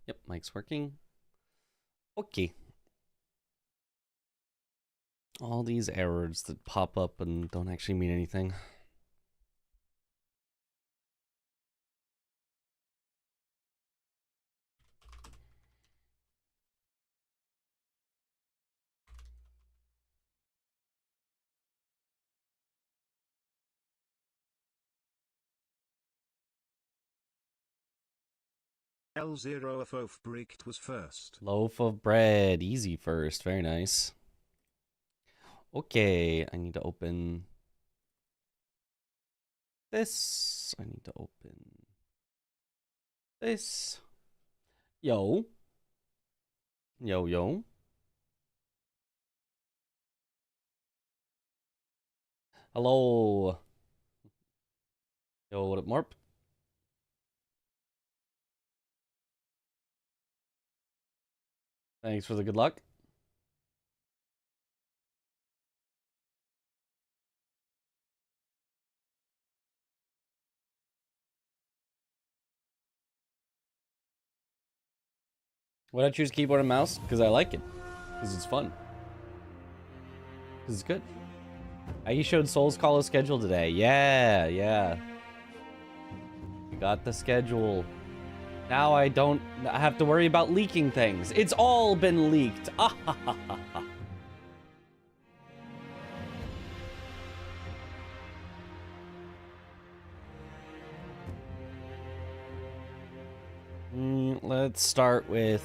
Yep, mic's working. Okay. All these errors that pop up and don't actually mean anything. L0 of loaf bricked was first. Loaf of bread, easy first, very nice. Okay, I need to open this. I need to open this. Yo. Yo, yo. Hello. Yo, what up, Morp? Thanks for the good luck. Why I choose keyboard and mouse? Because I like it. Because it's fun. Because it's good. I showed Soul's Call a schedule today. Yeah, yeah. We got the schedule. Now I don't have to worry about leaking things. It's all been leaked. Ah, ha, ha, ha, ha. Let's start with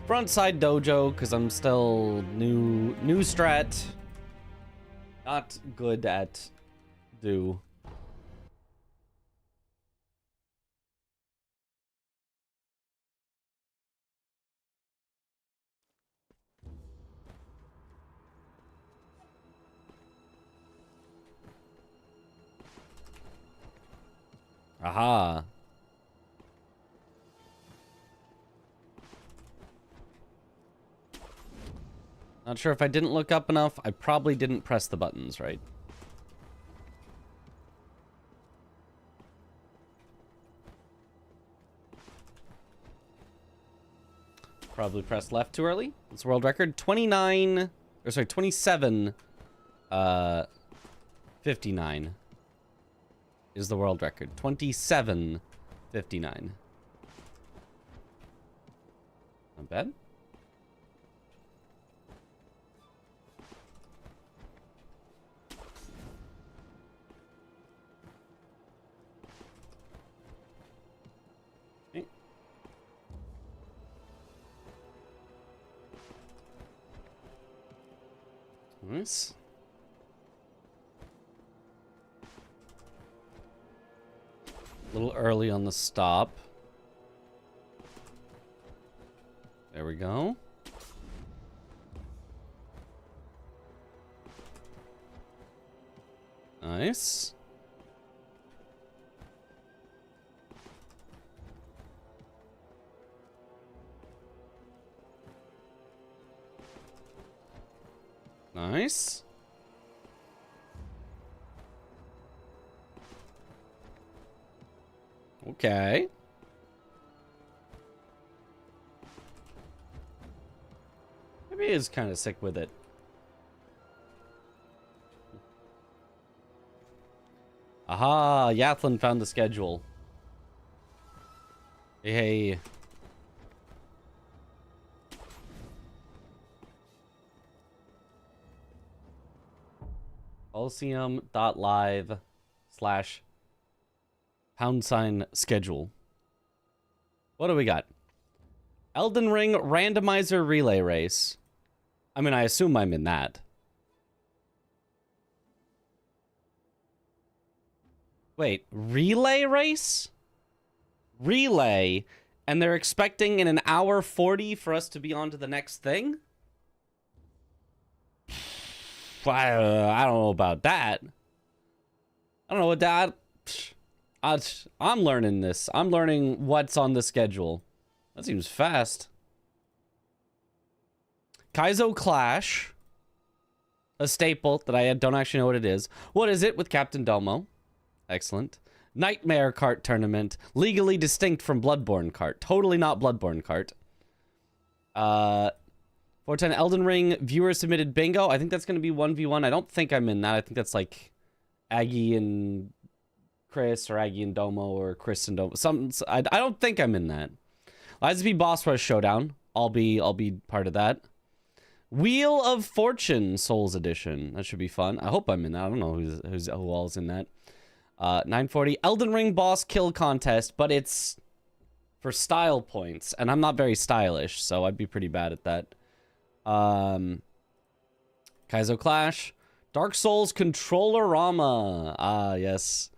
Frontside Dojo, because I'm still new strat. Not good at do. Aha. Not sure if I didn't look up enough. I probably didn't press the buttons right. Probably pressed left too early. It's a world record. 27, 59 is the world record. 27:59. Not bad. Okay. Nice. A little early on the stop. There we go. Nice. Nice. Okay. Maybe he is kind of sick with it. Aha, Yathlin found the schedule. Hey. Coliseum.live/#schedule. What do we got? Elden Ring randomizer relay race. I mean, I assume I'm in that. Wait, relay race? Relay, and they're expecting in an hour 40 for us to be on to the next thing? I don't know about that. I don't know what that... I'm learning this. I'm learning what's on the schedule. That seems fast. Kaizo Clash. A staple that I don't actually know what it is. What is it with Captain Domo? Excellent. Nightmare Cart Tournament. Legally distinct from Bloodborne Cart. Totally not Bloodborne Cart. 410 Elden Ring viewer submitted bingo. I think that's going to be 1v1. I don't think I'm in that. I think that's like Aggie and Chris or Aggie and Domo or Chris and Domo. I don't think I'm in that. Lies of P Boss Rush Showdown. I'll be part of that. Wheel of Fortune Souls Edition. That should be fun. I hope I'm in that. I don't know who all's in that. 940 Elden Ring Boss Kill Contest, but it's for style points, and I'm not very stylish, so I'd be pretty bad at that. Kaizo Clash. Dark Souls Controller-rama. Ah, yes.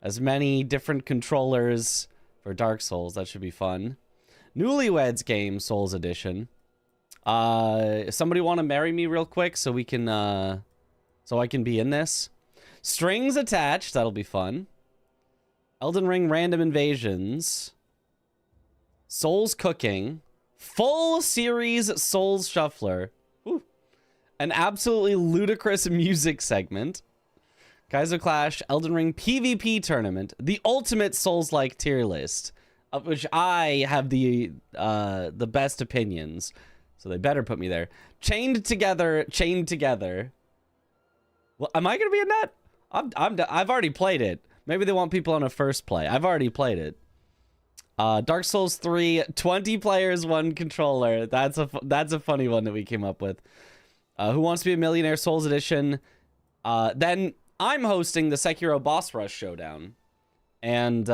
As many different controllers for Dark Souls. That should be fun. Newlyweds Game Souls Edition. Somebody want to marry me real quick so we can, so I can be in this? Strings Attached. That'll be fun. Elden Ring Random Invasions. Souls Cooking. Full Series Souls Shuffler. Whew. An absolutely ludicrous music segment. Kaizo Clash, Elden Ring PvP Tournament. The ultimate Souls-like tier list, of which I have the best opinions. So they better put me there. Chained Together. Well, am I going to be in that? I've already played it. Maybe they want people on a first play. I've already played it. Dark Souls 3, 20 players, 1 controller. That's a funny one that we came up with. Who Wants to Be a Millionaire Souls Edition. Then I'm hosting the Sekiro Boss Rush Showdown. And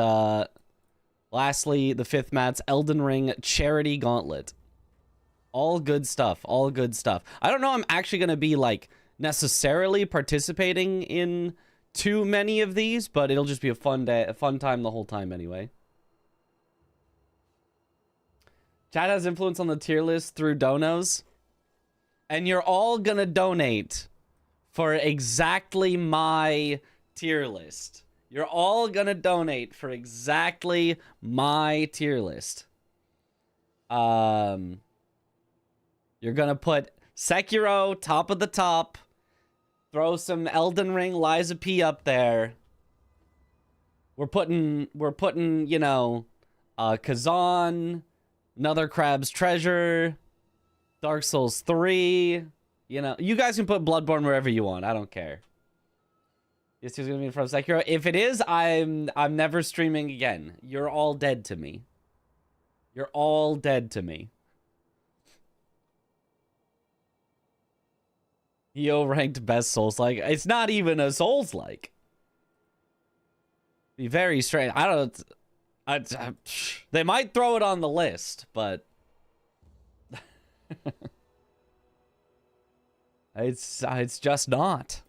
lastly, the 5th Mat's Elden Ring Charity Gauntlet. All good stuff. All good stuff. I don't know I'm actually going to be, like, necessarily participating in too many of these, but it'll just be a fun day, a fun time the whole time anyway. Chat has influence on the tier list through donos. And you're all gonna donate for exactly my tier list. You're all gonna donate for exactly my tier list. You're gonna put Sekiro top of the top. Throw some Elden Ring Liza P up there. We're putting, you know, Kazan, Another Crab's Treasure, Dark Souls 3. You know, you guys can put Bloodborne wherever you want. I don't care. This is gonna be from Sekiro. If it is, I'm never streaming again. You're all dead to me. You're all dead to me. EO ranked best Souls-like. It's not even a Souls-like. Be very strange. I don't. They might throw it on the list, but it's just not.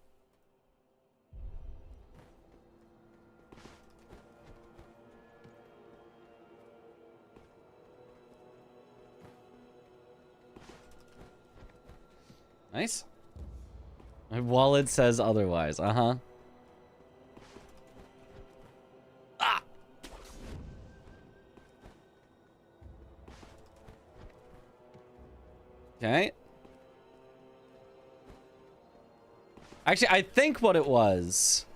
Nice. My wallet says otherwise. Uh-huh. Ah! Okay. Actually, I think what it was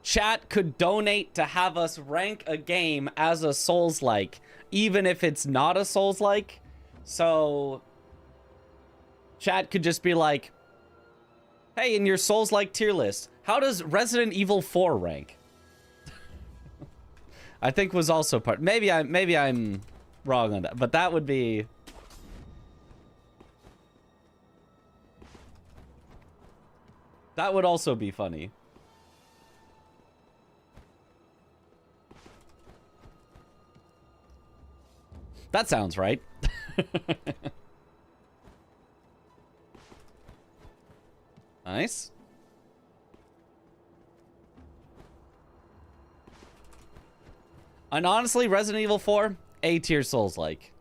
chat could donate to have us rank a game as a Souls-like, even if it's not a Souls-like. So chat could just be like, hey, in your Souls-like tier list, how does Resident Evil 4 rank? I think was also part. Maybe I'm wrong on that, but that would be. That would also be funny. That sounds right. Nice. And honestly, Resident Evil 4, A tier Souls-like.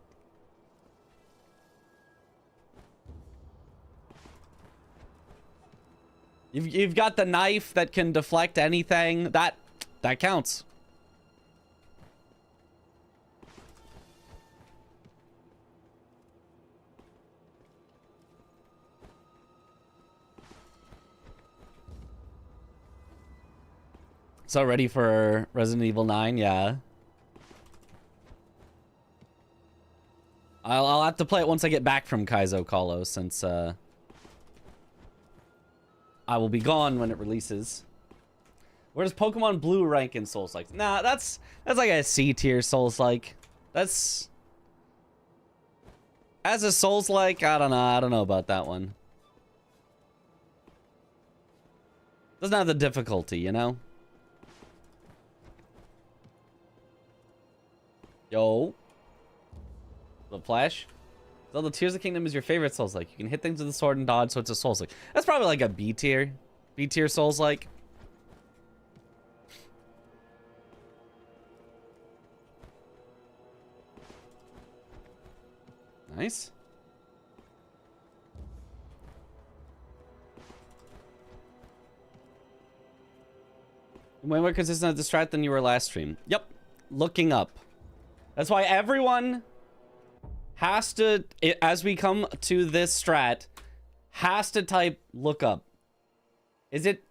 You've got the knife that can deflect anything. That counts. So ready for Resident Evil 9? Yeah. I'll have to play it once I get back from Kaizo Kalo, since I will be gone when it releases. Where does Pokemon Blue rank in Souls-like? Nah, that's like a C tier Souls-like. That's as a Souls-like, I don't know about that one. Doesn't have the difficulty, you know? Yo. The Flash. Zelda Tears of the Kingdom is your favorite Souls-like. You can hit things with the sword and dodge, so it's a Souls-like. That's probably like a B tier. B tier Souls-like. Nice. Way more consistent at the strat than you were last stream. Yep. Looking up. That's why everyone has to, as we come to this strat, has to type look up. Is it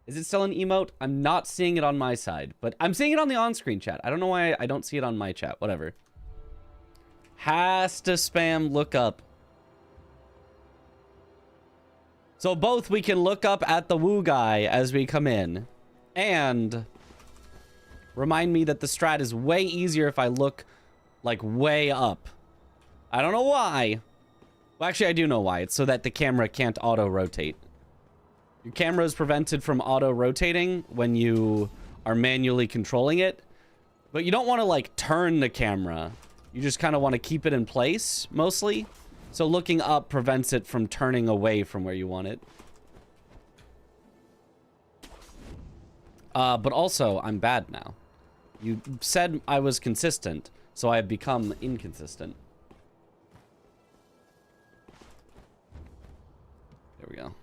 still an emote? I'm not seeing it on my side, but I'm seeing it on the on-screen chat. I don't know why I don't see it on my chat. Whatever. Has to spam look up. So both we can look up at the woo guy as we come in, and remind me that the strat is way easier if I look like way up. I don't know why. Well, actually, I do know why. It's so that the camera can't auto-rotate. Your camera is prevented from auto-rotating when you are manually controlling it, but you don't want to like turn the camera. You just kind of want to keep it in place, mostly. So looking up prevents it from turning away from where you want it. But also, I'm bad now. You said I was consistent, so I have become inconsistent. There we go.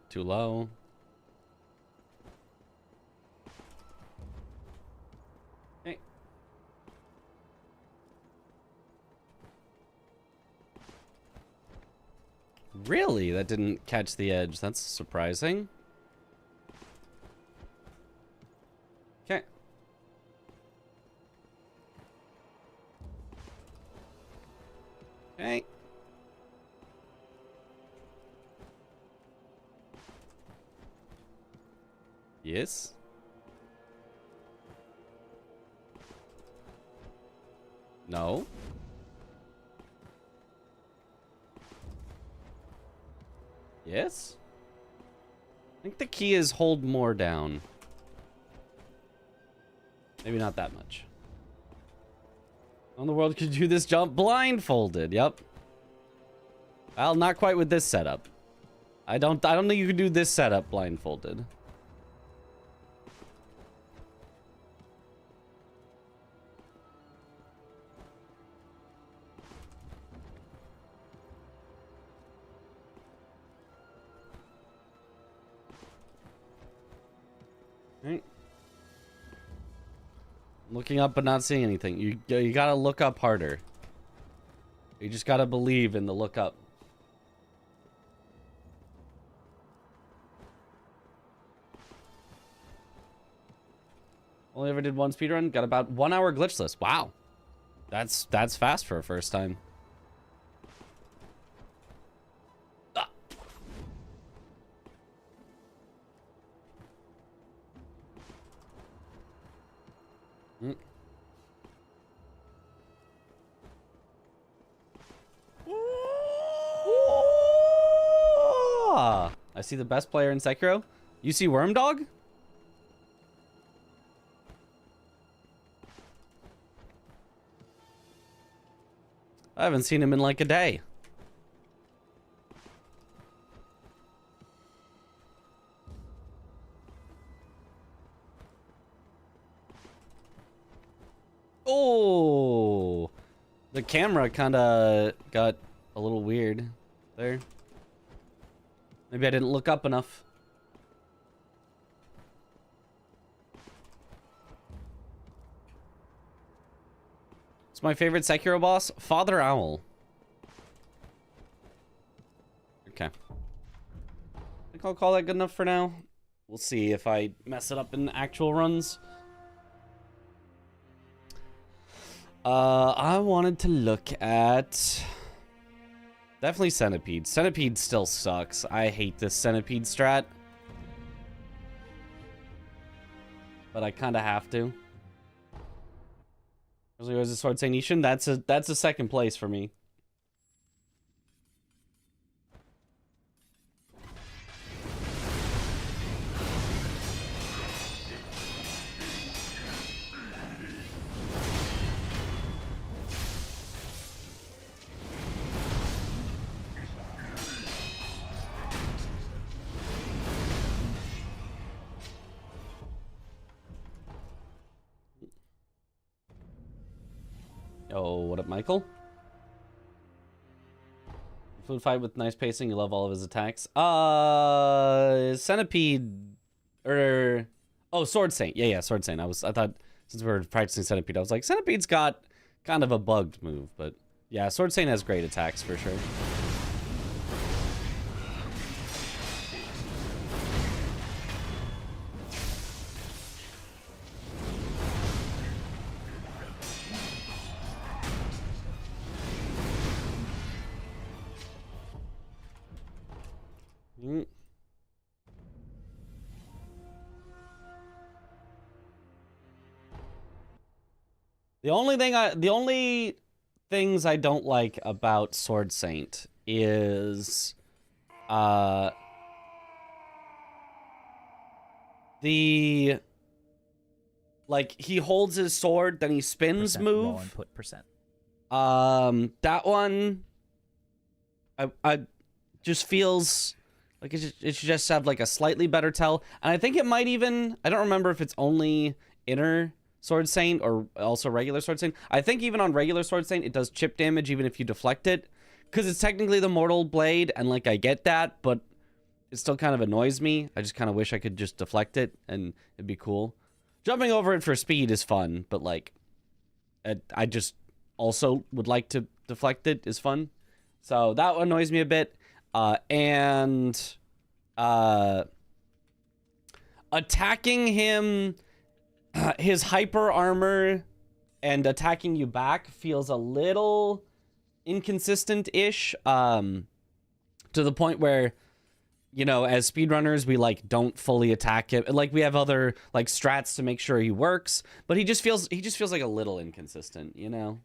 Too low. Hey. Really? That didn't catch the edge. That's surprising. Okay. Okay. Yes. No. Yes. I think the key is hold more down. Maybe not that much. How in the world could you do this jump blindfolded? Yep. Well, not quite with this setup. I don't think you can do this setup blindfolded. Right. Looking up but not seeing anything. You gotta look up harder. You just gotta believe in the look up. Only ever did one speedrun. Got about 1 hour glitchless. Wow. That's fast for a first time. Ah. Mm. I see the best player in Sekiro. You see Wormdog? I haven't seen him in like a day. Oh, the camera kind of got a little weird there. Maybe I didn't look up enough. It's my favorite Sekiro boss, Father Owl. Okay. I think I'll call that good enough for now. We'll see if I mess it up in actual runs. I wanted to look at... Definitely Centipede. Centipede still sucks. I hate this Centipede strat. But I kind of have to. There's a Sword Saint Ishin. That's a second place for me. Oh, what up, Michael? Food fight with nice pacing. You love all of his attacks. Centipede, or Sword Saint. Yeah, Sword Saint. I thought since we were practicing Centipede, I was like, Centipede's got kind of a bugged move, but yeah, Sword Saint has great attacks for sure. The only things I don't like about Sword Saint is the like he holds his sword, then he spins move. Raw input percent. That one I just feels like it should just have like a slightly better tell. And I think it might even, I don't remember if it's only inner Sword Saint or also regular Sword Saint. I think even on regular Sword Saint, it does chip damage even if you deflect it. Because it's technically the Mortal Blade, and like I get that, but it still kind of annoys me. I just kind of wish I could just deflect it, and it'd be cool. Jumping over it for speed is fun, but like, I just also would like to deflect it is fun. So that annoys me a bit. Attacking him... his hyper armor and attacking you back feels a little inconsistent-ish, to the point where, you know, as speedrunners, we like don't fully attack it. Like we have other like strats to make sure he works, but he just feels like a little inconsistent, you know?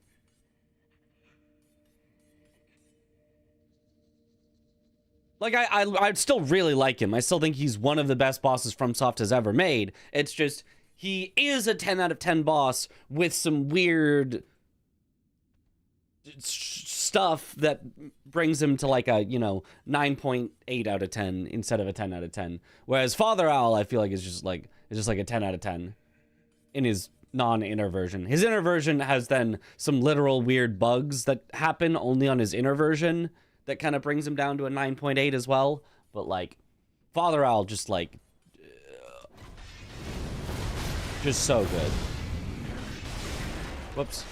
Like I still really like him. I still think he's one of the best bosses FromSoft has ever made. It's just he is a 10 out of 10 boss with some weird stuff that brings him to like a, you know, 9.8 out of 10 instead of a 10 out of 10. Whereas Father Owl, I feel like is just like a 10 out of 10 in his non-inner version. His inner version has then some literal weird bugs that happen only on his inner version that kind of brings him down to a 9.8 as well. But like Father Owl just like just so good. Whoops.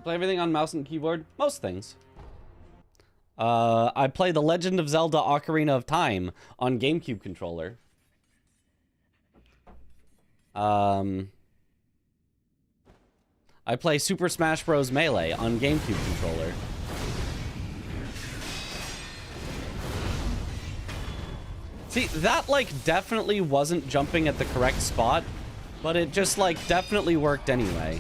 Play everything on mouse and keyboard? Most things. I play The Legend of Zelda Ocarina of Time on GameCube controller. I play Super Smash Bros. Melee on GameCube controller. See, that, like, definitely wasn't jumping at the correct spot, but it just, like, definitely worked anyway.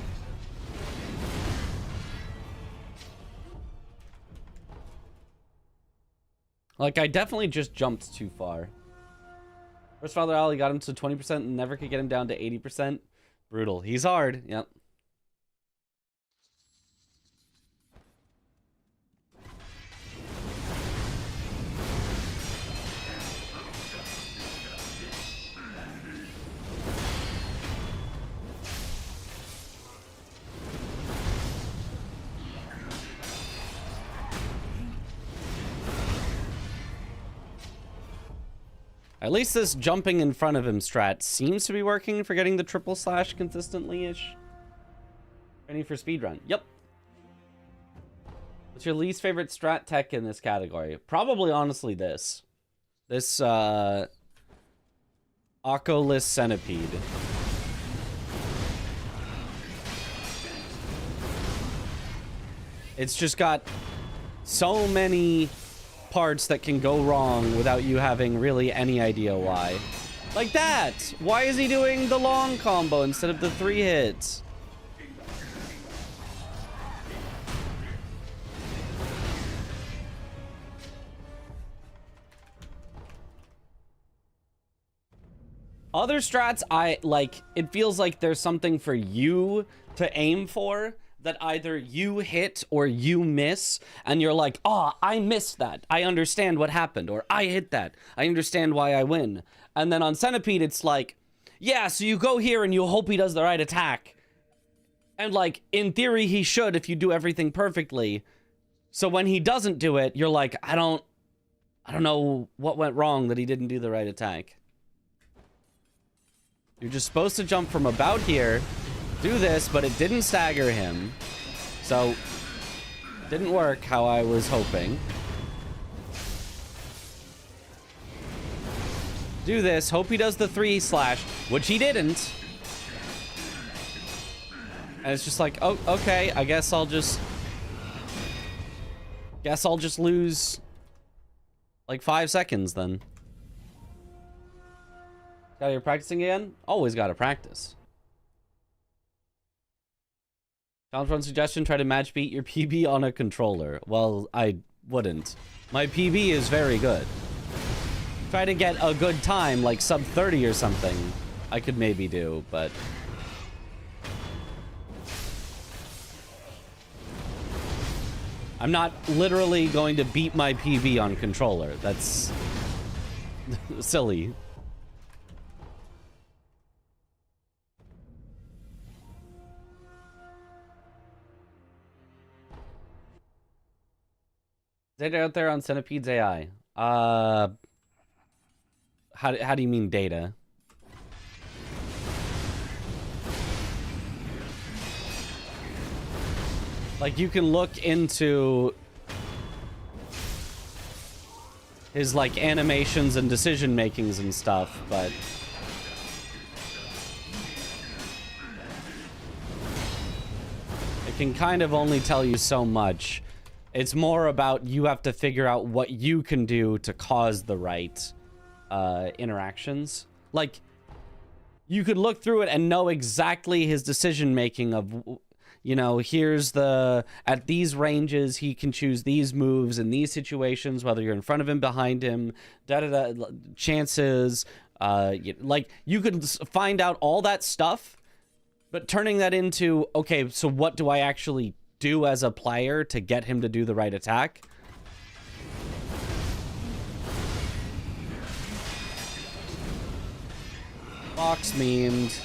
Like, I definitely just jumped too far. First Father Ali got him to 20% and never could get him down to 80%. Brutal. He's hard. Yep. At least this jumping in front of him strat seems to be working for getting the triple slash consistently-ish. Ready for speedrun. Yep. What's your least favorite strat tech in this category? Probably, honestly, this. This, Oculus Centipede. It's just got so many parts that can go wrong without you having really any idea why. Like that! Why is he doing the long combo instead of the 3 hits? Other strats, it feels like there's something for you to aim for that either you hit or you miss, and you're like, oh, I missed that. I understand what happened. Or I hit that. I understand why I win. And then on Centipede, it's like, yeah, so you go here and you hope he does the right attack. And like, in theory, he should if you do everything perfectly. So when he doesn't do it, you're like, I don't know what went wrong that he didn't do the right attack. You're just supposed to jump from about here, do this, but it didn't stagger him. So, didn't work how I was hoping. Do this, hope he does the 3 slash, which he didn't. And it's just like, oh, okay, I guess I'll just lose like 5 seconds then. Got you practicing again? Always gotta practice. Challenge run suggestion, try to match beat your PB on a controller. Well, I wouldn't. My PB is very good. Try to get a good time, like sub 30 or something, I could maybe do, but... I'm not literally going to beat my PB on controller. That's... silly. Data out there on Centipede's AI. How do you mean data? Like, you can look into his, like, animations and decision makings and stuff, but... it can kind of only tell you so much. It's more about you have to figure out what you can do to cause the right interactions. Like, you could look through it and know exactly his decision making of, you know, here's the, at these ranges, he can choose these moves in these situations, whether you're in front of him, behind him, chances. Like, you could find out all that stuff, but turning that into, okay, so what do I actually do as a player to get him to do the right attack? Box memed.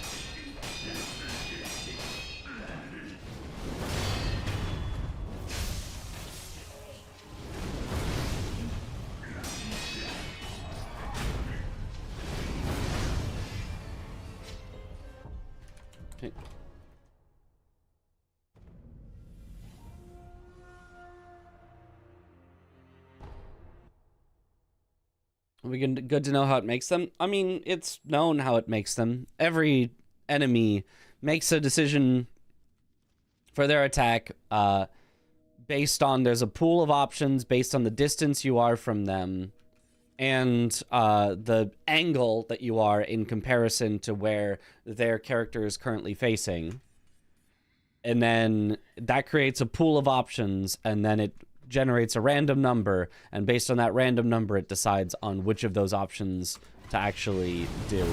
Okay. Good to know how it makes them. I mean, it's known how it makes them. Every enemy makes a decision for their attack based on, there's a pool of options based on the distance you are from them and the angle that you are in comparison to where their character is currently facing. And then that creates a pool of options, and then it generates a random number, and based on that random number, it decides on which of those options to actually do.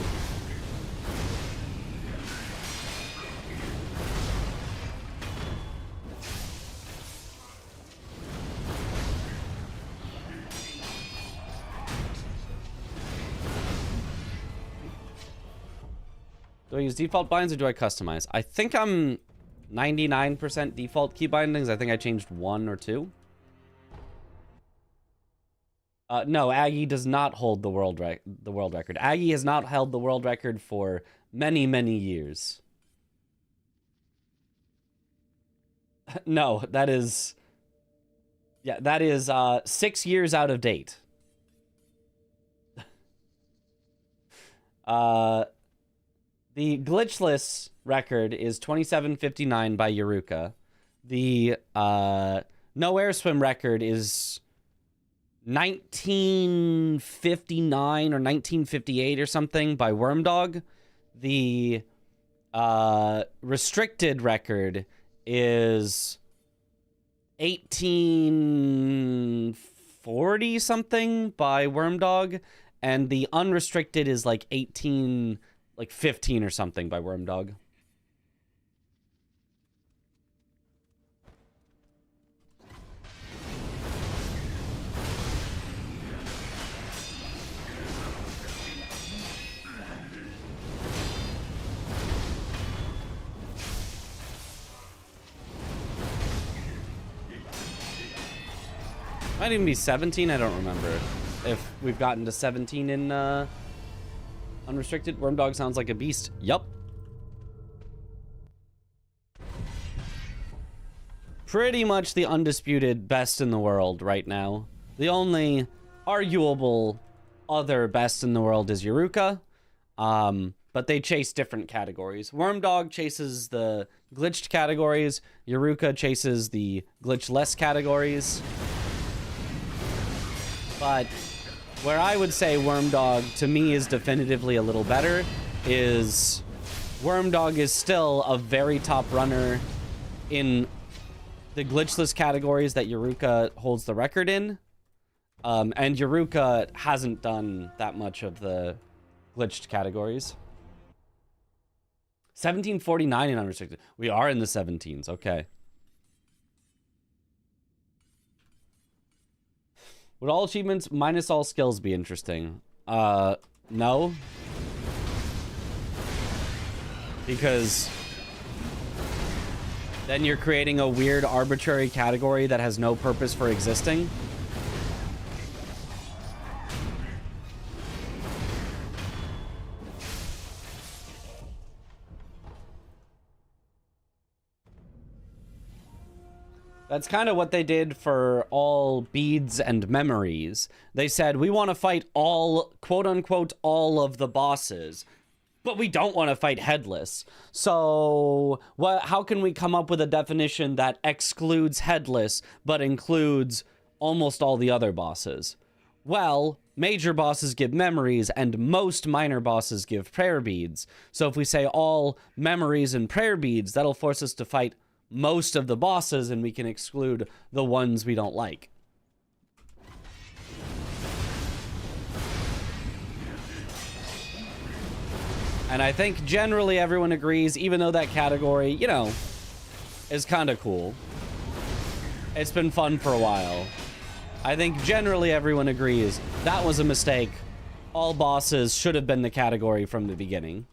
Do I use default binds or do I customize? I think I'm 99% default key bindings. I think I changed 1 or 2. No, Aggie does not hold the world record. Aggie has not held the world record for many, many years. No, that is... Yeah, that is 6 years out of date. The Glitchless record is 27:59 by Yuruka. The No Air Swim record is 1959 or 1958 or something by Wormdog. The restricted record is 1840 something by Wormdog, and the unrestricted is like 15 or something by Wormdog. Might even be 17, I don't remember. If we've gotten to 17 in unrestricted. Wormdog sounds like a beast. Yup. Pretty much the undisputed best in the world right now. The only arguable other best in the world is Yuruka. But they chase different categories. Wormdog chases the glitched categories. Yuruka chases the glitchless categories. But where I would say Wormdog, to me, is definitively a little better, is Wormdog is still a very top runner in the glitchless categories that Yuruka holds the record in. And Yuruka hasn't done that much of the glitched categories. 1749 in unrestricted. We are in the 17s, okay. Would all achievements minus all skills be interesting? No. Because then you're creating a weird arbitrary category that has no purpose for existing. That's kind of what they did for all beads and memories. They said, we want to fight all, quote unquote, all of the bosses, but we don't want to fight Headless. So how can we come up with a definition that excludes Headless, but includes almost all the other bosses? Well, major bosses give memories, and most minor bosses give prayer beads. So if we say all memories and prayer beads, that'll force us to fight most of the bosses, and we can exclude the ones we don't like. And I think generally everyone agrees, even though that category, you know, is kind of cool. It's been fun for a while. I think generally everyone agrees that was a mistake. All bosses should have been the category from the beginning.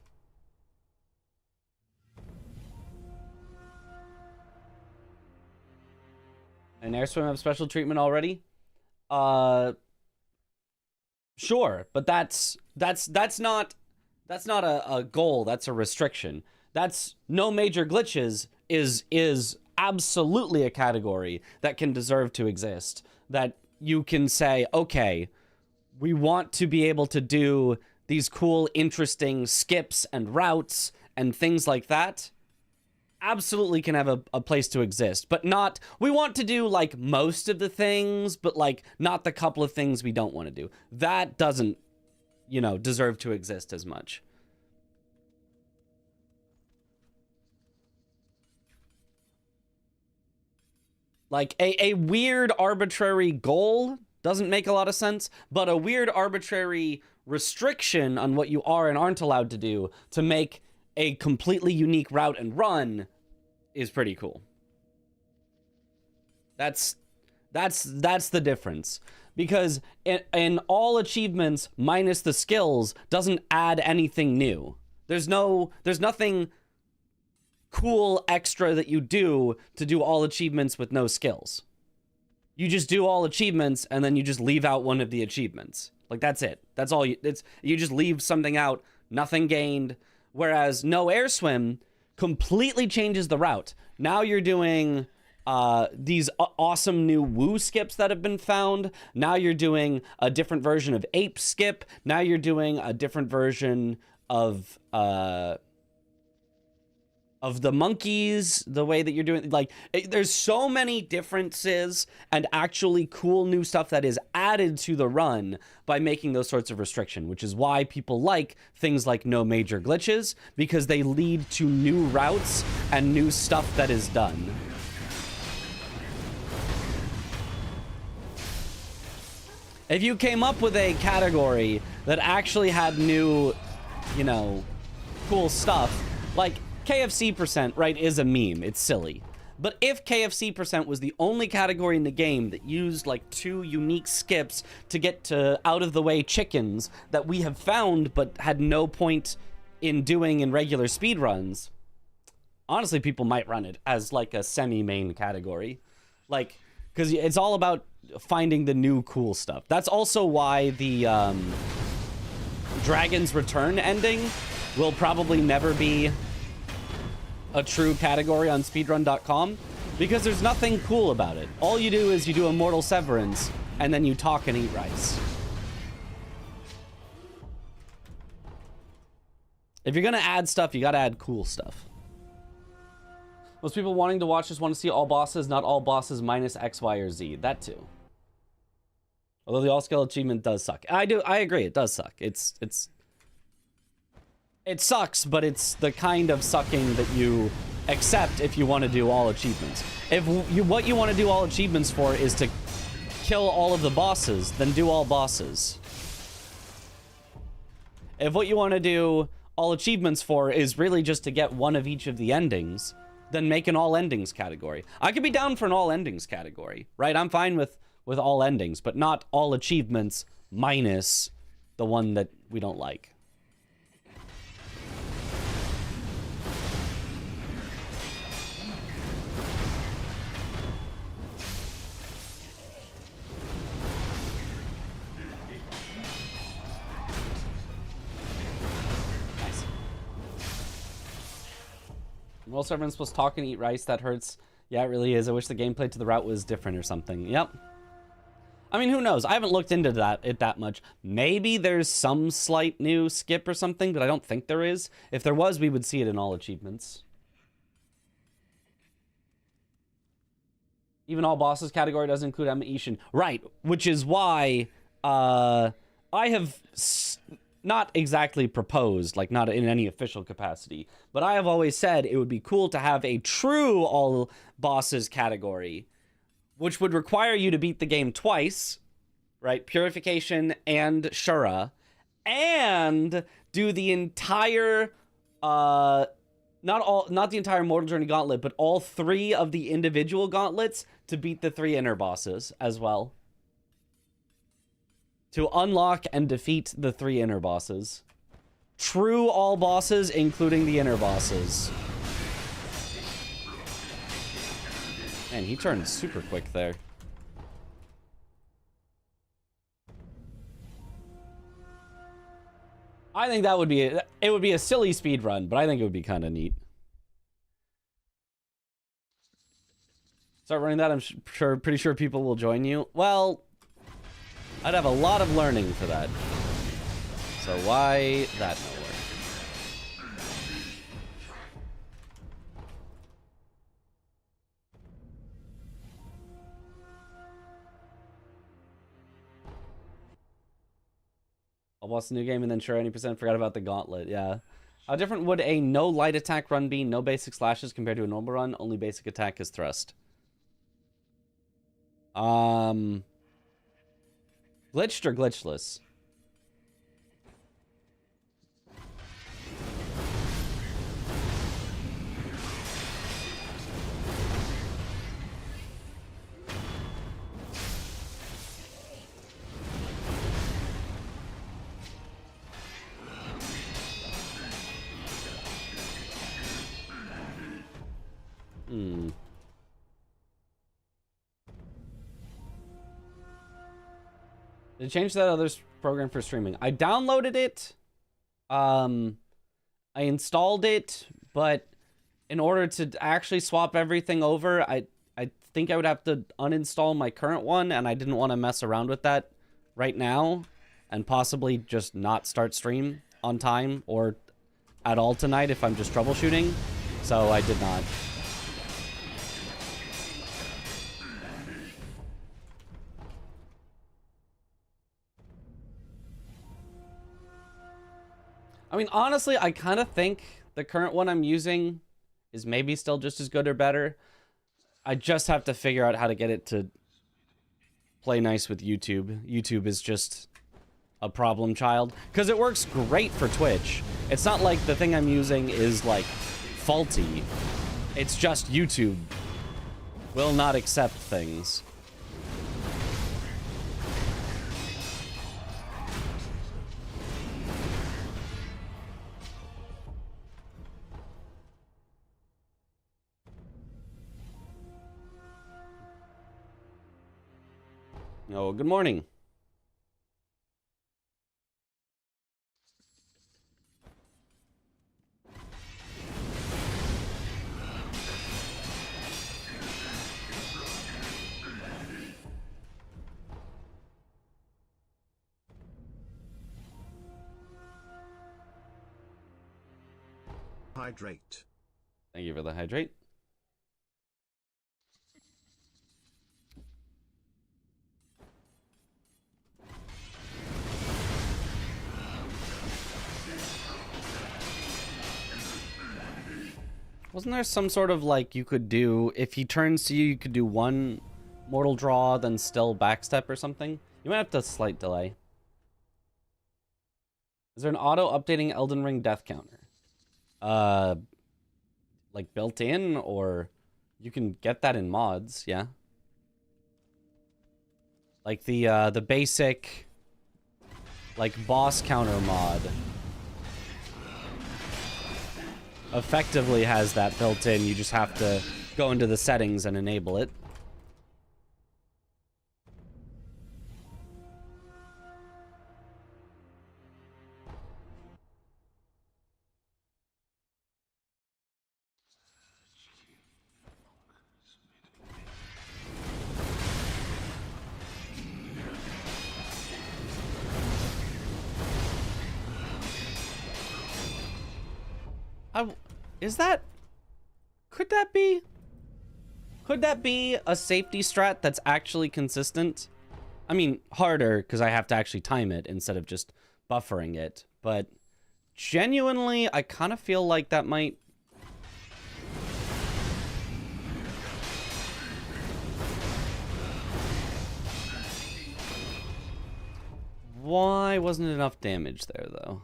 And Air Swim have special treatment already? Sure, but that's not a goal, that's a restriction. That's no major glitches is absolutely a category that can deserve to exist. That you can say, okay, we want to be able to do these cool, interesting skips and routes and things like that. Absolutely can have a place to exist, but not, we want to do like most of the things, but like not the couple of things we don't want to do. That doesn't, you know, deserve to exist as much. Like, a weird arbitrary goal doesn't make a lot of sense, but a weird arbitrary restriction on what you are and aren't allowed to do to make a completely unique route and run is pretty cool. That's the difference. Because in all achievements minus the skills doesn't add anything new. There's nothing cool extra that you do to do all achievements with no skills. You just do all achievements and then you just leave out one of the achievements. Like, that's it. That's all you just leave something out, nothing gained. Whereas no air swim completely changes the route. Now you're doing these awesome new woo skips that have been found. Now you're doing a different version of ape skip. Now you're doing a different version of the monkeys, the way that you're doing, like, there's so many differences and actually cool new stuff that is added to the run by making those sorts of restriction, which is why people like things like no major glitches, because they lead to new routes and new stuff that is done. If you came up with a category that actually had new, you know, cool stuff, like KFC%, right, is a meme. It's silly. But if KFC% was the only category in the game that used like 2 unique skips to get to out-of-the-way chickens that we have found but had no point in doing in regular speedruns, honestly, people might run it as like a semi-main category. Like, because it's all about finding the new cool stuff. That's also why the Dragon's Return ending will probably never be a true category on speedrun.com, because there's nothing cool about it. All you do is you do Immortal Severance and then you talk and eat rice. If you're gonna add stuff, you gotta add cool stuff. Most people wanting to watch just want to see all bosses, not all bosses minus X, Y, or Z. That too. Although the all-skill achievement does suck. I agree, it does suck. It sucks, but it's the kind of sucking that you accept if you want to do all achievements. If what you want to do all achievements for is to kill all of the bosses, then do all bosses. If what you want to do all achievements for is really just to get one of each of the endings, then make an all endings category. I could be down for an all endings category, right? I'm fine with all endings, but not all achievements minus the one that we don't like. Well, everyone's supposed to talk and eat rice. That hurts. Yeah, it really is. I wish the gameplay to the route was different or something. Yep. I mean, who knows? I haven't looked into that much. Maybe there's some slight new skip or something, but I don't think there is. If there was, we would see it in all achievements. Even all bosses category doesn't include Emma Ishin. Right, which is why I have not exactly proposed, like not in any official capacity, but I have always said it would be cool to have a true all bosses category, which would require you to beat the game twice, right? Purification and Shura, and do the entire, not the entire Mortal Journey Gauntlet, but all 3 of the individual gauntlets to beat the 3 inner bosses as well. To unlock and defeat the 3 inner bosses. True all bosses, including the inner bosses. Man, he turned super quick there. I think that would be it would be a silly speed run, but I think it would be kind of neat. Start running that, I'm pretty sure people will join you. Well, I'd have a lot of learning for that. So why that nowhere? I'll watch the new game and then sure, any percent forgot about the gauntlet. Yeah. How different would a no light attack run be? No basic slashes compared to a normal run. Only basic attack is thrust. Glitched or glitchless? They changed that other program for streaming. I downloaded it. I installed it, but in order to actually swap everything over, I think I would have to uninstall my current one, and I didn't want to mess around with that right now, and possibly just not start stream on time or at all tonight if I'm just troubleshooting. So I did not. I mean, honestly, I kind of think the current one I'm using is maybe still just as good or better. I just have to figure out how to get it to play nice with YouTube. YouTube is just a problem child. Because it works great for Twitch. It's not like the thing I'm using is, like, faulty. It's just YouTube will not accept things. Oh, good morning. Hydrate. Thank you for the hydrate. Wasn't there some sort of, like, you could do, if he turns to you, you could do one mortal draw, then still backstep or something? You might have to slight delay. Is there an auto-updating Elden Ring death counter? Like, built in, or you can get that in mods, yeah? Like, the basic, like, boss counter mod effectively has that built in. You just have to go into the settings and enable it. Is that... Could that be a safety strat that's actually consistent? I mean, harder, because I have to actually time it instead of just buffering it. But genuinely, I kind of feel like that might... Why wasn't enough damage there, though?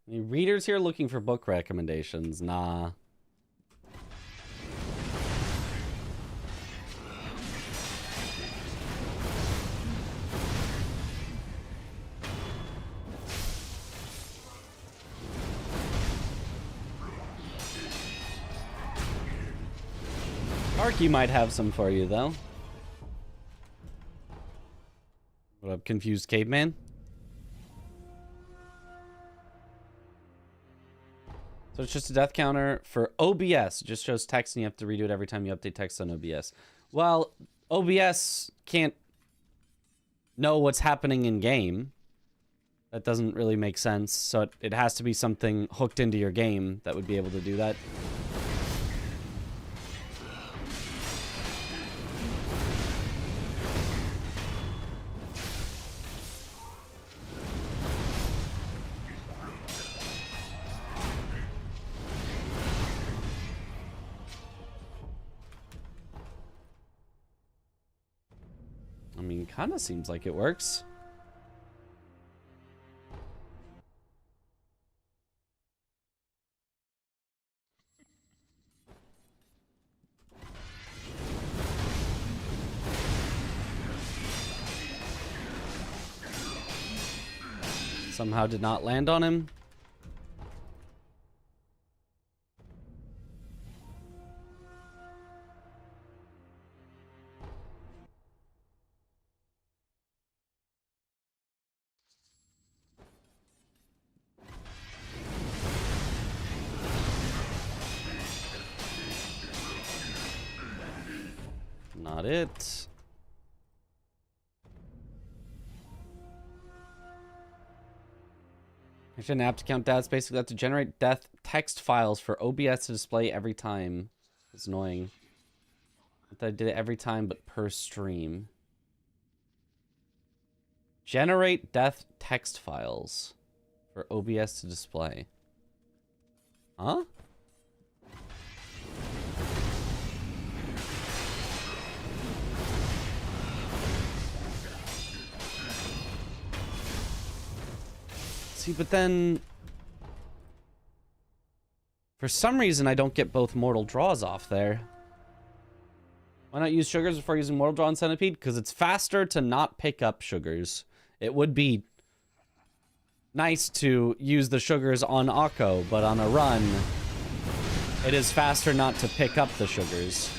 Any readers here looking for book recommendations? Nah. Arky might have some for you, though. What up, confused caveman? So it's just a death counter for OBS. It just shows text and you have to redo it every time you update text on OBS. Well, OBS can't know what's happening in game. That doesn't really make sense. So it has to be something hooked into your game that would be able to do that. mean, kind of seems like it works. Somehow did not land on him. Not it. Actually, an app to count deaths. Basically, have to generate death text files for OBS to display every time. It's annoying. I thought I did it every time, but per stream. Generate death text files for OBS to display. Huh? See, but then... For some reason, I don't get both mortal draws off there. Why not use sugars before using mortal draw on Centipede? Because it's faster to not pick up sugars. It would be nice to use the sugars on Akko, but on a run, it is faster not to pick up the sugars.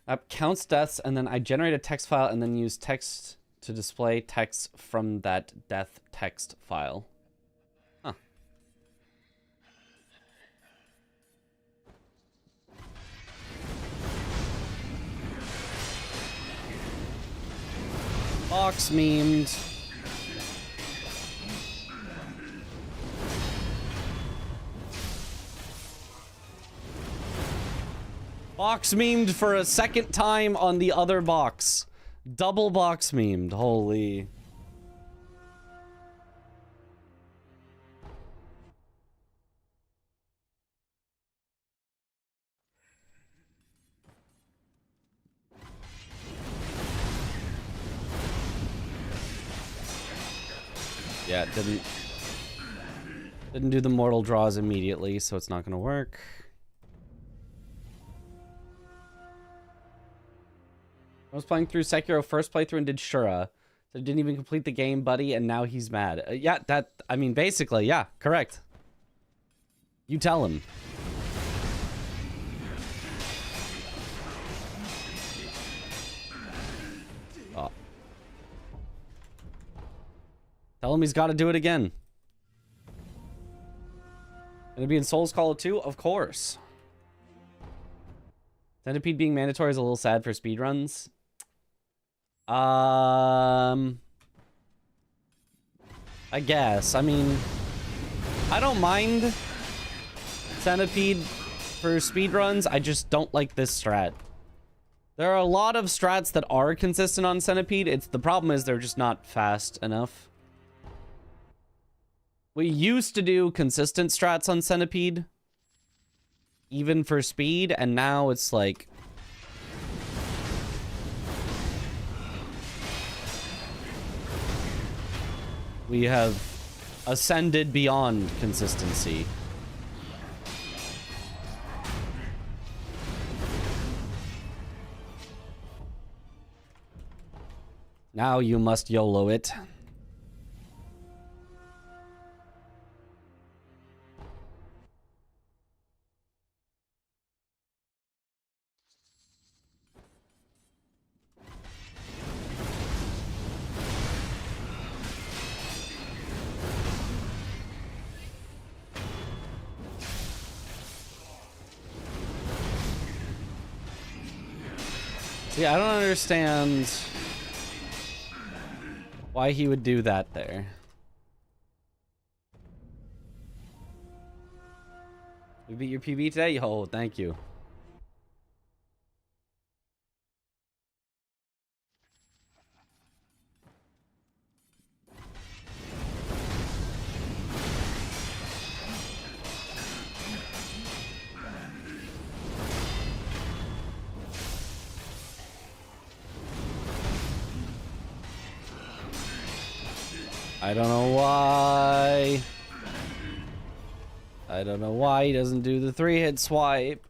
App counts deaths, and then I generate a text file and then use text to display text from that death text file. Huh. Box memed. Box memed for a second time on the other box. Double box memed. Holy. Yeah, it didn't do the mortal draws immediately, so it's not gonna work. I was playing through Sekiro first playthrough and did Shura. So didn't even complete the game, buddy, and now he's mad. Yeah, I mean, basically, yeah, correct. You tell him. Oh. Tell him he's got to do it again. Gonna be in Souls Calibur 2? Of course. Centipede being mandatory is a little sad for speedruns. I guess. I mean, I don't mind Centipede for speedruns. I just don't like this strat. There are a lot of strats that are consistent on Centipede. The problem is they're just not fast enough. We used to do consistent strats on Centipede, even for speed, and now it's like... we have ascended beyond consistency. Now you must YOLO it. See, I don't understand why he would do that there. We beat your PB today? Oh, thank you. I don't know why. I don't know why he doesn't do the 3-hit swipe.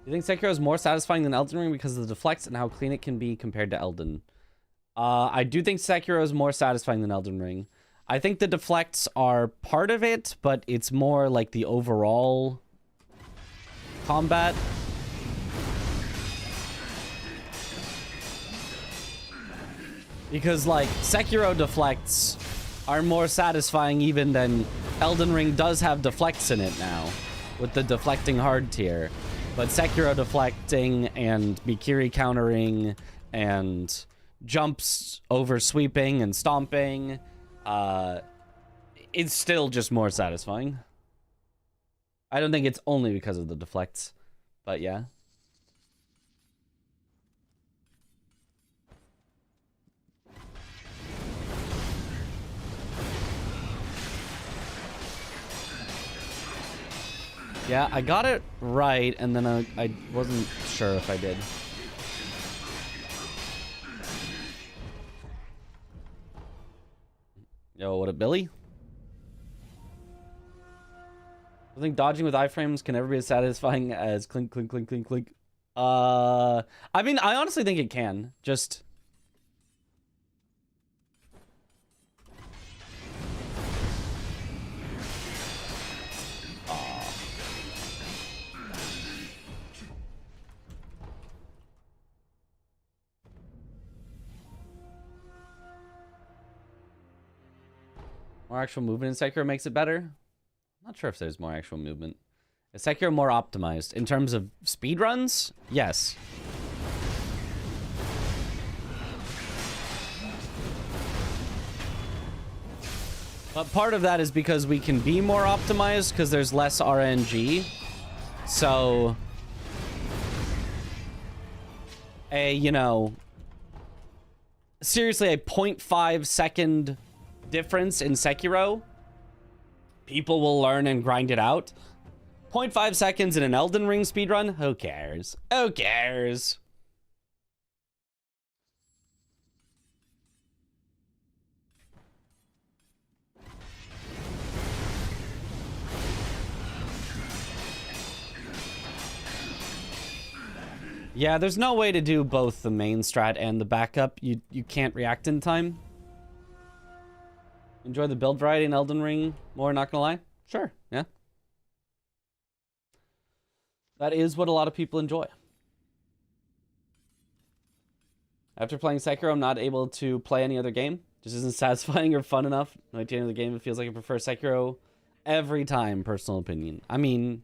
You think Sekiro is more satisfying than Elden Ring because of the deflects and how clean it can be compared to Elden? I do think Sekiro is more satisfying than Elden Ring. I think the deflects are part of it, but it's more like the overall combat. Because, like, Sekiro deflects are more satisfying even than Elden Ring does have deflects in it now, with the deflecting hard tier. But Sekiro deflecting and Mikiri countering and jumps over sweeping and stomping, it's still just more satisfying. I don't think it's only because of the deflects, but yeah. Yeah, I got it right, and then I wasn't sure if I did. Yo, what up, Billy? I think dodging with iframes can never be as satisfying as clink, clink, clink, clink, clink. I mean, I honestly think it can. Just... More actual movement in Sekiro makes it better? I'm not sure if there's more actual movement. Is Sekiro more optimized? In terms of speedruns? Yes. But part of that is because we can be more optimized because there's less RNG. So... you know... Seriously, a 0.5 second... difference in Sekiro, people will learn and grind it out. 0.5 seconds in an Elden Ring speedrun? Who cares? Who cares? Yeah, there's no way to do both the main strat and the backup. You can't react in time. Enjoy the build variety in Elden Ring more, not gonna lie? Sure, yeah. That is what a lot of people enjoy. After playing Sekiro, I'm not able to play any other game. Just isn't satisfying or fun enough. Like the end of the game, it feels like I prefer Sekiro every time, personal opinion. I mean,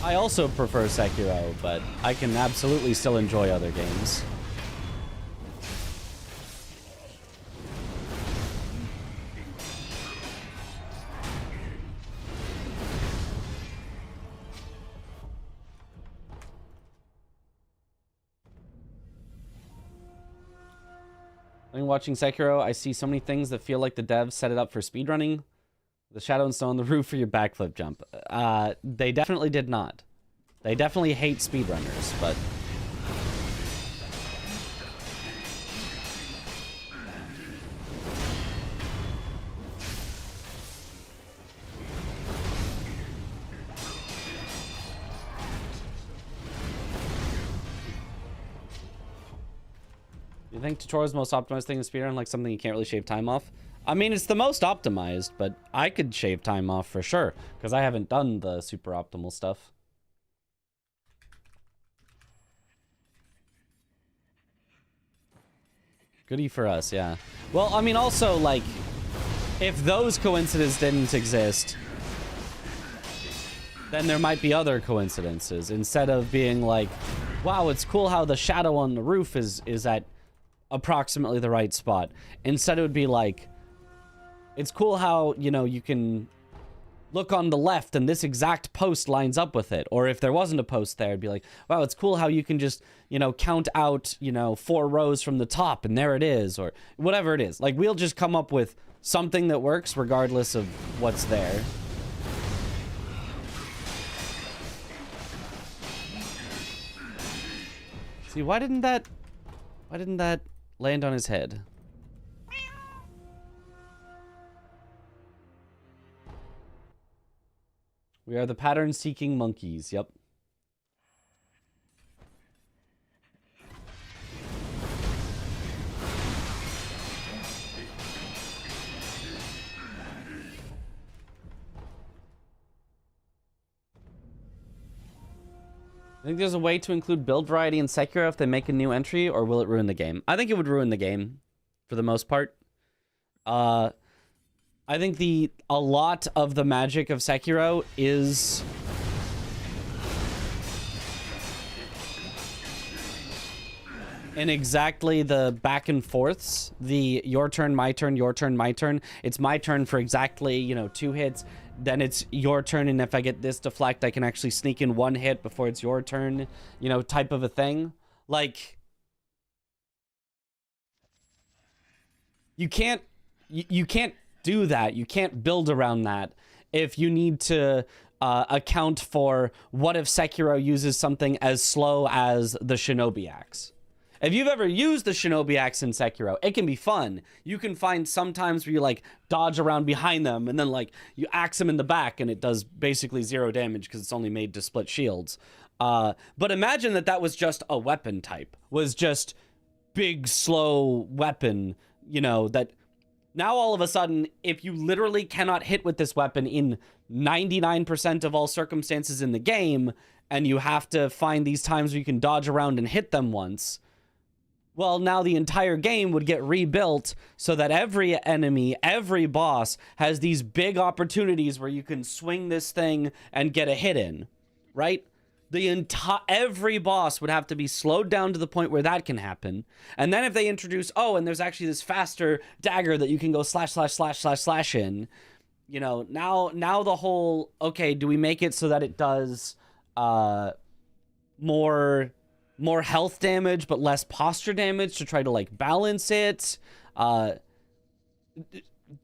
I also prefer Sekiro, but I can absolutely still enjoy other games. I think watching Sekiro, I see so many things that feel like the devs set it up for speedrunning. The shadow and stone on the roof for your backflip jump. They definitely did not. They definitely hate speedrunners, but... You think tutorial's the most optimized thing in speedrun, like something you can't really shave time off? I mean, it's the most optimized, but I could shave time off for sure, because I haven't done the super optimal stuff. Goodie for us, yeah. Well, I mean, also, like, if those coincidences didn't exist, then there might be other coincidences, instead of being like, wow, it's cool how the shadow on the roof is at approximately the right spot. Instead, it would be like, it's cool how, you know, you can look on the left and this exact post lines up with it. Or if there wasn't a post there, it'd be like, wow, it's cool how you can just, you know, count out, you know, 4 rows from the top and there it is, or whatever it is. Like, we'll just come up with something that works regardless of what's there. See, why didn't that... Why didn't that land on his head? We are the pattern-seeking monkeys. Yep. I think there's a way to include build variety in Sekiro if they make a new entry, or will it ruin the game? I think it would ruin the game, for the most part. I think a lot of the magic of Sekiro is in exactly the back and forths. The your turn, my turn, your turn, my turn. It's my turn for exactly, you know, 2 hits. Then it's your turn, and if I get this deflect, I can actually sneak in 1 hit before it's your turn, you know, type of a thing. Like, you can't do that. You can't build around that if you need to account for what if Sekiro uses something as slow as the Shinobi Axe. If you've ever used the Shinobi Axe in Sekiro, it can be fun. You can find sometimes where you, like, dodge around behind them, and then, like, you axe them in the back, and it does basically 0 damage because it's only made to split shields. But imagine that was just a weapon type. Was just big, slow weapon, you know, that... Now, all of a sudden, if you literally cannot hit with this weapon in 99% of all circumstances in the game, and you have to find these times where you can dodge around and hit them once... Well, now the entire game would get rebuilt so that every enemy, every boss has these big opportunities where you can swing this thing and get a hit in, right? Every boss would have to be slowed down to the point where that can happen. And then if they introduce, oh, and there's actually this faster dagger that you can go slash, slash, slash, slash, slash in, you know, now the whole, okay, do we make it so that it does more health damage, but less posture damage to try to, like, balance it? Do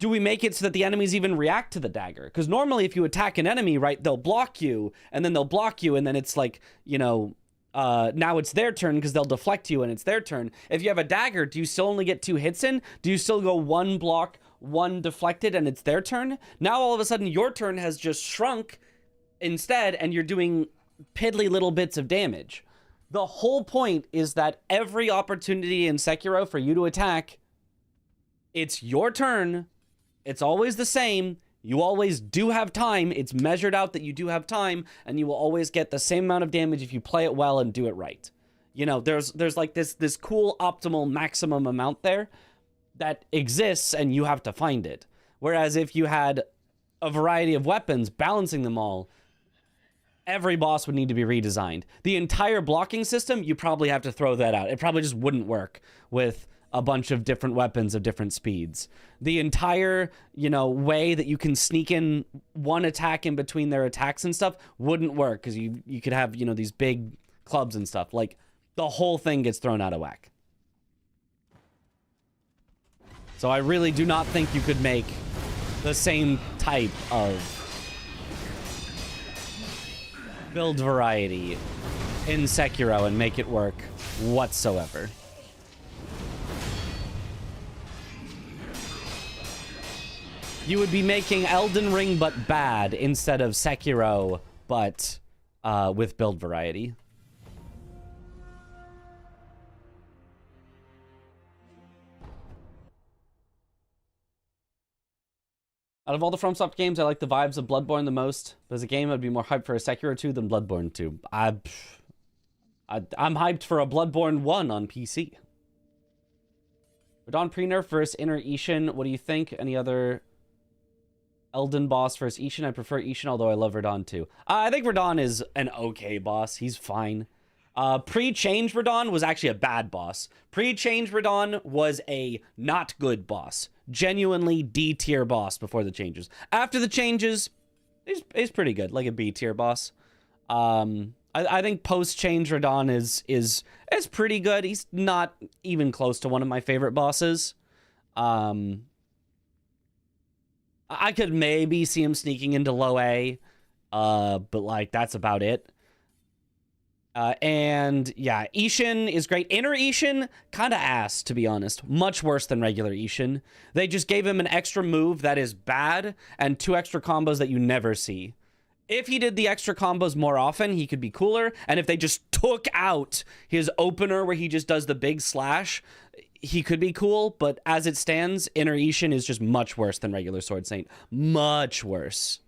we make it so that the enemies even react to the dagger? Because normally if you attack an enemy, right, they'll block you, and then they'll block you, and then it's like, you know, now it's their turn because they'll deflect you, and it's their turn. If you have a dagger, do you still only get 2 hits in? Do you still go 1 block, 1 deflected, and it's their turn? Now all of a sudden your turn has just shrunk instead, and you're doing piddly little bits of damage. The whole point is that every opportunity in Sekiro for you to attack, it's your turn. It's always the same. You always do have time. It's measured out that you do have time, and you will always get the same amount of damage if you play it well and do it right. You know, there's like this cool optimal maximum amount there that exists, and you have to find it. Whereas if you had a variety of weapons, balancing them all, every boss would need to be redesigned. The entire blocking system, you probably have to throw that out. It probably just wouldn't work with a bunch of different weapons of different speeds. The entire, you know, way that you can sneak in 1 attack in between their attacks and stuff wouldn't work because you could have, you know, these big clubs and stuff. Like, the whole thing gets thrown out of whack. So I really do not think you could make the same type of build variety in Sekiro and make it work whatsoever. You would be making Elden Ring but bad instead of Sekiro but with build variety. Out of all the FromSoft games, I like the vibes of Bloodborne the most. But as a game, I'd be more hyped for a Sekiro 2 than Bloodborne 2. I'm hyped for a Bloodborne 1 on PC. Radon pre-nerf versus Inner Ishin. What do you think? Any other Elden boss versus Ishin? I prefer Ishin, although I love Radon too. I think Radon is an okay boss. He's fine. Pre-change Radon was actually a bad boss. Pre-change Radon was a not good boss. Genuinely D-tier boss before the changes. After the changes, he's pretty good, like a B-tier boss. I think post-change Radon is pretty good. He's not even close to one of my favorite bosses. I could maybe see him sneaking into low A, but like that's about it. And yeah, Ishin is great. Inner Ishin, kind of ass, to be honest. Much worse than regular Ishin. They just gave him an extra move that is bad and 2 extra combos that you never see. If he did the extra combos more often, he could be cooler. And if they just took out his opener where he just does the big slash, he could be cool. But as it stands, Inner Ishin is just much worse than regular Sword Saint. Much worse.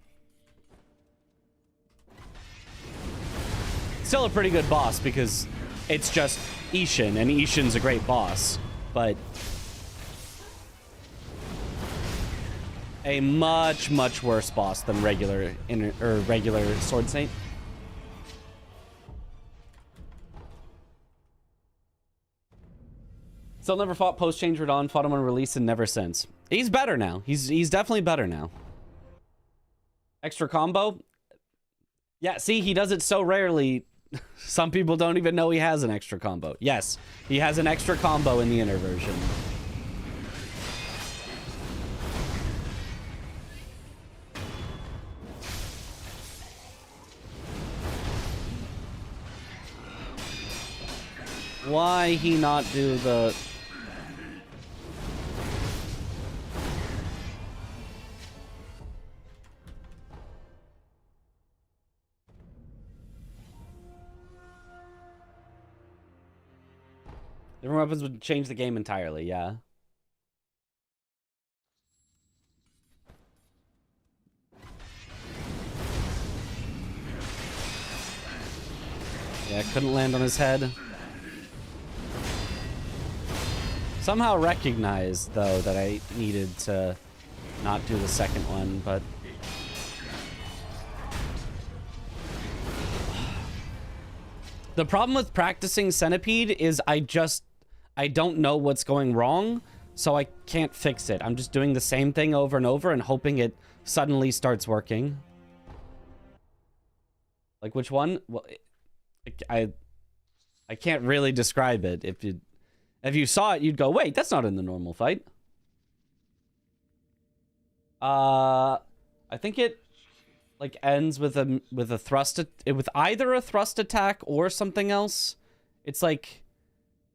Still a pretty good boss because it's just Ishin, and Ishin's a great boss, but a much, much worse boss than regular Sword Saint. Still never fought post-change Radon, fought him on release and never since. He's better now. He's definitely better now. Extra combo? Yeah, see, he does it so rarely. Some people don't even know he has an extra combo. Yes, he has an extra combo in the inner version. Why he not do the... Different weapons would change the game entirely, yeah. Yeah, couldn't land on his head. Somehow recognized, though, that I needed to not do the second one, but... The problem with practicing Centipede is I don't know what's going wrong, so I can't fix it. I'm just doing the same thing over and over and hoping it suddenly starts working. Like which one? Well, I can't really describe it. If you saw it, you'd go, wait, that's not in the normal fight. I think it like ends with a thrust with either a thrust attack or something else. It's like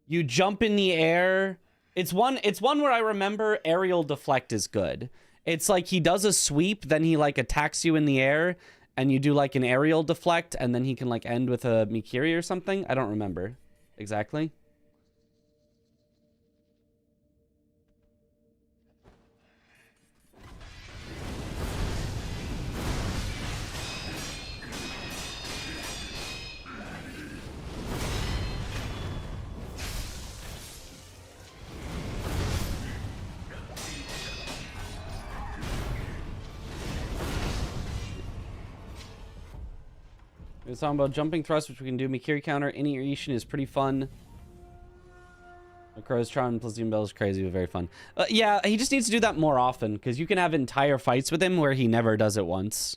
you jump in the air. It's one where I remember aerial deflect is good. It's like he does a sweep, then he like attacks you in the air, and you do like an aerial deflect, and then he can like end with a Mikiri or something. I don't remember exactly. It's talking about jumping thrust, which we can do. Mikiri counter, any Ishin is pretty fun. Crow's Charm plus Zoom Bell is crazy, but very fun. Yeah, he just needs to do that more often, because you can have entire fights with him where he never does it once.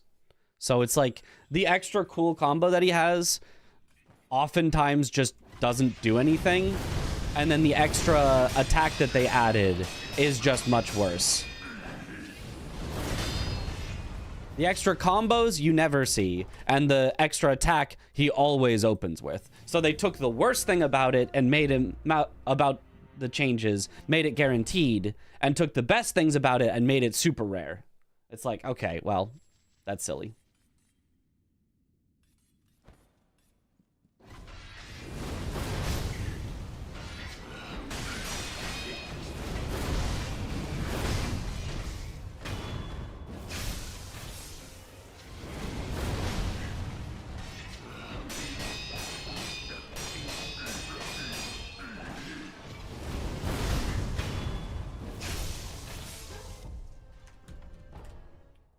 So it's like, the extra cool combo that he has oftentimes just doesn't do anything. And then the extra attack that they added is just much worse. The extra combos you never see, and the extra attack he always opens with. So they took the worst thing about it and made him about the changes, made it guaranteed, and took the best things about it and made it super rare. It's like, okay, well, that's silly.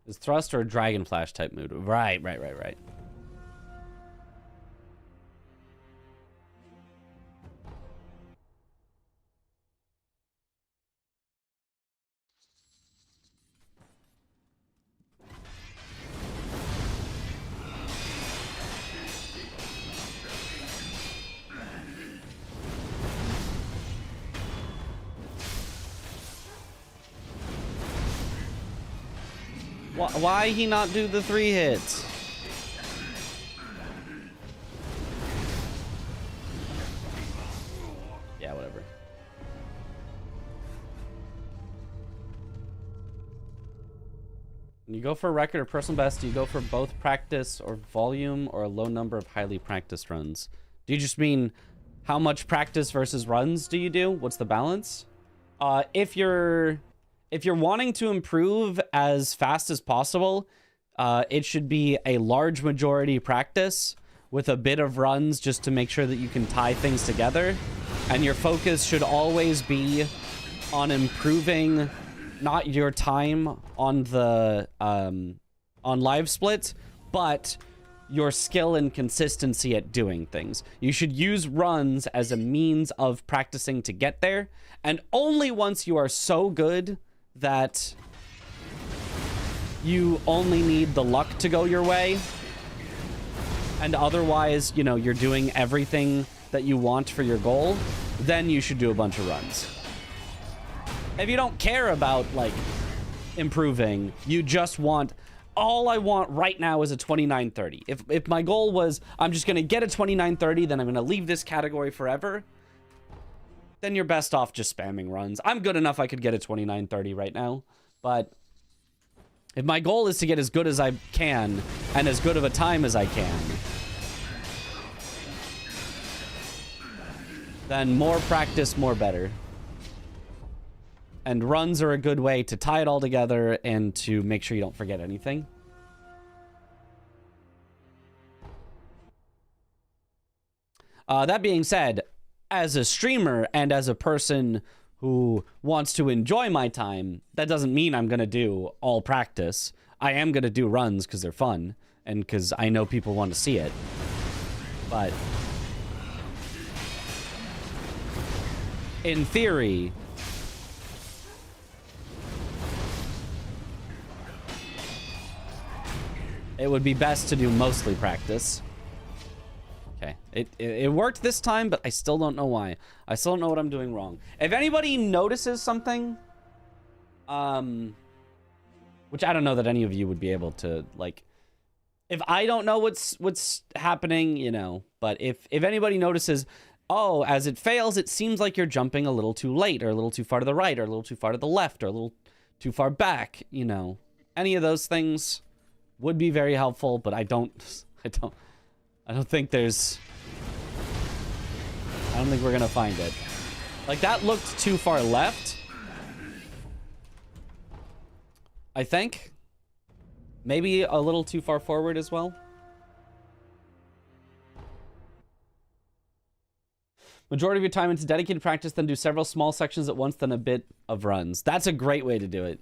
Is thrust or a dragon flash type mood? Right. Why he not do the 3 hits? When you go for a record or personal best, do you go for both practice or volume or a low number of highly practiced runs? Do you just mean how much practice versus runs do you do? What's the balance? If you're wanting to improve as fast as possible, it should be a large majority practice with a bit of runs just to make sure that you can tie things together. And your focus should always be on improving not your time on the on live split, but your skill and consistency at doing things. You should use runs as a means of practicing to get there, and only once you are so good that you only need the luck to go your way, and otherwise, you know, you're doing everything that you want for your goal, then you should do a bunch of runs. If you don't care about, like, improving, you just want, all I want right now is a 2930. If my goal was, I'm just going to get a 2930, then I'm going to leave this category forever, then you're best off just spamming runs. I'm good enough I could get a 2930 right now, but if my goal is to get as good as I can and as good of a time as I can, then more practice, more better. And runs are a good way to tie it all together and to make sure you don't forget anything. That being said, as a streamer and as a person who wants to enjoy my time, that doesn't mean I'm going to do all practice. I am going to do runs because they're fun and because I know people want to see it. But in theory, it would be best to do mostly practice. Okay, it worked this time, but I still don't know why. I still don't know what I'm doing wrong. If anybody notices something, which I don't know that any of you would be able to, like, if I don't know what's happening, you know, but if anybody notices, oh, as it fails, it seems like you're jumping a little too late, or a little too far to the right, or a little too far to the left, or a little too far back, you know, any of those things would be very helpful, but I don't think we're gonna find it. Like, that looked too far left, I think. Maybe a little too far forward as well. Majority of your time into dedicated practice, then do several small sections at once, then a bit of runs. That's a great way to do it.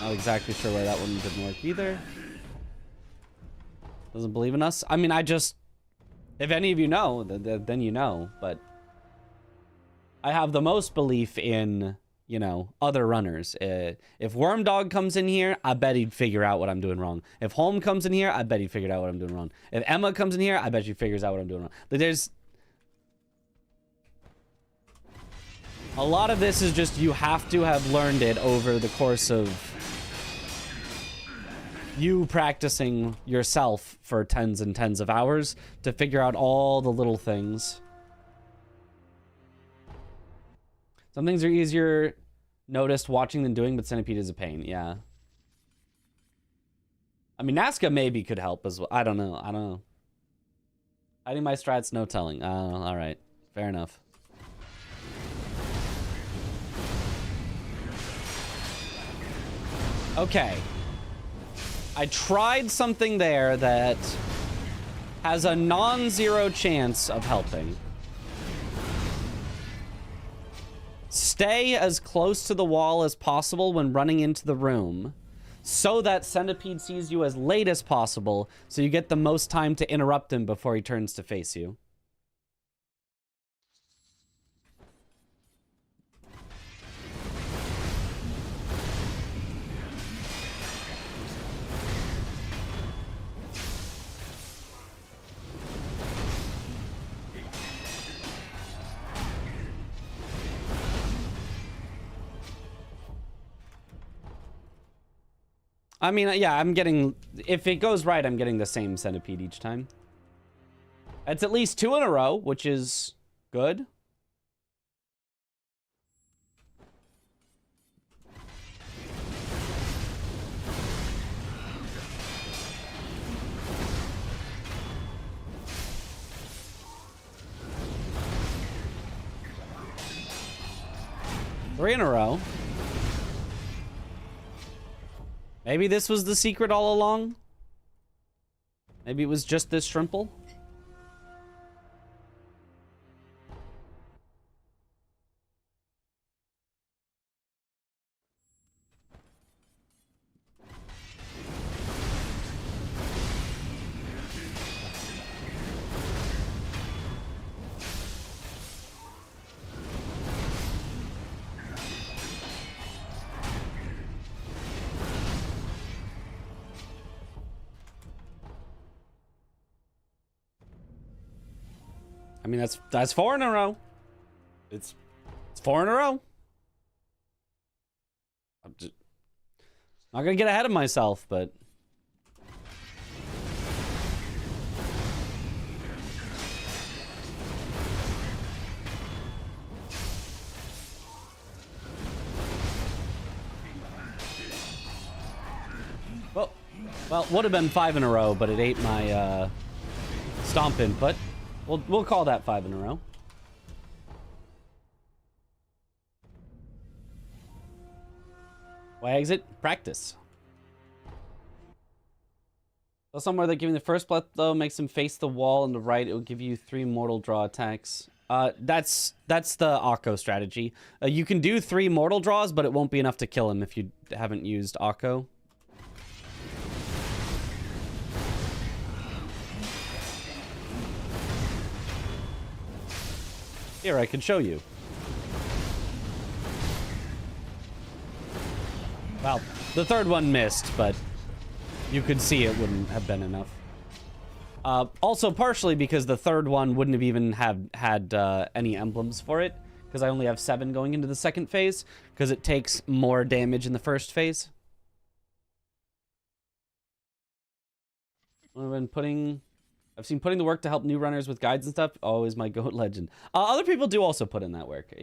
Not exactly sure why that one didn't work either. Doesn't believe in us. I mean, if any of you know, then you know, but I have the most belief in, you know, other runners. If Wormdog comes in here, I bet he'd figure out what I'm doing wrong. If Holm comes in here, I bet he figured out what I'm doing wrong. If Emma comes in here, I bet she figures out what I'm doing wrong. Like, there's a lot of this is just, you have to have learned it over the course of you practicing yourself for tens and tens of hours to figure out all the little things. Some things are easier noticed watching than doing, but Centipede is a pain. Yeah. I mean, Nazca maybe could help as well. I don't know. Hiding my strats, no telling. All right. Fair enough. Okay. I tried something there that has a non-zero chance of helping. Stay as close to the wall as possible when running into the room, so that Centipede sees you as late as possible, so you get the most time to interrupt him before he turns to face you. I mean, yeah, I'm getting... If it goes right, I'm getting the same Centipede each time. It's at least 2 in a row, which is good. 3 in a row. Maybe this was the secret all along. Maybe it was just this shrimple. I mean, that's 4 in a row. It's 4 in a row. I'm just not gonna get ahead of myself, but well, would have been 5 in a row, but it ate my stomp input. We'll call that 5 in a row. Why exit? Practice. So somewhere they're giving the first blood though makes him face the wall on the right. It will give you 3 mortal draw attacks. That's the Akko strategy. You can do 3 mortal draws, but it won't be enough to kill him if you haven't used Akko. Here, I can show you. Well, the third one missed, but you could see it wouldn't have been enough. Also, partially because the third one wouldn't have even had any emblems for it, because I only have 7 going into the second phase, because it takes more damage in the first phase. I've seen putting the work to help new runners with guides and stuff. Always my GOAT legend. Other people do also put in that work.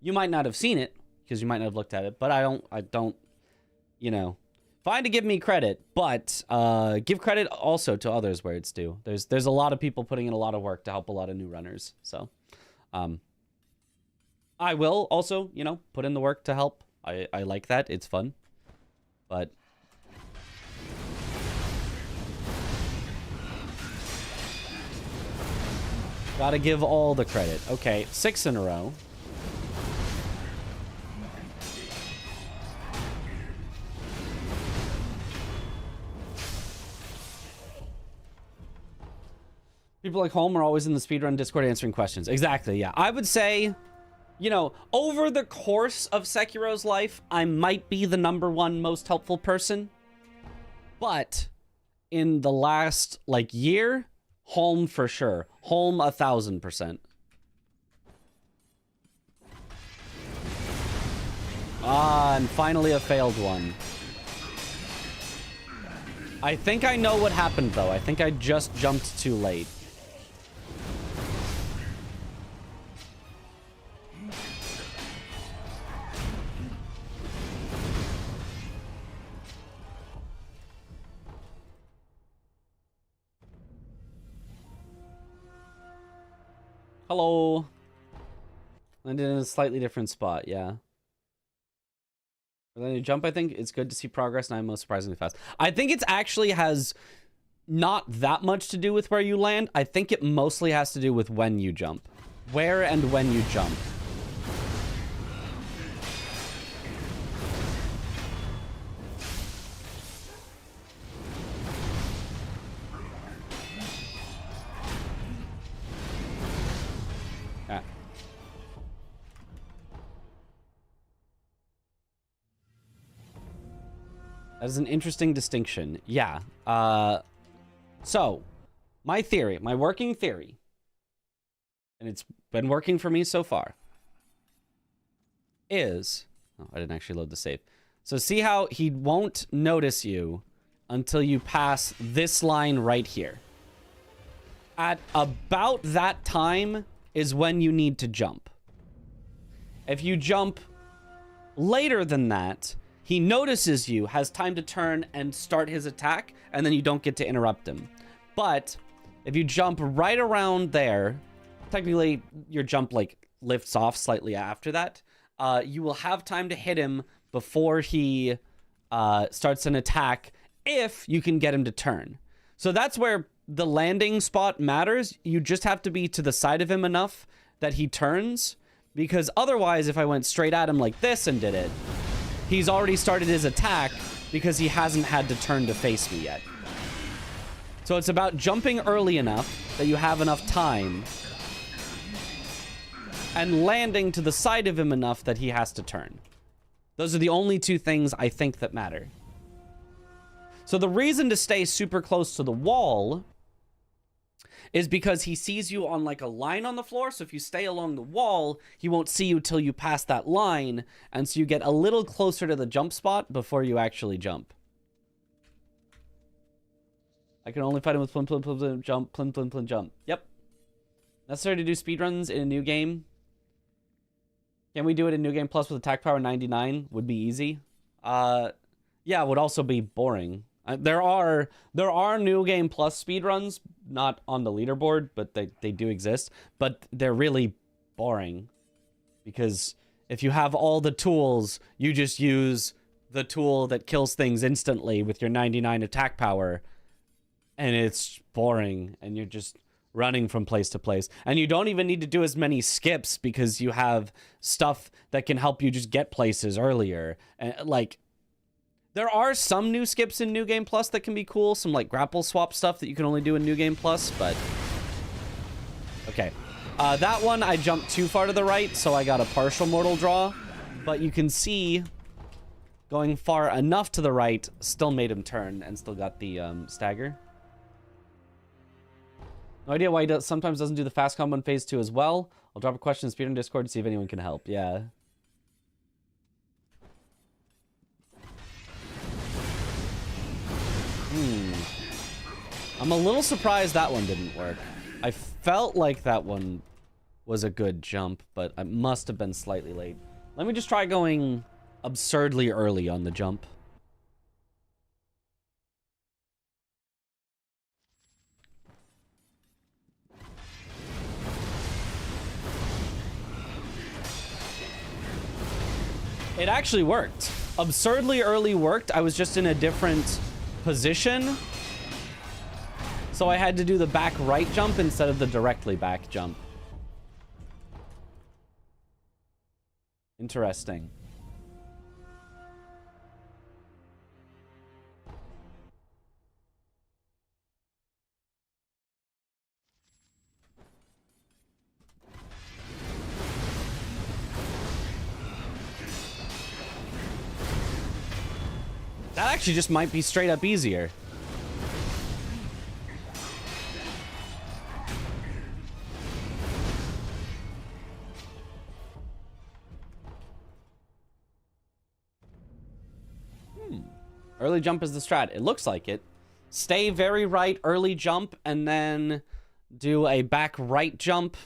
You might not have seen it because you might not have looked at it, but I don't, you know, fine to give me credit, but give credit also to others where it's due. There's a lot of people putting in a lot of work to help a lot of new runners. So, I will also, you know, put in the work to help. I like that. It's fun, but gotta give all the credit. Okay, 6 in a row. People like Holm are always in the speedrun Discord answering questions. Exactly, yeah. I would say, you know, over the course of Sekiro's life, I might be the #1 most helpful person. But in the last, like, year, Holm for sure. Holm 1000%. Ah, and finally a failed one. I think I know what happened, though. I think I just jumped too late. Hello. Landed in a slightly different spot, yeah. Then you jump, I think it's good to see progress, and I'm most surprisingly fast. I think it actually has not that much to do with where you land. I think it mostly has to do with when you jump. Where and when you jump. That is an interesting distinction. Yeah. So, my theory, my working theory, and it's been working for me so far, is... Oh, I didn't actually load the save. So see how he won't notice you until you pass this line right here. At about that time is when you need to jump. If you jump later than that... He notices you, has time to turn and start his attack, and then you don't get to interrupt him. But if you jump right around there, technically your jump like lifts off slightly after that. you will have time to hit him before he starts an attack if you can get him to turn. So that's where the landing spot matters. You just have to be to the side of him enough that he turns, because otherwise if I went straight at him like this and did it, he's already started his attack because he hasn't had to turn to face me yet. So it's about jumping early enough that you have enough time and landing to the side of him enough that he has to turn. Those are the only two things I think that matter. So the reason to stay super close to the wall is because he sees you on like a line on the floor. So if you stay along the wall, he won't see you till you pass that line. And so you get a little closer to the jump spot before you actually jump. I can only fight him with plim, plim, plim, plim, jump, plim, plim, plim, jump. Yep. Necessary to do speedruns in a new game. Can we do it in New Game Plus with attack power 99? Would be easy. Yeah, it would also be boring. There are New Game Plus speedruns, not on the leaderboard, but they do exist. But they're really boring. Because if you have all the tools, you just use the tool that kills things instantly with your 99 attack power. And it's boring, and you're just running from place to place. And you don't even need to do as many skips because you have stuff that can help you just get places earlier. And like, there are some new skips in New Game Plus that can be cool. Some like grapple swap stuff that you can only do in New Game Plus, but... Okay. That one, I jumped too far to the right, so I got a partial mortal draw. But you can see, going far enough to the right, still made him turn and still got the stagger. No idea why he sometimes doesn't do the fast combo in phase 2 as well. I'll drop a question in Speedrun Discord to see if anyone can help. Yeah. I'm a little surprised that one didn't work. I felt like that one was a good jump, but I must have been slightly late. Let me just try going absurdly early on the jump. It actually worked. Absurdly early worked. I was just in a different position. So I had to do the back right jump instead of the directly back jump. Interesting. That actually just might be straight up easier. Early jump is the strat. It looks like it. Stay very right, early jump, and then do a back right jump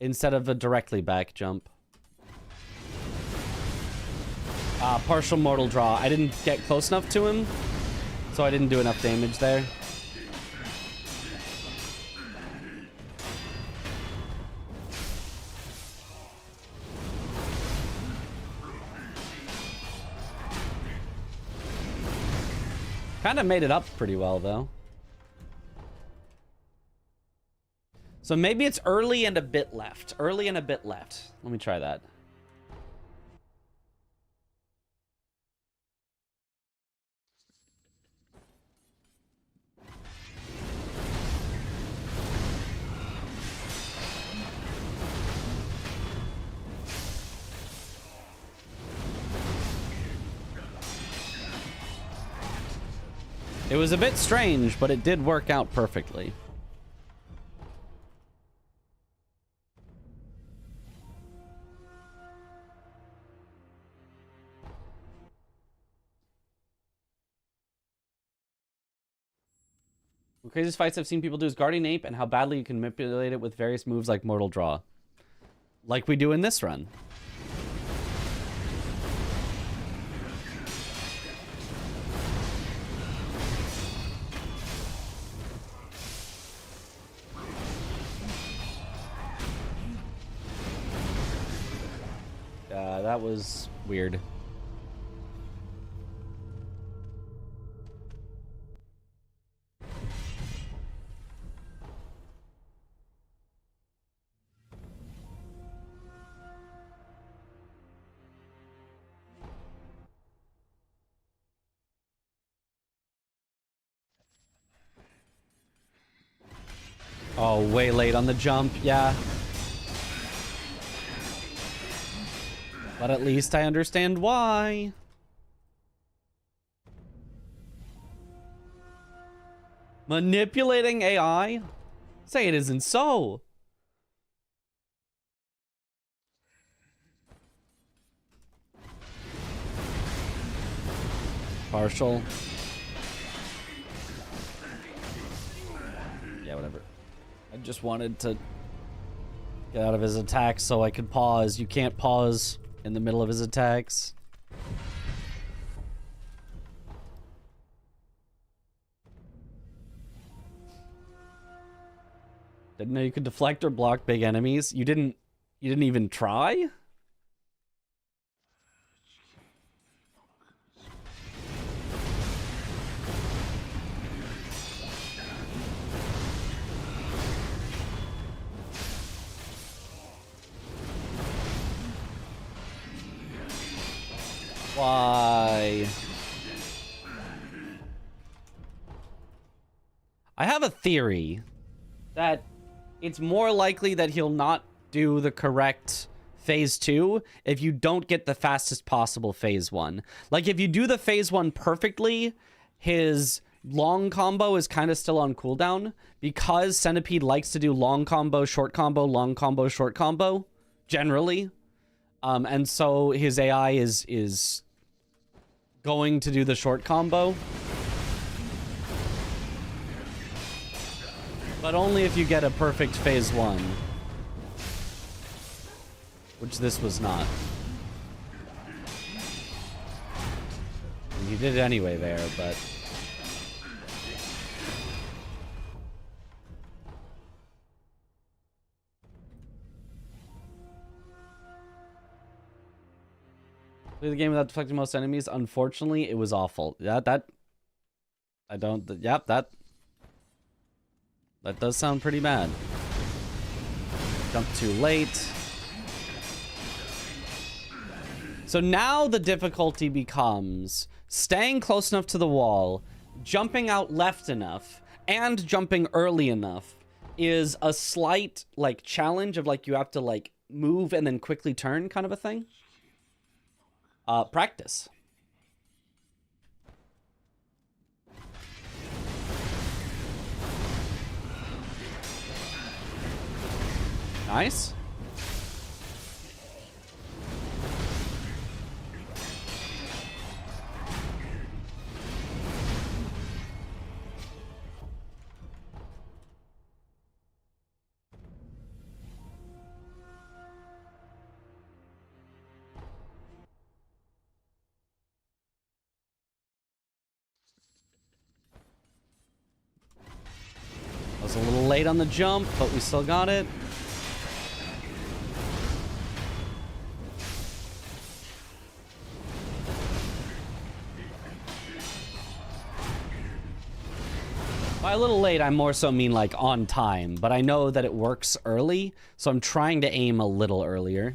instead of a directly back jump. Partial mortal draw. I didn't get close enough to him, so I didn't do enough damage there. Kind of made it up pretty well, though. So maybe it's early and a bit left. Early and a bit left. Let me try that. It was a bit strange, but it did work out perfectly. The craziest fights I've seen people do is Guardian Ape and how badly you can manipulate it with various moves like Mortal Draw. Like we do in this run. that was weird. Oh, way late on the jump, yeah. But at least I understand why. Manipulating AI? Say it isn't so. Partial. Yeah, whatever. I just wanted to get out of his attacks so I could pause. You can't pause in the middle of his attacks. Didn't know you could deflect or block big enemies. You didn't even try? Why? I have a theory that it's more likely that he'll not do the correct phase 2 if you don't get the fastest possible phase 1. Like, if you do the phase 1 perfectly, his long combo is kind of still on cooldown because Centipede likes to do long combo, short combo, long combo, short combo, generally. And so his AI is going to do the short combo. But only if you get a perfect phase 1. Which this was not. And you did it anyway there, but... Play the game without deflecting most enemies. Unfortunately, it was awful. That does sound pretty bad. Jump too late. So now the difficulty becomes staying close enough to the wall, jumping out left enough, and jumping early enough is a slight, like, challenge of, like, you have to, like, move and then quickly turn kind of a thing. Practice. Nice. I was a little late on the jump, but we still got it. By a little late, I more so mean like on time, but I know that it works early, so I'm trying to aim a little earlier.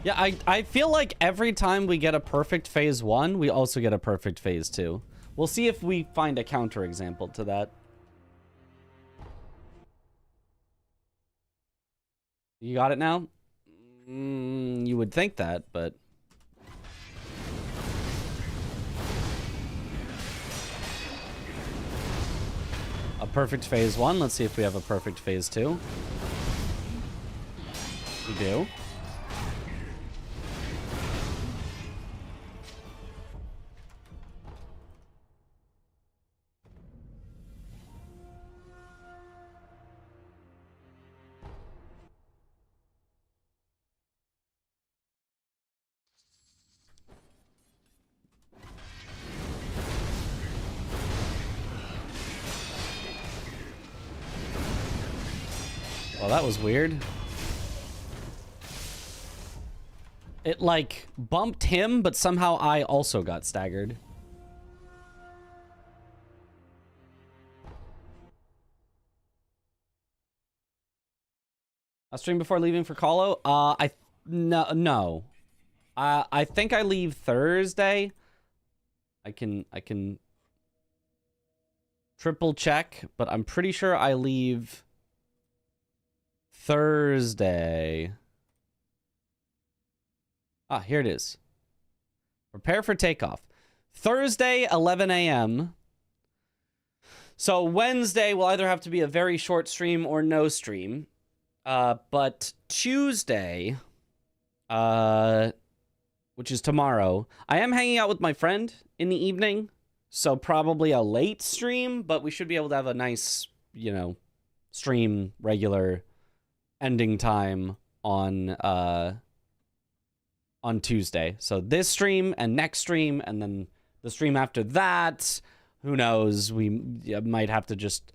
Yeah, I feel like every time we get a perfect phase 1, we also get a perfect phase 2. We'll see if we find a counterexample to that. You got it now? You would think that, but... A perfect phase 1. Let's see if we have a perfect phase 2. We do. Well, that was weird. It, like, bumped him, but somehow I also got staggered. A stream before leaving for Colo? No. I think I leave Thursday. I can triple check, but I'm pretty sure I leave Thursday. Ah, here it is. Prepare for takeoff. Thursday, 11 a.m. So Wednesday will either have to be a very short stream or no stream. But Tuesday, which is tomorrow, I am hanging out with my friend in the evening. So probably a late stream, but we should be able to have a nice, you know, stream regular ending time on Tuesday. So this stream and next stream and then the stream after that, who knows, we might have to just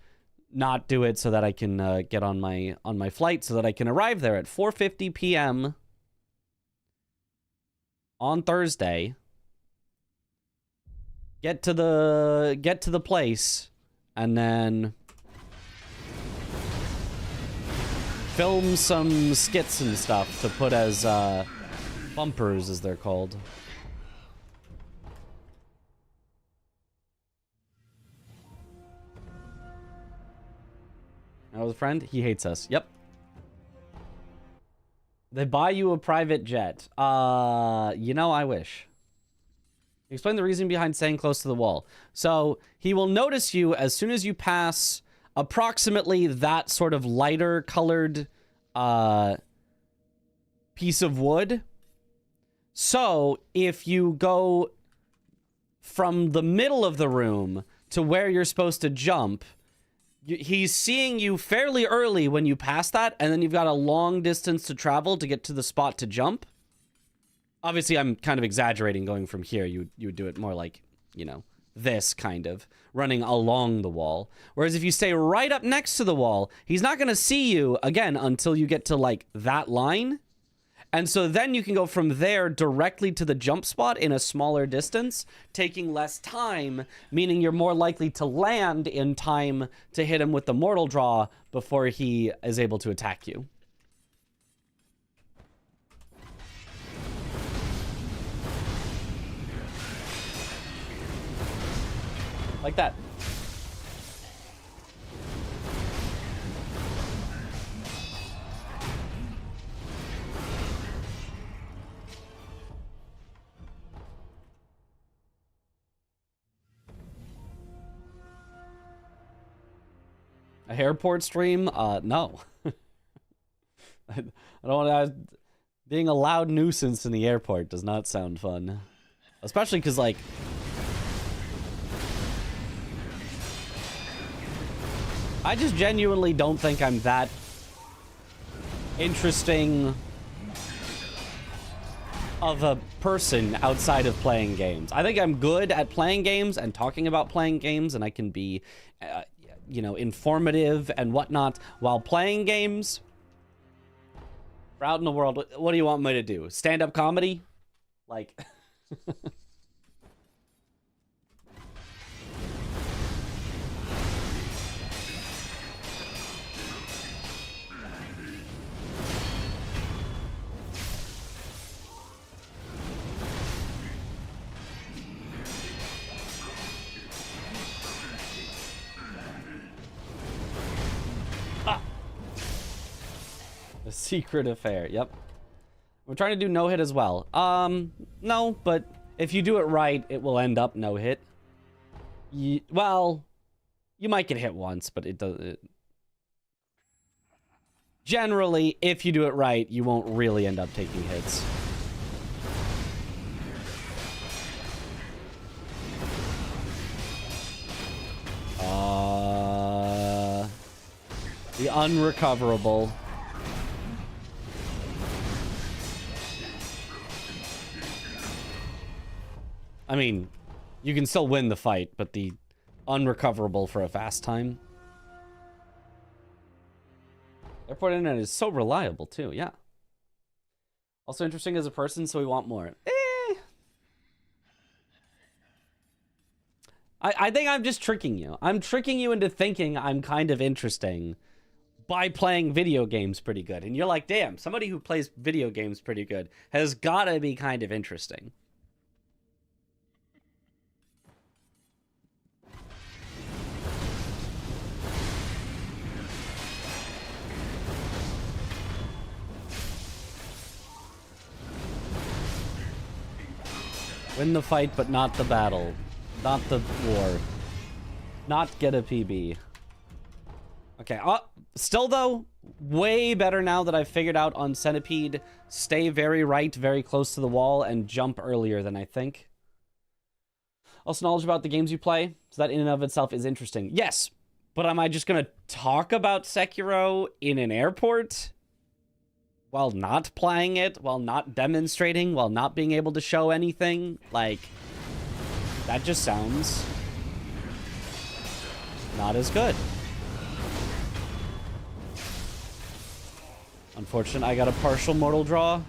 not do it so that I can get on my flight so that I can arrive there at 4:50 p.m. on Thursday. Get to the place and then film some skits and stuff to put as bumpers, as they're called. I was a friend. He hates us. Yep. They buy you a private jet. You know, I wish. Explain the reason behind staying close to the wall. So he will notice you as soon as you pass approximately that sort of lighter colored piece of wood. So if you go from the middle of the room to where you're supposed to jump, he's seeing you fairly early when you pass that, and then you've got a long distance to travel to get to the spot to jump. Obviously, I'm kind of exaggerating going from here. You would do it more like, you know, this kind of, running along the wall. Whereas if you stay right up next to the wall, he's not going to see you, again, until you get to, like, that line. And so then you can go from there directly to the jump spot in a smaller distance, taking less time, meaning you're more likely to land in time to hit him with the mortal draw before he is able to attack you. Like that. A airport stream? No. I don't want to... Being a loud nuisance in the airport does not sound fun. Especially because, like... I just genuinely don't think I'm that interesting of a person outside of playing games. I think I'm good at playing games and talking about playing games, and I can be, you know, informative and whatnot while playing games. We're out in the world. What do you want me to do? Stand-up comedy? Like... A secret affair. Yep. We're trying to do no-hit as well. No, but if you do it right, it will end up no-hit. Well, you might get hit once, but it does... Generally, if you do it right, you won't really end up taking hits. The unrecoverable. I mean, you can still win the fight, but the unrecoverable for a fast time. Airport internet is so reliable too, yeah. Also interesting as a person, so we want more. I think I'm just tricking you. I'm tricking you into thinking I'm kind of interesting by playing video games pretty good. And you're like, damn, somebody who plays video games pretty good has gotta be kind of interesting. Win the fight, but not the battle. Not the war. Not get a PB. Okay, still though, way better now that I've figured out on Centipede, stay very right, very close to the wall, and jump earlier than I think. Also knowledge about the games you play, so that in and of itself is interesting. Yes, but am I just gonna talk about Sekiro in an airport? While not playing it, while not demonstrating, while not being able to show anything? Like, that just sounds not as good. Unfortunate, I got a partial mortal draw.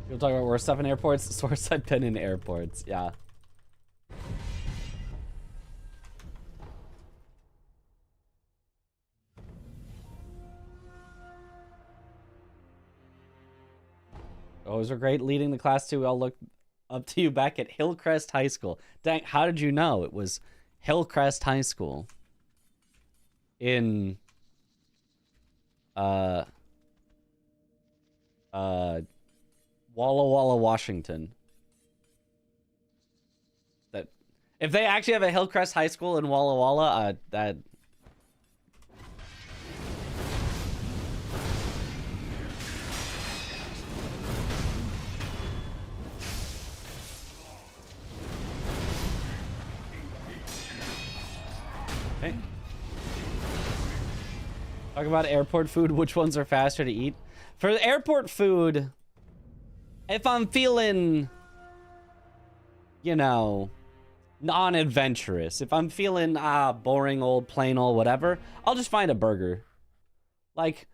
People talk about worse stuff in airports. Source, I've been in airports. Yeah. Those are great. Leading the class too. We all looked up to you back at Hillcrest High School. Dang, how did you know it was Hillcrest High School in Walla Walla, Washington? That if they actually have a Hillcrest High School in Walla Walla, that okay. Talk about airport food. Which ones are faster to eat? For airport food, if I'm feeling, you know, non-adventurous, if I'm feeling, boring old, plain old, whatever, I'll just find a burger. Like,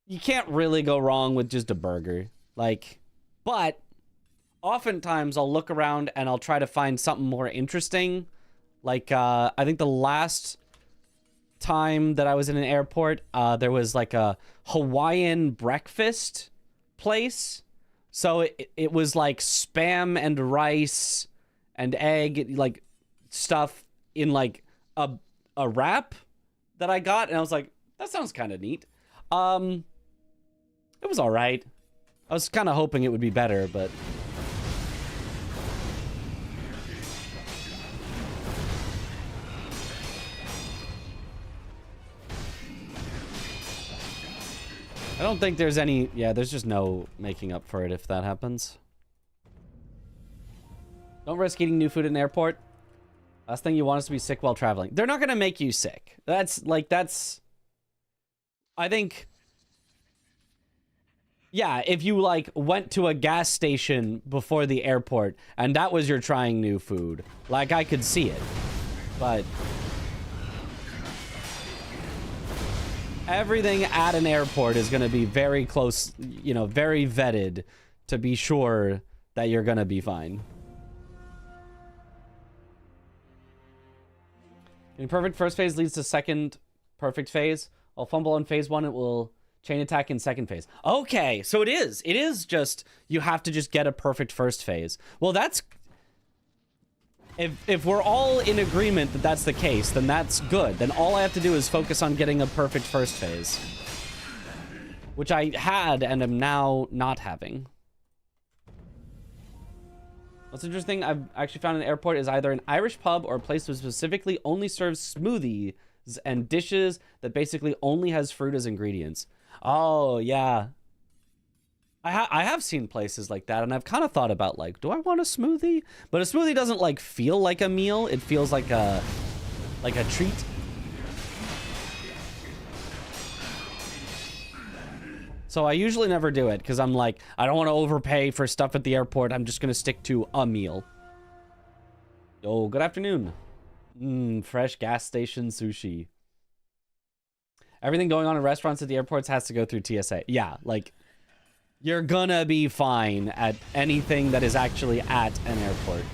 you can't really go wrong with just a burger. Like, but oftentimes I'll look around and I'll try to find something more interesting. Like, I think the last time that I was in an airport, there was like a Hawaiian breakfast place. So it was like spam and rice and egg, like stuff in like a wrap that I got, and I was like, that sounds kind of neat. It was all right. I was kind of hoping it would be better, but I don't think there's any... Yeah, there's just no making up for it if that happens. Don't risk eating new food in an airport. Last thing you want is to be sick while traveling. They're not going to make you sick. That's... I think... Yeah, if you, like, went to a gas station before the airport and that was your trying new food, like, I could see it. But... everything at an airport is going to be very close, you know, very vetted to be sure that you're going to be fine. In perfect first phase leads to second perfect phase. I'll fumble on phase one, it will chain attack in second phase. Okay, so it is just, you have to just get a perfect first phase. Well, that's... If we're all in agreement that that's the case, then that's good. Then all I have to do is focus on getting a perfect first phase. Which I had and am now not having. What's interesting, I've actually found an airport is either an Irish pub or a place that specifically only serves smoothies and dishes that basically only has fruit as ingredients. Oh, yeah. I have seen places like that, and I've kind of thought about, like, do I want a smoothie? But a smoothie doesn't, like, feel like a meal. It feels like a treat. So I usually never do it because I'm like, I don't want to overpay for stuff at the airport. I'm just going to stick to a meal. Yo, good afternoon. Fresh gas station sushi. Everything going on in restaurants at the airports has to go through TSA. Yeah, like, you're gonna be fine at anything that is actually at an airport.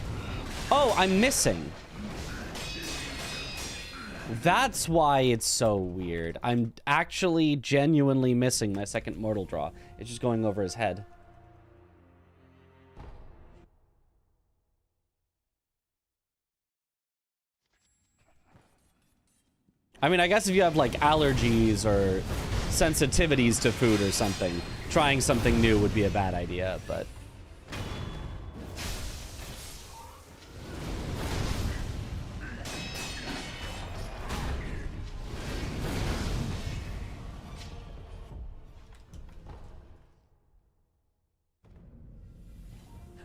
Oh, I'm missing. That's why it's so weird. I'm actually genuinely missing my second mortal draw. It's just going over his head. I mean, I guess if you have like allergies or sensitivities to food or something, trying something new would be a bad idea, but...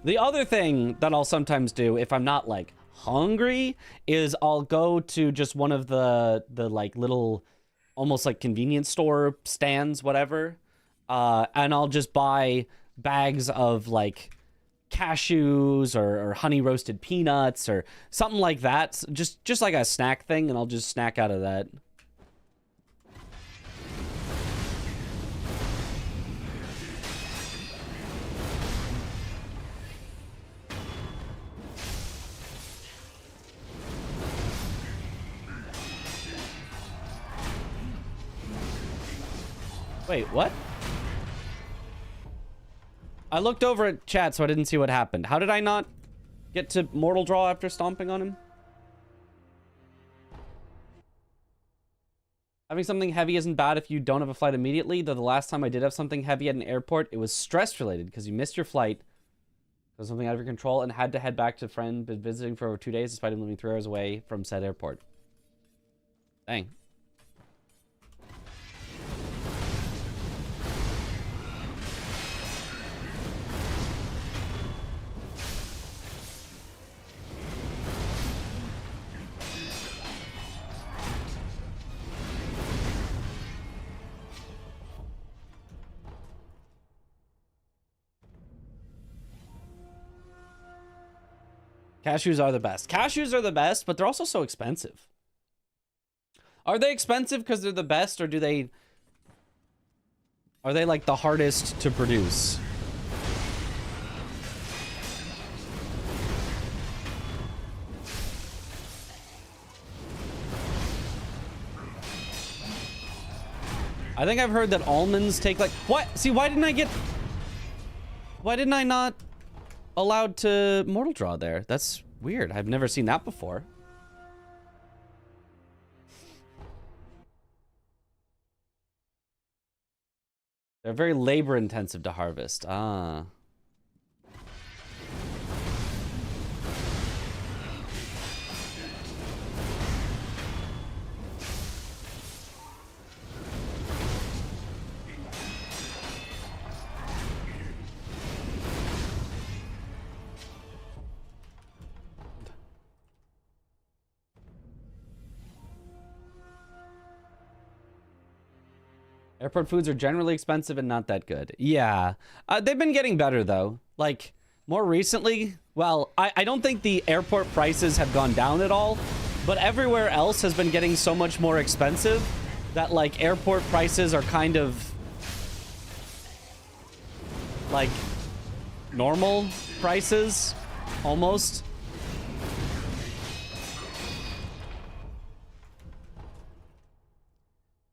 The other thing that I'll sometimes do if I'm not like hungry is I'll go to just one of the like little almost like convenience store stands, whatever, and I'll just buy bags of like cashews or honey roasted peanuts or something like that, just like a snack thing, and I'll just snack out of that. Wait, what? I looked over at chat, so I didn't see what happened. How did I not get to mortal draw after stomping on him? Having something heavy isn't bad if you don't have a flight immediately, though the last time I did have something heavy at an airport, it was stress-related because you missed your flight. It was something out of your control and had to head back to a friend, been visiting for over 2 days despite him living 3 hours away from said airport. Dang. Cashews are the best. Cashews are the best, but they're also so expensive. Are they expensive because they're the best, or are they like the hardest to produce? I think I've heard that almonds take like... What? See, why didn't I not allowed to mortal draw there? That's weird. I've never seen that before. They're very labor intensive to harvest. Ah. Airport foods are generally expensive and not that good. Yeah. They've been getting better, though. Like, more recently, well, I don't think the airport prices have gone down at all, but everywhere else has been getting so much more expensive that, like, airport prices are kind of, like, normal prices, almost.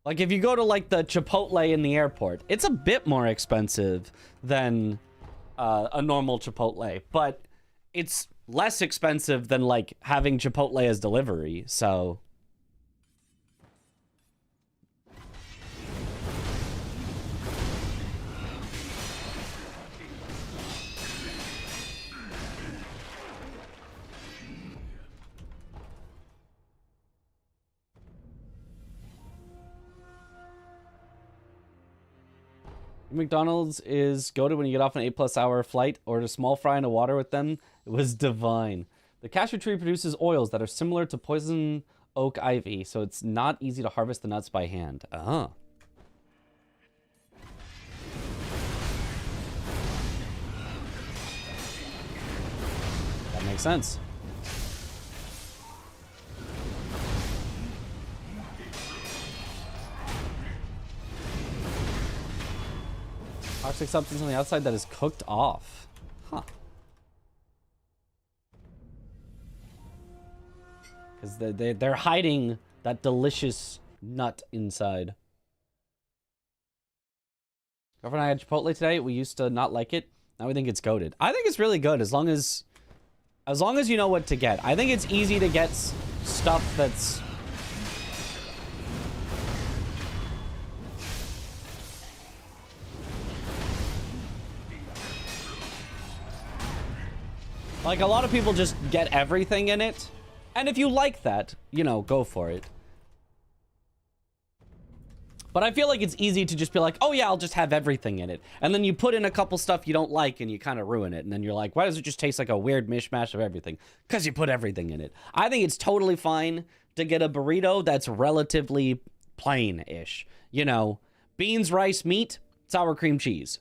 Like, if you go to, like, the Chipotle in the airport, it's a bit more expensive than a normal Chipotle, but it's less expensive than, like, having Chipotle as delivery, so... McDonald's is go to when you get off an 8+ hour flight, order a small fry and a water with them. It was divine. The cashew tree produces oils that are similar to poison oak ivy, so it's not easy to harvest the nuts by hand. Makes sense. Toxic substance on the outside that is cooked off. Huh. Because they're hiding that delicious nut inside. Girlfriend and I had Chipotle today. We used to not like it. Now we think it's goated. I think it's really good as long as you know what to get. I think it's easy to get stuff that's... Like, a lot of people just get everything in it. And if you like that, you know, go for it. But I feel like it's easy to just be like, oh yeah, I'll just have everything in it. And then you put in a couple stuff you don't like and you kind of ruin it. And then you're like, why does it just taste like a weird mishmash of everything? Because you put everything in it. I think it's totally fine to get a burrito that's relatively plain-ish. You know, beans, rice, meat, sour cream, cheese.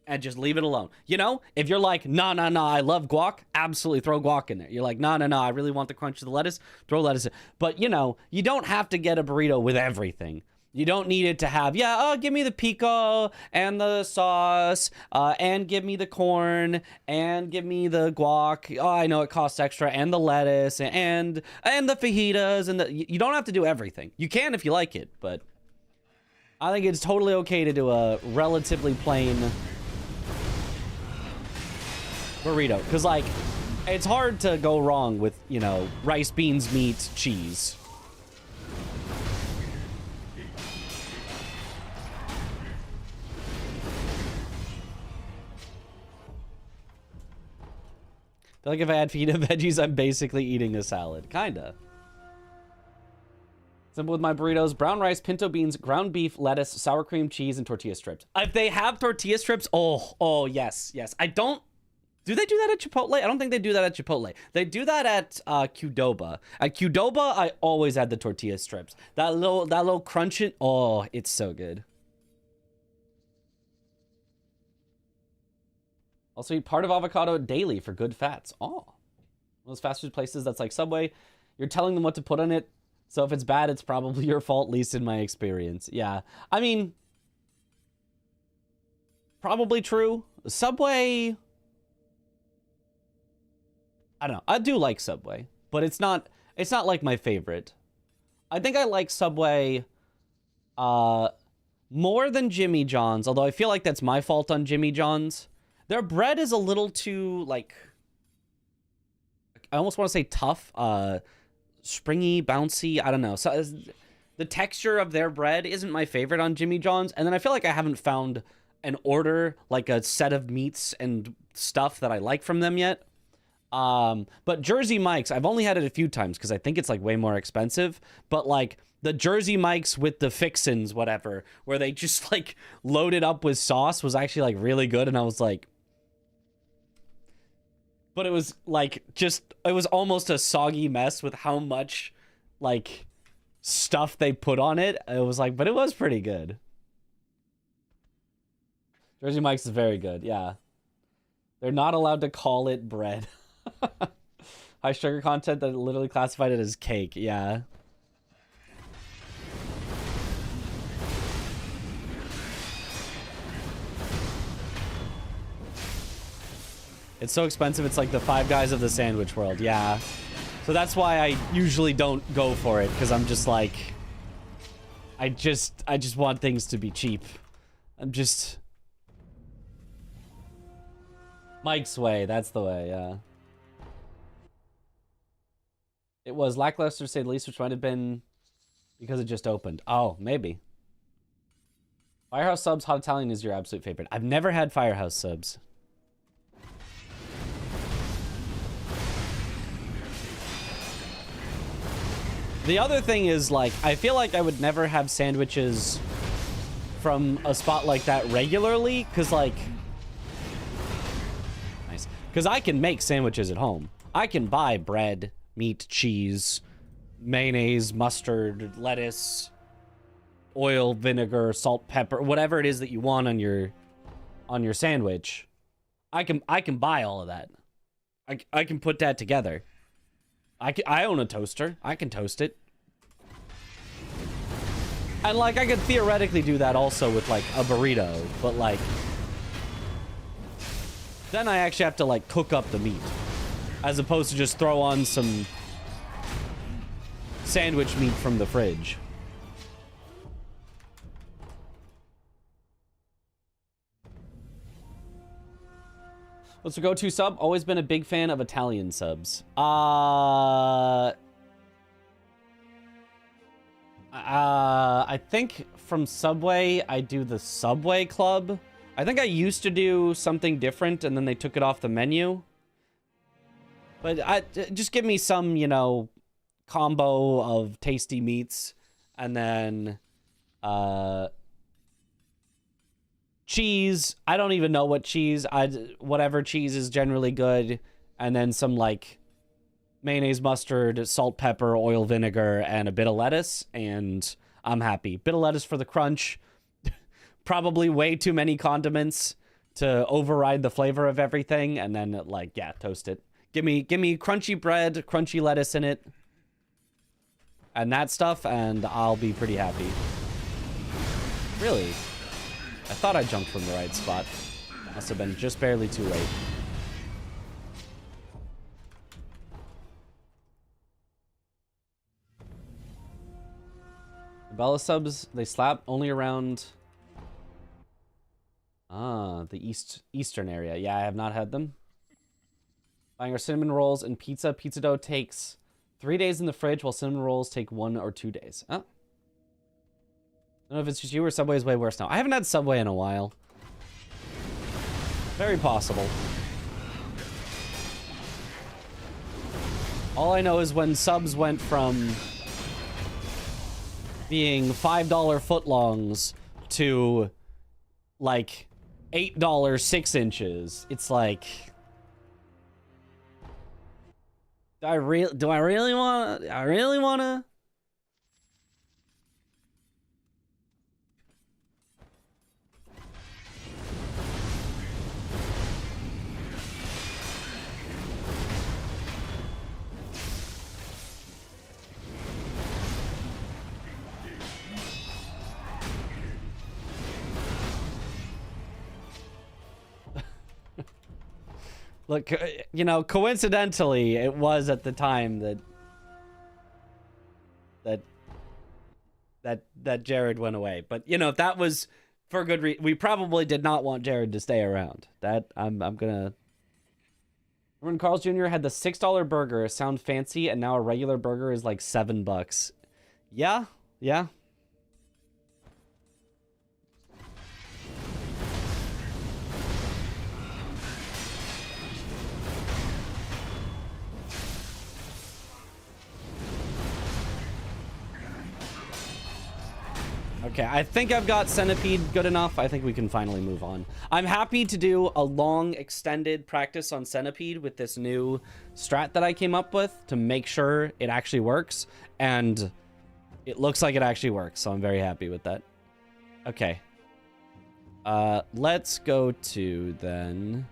And just leave it alone. You know, if you're like, nah, I love guac, absolutely throw guac in there. You're like, nah, I really want the crunch of the lettuce, throw lettuce in. But, you know, you don't have to get a burrito with everything. You don't need it to have, give me the pico and the sauce, and give me the corn, and give me the guac. Oh, I know it costs extra, and the lettuce, and the fajitas, and you don't have to do everything. You can if you like it, but I think it's totally okay to do a relatively plain burrito. Because, like, it's hard to go wrong with, you know, rice, beans, meat, cheese. I feel like if I add fajita veggies, I'm basically eating a salad. Kinda. Simple with my burritos: brown rice, pinto beans, ground beef, lettuce, sour cream, cheese, and tortilla strips. If they have tortilla strips, oh, yes. I don't... Do they do that at Chipotle? I don't think they do that at Chipotle. They do that at Qdoba. At Qdoba, I always had the tortilla strips. That little crunching... Oh, it's so good. Also eat part of avocado daily for good fats. Oh. One of those fast food places that's like Subway. You're telling them what to put on it. So if it's bad, it's probably your fault, at least in my experience. Yeah. I mean, probably true. Subway... I don't know. I do like Subway, but it's not like my favorite. I think I like Subway more than Jimmy John's, although I feel like that's my fault on Jimmy John's. Their bread is a little too, like, I almost want to say tough, springy, bouncy. I don't know. So the texture of their bread isn't my favorite on Jimmy John's. And then I feel like I haven't found an order, like a set of meats and stuff that I like from them yet. But Jersey Mike's, I've only had it a few times because I think it's like way more expensive. But like the Jersey Mike's with the fixins, whatever, where they just like load it up with sauce was actually like really good. And I was like, but it was like it was almost a soggy mess with how much like stuff they put on it. It was like, but it was pretty good. Jersey Mike's is very good. Yeah. They're not allowed to call it bread. High sugar content that literally classified it as cake. Yeah. It's so expensive. It's like the Five Guys of the sandwich world. Yeah. So that's why I usually don't go for it, because I'm just like, I just want things to be cheap. I'm just Mike's way. That's the way. Yeah. It was lackluster to say the least, which might have been because it just opened. Oh, maybe. Firehouse subs, hot Italian is your absolute favorite. I've never had Firehouse subs. The other thing is, like, I feel like I would never have sandwiches from a spot like that regularly, because, like... Nice. Because I can make sandwiches at home. I can buy bread, meat, cheese, mayonnaise, mustard, lettuce, oil, vinegar, salt, pepper, whatever it is that you want on your sandwich. I can buy all of that. I can put that together. I own a toaster. I can toast it. And, like, I could theoretically do that also with, like, a burrito. But, like... then I actually have to, like, cook up the meat. As opposed to just throw on some... sandwich meat from the fridge. What's your go-to sub? Always been a big fan of Italian subs. I think from Subway, I do the Subway Club. I think I used to do something different, and then they took it off the menu. But just give me some, you know, combo of tasty meats, and then cheese. I don't even know what cheese. Whatever cheese is generally good, and then some, like, mayonnaise, mustard, salt, pepper, oil, vinegar, and a bit of lettuce, and I'm happy. Bit of lettuce for the crunch. Probably way too many condiments to override the flavor of everything, and then, like, yeah, toast it. Give me crunchy bread, crunchy lettuce in it, and that stuff, and I'll be pretty happy. Really? I thought I jumped from the right spot. Must have been just barely too late. Bella subs, they slap only around the eastern area. Yeah, I have not had them. Buying our cinnamon rolls and pizza. Pizza dough takes 3 days in the fridge, while cinnamon rolls take 1 or 2 days. Oh. I don't know if it's just you or Subway is way worse now. I haven't had Subway in a while. Very possible. All I know is when subs went from being $5 footlongs to, like, $8 6 inches. It's like, do I really want to? Look, you know, coincidentally, it was at the time that Jared went away. But, you know, that was for good reason. We probably did not want Jared to stay around. That I'm gonna. When Carl's Jr. had the $6 burger, sound fancy, and now a regular burger is like $7. Yeah, yeah. Okay, I think I've got Centipede good enough. I think we can finally move on. I'm happy to do a long, extended practice on Centipede with this new strat that I came up with to make sure it actually works. And it looks like it actually works, so I'm very happy with that. Okay. Let's go to, then...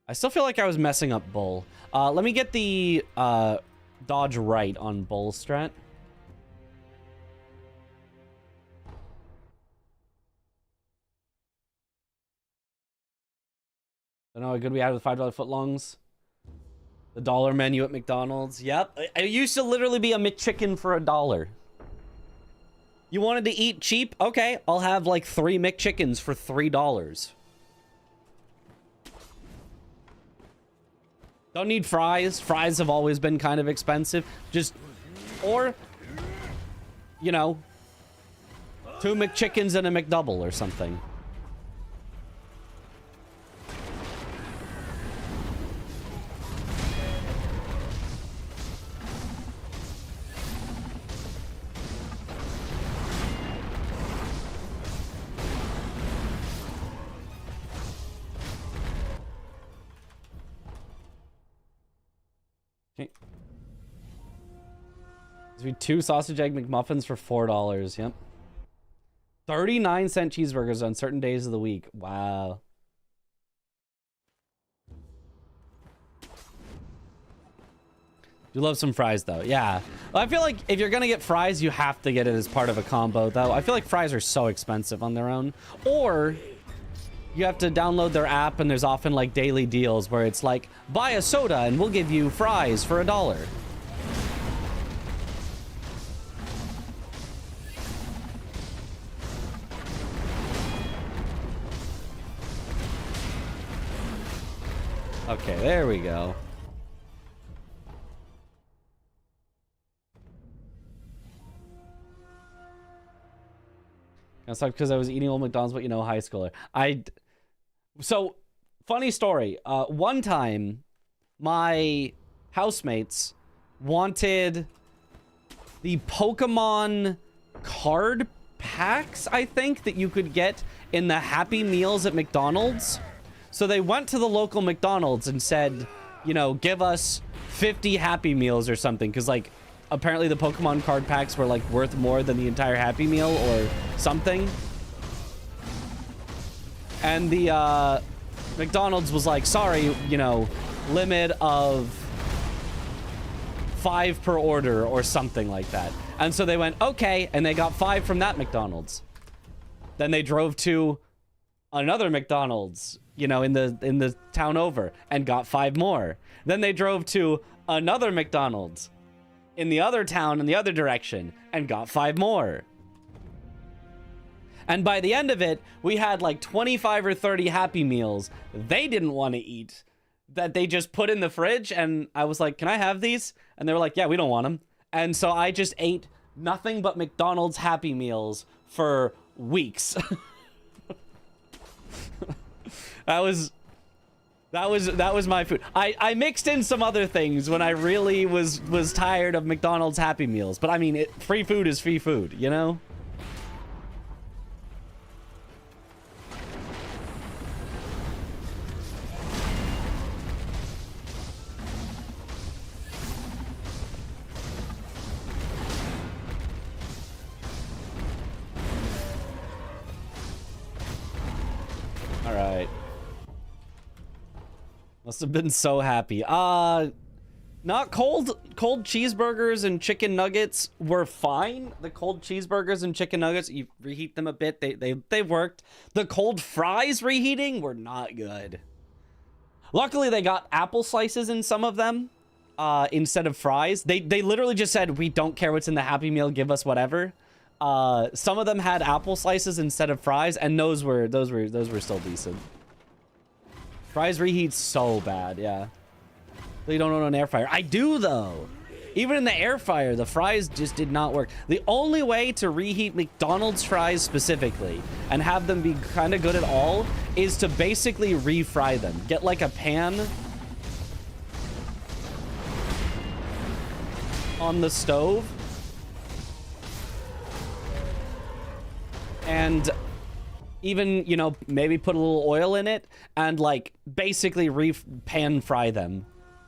I still feel like I was messing up Bull. Let me get the... dodge right on Bull strat. I don't know how good we had with $5 footlongs. The dollar menu at McDonald's. Yep. It used to literally be a McChicken for $1. You wanted to eat cheap? Okay, I'll have like 3 McChickens for $3. Don't need fries. Fries have always been kind of expensive. Just, or, you know, 2 McChickens and a McDouble or something. Okay. There's 2 sausage egg McMuffins for $4. Yep. 39-cent cheeseburgers on certain days of the week. Wow. You love some fries, though. Yeah. I feel like if you're going to get fries, you have to get it as part of a combo, though. I feel like fries are so expensive on their own. Or you have to download their app, and there's often, like, daily deals where it's like, buy a soda, and we'll give you fries for $1. Okay, there we go. That's like because I was eating old McDonald's, but you know, high schooler. So, funny story. One time, my housemates wanted the Pokemon card packs, I think, that you could get in the Happy Meals at McDonald's. So they went to the local McDonald's and said, you know, give us 50 Happy Meals or something. Because, like, apparently the Pokemon card packs were, like, worth more than the entire Happy Meal or something. And the McDonald's was like, sorry, you know, limit of 5 per order or something like that. And so they went, okay, and they got 5 from that McDonald's. Then they drove to another McDonald's, you know, in the town over, and got 5 more. Then they drove to another McDonald's in the other town in the other direction and got 5 more. And by the end of it, we had like 25 or 30 Happy Meals they didn't want to eat that they just put in the fridge. And I was like, can I have these? And they were like, yeah, we don't want them. And so I just ate nothing but McDonald's Happy Meals for weeks. That was my food. I mixed in some other things when I really was tired of McDonald's Happy Meals. But I mean, free food is free food, you know? All right. Must have been so happy. Not cold cheeseburgers and chicken nuggets were fine. The cold cheeseburgers and chicken nuggets, you reheat them a bit, they worked. The cold fries reheating were not good. Luckily, they got apple slices in some of them instead of fries. They literally just said, we don't care what's in the Happy Meal, give us whatever. Some of them had apple slices instead of fries, and those were still decent. Fries reheat so bad, yeah. They don't own an air fryer. I do, though. Even in the air fryer, the fries just did not work. The only way to reheat McDonald's fries specifically and have them be kind of good at all is to basically refry them. Get like a pan on the stove and even, you know, maybe put a little oil in it and like basically pan fry them.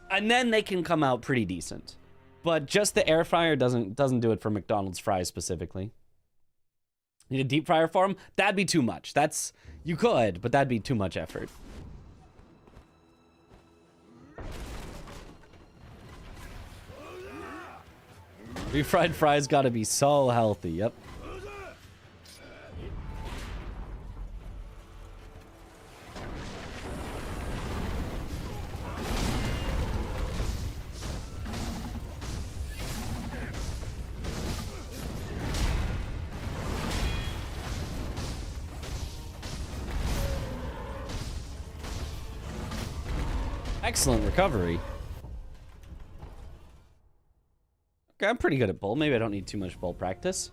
And then they can come out pretty decent. But just the air fryer doesn't do it for McDonald's fries specifically. Need a deep fryer for them? That'd be too much. You could, but that'd be too much effort. Refried fries gotta be so healthy, yep. Excellent recovery. Okay, I'm pretty good at bowl. Maybe I don't need too much bowl practice.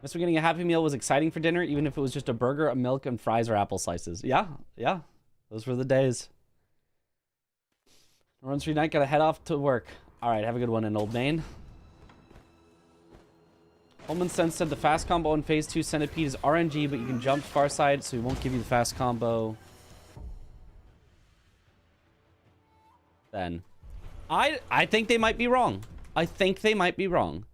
Guess we're getting a Happy Meal was exciting for dinner, even if it was just a burger, a milk, and fries or apple slices. Yeah. Those were the days. Runs free night, gotta head off to work. Alright, have a good one in Old Main. Holman Sense said the fast combo in Phase 2 Centipede is RNG, but you can jump far side, so he won't give you the fast combo. Then I think they might be wrong. I think they might be wrong.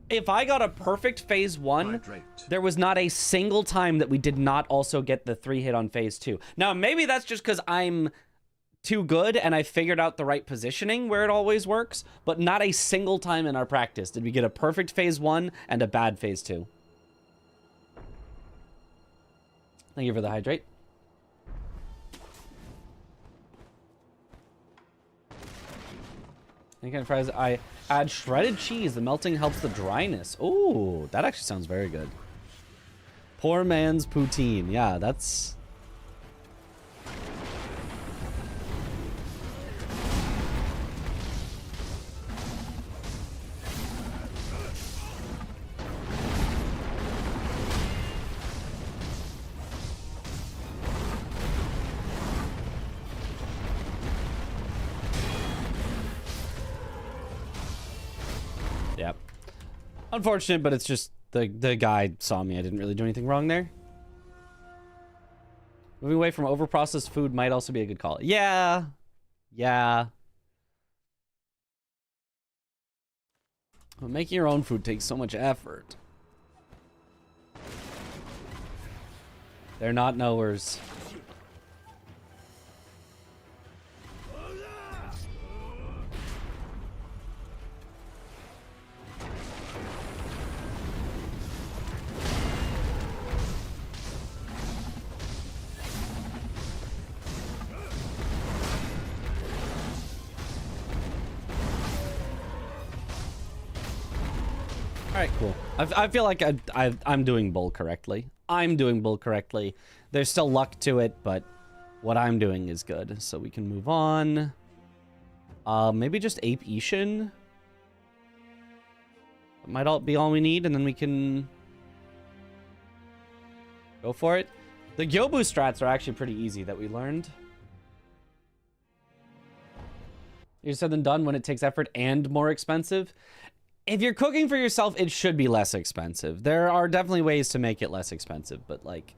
If I got a perfect phase 1, Hydrate. there was not a single time that we did not also get the 3 hit on phase 2. Now, maybe that's just because I'm too good and I figured out the right positioning where it always works, but not a single time in our practice did we get a perfect phase 1 and a bad phase 2. Thank you for the hydrate. Any kind of fries? I add shredded cheese. The melting helps the dryness. Ooh, that actually sounds very good. Poor man's poutine. Yeah, that's... Yep. Unfortunate, but it's just the guy saw me. I didn't really do anything wrong there. Moving away from overprocessed food might also be a good call. Yeah. Yeah. But making your own food takes so much effort. They're not knowers. All right, cool. I feel like I'm doing bull correctly. I'm doing bull correctly. There's still luck to it, but what I'm doing is good. So we can move on. Maybe just Ape Ishin. That might be all we need, and then we can go for it. The Gyobu strats are actually pretty easy that we learned. Easier said than done when it takes effort and more expensive. If you're cooking for yourself, it should be less expensive. There are definitely ways to make it less expensive, but like,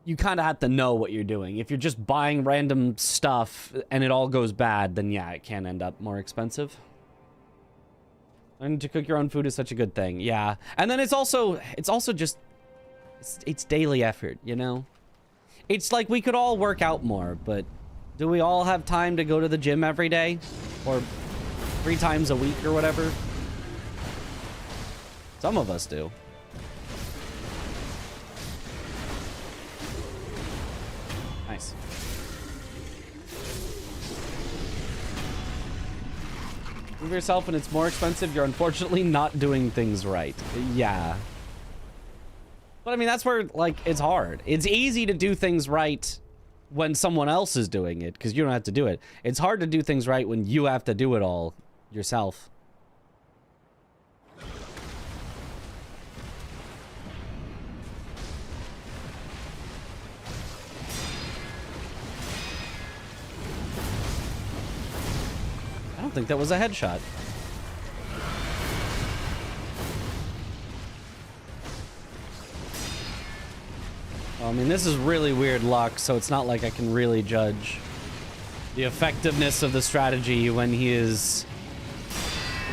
you kind of have to know what you're doing. If you're just buying random stuff and it all goes bad, then yeah, it can end up more expensive. And to cook your own food is such a good thing. Yeah. And then it's also just, it's daily effort, you know? It's like we could all work out more, but do we all have time to go to the gym every day? Or 3 times a week or whatever? Some of us do. Nice. Move yourself and it's more expensive. You're unfortunately not doing things right. Yeah. But I mean, that's where, like, it's hard. It's easy to do things right when someone else is doing it, because you don't have to do it. It's hard to do things right when you have to do it all yourself. I don't think that was a headshot. I mean, this is really weird luck, so it's not like I can really judge the effectiveness of the strategy when he is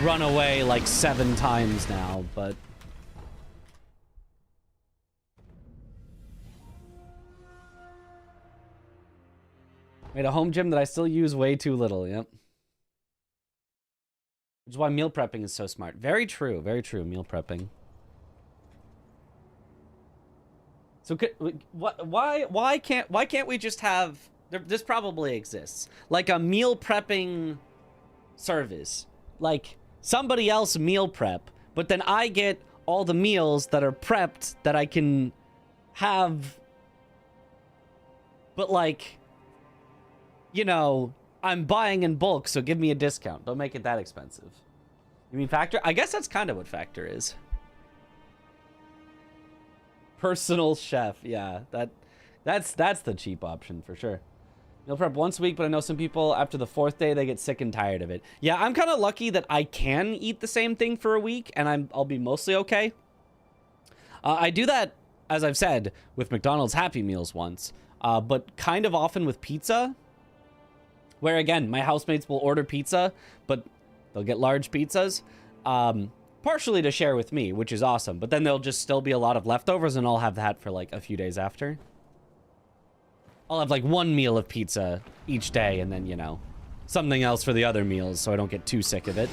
run away like 7 times now, but... Made a home gym that I still use way too little, yep. Which is why meal prepping is so smart. Very true, meal prepping. So why can't we just have... This probably exists. Like a meal prepping service. Like somebody else meal prep, but then I get all the meals that are prepped that I can have. But like, you know, I'm buying in bulk, so give me a discount. Don't make it that expensive. You mean Factor? I guess that's kind of what Factor is. Personal chef, yeah. That's the cheap option for sure. Meal prep once a week, but I know some people after the 4th day they get sick and tired of it. Yeah, I'm kind of lucky that I can eat the same thing for a week and I'll be mostly okay. I do that, as I've said, with McDonald's Happy Meals once, but kind of often with pizza, where again my housemates will order pizza, but they'll get large pizzas. partially to share with me, which is awesome. But then there'll just still be a lot of leftovers, and I'll have that for like a few days after. I'll have like one meal of pizza each day, and then, you know, something else for the other meals so I don't get too sick of it.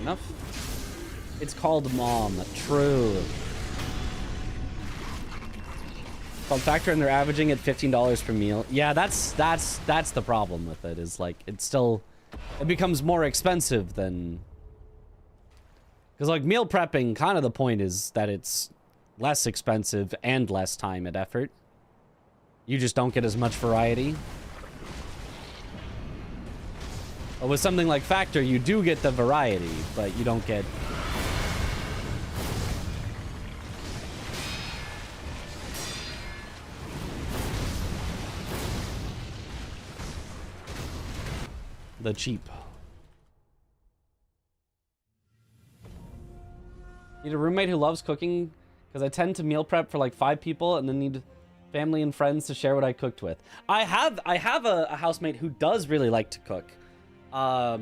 Enough. It's called Mom. True. It's called Factor, and they're averaging at $15 per meal. Yeah, that's the problem with it, is like it becomes more expensive than, because like meal prepping, kind of the point is that it's less expensive and less time and effort. You just don't get as much variety. But with something like Factor, you do get the variety, but you don't get... the cheap. Need a roommate who loves cooking, because I tend to meal prep for like 5 people and then need family and friends to share what I cooked with. I have a housemate who does really like to cook. I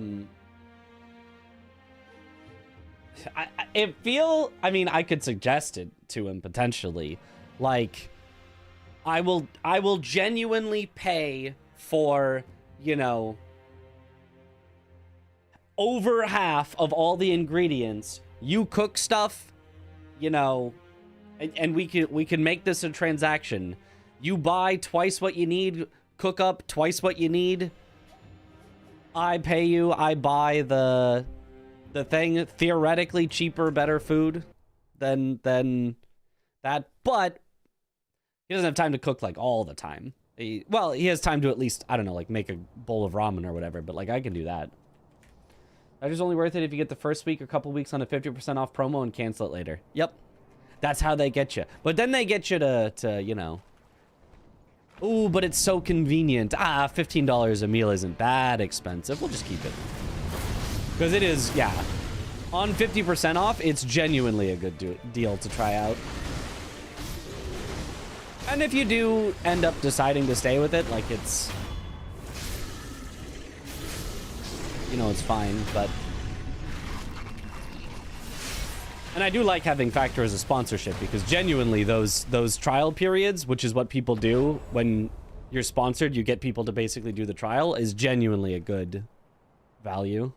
mean, I could suggest it to him potentially. Like, I will genuinely pay for, you know, over half of all the ingredients. You cook stuff, you know, and we can make this a transaction. You buy twice what you need, cook up twice what you need. I pay you, I buy the thing, theoretically cheaper, better food than that, but he doesn't have time to cook like all the time. Well, he has time to at least, I don't know, like make a bowl of ramen or whatever, but like I can do that. That is only worth it if you get the first week or couple weeks on a 50% off promo and cancel it later. Yep. That's how they get you. But then they get you to you know, ooh, but it's so convenient. $15 a meal isn't that expensive. We'll just keep it. Because it is, yeah. On 50% off, it's genuinely a good deal to try out. And if you do end up deciding to stay with it, like it's... you know, it's fine, but... and I do like having Factor as a sponsorship, because genuinely those trial periods, which is what people do when you're sponsored, you get people to basically do the trial, is genuinely a good value.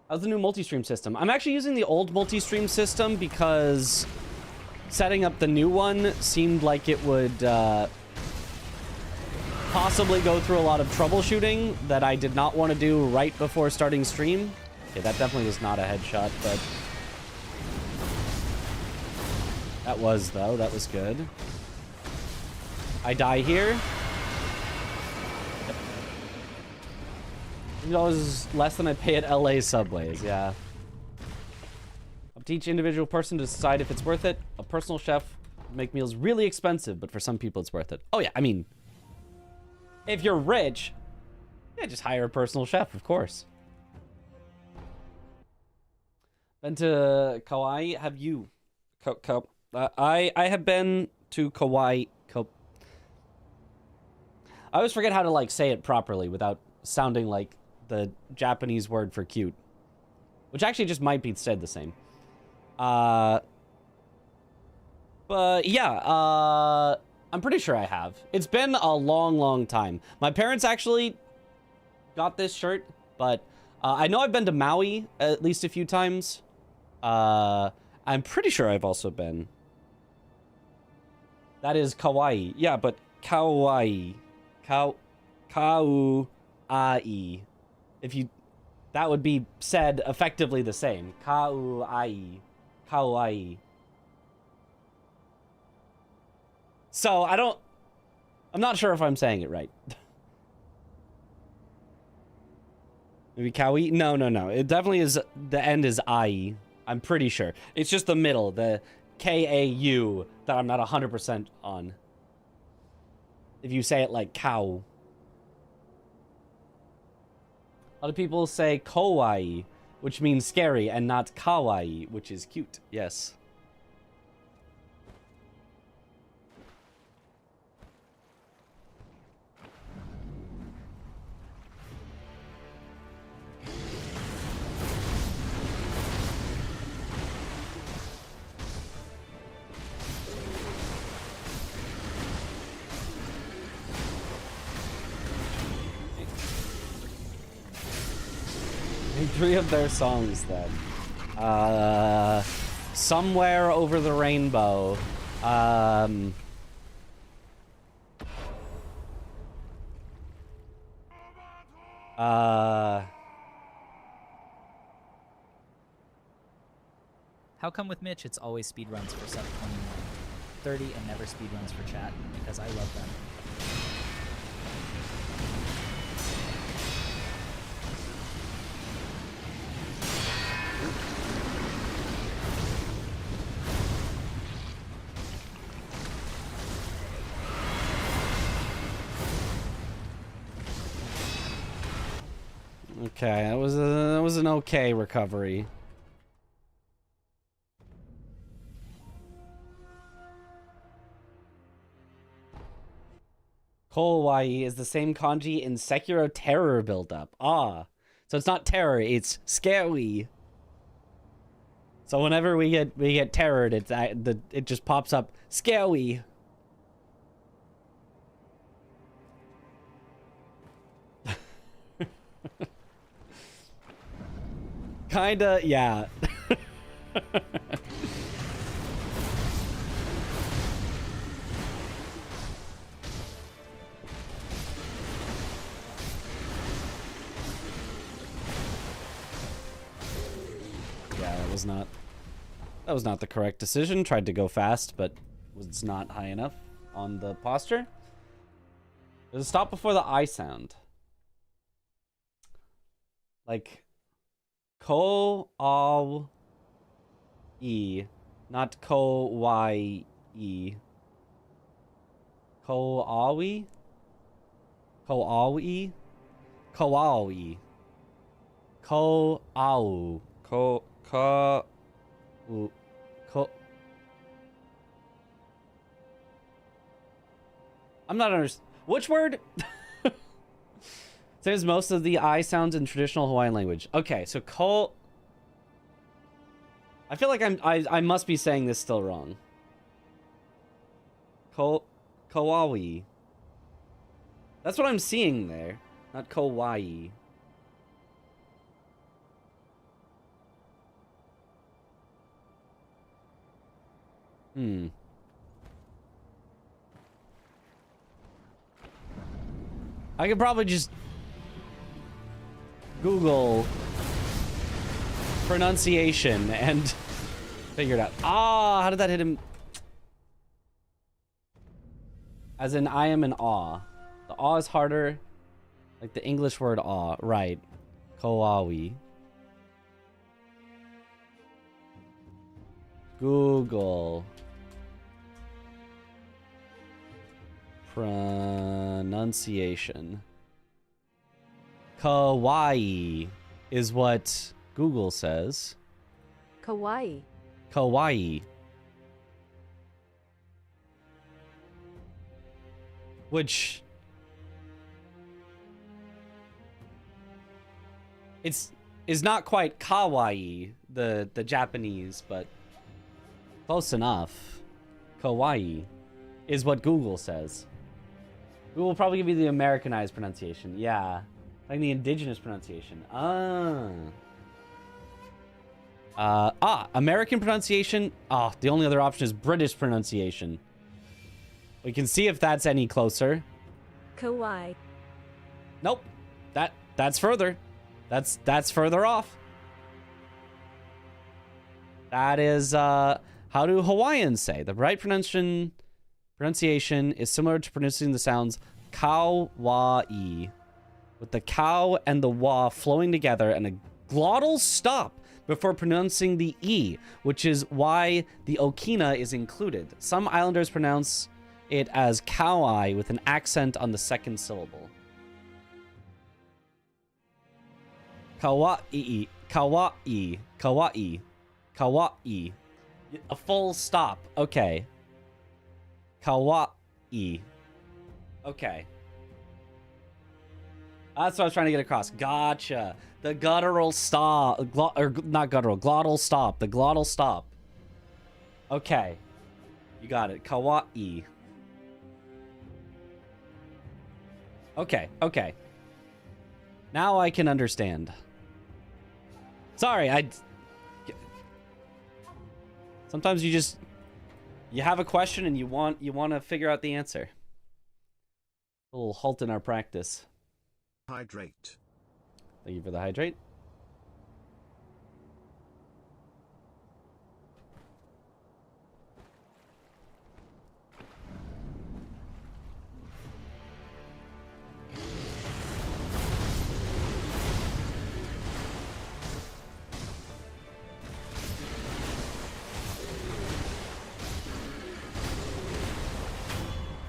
How's the new multi-stream system? I'm actually using the old multi-stream system because setting up the new one seemed like it would possibly go through a lot of troubleshooting that I did not want to do right before starting stream. Okay, that definitely was not a headshot, but... that was, though. That was good. I die here. Yep. $2 is less than I pay at LA Subways, yeah. Up to each individual person to decide if it's worth it. A personal chef would make meals really expensive, but for some people it's worth it. Oh, yeah, I mean... if you're rich, yeah, just hire a personal chef, of course. Been to Kauai? Have you? I have been to Kauai. I always forget how to like say it properly without sounding like the Japanese word for cute, which actually just might be said the same. But yeah, I'm pretty sure I have. It's been a long time. My parents actually got this shirt, but I know I've been to Maui at least a few times. I'm pretty sure I've also been. That is Kauai. Yeah, but Kauai. Kauai. If you... that would be said effectively the same. Kauai. Kauai. So, I'm not sure if I'm saying it right. Maybe Kauai? No. It definitely is, the end is I. I'm pretty sure. It's just the middle, the K-A-U, that I'm not 100% on. If you say it like cow. A lot of people say kawaii, which means scary, and not kawaii, which is cute. Yes. three of their songs then. Somewhere Over the Rainbow. How come with Mitch it's always speedruns for sub 30 and never speedruns for chat? Because I love them. Okay, that was an okay recovery. Kowai is the same kanji in Sekiro terror buildup. Ah, so it's not terror, it's scary. So whenever we get terrored, it just pops up scary. Kinda, yeah. Yeah, that was not the correct decision. Tried to go fast, but was not high enough on the posture. There's a stop before the I sound. Like ko-aw-e, not ko-y-e. Ko-awi? Ko-awi? Ko-awi. Ko-awu. Ko... I'm not understanding. Which word? There's most of the I sounds in traditional Hawaiian language. Okay, so ko... I feel like I must be saying this still wrong. Koawi. That's what I'm seeing there, not kawaii. I could probably just Google pronunciation and figure it out. Ah, how did that hit him? As in, I am an awe. The awe is harder. Like the English word awe. Right. Koawi. Google. Pronunciation. Kawaii is what Google says. Kawaii. Kawaii. Which is not quite kawaii, the Japanese, but close enough. Kawaii is what Google says. Google will probably give you the Americanized pronunciation. Yeah. Like the indigenous pronunciation. American pronunciation. The only other option is British pronunciation. We can see if that's any closer. Kawaii. Nope. That's further. That's further off. That is how do Hawaiians say? The right pronunciation is similar to pronouncing the sounds kawaii, with the cow and the wa flowing together and a glottal stop before pronouncing the e, which is why the okina is included. Some islanders pronounce it as kawai with an accent on the second syllable. Kawaii, kawaii, kawaii, kawaii. A full stop. Okay. Kawaii. Okay. That's what I was trying to get across. Gotcha. The guttural stop. Not guttural. Glottal stop. The glottal stop. Okay. You got it. Kawaii. Okay. Okay. Now I can understand. Sorry, sometimes you have a question and you want to figure out the answer. A little halt in our practice. Hydrate. Thank you for the hydrate.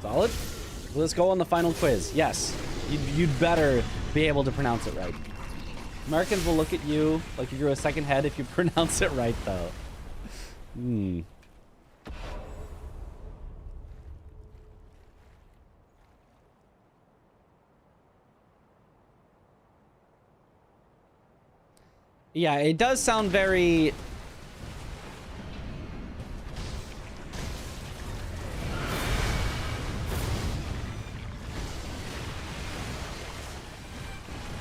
Solid. Let's go on the final quiz. Yes, you'd better be able to pronounce it right. Americans will look at you like you grew a second head if you pronounce it right, though. Hmm. Yeah, it does sound very...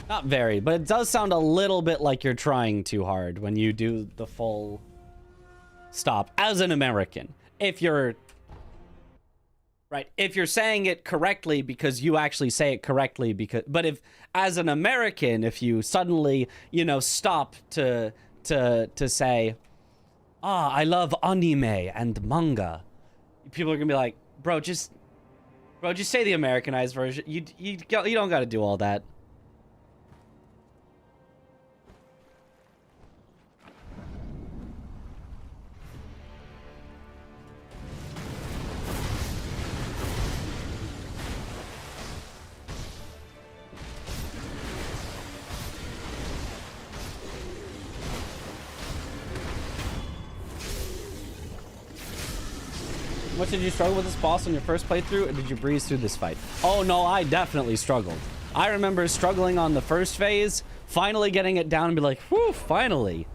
Not very, but it does sound a little bit like you're trying too hard when you do the full stop as an American. If you're saying it correctly because you actually say it correctly, but if as an American, if you suddenly, stop to say, I love anime and manga, people are gonna be like, bro, just say the Americanized version. You don't got to do all that. How much did you struggle with this boss on your first playthrough, or did you breeze through this fight? Oh no, I definitely struggled. I remember struggling on the first phase, finally getting it down and be like, whew, finally.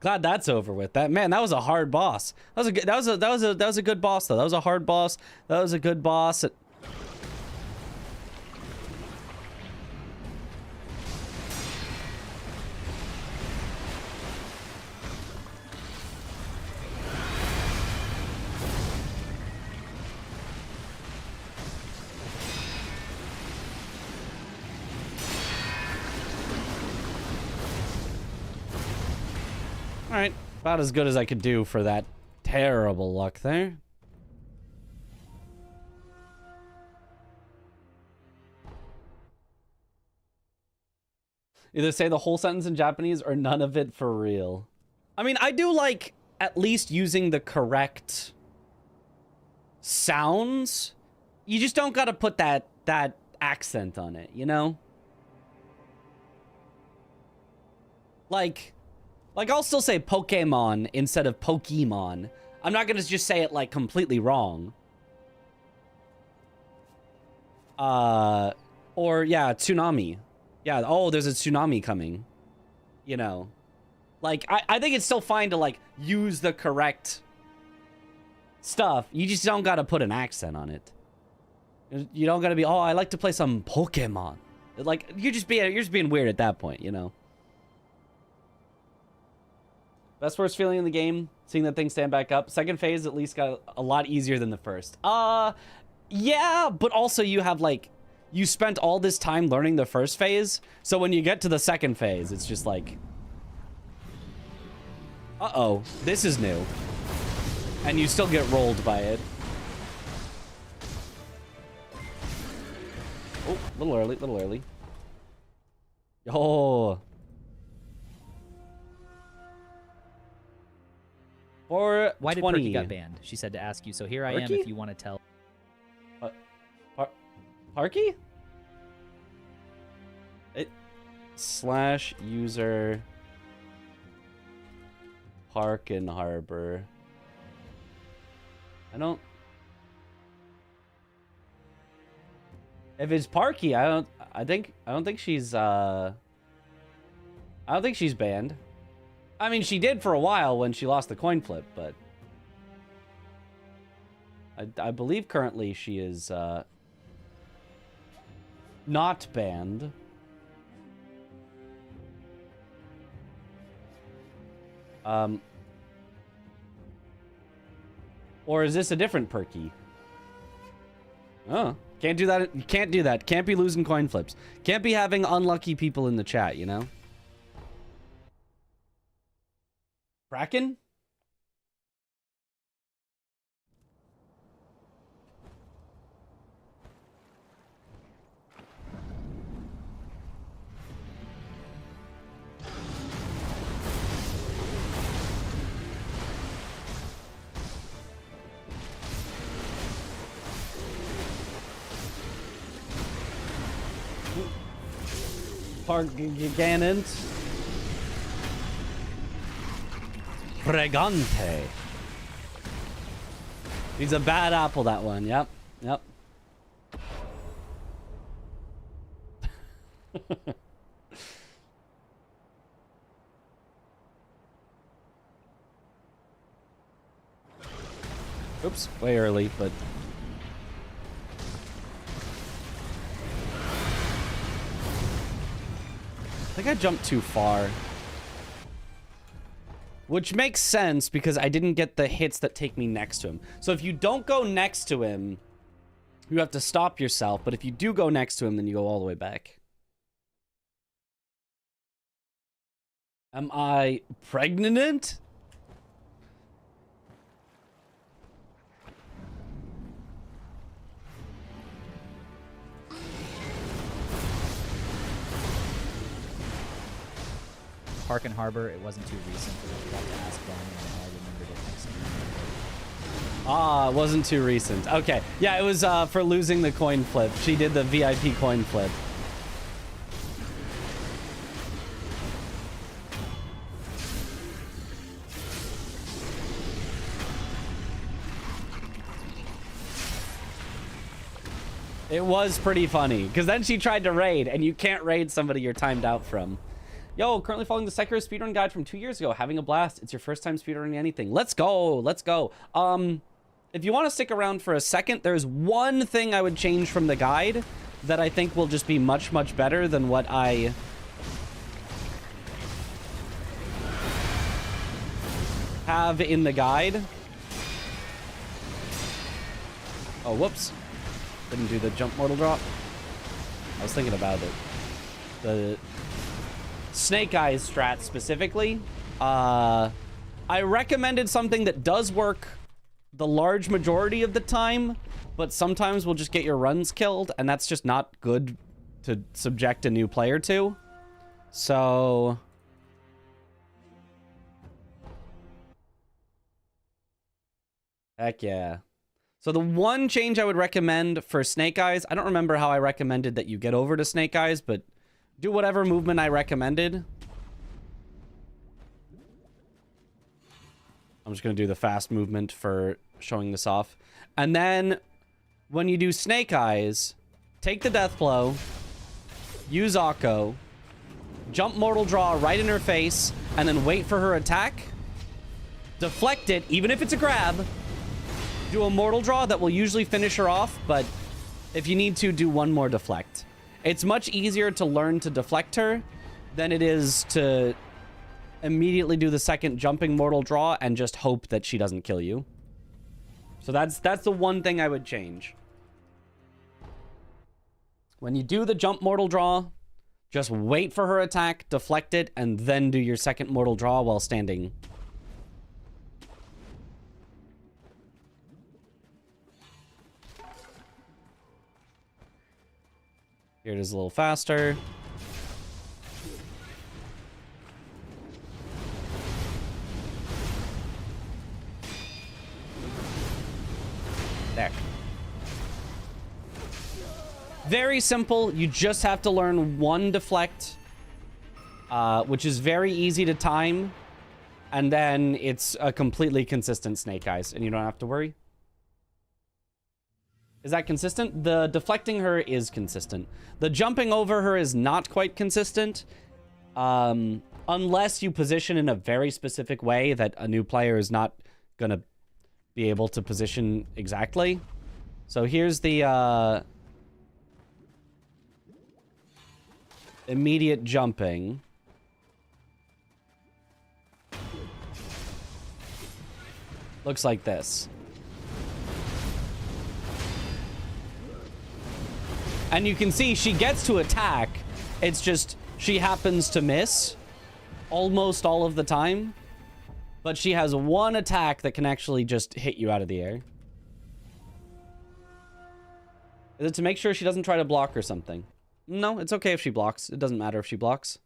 Glad that's over with. That was a hard boss. That was a good boss though. That was a hard boss. That was a good boss. Alright, about as good as I could do for that terrible luck there. Either say the whole sentence in Japanese or none of it for real. I mean, I do like at least using the correct sounds. You just don't gotta put that accent on it, you know? Like I'll still say Pokemon instead of Pokemon. I'm not gonna just say it like completely wrong. Or yeah, tsunami. Yeah, oh, there's a tsunami coming. You know. Like, I think it's still fine to like use the correct stuff. You just don't gotta put an accent on it. You don't gotta be, oh, I like to play some Pokemon. Like, you're just being weird at that point, you know. Best worst feeling in the game, seeing that thing stand back up. Second phase at least got a lot easier than the first. Yeah, but also you have like, you spent all this time learning the first phase, so when you get to the second phase, it's just like, uh-oh, this is new. And you still get rolled by it. Oh, a little early. Oh. Why did Perky got banned? She said to ask you, so here I am if you want to tell. Parky? /user Park and Harbor. I don't think she's banned. I mean, she did for a while when she lost the coin flip, but I believe currently she is not banned. Or is this a different perky? Oh, can't do that. You can't do that. Can't be losing coin flips. Can't be having unlucky people in the chat, you know? Kraken? Parganant. Pregante. He's a bad apple, that one. Yep. Yep. Oops, way early, but... I think I jumped too far. Which makes sense because I didn't get the hits that take me next to him. So if you don't go next to him, you have to stop yourself. But if you do go next to him, then you go all the way back. Am I pregnant? Park and Harbor, it wasn't too recent, but I forgot to ask Ben, and I remembered it next time. Ah, it wasn't too recent. Okay. Yeah, it was for losing the coin flip. She did the VIP coin flip. It was pretty funny, because then she tried to raid, and you can't raid somebody you're timed out from. Yo, currently following the Sekiro speedrun guide from 2 years ago. Having a blast. It's your first time speedrunning anything. Let's go. Let's go. If you want to stick around for a second, there's one thing I would change from the guide that I think will just be much, much better than what I... have in the guide. Oh, whoops. Didn't do the jump mortal drop. I was thinking about it. The... Snake Eyes strat specifically. I recommended something that does work the large majority of the time, but sometimes will just get your runs killed, and that's just not good to subject a new player to. So... heck yeah. So the one change I would recommend for Snake Eyes, I don't remember how I recommended that you get over to Snake Eyes, but do whatever movement I recommended. I'm just going to do the fast movement for showing this off. And then when you do Snake Eyes, take the death blow, use Akko, jump mortal draw right in her face, and then wait for her attack. Deflect it, even if it's a grab. Do a mortal draw that will usually finish her off, but if you need to, do one more deflect. It's much easier to learn to deflect her than it is to immediately do the second jumping mortal draw and just hope that she doesn't kill you. So that's the one thing I would change. When you do the jump mortal draw, just wait for her attack, deflect it, and then do your second mortal draw while standing. Here it is a little faster. There. Very simple. You just have to learn one deflect, which is very easy to time. And then it's a completely consistent Snake Eyes, and you don't have to worry. Is that consistent? The deflecting her is consistent. The jumping over her is not quite consistent. Unless you position in a very specific way that a new player is not going to be able to position exactly. So here's the immediate jumping. looks like this. And you can see she gets to attack. It's just she happens to miss almost all of the time. But she has one attack that can actually just hit you out of the air. Is it to make sure she doesn't try to block or something? No, it's okay if she blocks. It doesn't matter if she blocks.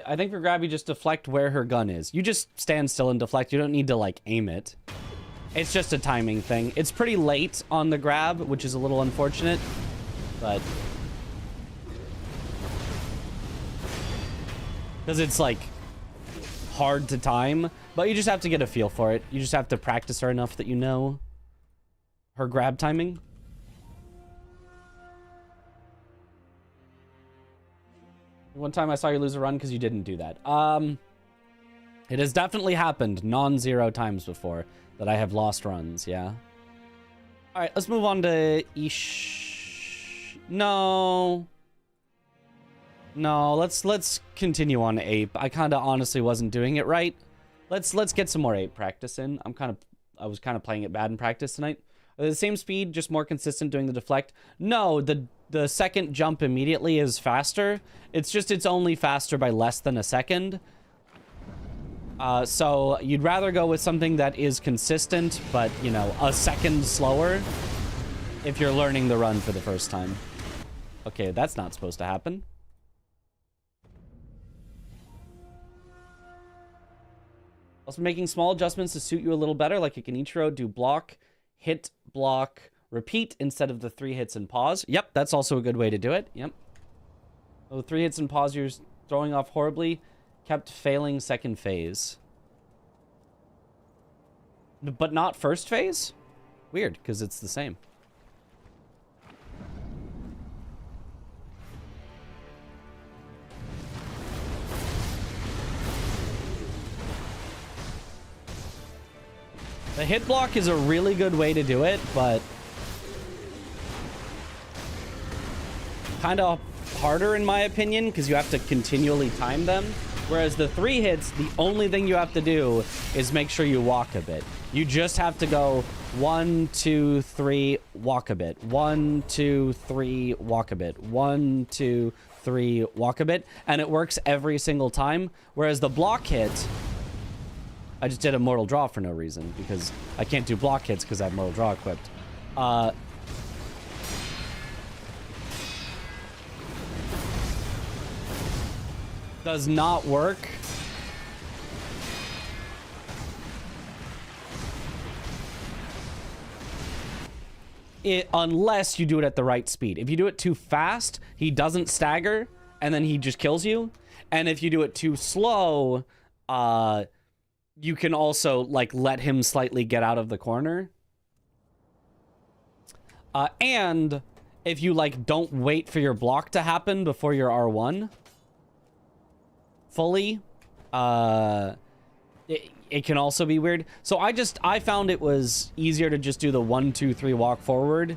I think for grab, you just deflect where her gun is. You just stand still and deflect. You don't need to, like, aim it. It's just a timing thing. It's pretty late on the grab, which is a little unfortunate, but... because it's, like, hard to time, but you just have to get a feel for it. You just have to practice her enough that you know her grab timing. One time I saw you lose a run because you didn't do that. It has definitely happened non-zero times before that I have lost runs, yeah. All right, let's move on to Ish. No, let's continue on Ape. I kind of honestly wasn't doing it right. Let's get some more Ape practice in. I was kind of playing it bad in practice tonight. The same speed, just more consistent doing the deflect. No, the second jump immediately is faster. It's just it's only faster by less than a second. So you'd rather go with something that is consistent, but, you know, a second slower if you're learning the run for the first time. Okay, that's not supposed to happen. Also making small adjustments to suit you a little better, like a Kenichiro, do block, hit, block, repeat instead of the 3 hits and pause. Yep, that's also a good way to do it. Yep. So 3 hits and pause, you're throwing off horribly. Kept failing second phase. But not first phase? Weird, because it's the same. The hit block is a really good way to do it, but kind of harder in my opinion, because you have to continually time them. Whereas the 3 hits, the only thing you have to do is make sure you walk a bit. You just have to go 1, 2, 3, walk a bit. 1, 2, 3, walk a bit. 1, 2, 3, walk a bit. And it works every single time. Whereas the block hit, I just did a Mortal Draw for no reason, because I can't do block hits because I have Mortal Draw equipped. Does not work. Unless you do it at the right speed. If you do it too fast, he doesn't stagger, and then he just kills you. And if you do it too slow, you can also, like, let him slightly get out of the corner. And if you, like, don't wait for your block to happen before your R1 fully, it can also be weird. So I found it was easier to just do the 1, 2, 3 walk forward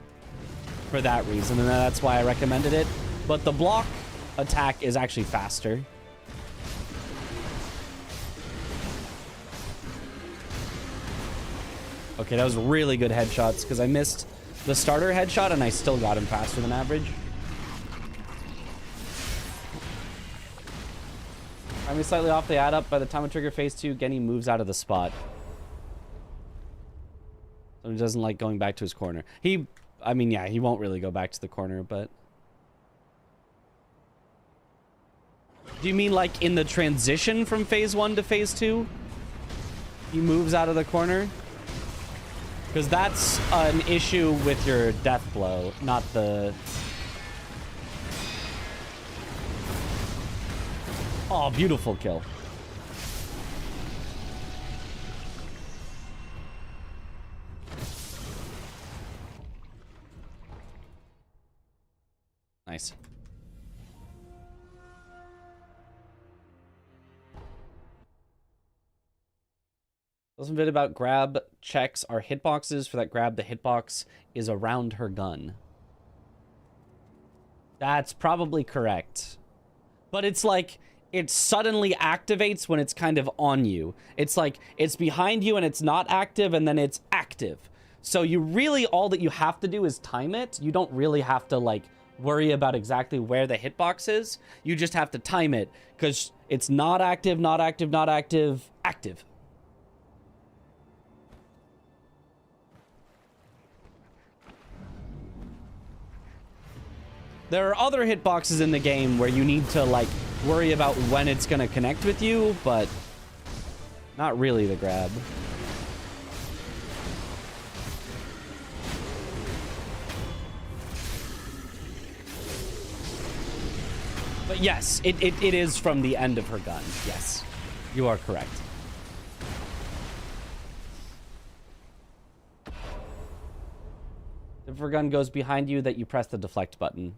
for that reason, and that's why I recommended it. But the block attack is actually faster. Okay, that was really good headshots, because I missed the starter headshot and I still got him faster than average. I'm slightly off the add up. By the time I trigger phase 2, Genny moves out of the spot. So he doesn't like going back to his corner. I mean, yeah, he won't really go back to the corner, but... Do you mean like in the transition from phase 1 to phase 2? He moves out of the corner? Because that's an issue with your death blow, not the... Oh, beautiful kill. Nice. Some bit about grab checks are hitboxes. For that grab, the hitbox is around her gun. That's probably correct. But it's like, it suddenly activates when it's kind of on you. It's like, it's behind you and it's not active, and then it's active. So you really, all that you have to do is time it. You don't really have to, like, worry about exactly where the hitbox is. You just have to time it, because it's not active, not active, not active, active. There are other hitboxes in the game where you need to, like, worry about when it's going to connect with you, but not really the grab. But yes, it is from the end of her gun. Yes, you are correct. If her gun goes behind you, that you press the deflect button.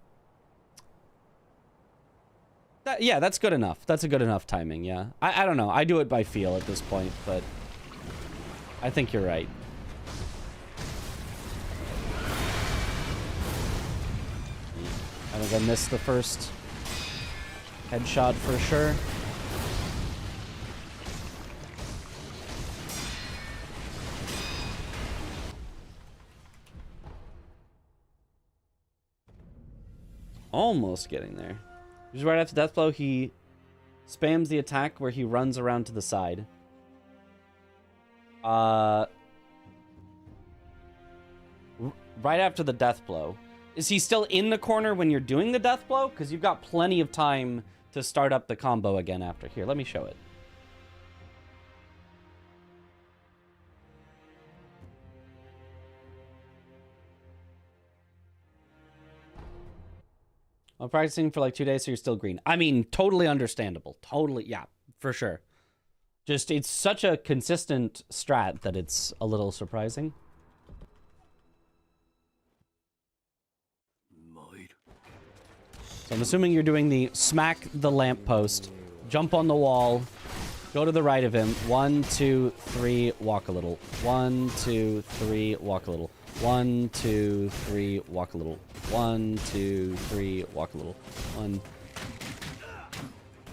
Yeah, that's good enough. That's a good enough timing, yeah. I don't know. I do it by feel at this point, but I think you're right. I think I missed the first headshot for sure. Almost getting there. Just right after Deathblow, he spams the attack where he runs around to the side. Right after the Deathblow. Is he still in the corner when you're doing the Deathblow? Because you've got plenty of time to start up the combo again after. Here, let me show it. I'm practicing for like 2 days, so you're still green. I mean, totally understandable. Totally, yeah, for sure. Just, it's such a consistent strat that it's a little surprising. So I'm assuming you're doing the smack the lamppost, jump on the wall, go to the right of him. 1, 2, 3, walk a little. 1, 2, 3, walk a little. 1, 2, 3, walk a little. 1, 2, 3, walk a little. 1.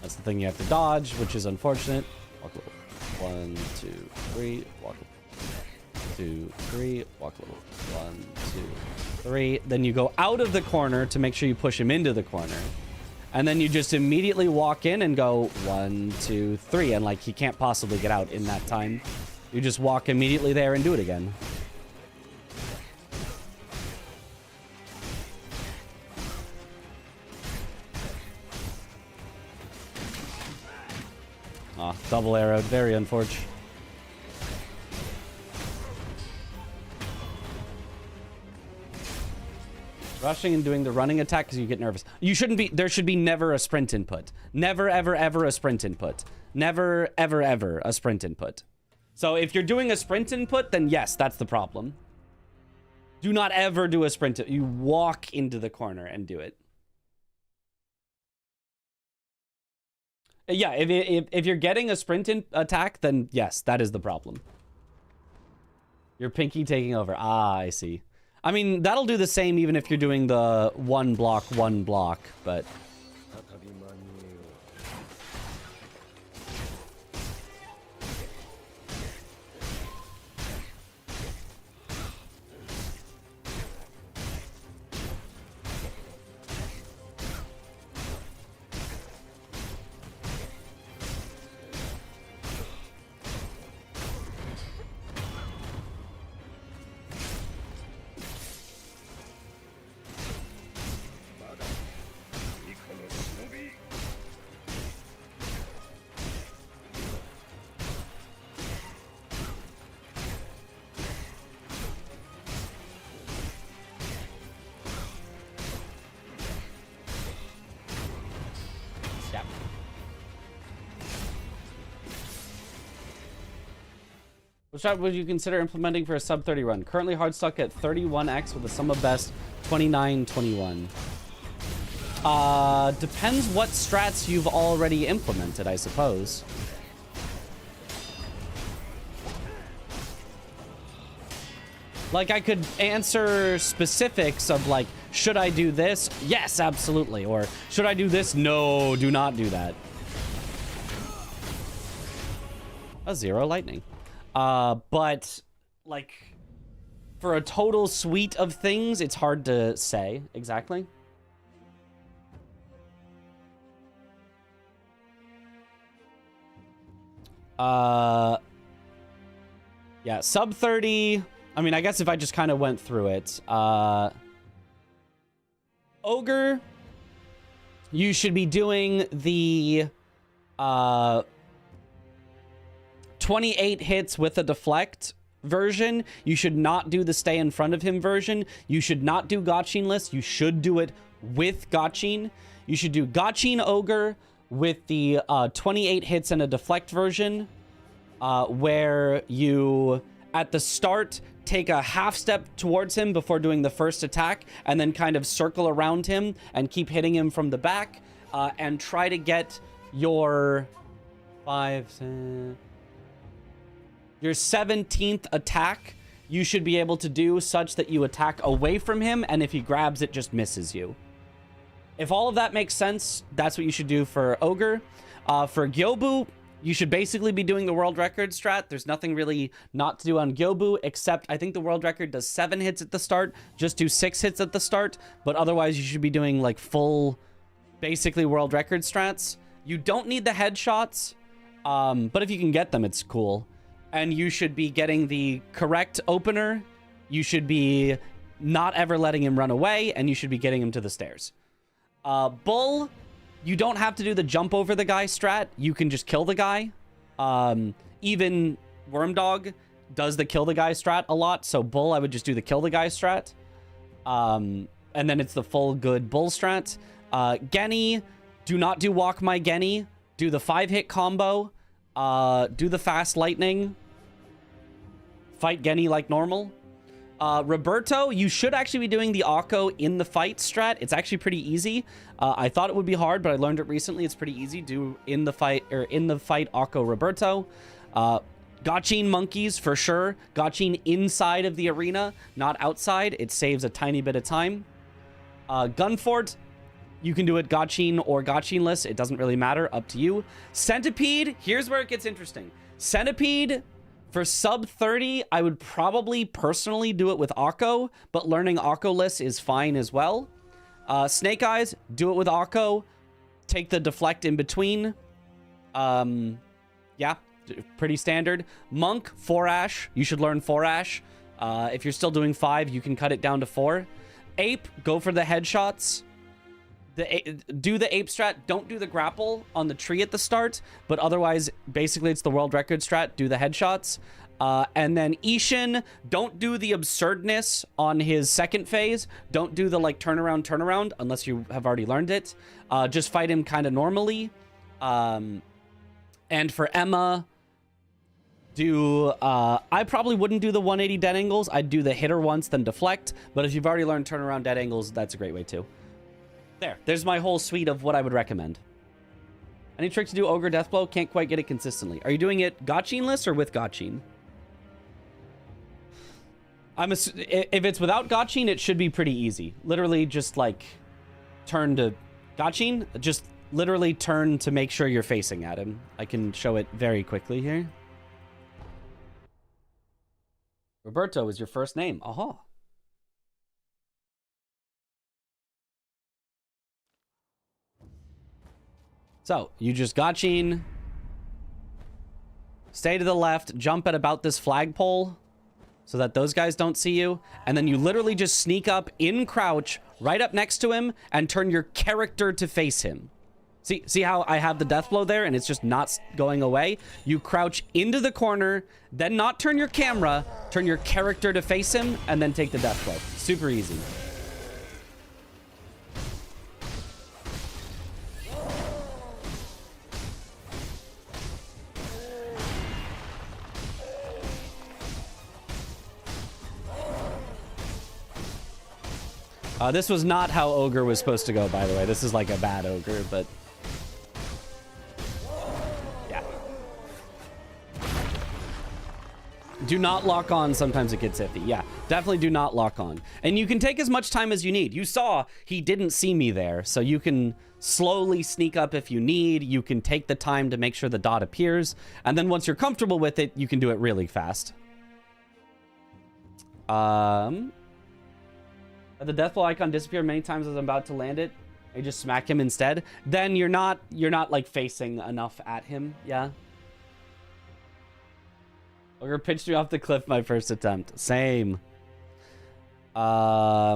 That's the thing you have to dodge, which is unfortunate. Walk a little. 1, 2, 3, walk a little. 2, 3, walk a little. 1, 2, 3. Then you go out of the corner to make sure you push him into the corner. And then you just immediately walk in and go 1, 2, 3. And like, he can't possibly get out in that time. You just walk immediately there and do it again. Oh, double arrowed. Very unfortunate. Rushing and doing the running attack because you get nervous. You shouldn't be. There should be never a sprint input. Never, ever, ever a sprint input. Never, ever, ever a sprint input. So if you're doing a sprint input, then yes, that's the problem. Do not ever do a sprint. You walk into the corner and do it. Yeah, if you're getting a sprint attack, then yes, that is the problem. Your pinky taking over. Ah, I see. I mean, that'll do the same even if you're doing the one block, but... Which shot would you consider implementing for a sub 30 run? Currently hard stuck at 31x with a sum of best 29-21. Depends what strats you've already implemented, I suppose. Like, I could answer specifics of, like, should I do this? Yes, absolutely. Or should I do this? No, do not do that. A 0 lightning. But like for a total suite of things, it's hard to say exactly. Yeah, sub 30. I mean, I guess if I just kind of went through it. Ogre, you should be doing the 28 hits with a deflect version. You should not do the stay in front of him version. You should not do Gotchinless. You should do it with Gotchin. You should do Gotchin Ogre with the 28 hits and a deflect version, where you, at the start, take a half step towards him before doing the first attack, and then kind of circle around him and keep hitting him from the back, and try to get your your 17th attack you should be able to do such that you attack away from him, and if he grabs it, just misses you. If all of that makes sense, that's what you should do for Ogre. For Gyobu, you should basically be doing the world record strat. There's nothing really not to do on Gyobu, except I think the world record does 7 hits at the start. Just do 6 hits at the start, but otherwise you should be doing like full, basically world record strats. You don't need the headshots, but if you can get them, it's cool. And you should be getting the correct opener. You should be not ever letting him run away, and you should be getting him to the stairs. Bull, you don't have to do the jump over the guy strat. You can just kill the guy. Even Wormdog does the kill the guy strat a lot. So Bull, I would just do the kill the guy strat. And then it's the full good Bull strat. Genny, do not do Walk My Genny. Do the 5-hit combo. Do the fast lightning. Fight Genny like normal. Roberto, you should actually be doing the Akko in the fight strat. It's actually pretty easy. I thought it would be hard, but I learned it recently. It's pretty easy. Do in the fight Akko Roberto. Gotchin monkeys for sure. Gotchin inside of the arena, not outside. It saves a tiny bit of time. Gunfort, you can do it Gotchin or Gotchinless. It doesn't really matter. Up to you. Centipede, here's where it gets interesting. Centipede, for sub 30, I would probably personally do it with Akko, but learning Akko-less is fine as well. Snake Eyes, do it with Akko. Take the deflect in between. Yeah, pretty standard. Monk, 4-ash. You should learn 4-ash. If you're still doing 5, you can cut it down to 4. Ape, go for the headshots. Do the ape strat. Don't do the grapple on the tree at the start, but otherwise, basically, it's the world record strat. Do the headshots. And then Ishin, don't do the absurdness on his second phase. Don't do the like turnaround unless you have already learned it. Just fight him kind of normally. And for Emma, I probably wouldn't do the 180 dead angles. I'd do the hitter once, then deflect. But if you've already learned turnaround dead angles, that's a great way too. There's my whole suite of what I would recommend. Any trick to do Ogre Deathblow? Can't quite get it consistently. Are you doing it Gotchinless or with Gotchin? If it's without Gotchin, it should be pretty easy. Literally just like turn to Gotchin. Just literally turn to make sure you're facing at him. I can show it very quickly here. Roberto is your first name. Aha. So, you just Gotchin, stay to the left, jump at about this flagpole so that those guys don't see you, and then you literally just sneak up in crouch right up next to him and turn your character to face him. See how I have the death blow there and it's just not going away? You crouch into the corner, then not turn your camera, turn your character to face him, and then take the death blow. Super easy. This was not how Ogre was supposed to go, by the way. This is like a bad Ogre, but... yeah. Do not lock on. Sometimes it gets iffy. Yeah, definitely do not lock on. And you can take as much time as you need. You saw he didn't see me there, so you can slowly sneak up if you need. You can take the time to make sure the dot appears. And then once you're comfortable with it, you can do it really fast. The death blow icon disappeared many times as I'm about to land it. I just smack him instead. Then you're not like facing enough at him. Yeah. Ogre pitched me off the cliff my first attempt. Same. Yeah.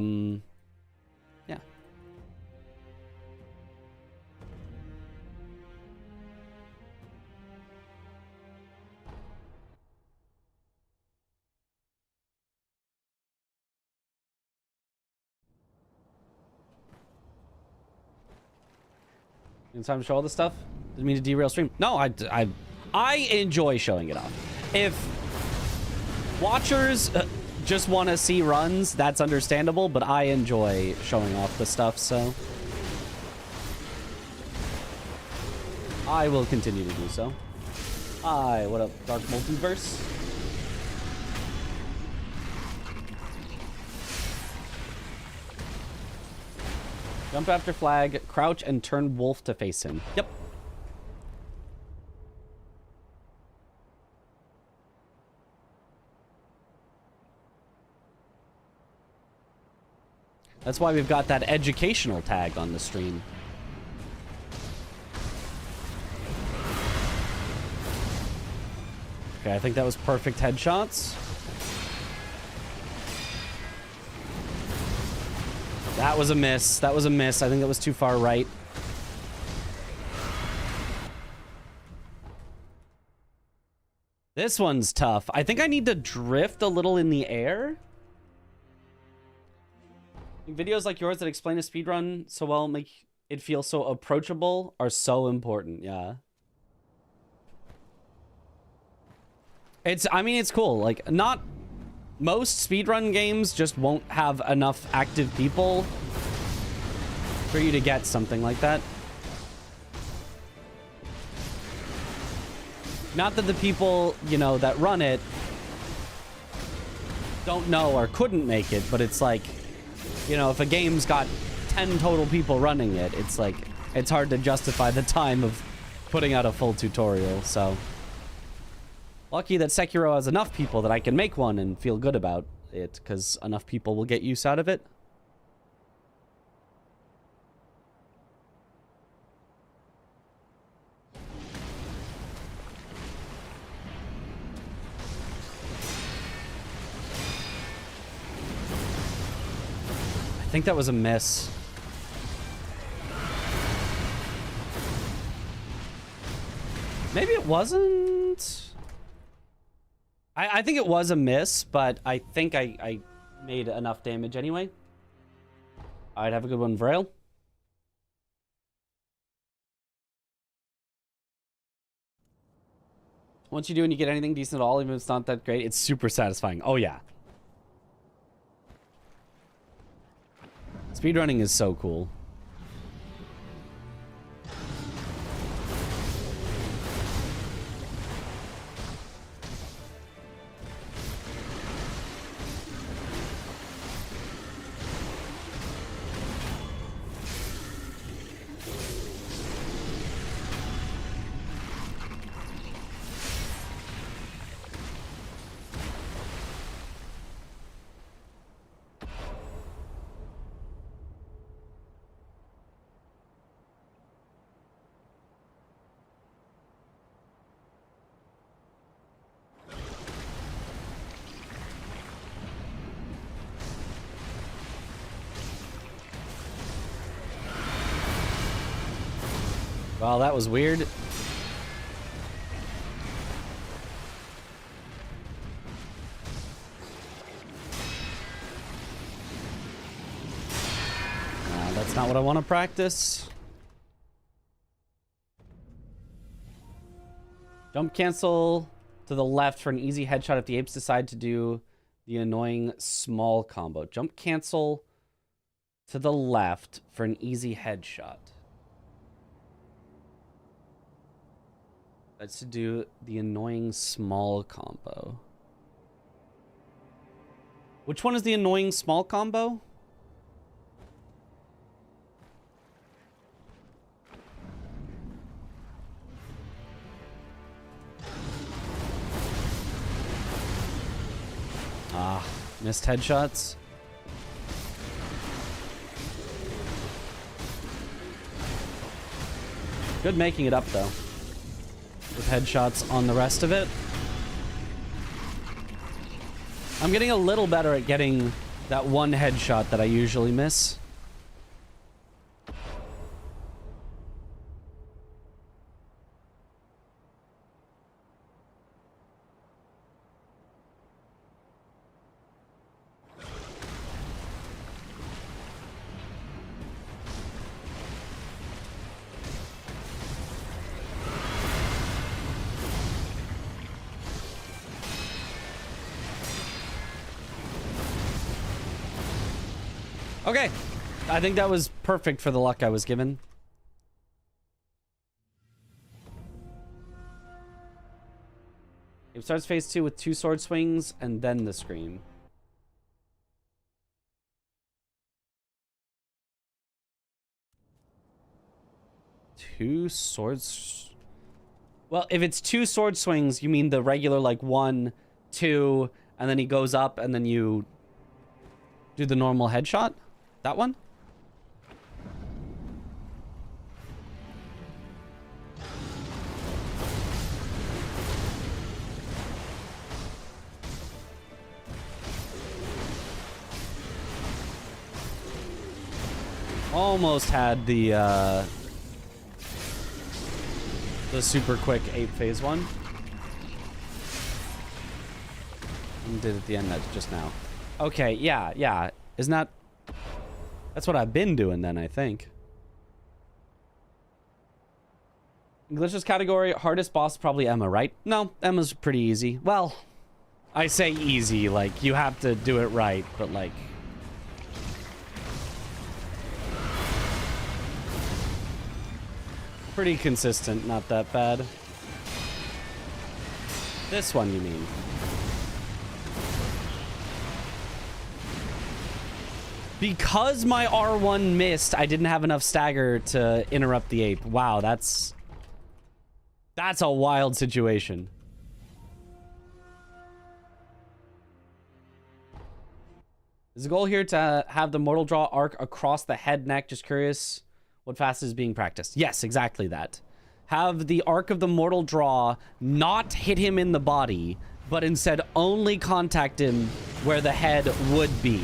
In time to show all this stuff? Didn't mean to derail stream. No, I enjoy showing it off. If watchers just want to see runs, that's understandable, but I enjoy showing off the stuff, so I will continue to do so. Hi, what up, Dark Multiverse? Jump after flag, crouch, and turn wolf to face him. Yep. That's why we've got that educational tag on the stream. Okay, I think that was perfect headshots. That was a miss. That was a miss. I think that was too far right. This one's tough. I think I need to drift a little in the air. Videos like yours that explain a speedrun so well, make it feel so approachable, are so important. Yeah. I mean, it's cool. Like, not most speedrun games just won't have enough active people for you to get something like that. Not that the people, you know, that run it don't know or couldn't make it, but it's like, you know, if a game's got 10 total people running it, it's like, it's hard to justify the time of putting out a full tutorial, so. Lucky that Sekiro has enough people that I can make one and feel good about it, because enough people will get use out of it. I think that was a miss. Maybe it wasn't. I think it was a miss, but I think I made enough damage anyway. I'd have a good one, Vrail. Once you do and you get anything decent at all, even if it's not that great, it's super satisfying. Oh, yeah. Speedrunning is so cool. Wow, that was weird. That's not what I want to practice. Jump cancel to the left for an easy headshot if the apes decide to do the annoying small combo. Jump cancel to the left for an easy headshot. That's to do the annoying small combo. Which one is the annoying small combo? Ah, missed headshots. Good making it up, though. With headshots on the rest of it. I'm getting a little better at getting that one headshot that I usually miss. Okay, I think that was perfect for the luck I was given. It starts phase 2 with 2 sword swings and then the scream. Two swords. Well, if it's 2 sword swings, you mean the regular like 1, 2, and then he goes up and then you do the normal headshot? That one? Almost had the super quick 8 phase 1. And did at the end that just now. Okay, yeah. Isn't that... That's what I've been doing then, I think. Glitchless category, hardest boss, probably Emma, right? No, Emma's pretty easy. Well, I say easy, like, you have to do it right, but like... Pretty consistent, not that bad. This one, you mean? Because my R1 missed, I didn't have enough stagger to interrupt the ape. Wow, that's a wild situation. Is the goal here to have the mortal draw arc across the head neck? Just curious what fast is being practiced. Yes, exactly that. Have the arc of the mortal draw not hit him in the body, but instead only contact him where the head would be.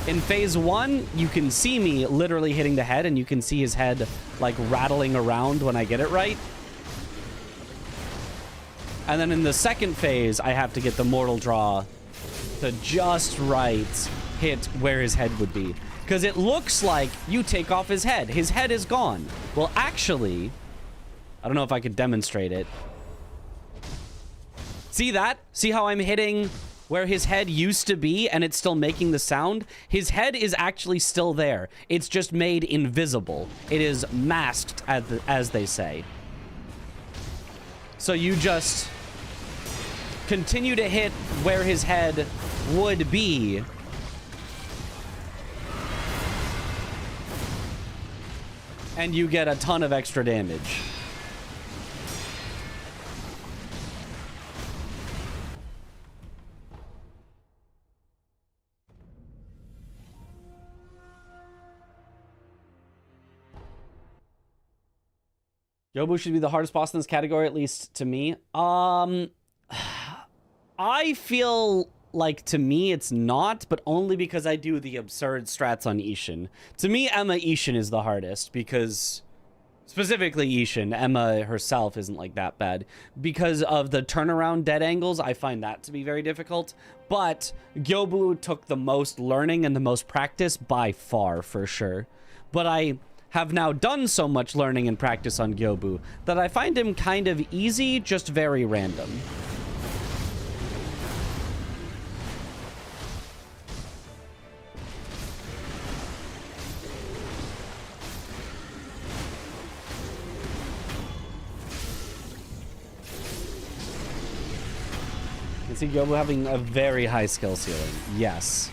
In phase 1, you can see me literally hitting the head, and you can see his head, like, rattling around when I get it right. And then in the second phase, I have to get the mortal draw to just right hit where his head would be. Because it looks like you take off his head. His head is gone. Well, actually, I don't know if I could demonstrate it. See that? See how I'm hitting where his head used to be and it's still making the sound? His head is actually still there. It's just made invisible. It is masked, as they say. So you just continue to hit where his head would be. And you get a ton of extra damage. Yobu should be the hardest boss in this category, at least to me. I feel like to me it's not, but only because I do the absurd strats on Ishin. To me, Emma Ishin is the hardest because, specifically Ishin, Emma herself isn't like that bad. Because of the turnaround dead angles, I find that to be very difficult. But Gyobu took the most learning and the most practice by far, for sure. But I have now done so much learning and practice on Gyobu that I find him kind of easy, just very random. You can see Gyobu having a very high skill ceiling. Yes.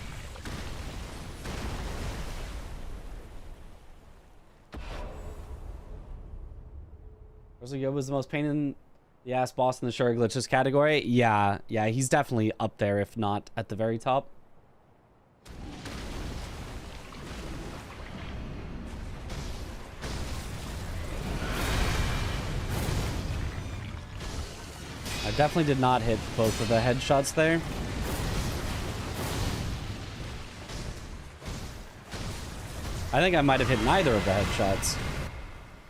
Rosalio was the most pain in the ass boss in the Shura Glitchless category. Yeah, he's definitely up there, if not at the very top. I definitely did not hit both of the headshots there. I think I might have hit neither of the headshots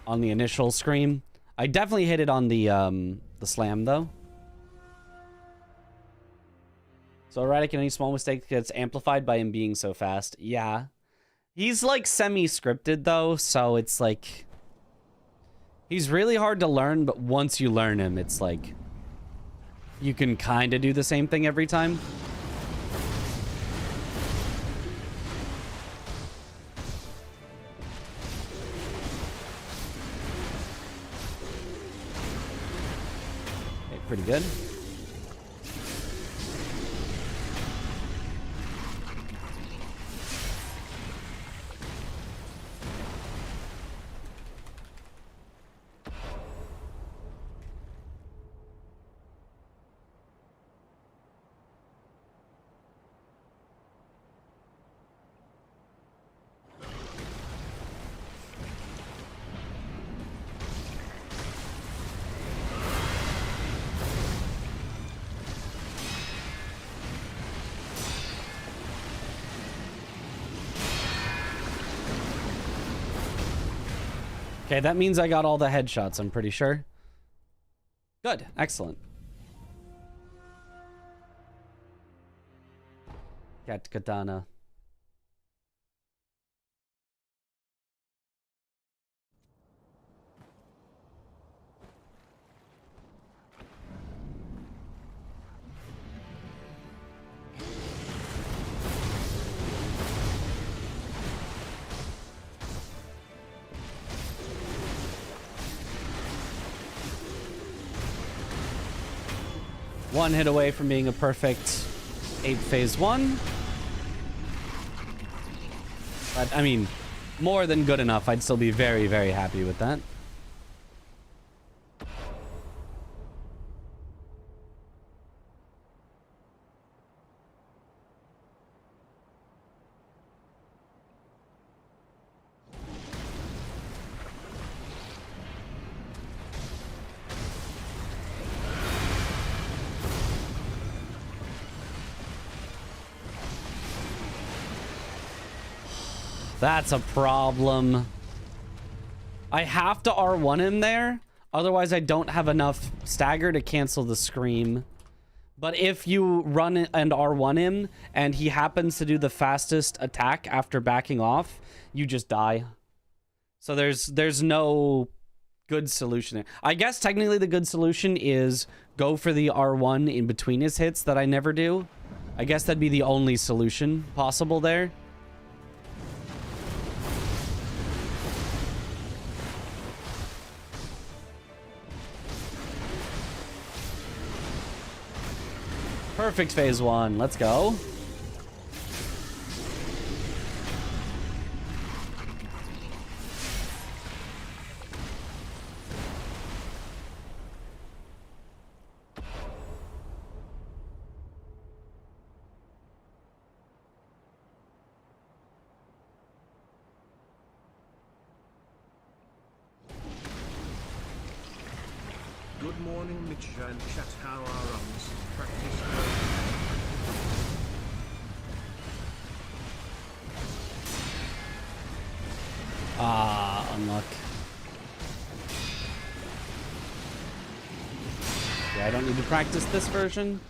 on the initial scream. I definitely hit it on the slam, though. So erratic and any small mistake gets amplified by him being so fast. Yeah. He's, like, semi-scripted, though, so it's, like... He's really hard to learn, but once you learn him, it's, like... You can kind of do the same thing every time. Okay, pretty good. Okay, that means I got all the headshots, I'm pretty sure. Good. Excellent. Cat katana. One hit away from being a perfect 8 phase 1. But, I mean, more than good enough. I'd still be very, very happy with that. That's a problem. I have to R1 him there. Otherwise, I don't have enough stagger to cancel the scream. But if you run and R1 him, and he happens to do the fastest attack after backing off, you just die. So there's no good solution there. I guess technically the good solution is go for the R1 in between his hits that I never do. I guess that'd be the only solution possible there. Perfect phase 1. Let's go. Good morning, Mitch and chat. How are runs? Practice. Ah, unluck. Yeah, I don't need to practice this version.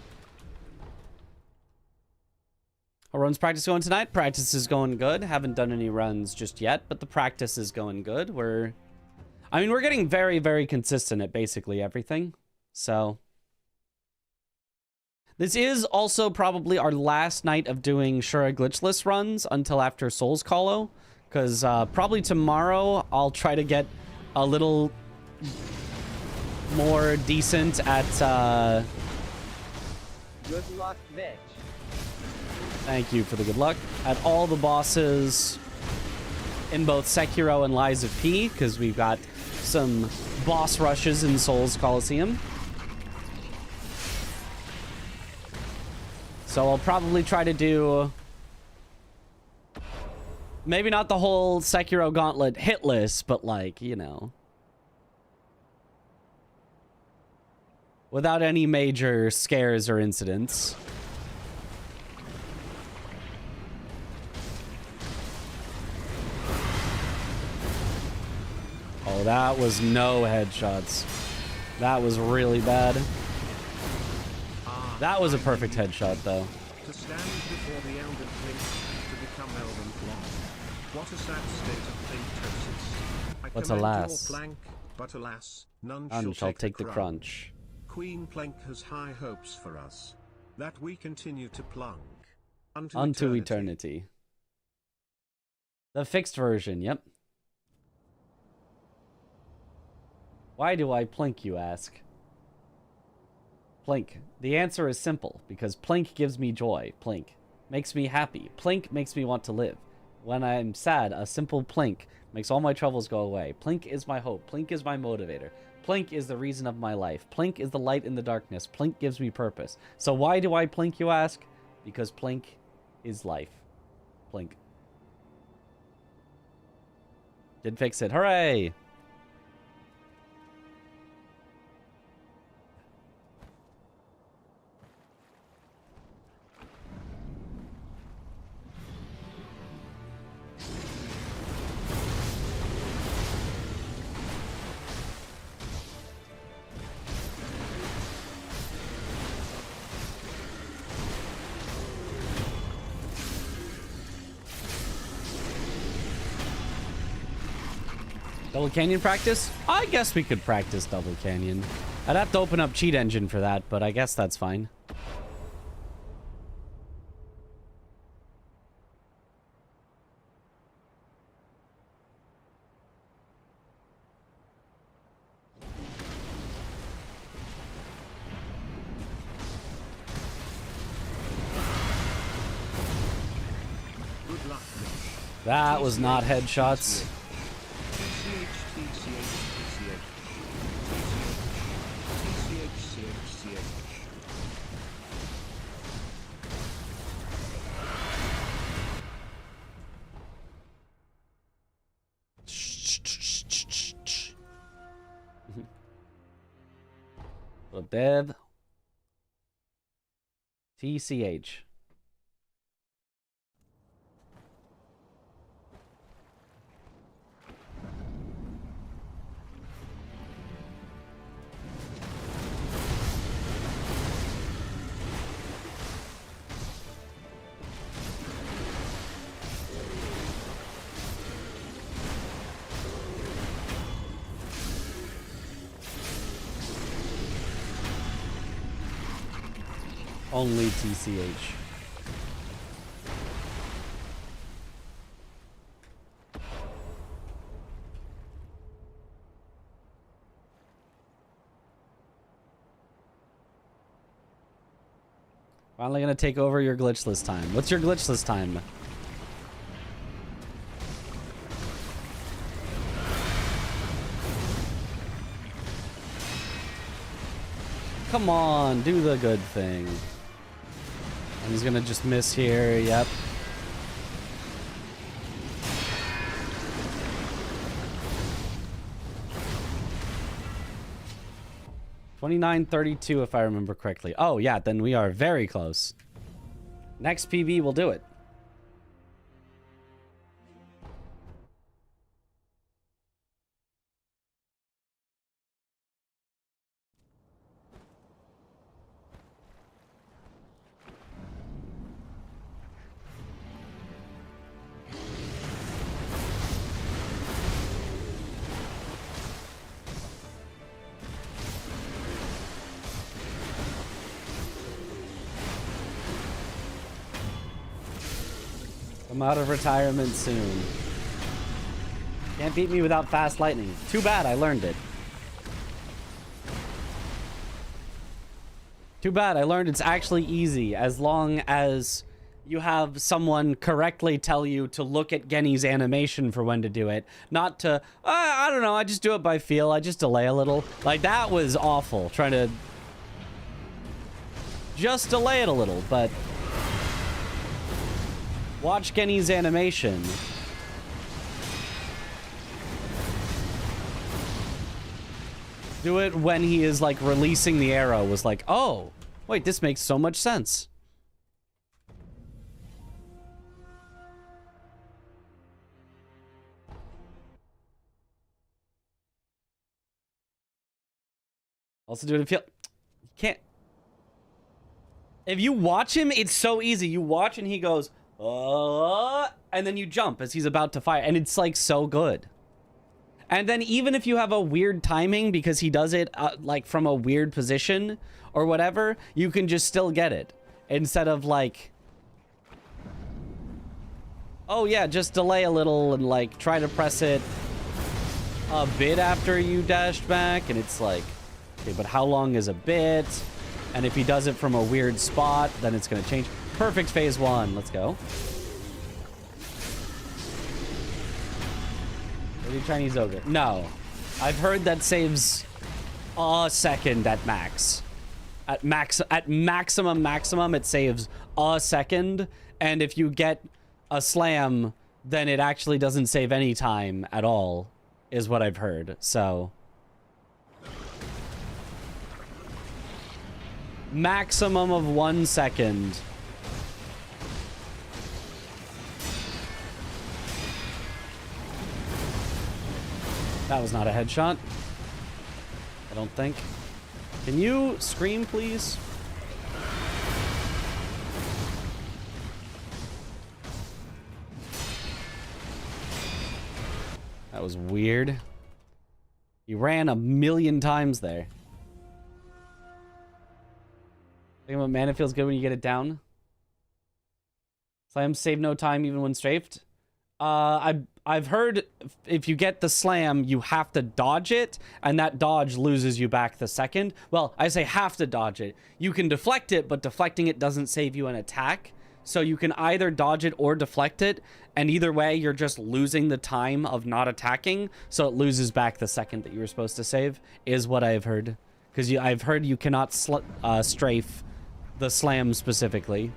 How runs practice going tonight? Practice is going good. Haven't done any runs just yet, but the practice is going good. We're getting very, very consistent at basically everything. So this is also probably our last night of doing Shura Glitchless runs until after Souls Callo. Because probably tomorrow I'll try to get a little more decent at... Good luck, Mitch. Thank you for the good luck. At all the bosses in both Sekiro and Lies of P, because we've got some boss rushes in Souls Coliseum. So I'll probably try to do... maybe not the whole Sekiro Gauntlet hit list, but like, you know... without any major scares or incidents. Oh, that was no headshots. That was really bad. That was a perfect headshot, though. To stand before the elder Plink, to become elven Plonk. What a sad state of Plintosis. I But commend alas. your plank, but alas, none None shall take the crunch. Queen Plank has high hopes for us, that we continue to plunk Unto eternity. The fixed version, yep. Why do I plink, you ask? Plink. The answer is simple, because plink gives me joy. Plink makes me happy. Plink makes me want to live. When I'm sad, a simple plink makes all my troubles go away. Plink is my hope. Plink is my motivator. Plink is the reason of my life. Plink is the light in the darkness. Plink gives me purpose. So why do I plink, you ask? Because plink is life. Plink. Did fix it. Hooray! Double Canyon practice? I guess we could practice Double Canyon. I'd have to open up Cheat Engine for that, but I guess that's fine. Good luck, Mitch. That was not headshots. So Dev TCH. Only TCH. Finally gonna take over your glitchless time. What's your glitchless time? Come on, do the good thing. And he's gonna just miss here, yep. $29.32 if I remember correctly. Oh yeah, then we are very close. Next PB will do it. I'm out of retirement soon. Can't beat me without fast lightning. Too bad I learned it. Too bad I learned it's actually easy as long as you have someone correctly tell you to look at Genny's animation for when to do it, not to, I don't know, I just do it by feel, I just delay a little. Like, that was awful, trying to just delay it a little, but watch Genny's animation. Do it when he is, like, releasing the arrow, was like, oh, wait, this makes so much sense. Also do it in feel. You can't. If you watch him, it's so easy. You watch and he goes, and then you jump as he's about to fire. And it's like so good. And then even if you have a weird timing because he does it like from a weird position or whatever, you can just still get it. Instead of like, oh yeah, just delay a little and like try to press it a bit after you dashed back. And it's like, okay, but how long is a bit? And if he does it from a weird spot, then it's going to change. Perfect phase one. Let's go. Maybe Chinese ogre. No. I've heard that saves a second at max. At maximum, it saves a second. And if you get a slam, then it actually doesn't save any time at all, is what I've heard. So maximum of 1 second. That was not a headshot. I don't think. Can you scream, please? That was weird. He ran a million times there. Think about mana feels good when you get it down. Slam save no time even when strafed. I've heard if you get the slam, you have to dodge it, and that dodge loses you back the second. Well, I say have to dodge it. You can deflect it, but deflecting it doesn't save you an attack. So you can either dodge it or deflect it, and either way, you're just losing the time of not attacking, so it loses back the second that you were supposed to save, is what I've heard. Because I've heard you cannot strafe the slam specifically.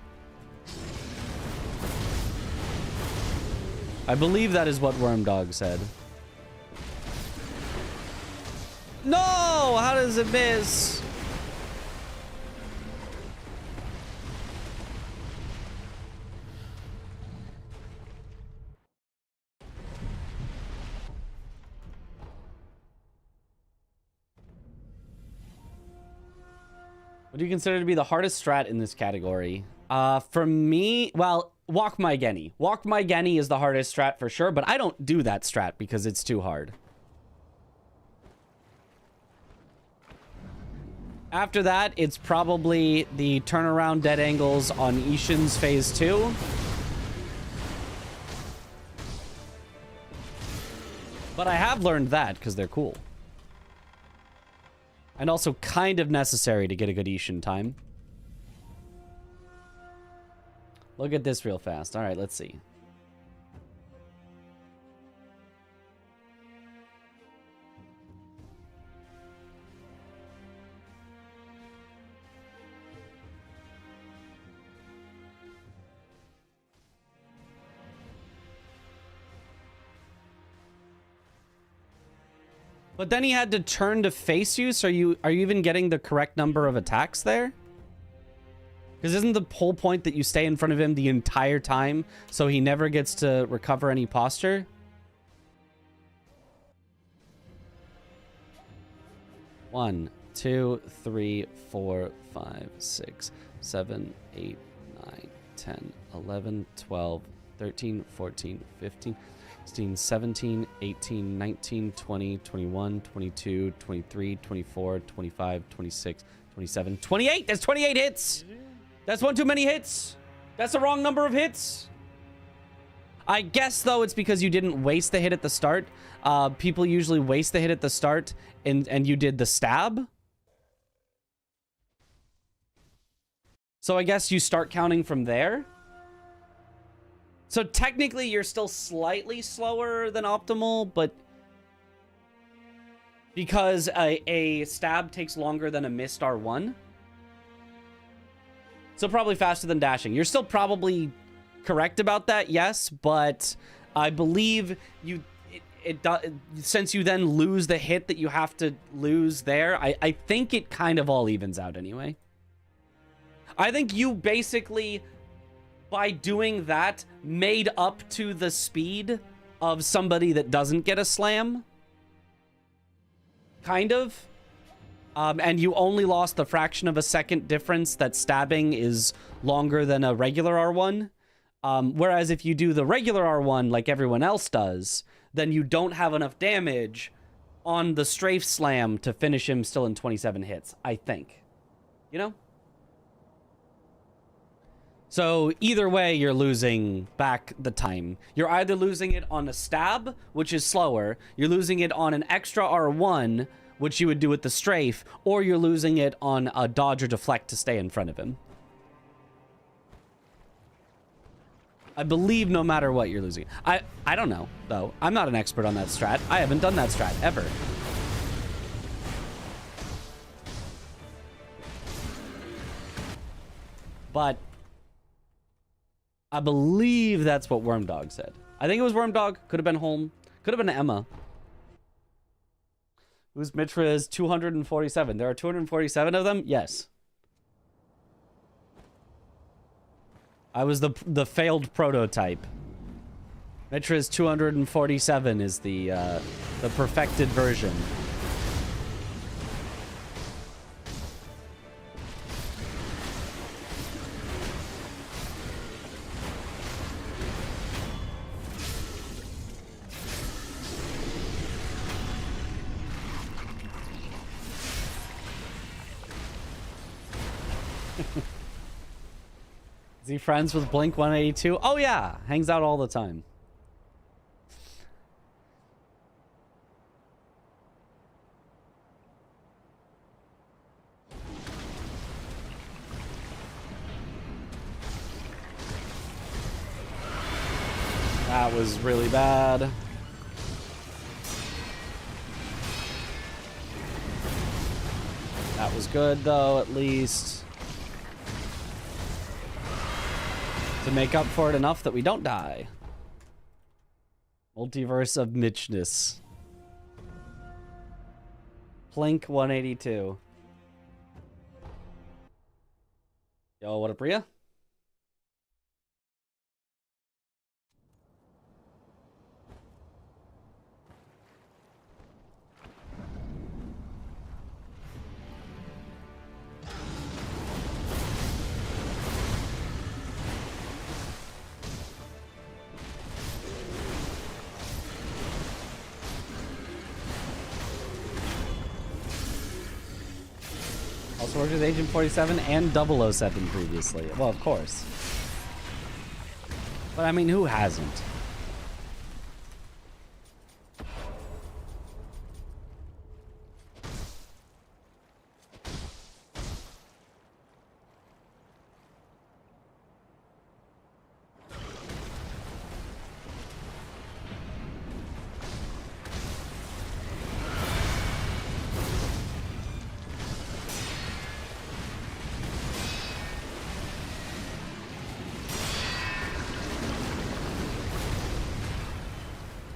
I believe that is what Wormdog said. No! How does it miss? What do you consider to be the hardest strat in this category? For me, well, Walk My Genny. Walk My Genny is the hardest strat for sure, but I don't do that strat because it's too hard. After that, it's probably the turnaround dead angles on Ishin's phase 2. But I have learned that because they're cool. And also kind of necessary to get a good Ishin time. Look at this real fast. All right, let's see. But then he had to turn to face you, so are you even getting the correct number of attacks there? Because isn't the whole point that you stay in front of him the entire time, so he never gets to recover any posture? One, 2, 3, 4, 5, 6, 7, 8, 9, 10, 11, 12, 13, 14, 15, 16, 17, 18, 19, 20, 21, 22, 23, 24, 25, 26, 27, 28! That's 28 hits! That's one too many hits! That's the wrong number of hits! I guess, though, it's because you didn't waste the hit at the start. People usually waste the hit at the start, and you did the stab. So I guess you start counting from there. So technically, you're still slightly slower than optimal, but because a stab takes longer than a missed R1, so probably faster than dashing. You're still probably correct about that, yes, but I believe you since you then lose the hit that you have to lose there, I think it kind of all evens out anyway. I think you basically, by doing that, made up to the speed of somebody that doesn't get a slam. Kind of. And you only lost the fraction of a second difference that stabbing is longer than a regular R1. Whereas if you do the regular R1 like everyone else does, then you don't have enough damage on the strafe slam to finish him still in 27 hits, I think. You know? So either way, you're losing back the time. You're either losing it on a stab, which is slower, you're losing it on an extra R1, which you would do with the strafe, or you're losing it on a dodge or deflect to stay in front of him. I believe no matter what, you're losing. I don't know, though. I'm not an expert on that strat. I haven't done that strat, ever. But I believe that's what Wormdog said. I think it was Wormdog. Could have been Holm. Could have been Emma. Who's Mitra's 247? There are 247 of them? Yes. I was the failed prototype. Mitra's 247 is the perfected version. Is he friends with Blink 182? Oh yeah, hangs out all the time. That was really bad. That was good though, at least. To make up for it enough that we don't die. Multiverse of Mitchness. Plink 182. Yo, what up, Rhea? Also worked with Agent 47 and 007 previously. Well, of course. But I mean, who hasn't?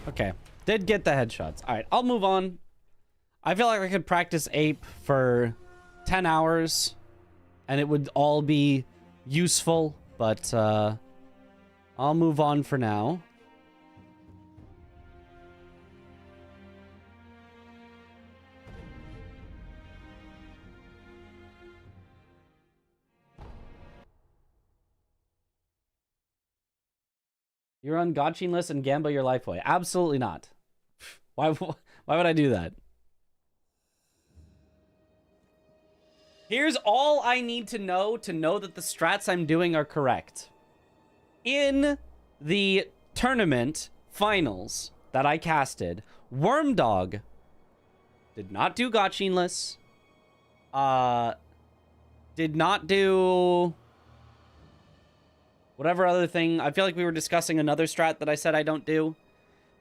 Okay, did get the headshots. All right, I'll move on. I feel like I could practice Ape for 10 hours and it would all be useful, but I'll move on for now. You're on Gotchinless and gamble your life away. Absolutely not. Why would I do that? Here's all I need to know that the strats I'm doing are correct. In the tournament finals that I casted, Wormdog did not do Gotchinless. Did not do Whatever other thing, I feel like we were discussing another strat that I said I don't do.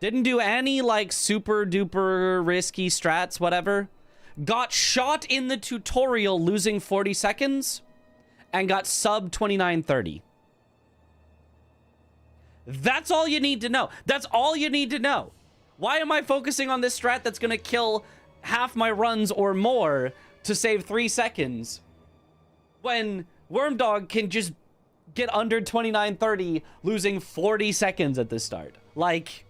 Didn't do any, like, super duper risky strats, whatever. Got shot in the tutorial losing 40 seconds and got sub 29:30. That's all you need to know. That's all you need to know. Why am I focusing on this strat that's gonna kill half my runs or more to save 3 seconds when Wormdog can just get under 29:30 losing 40 seconds at the start? Like,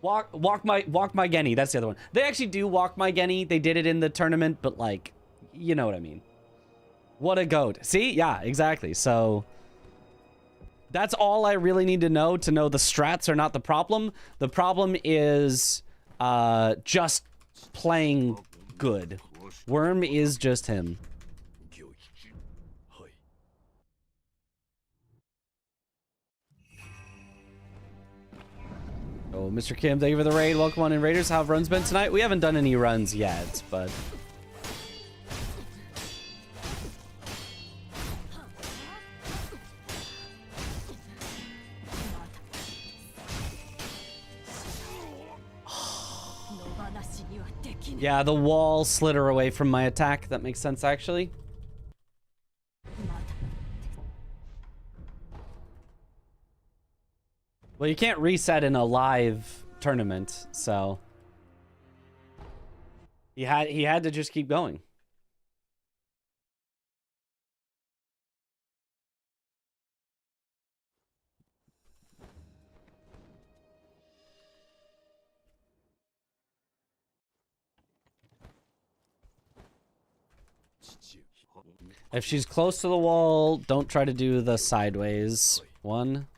walk my Genny. That's the other one. They actually do walk my Genny. They did it in the tournament, but like, you know what I mean. What a goat. See? Yeah, exactly. So that's all I really need to know the strats are not the problem. The problem is just playing good. Worm is just him. Oh, Mr. Kim, thank you for the raid. Welcome on in, Raiders. How have runs been tonight? We haven't done any runs yet, but... yeah, the wall slid her away from my attack. That makes sense, actually. Well, you can't reset in a live tournament, so he had to just keep going. If she's close to the wall, don't try to do the sideways one.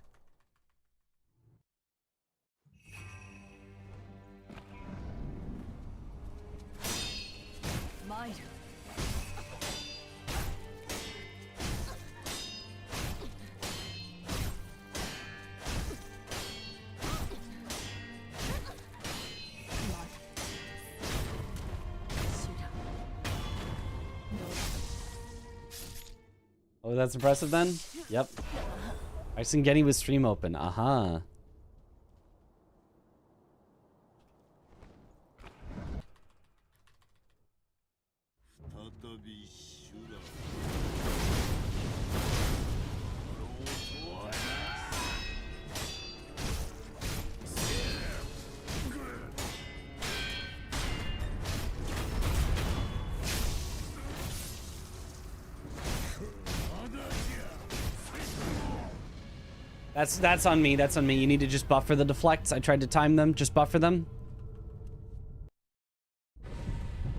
Oh, that's impressive then? Yep. I seen Genny with stream open. Aha. That's on me. That's on me. You need to just buffer the deflects. I tried to time them. Just buffer them.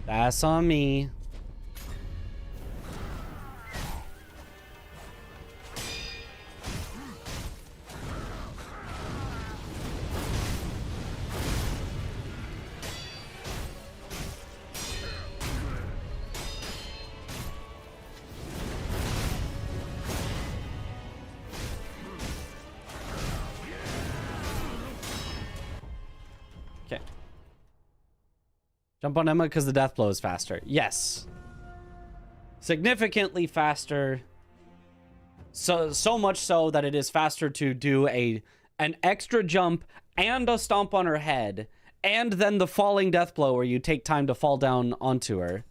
That's on me. Jump on Emma because the death blow is faster. Yes. Significantly faster. So much so that it is faster to do an extra jump and a stomp on her head, and then the falling death blow where you take time to fall down onto her.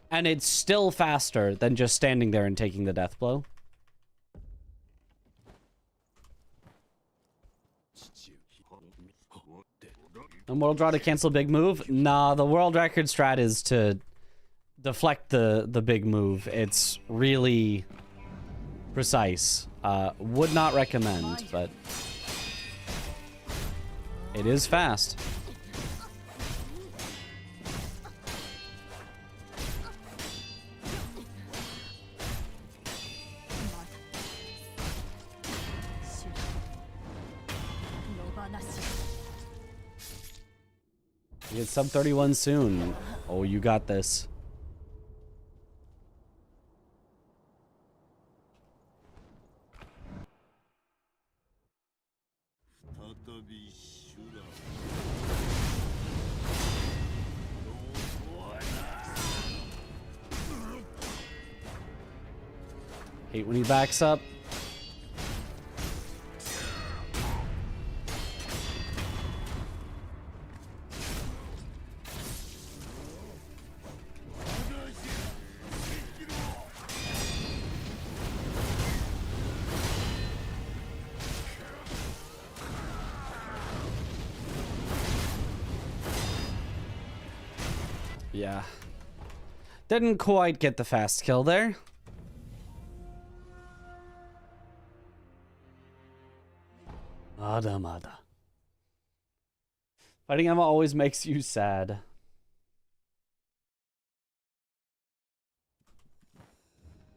And it's still faster than just standing there and taking the death blow. And world draw to cancel big move? Nah, the world record strat is to deflect the big move. It's really precise. Would not recommend, but it is fast. You get sub 31 soon. Oh, you got this. Hate when he backs up. Yeah. Didn't quite get the fast kill there. Mada. Fighting Emma always makes you sad.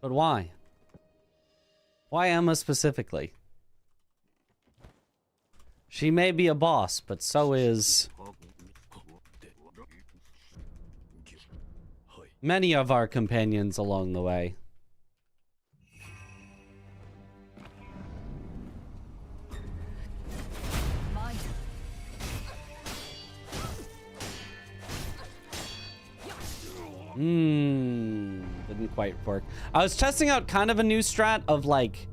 But why? Why Emma specifically? She may be a boss, but so is many of our companions along the way. Didn't quite work. I was testing out kind of a new strat of like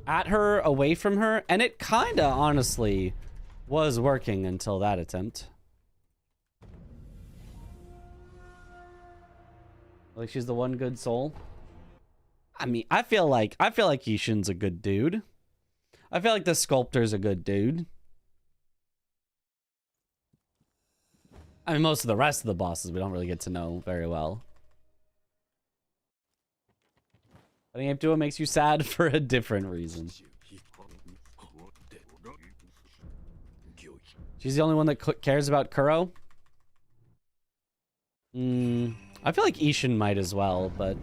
at her, away from her, and it kind of honestly was working until that attempt. Like she's the one good soul. I mean, I feel like Ishin's a good dude. I feel like the sculptor's a good dude. I mean, most of the rest of the bosses we don't really get to know very well. I think Duo makes you sad for a different reason. She's the only one that cares about Kuro. I feel like Ishin might as well, but...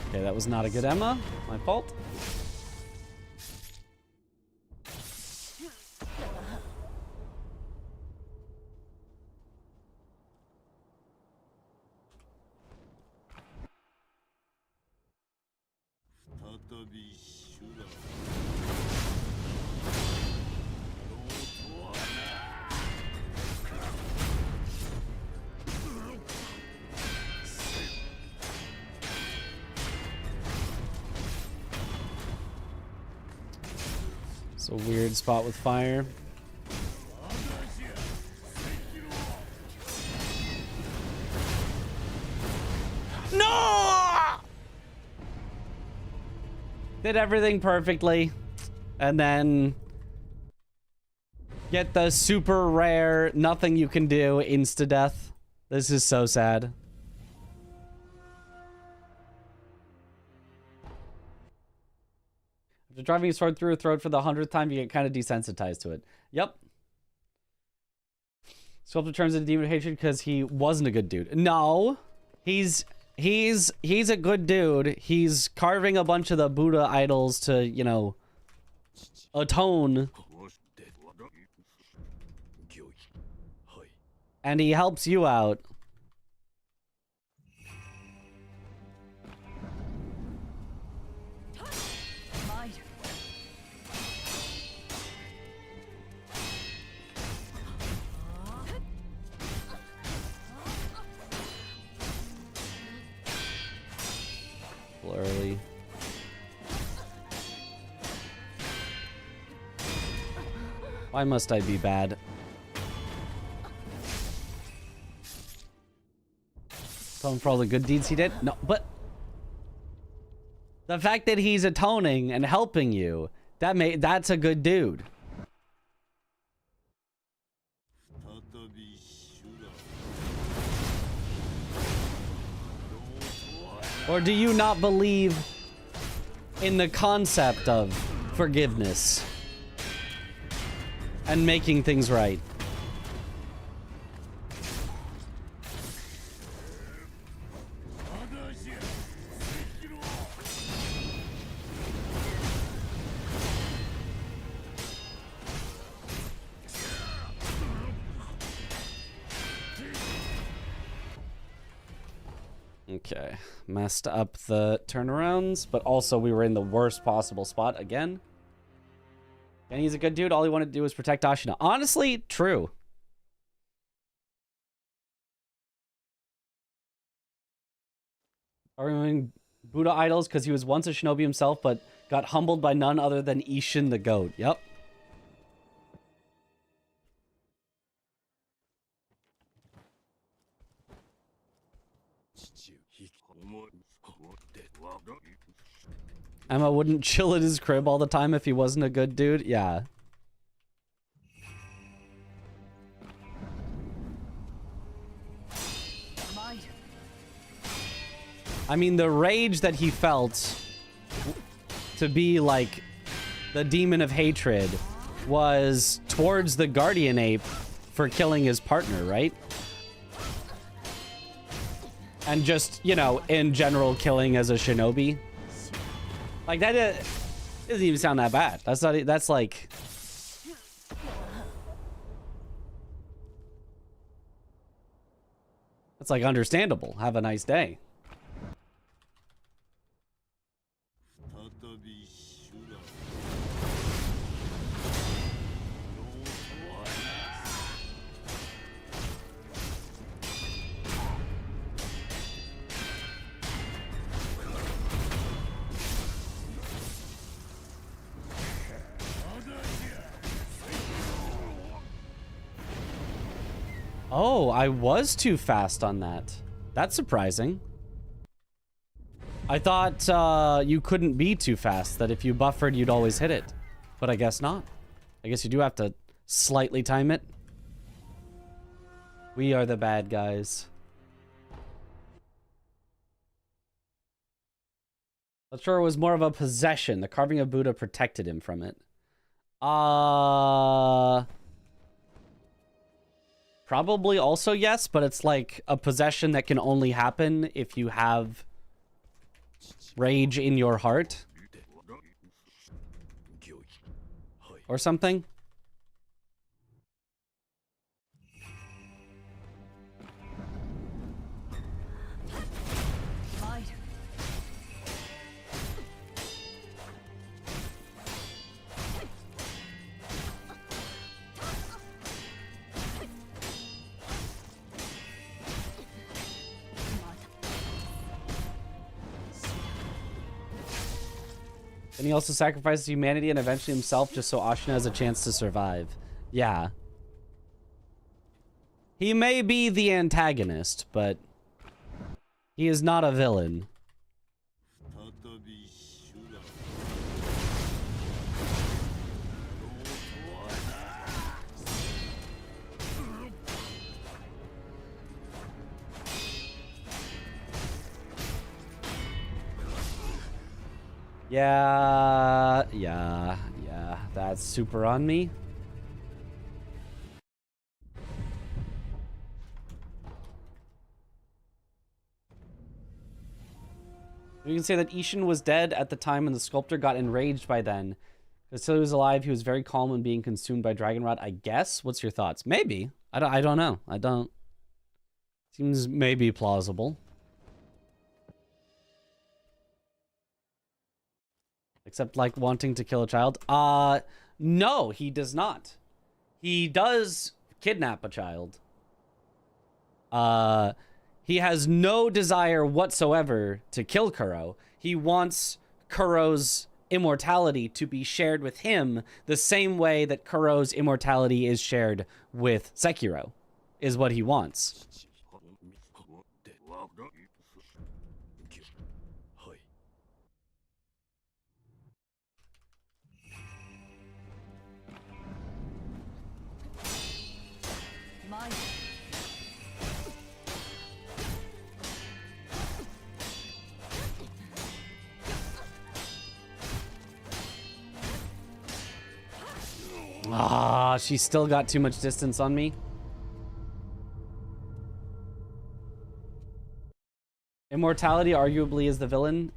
Okay, that was not a good Emma. My fault. It's a weird spot with fire. No! Did everything perfectly. And then get the super rare, nothing you can do, insta-death. This is so sad. After driving a sword through a throat for the 100th time, you get kind of desensitized to it. Yep. Sculptor turns into demon hatred because he wasn't a good dude. No. He's a good dude. He's carving a bunch of the Buddha idols to, you know, atone. And he helps you out. Early. Why must I be bad? Tell him for all the good deeds he did? No, but the fact that he's atoning and helping you, that's a good dude. Or do you not believe in the concept of forgiveness and making things right? Okay, messed up the turnarounds, but also we were in the worst possible spot again. And he's a good dude. All he wanted to do was protect Ashina. Honestly, true. Removing Buddha idols because he was once a shinobi himself, but got humbled by none other than Ishin the goat. Yep. Emma wouldn't chill at his crib all the time if he wasn't a good dude. Yeah. I mean, the rage that he felt to be like the demon of hatred was towards the guardian ape for killing his partner, right? And just, you know, in general, killing as a shinobi. Like, that doesn't even sound that bad. That's not, that's like... That's like understandable. Have a nice day. Oh, I was too fast on that. That's surprising. I thought you couldn't be too fast, that if you buffered, you'd always hit it. But I guess not. I guess you do have to slightly time it. We are the bad guys. Not sure it was more of a possession. The carving of Buddha protected him from it. Probably also yes, but it's like a possession that can only happen if you have rage in your heart. Or something. And he also sacrifices humanity and eventually himself just so Ashina has a chance to survive. Yeah. He may be the antagonist, but he is not a villain. Yeah, that's super on me. We can say that Ishin was dead at the time and the sculptor got enraged by then. Because till he was alive, he was very calm when being consumed by Dragon Rot, I guess? What's your thoughts? Maybe. I don't know. Seems maybe plausible. Except, like, wanting to kill a child. No, he does not. He does kidnap a child. He has no desire whatsoever to kill Kuro. He wants Kuro's immortality to be shared with him the same way that Kuro's immortality is shared with Sekiro, is what he wants. Ah, she still got too much distance on me. Immortality arguably is the villain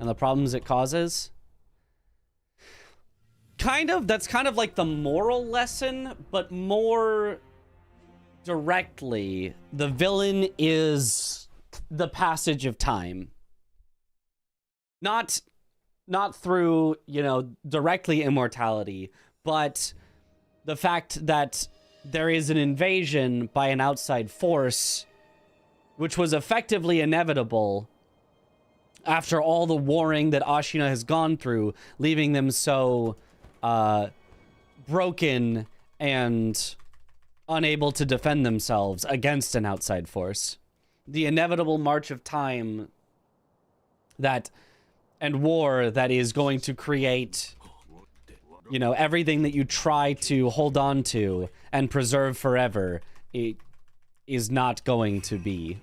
and the problems it causes. Kind of, that's kind of like the moral lesson, but more directly, the villain is the passage of time. Not through, you know, directly immortality, but the fact that there is an invasion by an outside force, which was effectively inevitable after all the warring that Ashina has gone through, leaving them so broken and unable to defend themselves against an outside force. The inevitable march of time and war that is going to create, you know, everything that you try to hold on to and preserve forever, it is not going to be.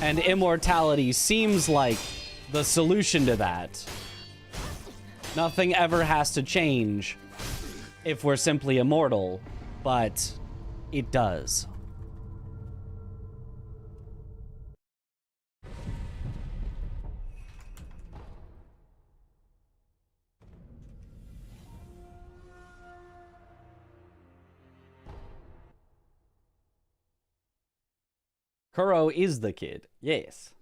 And immortality seems like the solution to that. Nothing ever has to change if we're simply immortal, but it does. Kuro is the kid. Yes.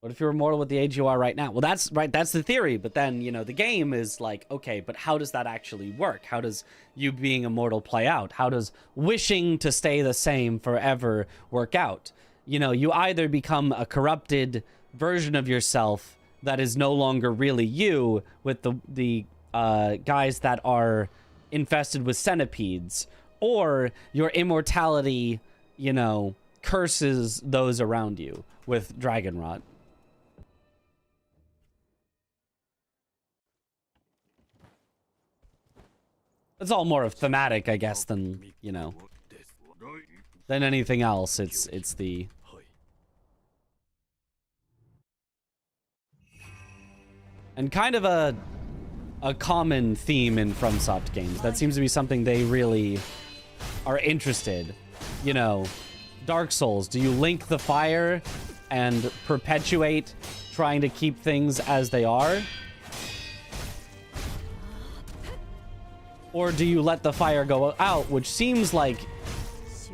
What if you're immortal with the age you are right now? Well, that's right. That's the theory. But then, you know, the game is like, okay, but how does that actually work? How does you being immortal play out? How does wishing to stay the same forever work out? You know, you either become a corrupted version of yourself that is no longer really you, with the guys that are infested with centipedes, or your immortality, you know, curses those around you with dragon rot. It's all more of thematic, I guess, than, you know, than anything else. It's the... And kind of a common theme in FromSoft games. That seems to be something they really are interested. You know, Dark Souls, do you link the fire and perpetuate trying to keep things as they are? Or do you let the fire go out, which seems like,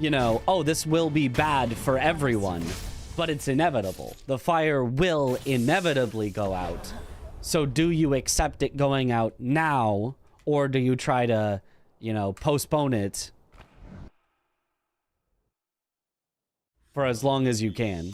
you know, oh, this will be bad for everyone, but it's inevitable. The fire will inevitably go out. So do you accept it going out now, or do you try to, you know, postpone it for as long as you can?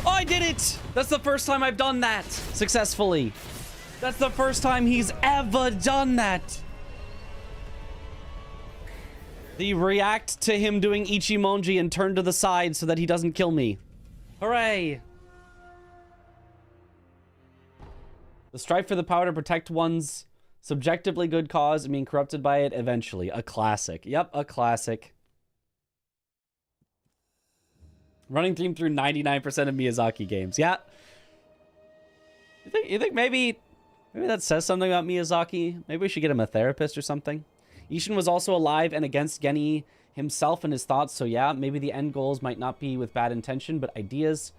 I did it! That's the first time I've done that successfully. That's the first time he's ever done that. The react to him doing Ichimonji and turn to the side so that he doesn't kill me. Hooray! The strive for the power to protect one's subjectively good cause and being corrupted by it eventually. A classic. Yep, a classic. Running theme through 99% of Miyazaki games. Yeah. You think maybe that says something about Miyazaki? Maybe we should get him a therapist or something. Ishin was also alive and against Geni himself and his thoughts, so yeah, maybe the end goals might not be with bad intention, but ideas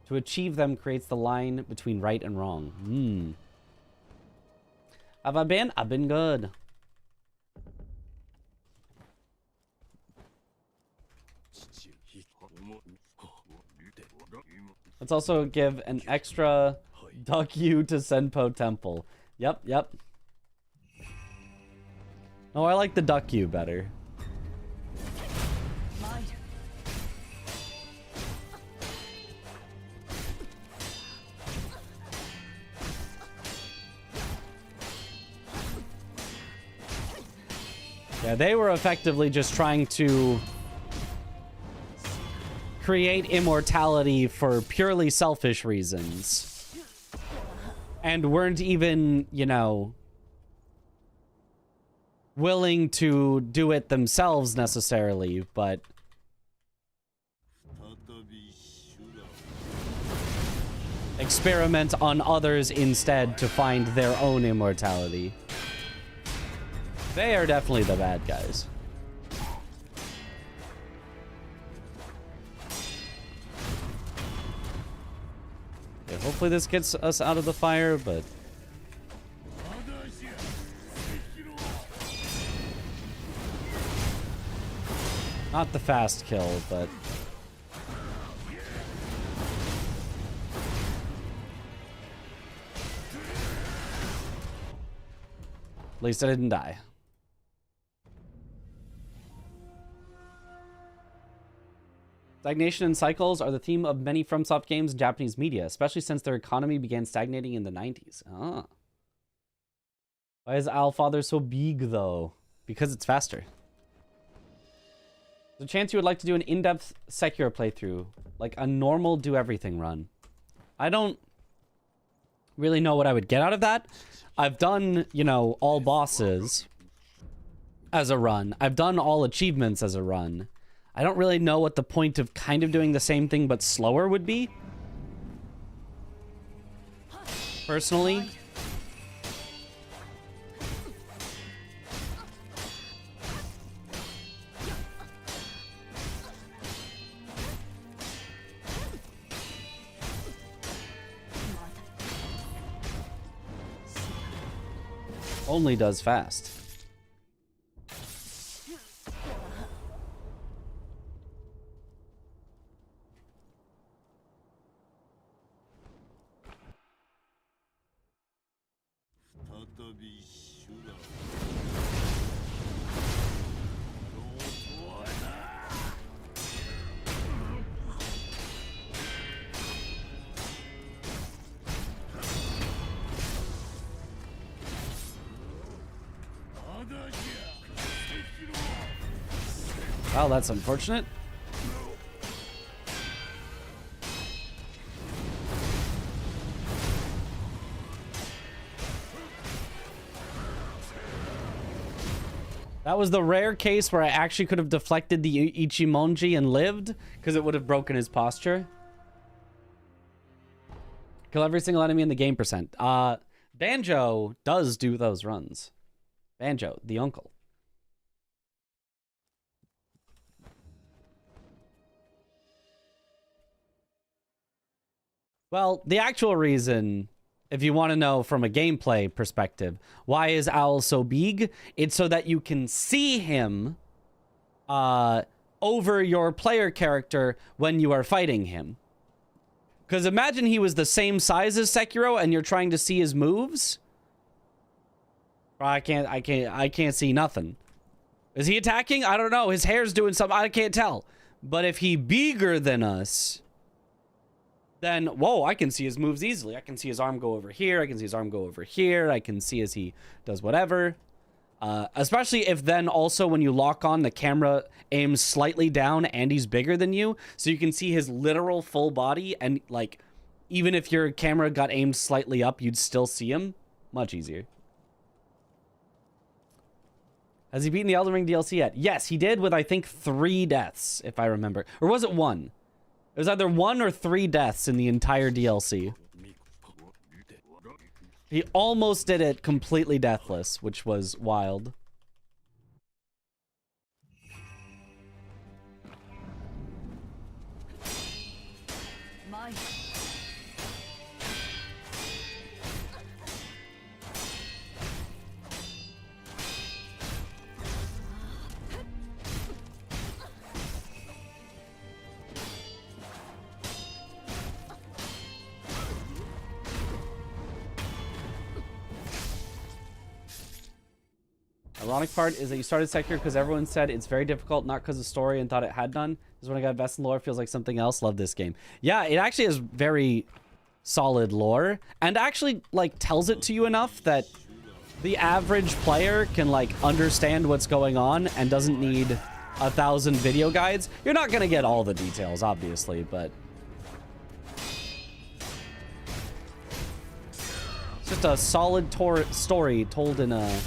to achieve them creates the line between right and wrong. Have I been? I've been good. Let's also give an extra duck you to Senpo Temple. Yep. Oh, I like the duck you better. Yeah, they were effectively just trying to create immortality for purely selfish reasons. And weren't even, you know, willing to do it themselves necessarily, but experiment on others instead to find their own immortality. They are definitely the bad guys. Yeah, hopefully this gets us out of the fire, but not the fast kill, but At least I didn't die. Stagnation and cycles are the theme of many FromSoft games in Japanese media, especially since their economy began stagnating in the 90s. Ah. Why is Allfather so big, though? Because it's faster. There's a chance you would like to do an in-depth Sekiro playthrough, like a normal do-everything run. I don't really know what I would get out of that. I've done, you know, all bosses as a run. I've done all achievements as a run. I don't really know what the point of kind of doing the same thing but slower would be. Personally. Only does fast. Wow, that's unfortunate. That was the rare case where I actually could have deflected the Ichimonji and lived, because it would have broken his posture. Kill every single enemy in the game percent. Banjo does do those runs. Banjo, the uncle. Well, the actual reason, if you want to know from a gameplay perspective, why is Owl so big? It's so that you can see him over your player character when you are fighting him. Because imagine he was the same size as Sekiro and you're trying to see his moves. I can't see nothing. Is he attacking? I don't know. His hair's doing something. I can't tell. But if he bigger than us, then, whoa, I can see his moves easily. I can see his arm go over here. I can see his arm go over here. I can see as he does whatever. Especially if then also when you lock on, the camera aims slightly down and he's bigger than you. So you can see his literal full body. And, like, even if your camera got aimed slightly up, you'd still see him. Much easier. Has he beaten the Elden Ring DLC yet? Yes, he did with, I think, 3 deaths, if I remember. Or was it 1? It was either 1 or 3 deaths in the entire DLC. He almost did it completely deathless, which was wild. Ironic part is that you started Sekiro because everyone said it's very difficult, not because of story, and thought it had none. This is when I got invested in lore, feels like something else. Love this game. Yeah, it actually has very solid lore, and actually, like, tells it to you enough that the average player can, like, understand what's going on and doesn't need 1,000 video guides. You're not gonna get all the details, obviously, but it's just a solid story told in a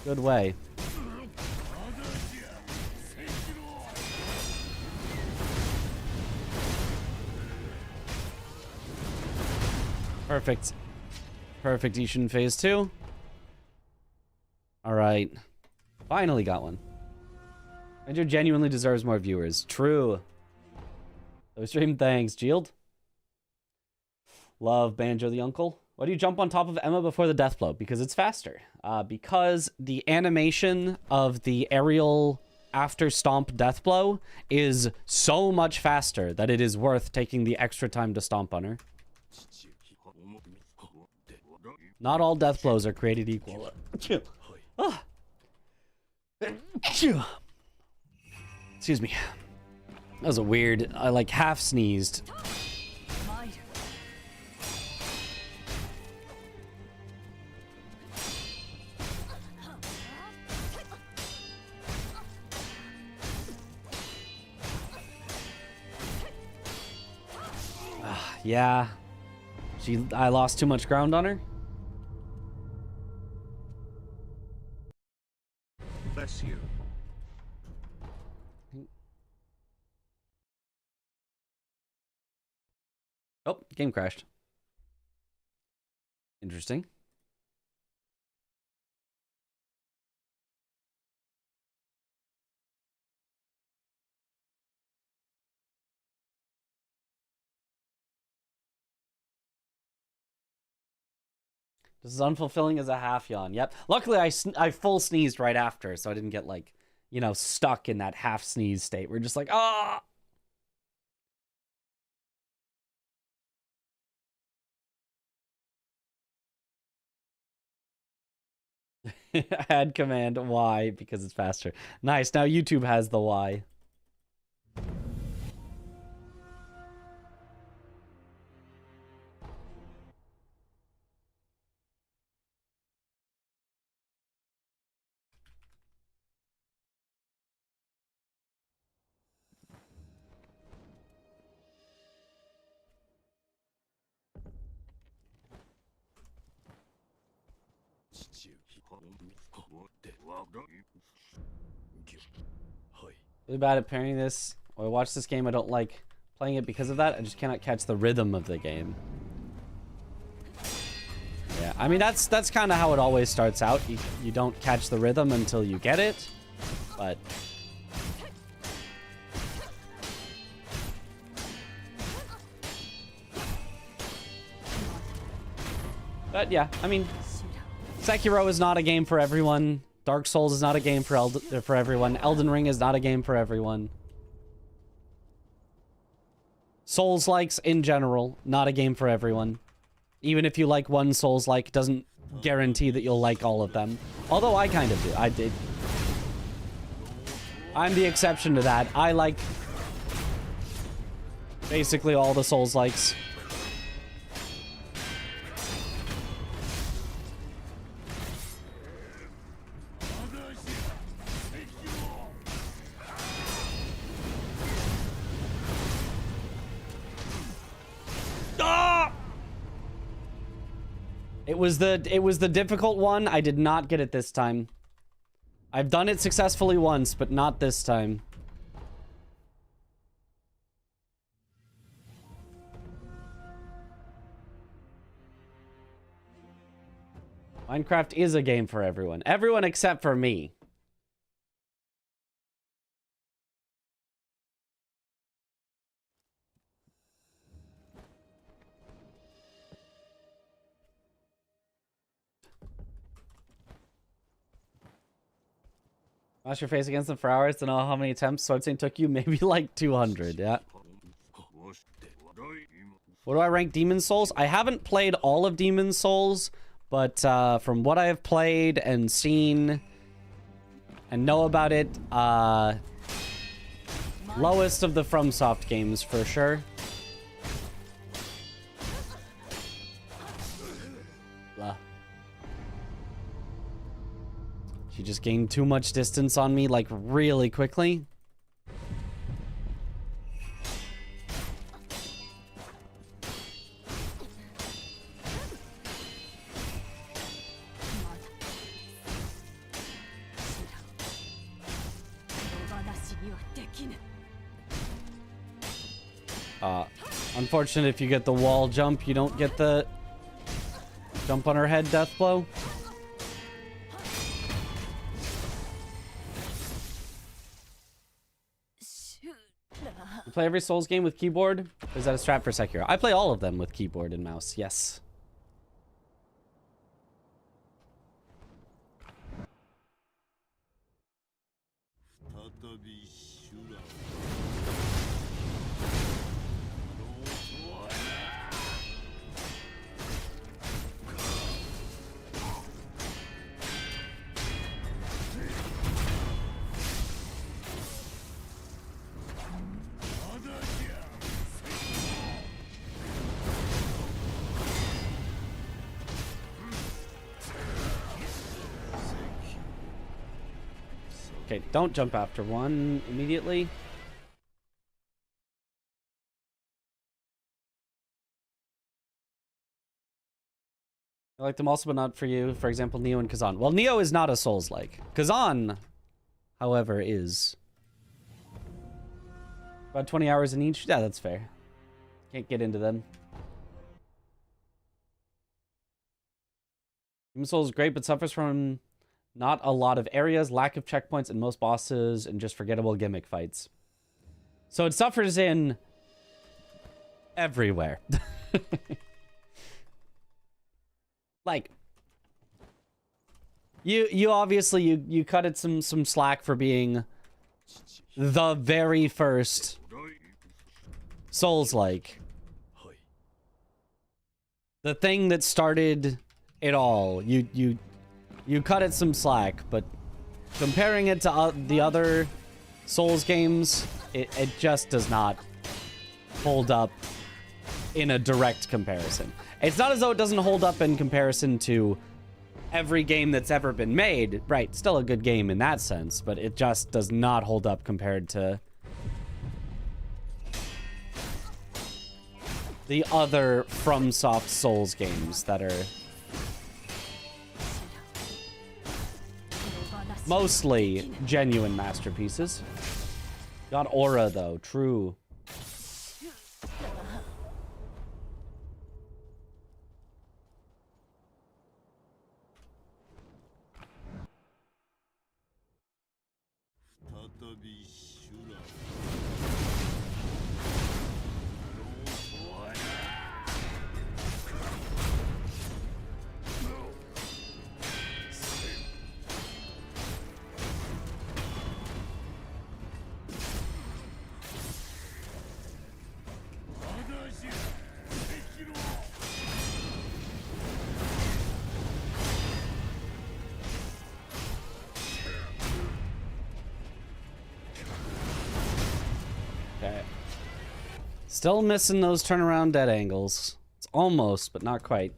good way. Perfect. Perfect Ishin phase 2. Alright. Finally got one. Banjo genuinely deserves more viewers. True. So stream, thanks. Jield. Love Banjo the Uncle. Why do you jump on top of Emma before the death blow? Because it's faster. Because the animation of the aerial after stomp death blow is so much faster that it is worth taking the extra time to stomp on her. Not all death blows are created equal. Ah. Excuse me. That was a weird, I like half sneezed. Yeah. I lost too much ground on her. Bless you. Oh, game crashed. Interesting. This is unfulfilling as a half yawn. Yep. Luckily, I full sneezed right after, so I didn't get, like, you know, stuck in that half sneeze state. We're just like, ah! Add command Y because it's faster. Nice. Now YouTube has the Y. Really bad at pairing this. When I watch this game, I don't like playing it because of that. I just cannot catch the rhythm of the game. Yeah, I mean, that's kind of how it always starts out. You don't catch the rhythm until you get it, but... But yeah, I mean, Sekiro is not a game for everyone. Dark Souls is not a game for everyone. Elden Ring is not a game for everyone. Souls-likes in general, not a game for everyone. Even if you like one Souls-like, doesn't guarantee that you'll like all of them. Although I kind of do. I did. I'm the exception to that. I like basically all the Souls-likes. It was the difficult one. I did not get it this time. I've done it successfully once, but not this time. Minecraft is a game for everyone. Everyone except for me. Wash your face against them for hours to know how many attempts Sword Saint took you. Maybe like 200, yeah. What do I rank Demon Souls? I haven't played all of Demon Souls, but from what I have played and seen and know about it, lowest of the FromSoft games for sure. Blah. She just gained too much distance on me, like, really quickly. Unfortunate if you get the wall jump, you don't get the jump on her head death blow. You play every Souls game with keyboard? Or is that a strat for Sekiro? I play all of them with keyboard and mouse, yes. Okay, don't jump after one immediately. I like them also, but not for you. For example, Neo and Kazan. Well, Neo is not a Souls-like. Kazan, however, is. About 20 hours in each? Yeah, that's fair. Can't get into them. Demon's Souls is great, but suffers from not a lot of areas, lack of checkpoints in most bosses, and just forgettable gimmick fights. So it suffers in everywhere. Like, you obviously you cut it some slack for being the very first Souls-like. The thing that started it all. You cut it some slack, but comparing it to the other Souls games, it just does not hold up in a direct comparison. It's not as though it doesn't hold up in comparison to every game that's ever been made. Right, still a good game in that sense, but it just does not hold up compared to the other FromSoft Souls games that are mostly genuine masterpieces. Got aura, though. True. Still missing those turnaround dead angles. It's almost, but not quite.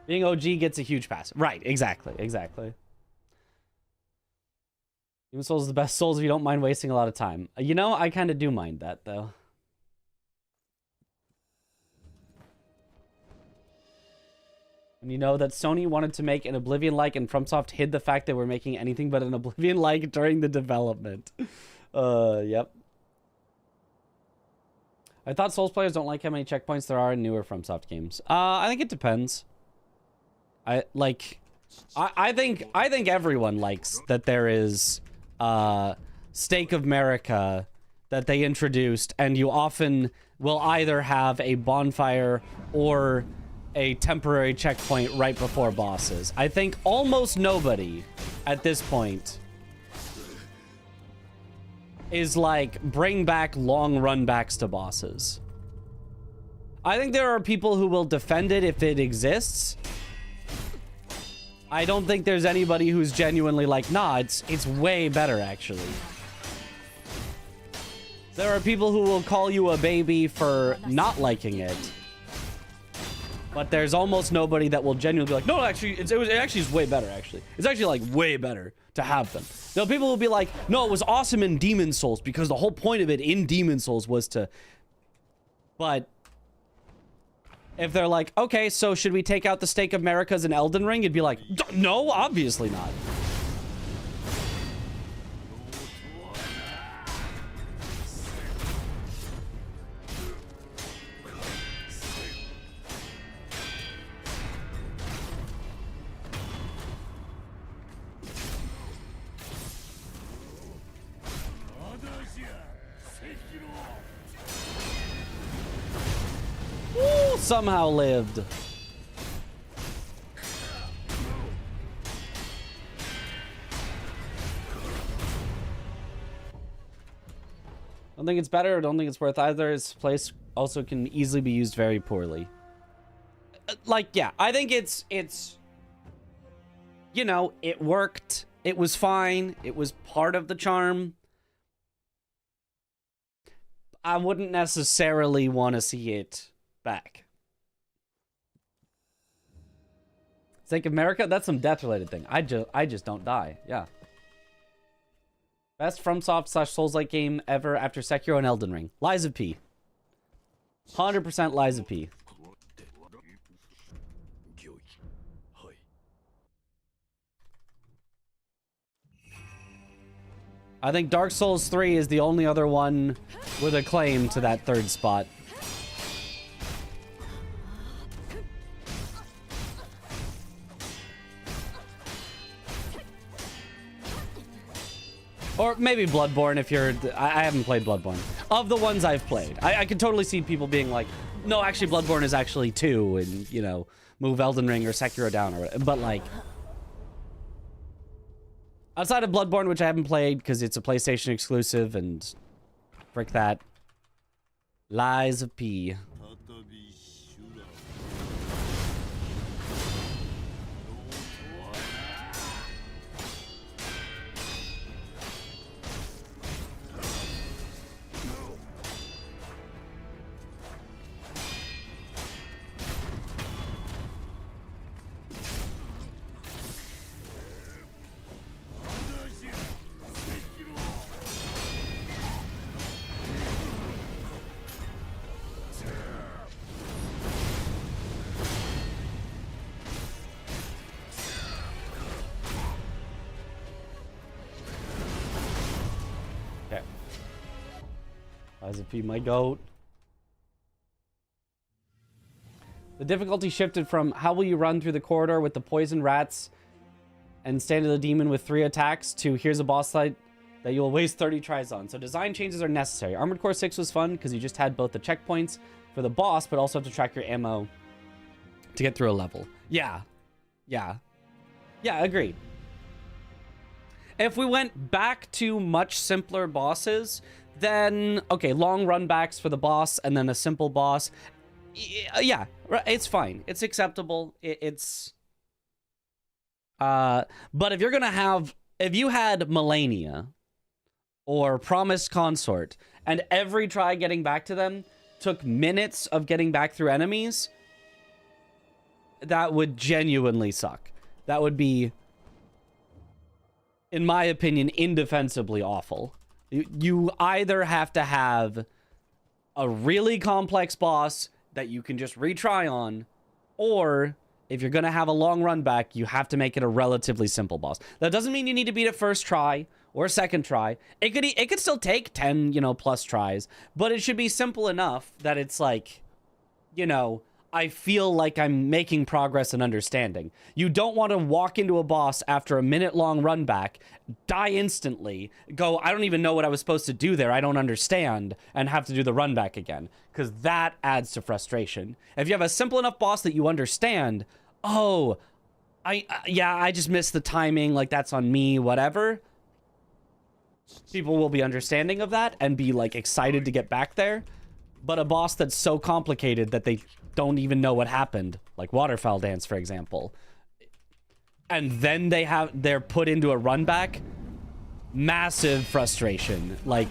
Being OG gets a huge pass. Right, exactly. Demon's Souls is the best Souls if you don't mind wasting a lot of time. You know, I kind of do mind that, though. And you know that Sony wanted to make an Oblivion-like, and FromSoft hid the fact that we're making anything but an Oblivion-like during the development. Yep. I thought Souls players don't like how many checkpoints there are in newer FromSoft games. I think it depends. I think everyone likes that there is Stake of America that they introduced, and you often will either have a bonfire or a temporary checkpoint right before bosses. I think almost nobody at this point is like, bring back long run backs to bosses. I think there are people who will defend it if it exists. I don't think there's anybody who's genuinely like, nah, it's way better, actually. There are people who will call you a baby for not liking it. But there's almost nobody that will genuinely be like, no, actually, it actually is way better, actually. It's actually, like, way better to have them. Now, people will be like, no, it was awesome in Demon's Souls because the whole point of it in Demon's Souls was to... But if they're like, okay, so should we take out the Stake of Americas in Elden Ring? You'd be like, no, obviously not. Ooh, somehow lived. Don't think it's better or don't think it's worth either. Its place also can easily be used very poorly. Like, yeah, I think it's, you know, it worked. It was fine. It was part of the charm. I wouldn't necessarily want to see it back. Sake of America? That's some death-related thing. I just don't die. Yeah. Best FromSoft / Souls-like game ever after Sekiro and Elden Ring. Lies of P. 100% Lies of P. I think Dark Souls 3 is the only other one with a claim to that third spot. Or maybe Bloodborne if you're... I haven't played Bloodborne. Of the ones I've played. I could totally see people being like, no, actually Bloodborne is actually 2 and, you know, move Elden Ring or Sekiro down or whatever. But like... outside of Bloodborne, which I haven't played because it's a PlayStation exclusive and... frick that. Lies of P. Lies of P, my goat. The difficulty shifted from how will you run through the corridor with the poison rats and stand to the demon with 3 attacks to here's a boss fight that you'll waste 30 tries on. So design changes are necessary. Armored Core 6 was fun because you just had both the checkpoints for the boss, but also have to track your ammo to get through a level. Yeah. Yeah. Yeah, agreed. If we went back to much simpler bosses, then, okay, long run backs for the boss and then a simple boss. Yeah, it's fine. It's acceptable. But if you're gonna have, if you had Melania or Promised Consort and every try getting back to them took minutes of getting back through enemies, that would genuinely suck. That would be, in my opinion, indefensibly awful. You either have to have a really complex boss that you can just retry on, or if you're going to have a long run back, you have to make it a relatively simple boss. That doesn't mean you need to beat it first try or second try. It could still take 10, you know, plus tries, but it should be simple enough that it's like, you know, I feel like I'm making progress and understanding. You don't want to walk into a boss after a minute-long run back, die instantly, go, I don't even know what I was supposed to do there, I don't understand, and have to do the run back again. Because that adds to frustration. If you have a simple enough boss that you understand, oh, I just missed the timing, like that's on me, whatever. People will be understanding of that and be like excited to get back there. But a boss that's so complicated that they don't even know what happened, like Waterfowl Dance, for example, and then they're put into a run back, massive frustration. Like,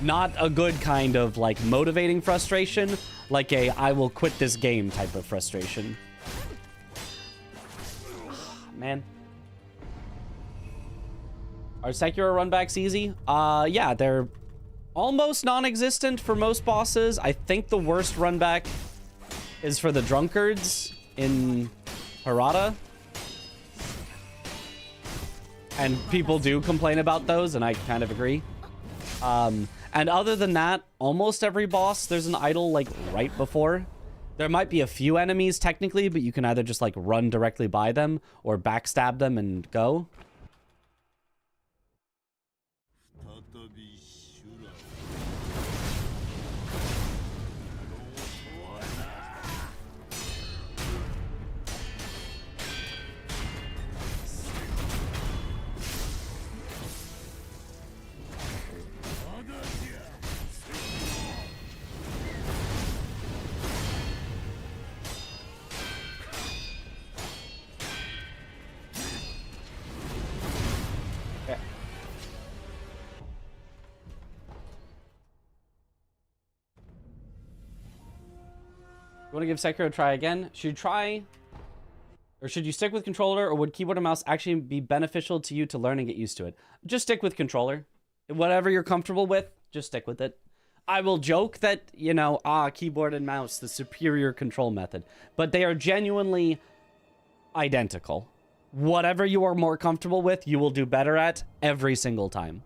not a good kind of like motivating frustration, like a I will quit this game type of frustration. Man. Are Sekiro runbacks easy? Yeah, they're almost non-existent for most bosses. I think the worst runback is for the drunkards in Harada. And people do complain about those, and I kind of agree. And other than that, almost every boss, there's an idol, like, right before. There might be a few enemies, technically, but you can either just, like, run directly by them or backstab them and go. You want to give Sekiro a try again? Should you try, or should you stick with controller, or would keyboard and mouse actually be beneficial to you to learn and get used to it? Just stick with controller. Whatever you're comfortable with, just stick with it. I will joke that, you know, keyboard and mouse, the superior control method, but they are genuinely identical. Whatever you are more comfortable with, you will do better at every single time.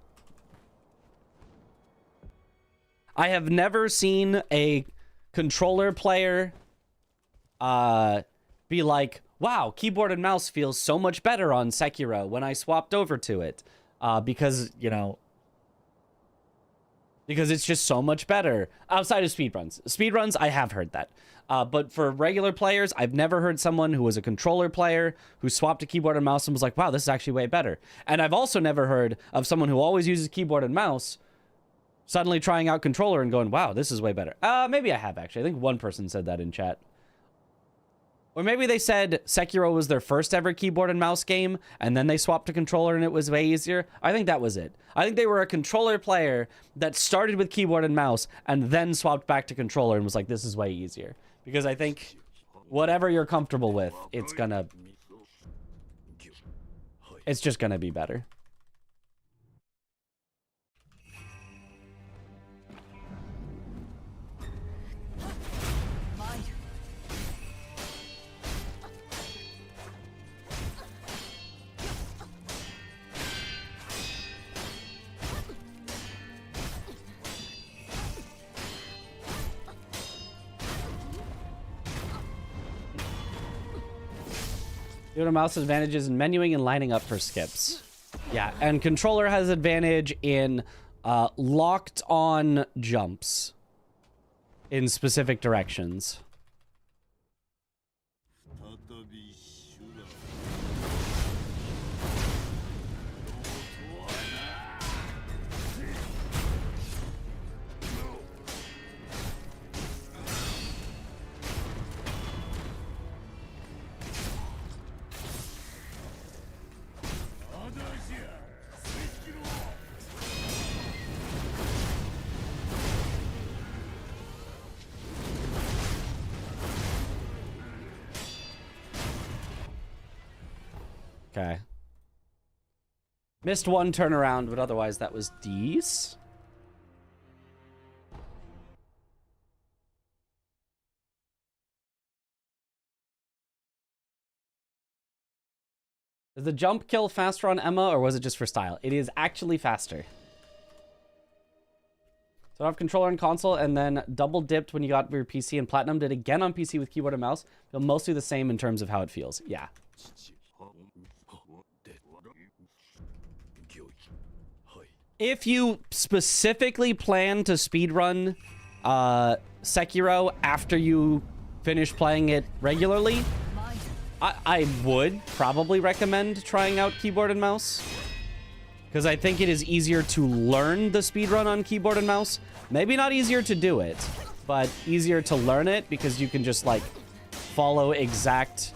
I have never seen a controller player be like, wow, keyboard and mouse feels so much better on Sekiro when I swapped over to it. Because, you know, because it's just so much better. Outside of speedruns. Speedruns, I have heard that. But for regular players, I've never heard someone who was a controller player who swapped to keyboard and mouse and was like, wow, this is actually way better. And I've also never heard of someone who always uses keyboard and mouse suddenly trying out controller and going, wow, this is way better. Maybe I have, actually. I think one person said that in chat. Or maybe they said Sekiro was their first ever keyboard and mouse game, and then they swapped to controller and it was way easier. I think that was it. I think they were a controller player that started with keyboard and mouse and then swapped back to controller and was like, this is way easier. Because I think whatever you're comfortable with, it's just gonna be better. Keyboard and mouse advantages in menuing and lining up for skips. Yeah, and controller has advantage in locked on jumps in specific directions. Okay. Missed one turnaround, but otherwise that was D's. Is the jump kill faster on Emma, or was it just for style? It is actually faster. So I have controller and console, and then double dipped when you got your PC and platinum. Did again on PC with keyboard and mouse. Feel mostly the same in terms of how it feels. Yeah. If you specifically plan to speedrun Sekiro after you finish playing it regularly, I would probably recommend trying out keyboard and mouse. Because I think it is easier to learn the speedrun on keyboard and mouse. Maybe not easier to do it, but easier to learn it because you can just, like, follow exact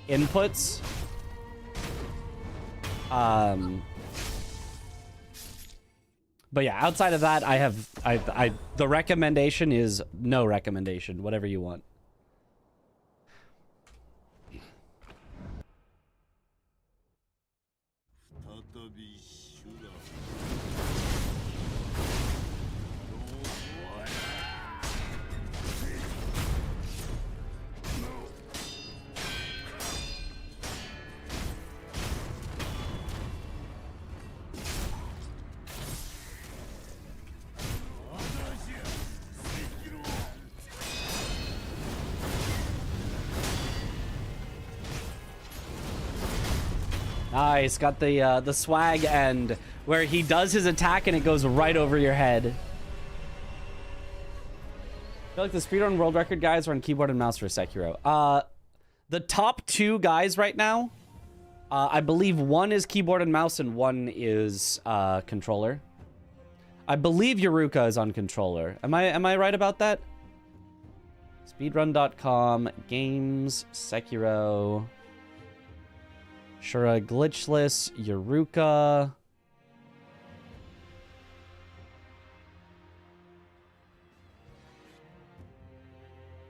inputs. But yeah, outside of that, the recommendation is no recommendation, whatever you want. Nice, got the swag end where he does his attack and it goes right over your head. I feel like the speedrun world record guys are on keyboard and mouse for Sekiro. The top two guys right now, I believe one is keyboard and mouse and one is controller. I believe Yuruka is on controller. Am I right about that? Speedrun.com, games, Sekiro, Shura, Glitchless, Yuruka.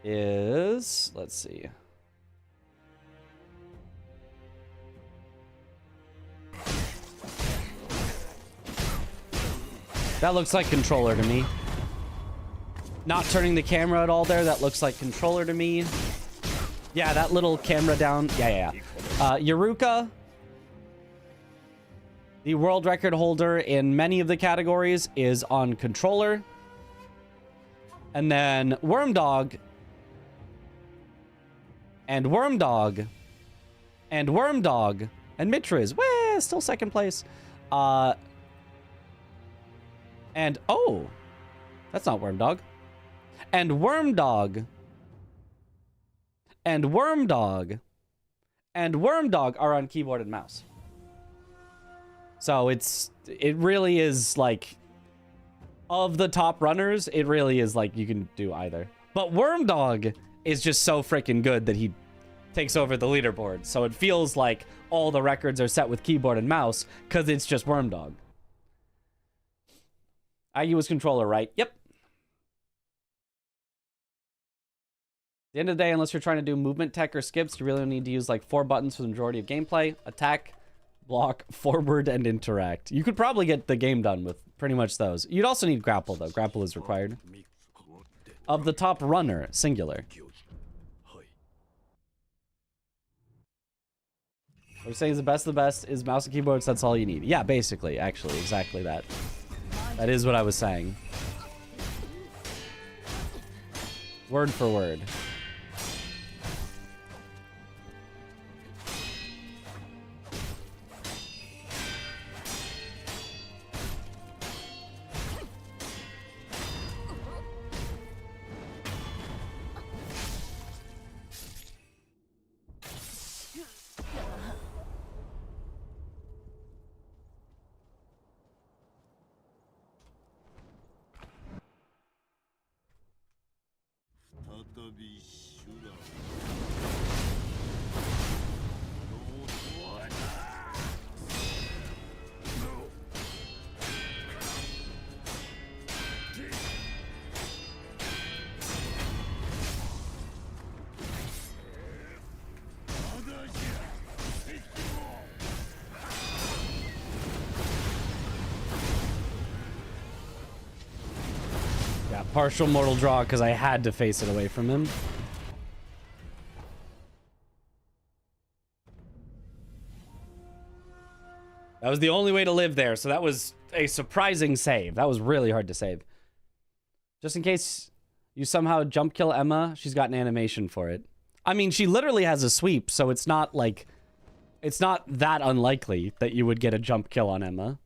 Is, let's see. That looks like controller to me. Not turning the camera at all there, that looks like controller to me. Yeah, that little camera down. Yeah. Yuruka, the world record holder in many of the categories, is on controller. And then Wormdog and Wormdog and Wormdog and Mitriz, still second place. And oh, that's not Wormdog. And Wormdog and Wormdog and Wormdog are on keyboard and mouse. So it really is like, of the top runners, it really is like you can do either. But Wormdog is just so freaking good that he takes over the leaderboard. So it feels like all the records are set with keyboard and mouse because it's just Wormdog. IU was controller, right? Yep. At the end of the day, unless you're trying to do movement tech or skips, you really need to use like 4 buttons for the majority of gameplay. Attack, block, forward, and interact. You could probably get the game done with pretty much those. You'd also need grapple, though. Grapple is required. Of the top runner, singular. What we're saying is the best of the best is mouse and keyboards. That's all you need. Yeah, basically, actually, exactly that. That is what I was saying. Word for word. Partial mortal draw because I had to face it away from him. That was the only way to live there, so that was a surprising save. That was really hard to save. Just in case you somehow jump kill Emma, she's got an animation for it. I mean, she literally has a sweep, so it's not like... It's not that unlikely that you would get a jump kill on Emma.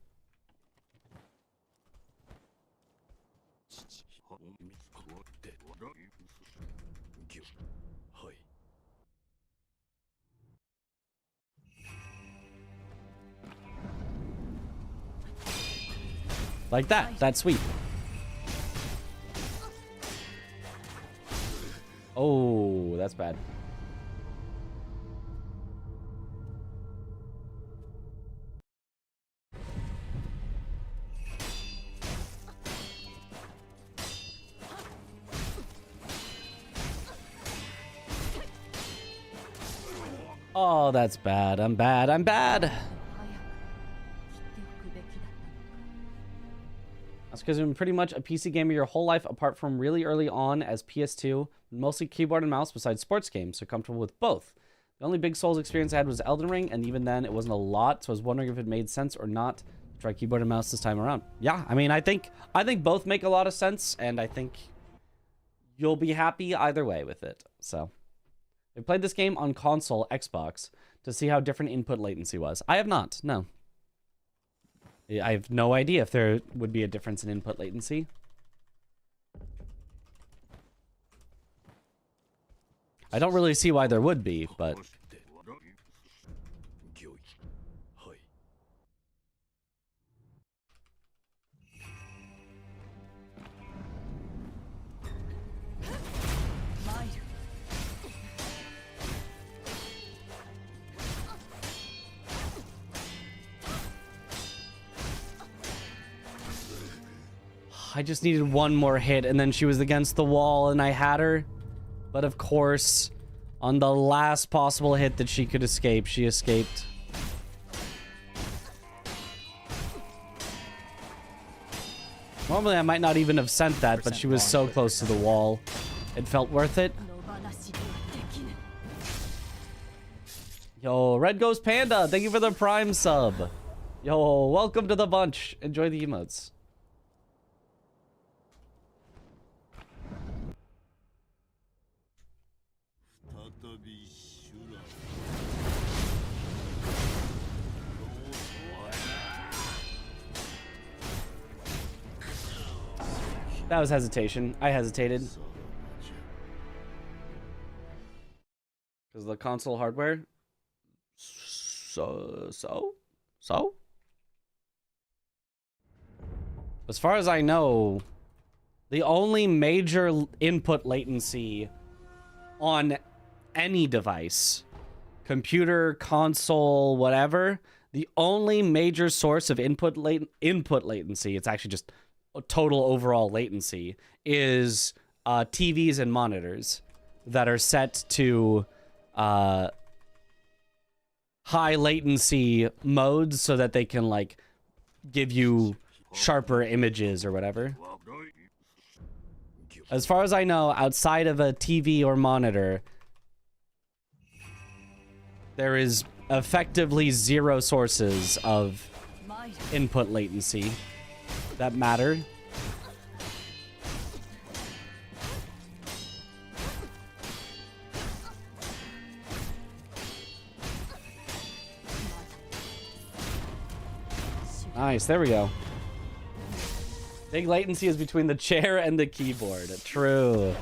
Like that. That sweep. Oh, that's bad. Oh, that's bad. I'm bad. I'm bad. That's because you've been pretty much a PC gamer your whole life, apart from really early on as PS2, mostly keyboard and mouse besides sports games, so comfortable with both. The only big Souls experience I had was Elden Ring, and even then it wasn't a lot, so I was wondering if it made sense or not to try keyboard and mouse this time around. Yeah, I mean, I think both make a lot of sense, and I think you'll be happy either way with it. So, I played this game on console, Xbox, to see how different input latency was. I have not, no. I have no idea if there would be a difference in input latency. I don't really see why there would be, but... I just needed one more hit, and then she was against the wall, and I had her. But of course, on the last possible hit that she could escape, she escaped. Normally, I might not even have sent that, but she was so wrong. close to the wall. It felt worth it. Yo, Red Ghost Panda, thank you for the Prime sub. Yo, welcome to the bunch. Enjoy the emotes. That was hesitation. I hesitated. Because the console hardware. So? As far as I know, the only major input latency on any device, computer, console, whatever, the only major source of input latency, it's actually just total overall latency, is TVs and monitors that are set to high latency modes so that they can like give you sharper images or whatever. As far as I know, outside of a TV or monitor, there is effectively zero sources of input latency that matter. Nice, there we go. Big latency is between the chair and the keyboard. True.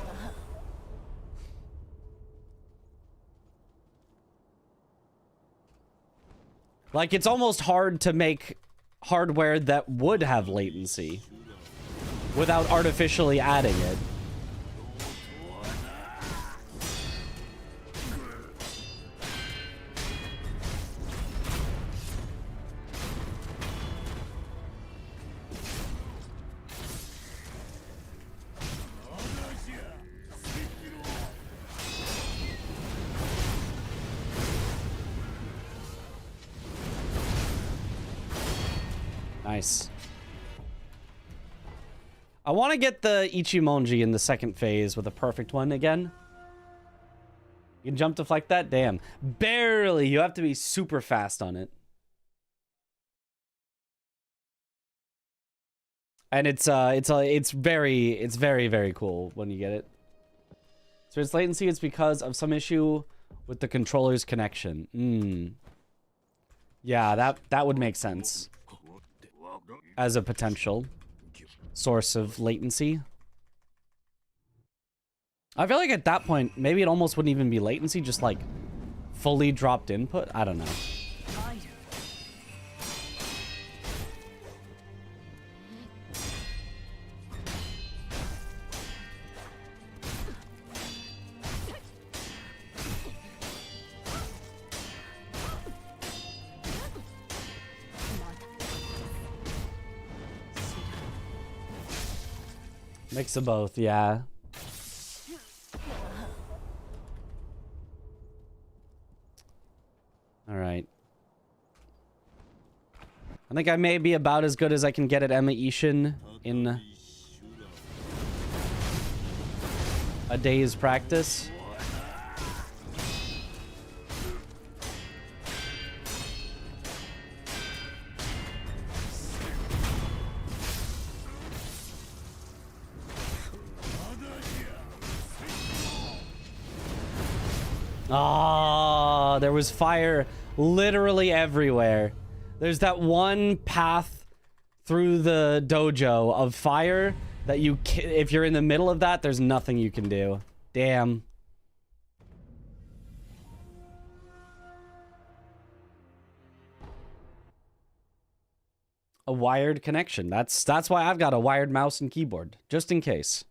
Like, it's almost hard to make hardware that would have latency without artificially adding it. Nice. I want to get the Ichimonji in the second phase with a perfect one again. You can jump deflect that? Damn. Barely. You have to be super fast on it. And it's very, very cool when you get it. So its latency is because of some issue with the controller's connection. Yeah, that would make sense as a potential source of latency. I feel like at that point, maybe it almost wouldn't even be latency, just like fully dropped input. I don't know. Mix of both, yeah. All right. I think I may be about as good as I can get at Emma Ishin in a day's practice. Ah, there was fire literally everywhere. There's that one path through the dojo of fire that if you're in the middle of that, there's nothing you can do. Damn. A wired connection. That's why I've got a wired mouse and keyboard, just in case.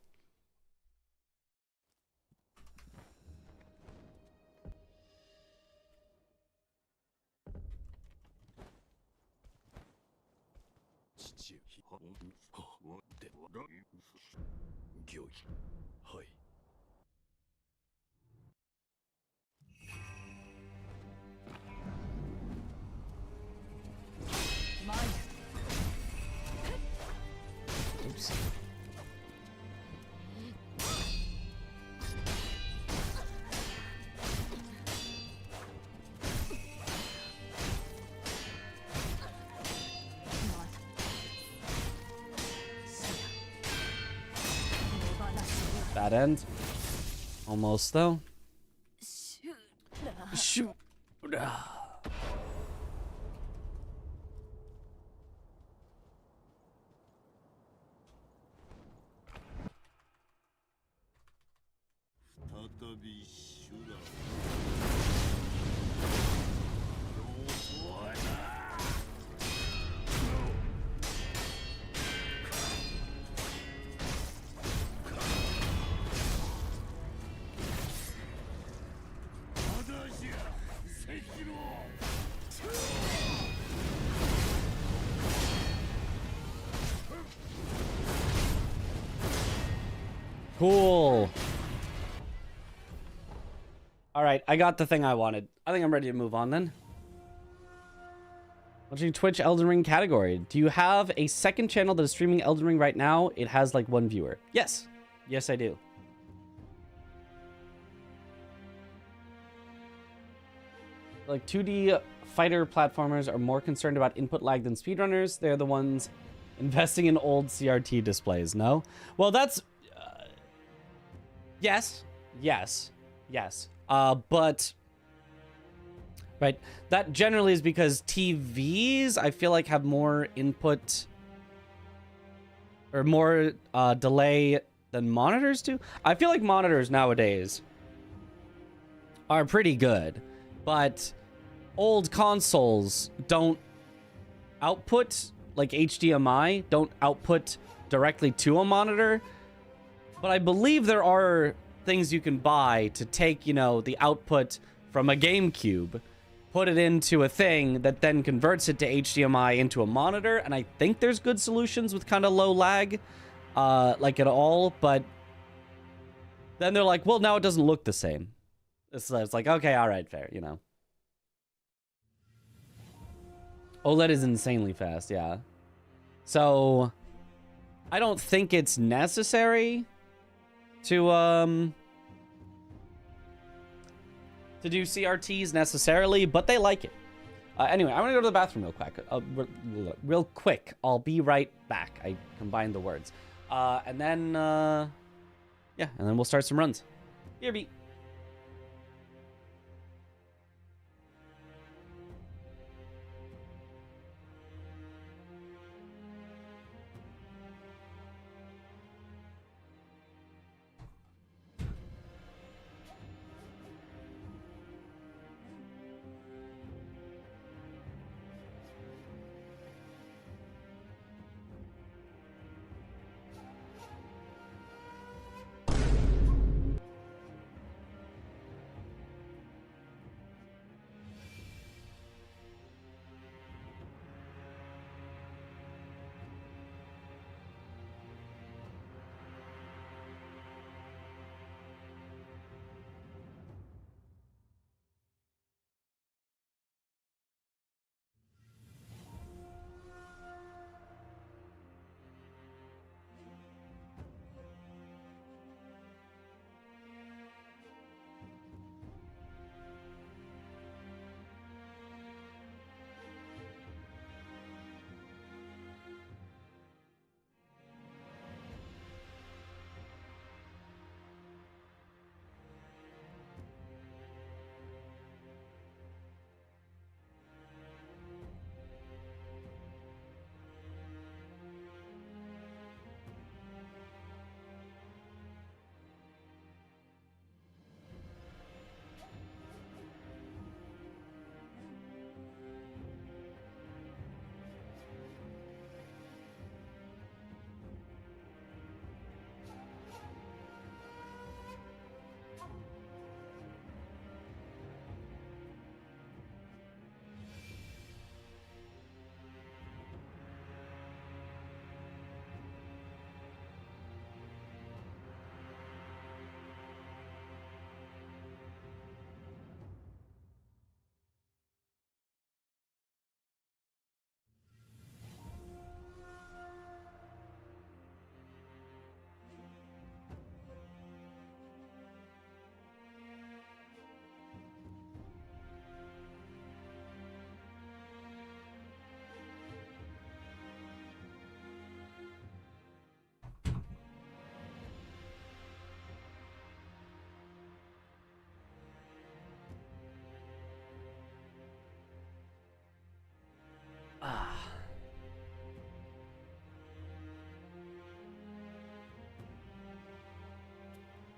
Oops. Bad end. Almost, though. Shoot. Cool. All right, I got the thing I wanted. I think I'm ready to move on then. Watching Twitch Elden Ring category. Do you have a second channel that is streaming Elden Ring right now? It has like 1 viewer. Yes. Yes, I do. Like 2D fighter platformers are more concerned about input lag than speedrunners. They're the ones investing in old CRT displays, no? Well, that's... yes. Yes. Yes. But... right, that generally is because TVs, I feel like, have more input... or more delay than monitors do. I feel like monitors nowadays are pretty good, but old consoles don't output, like HDMI, don't output directly to a monitor. But I believe there are things you can buy to take, you know, the output from a GameCube, put it into a thing that then converts it to HDMI into a monitor. And I think there's good solutions with kind of low lag, like at all. But then they're like, well, now it doesn't look the same. It's like, okay, all right, fair, you know. OLED is insanely fast, yeah. So I don't think it's necessary to do CRTs necessarily, but they like it. Anyway, I'm gonna go to the bathroom real quick. I'll be right back. I combined the words. And then, yeah, and then we'll start some runs. BRB.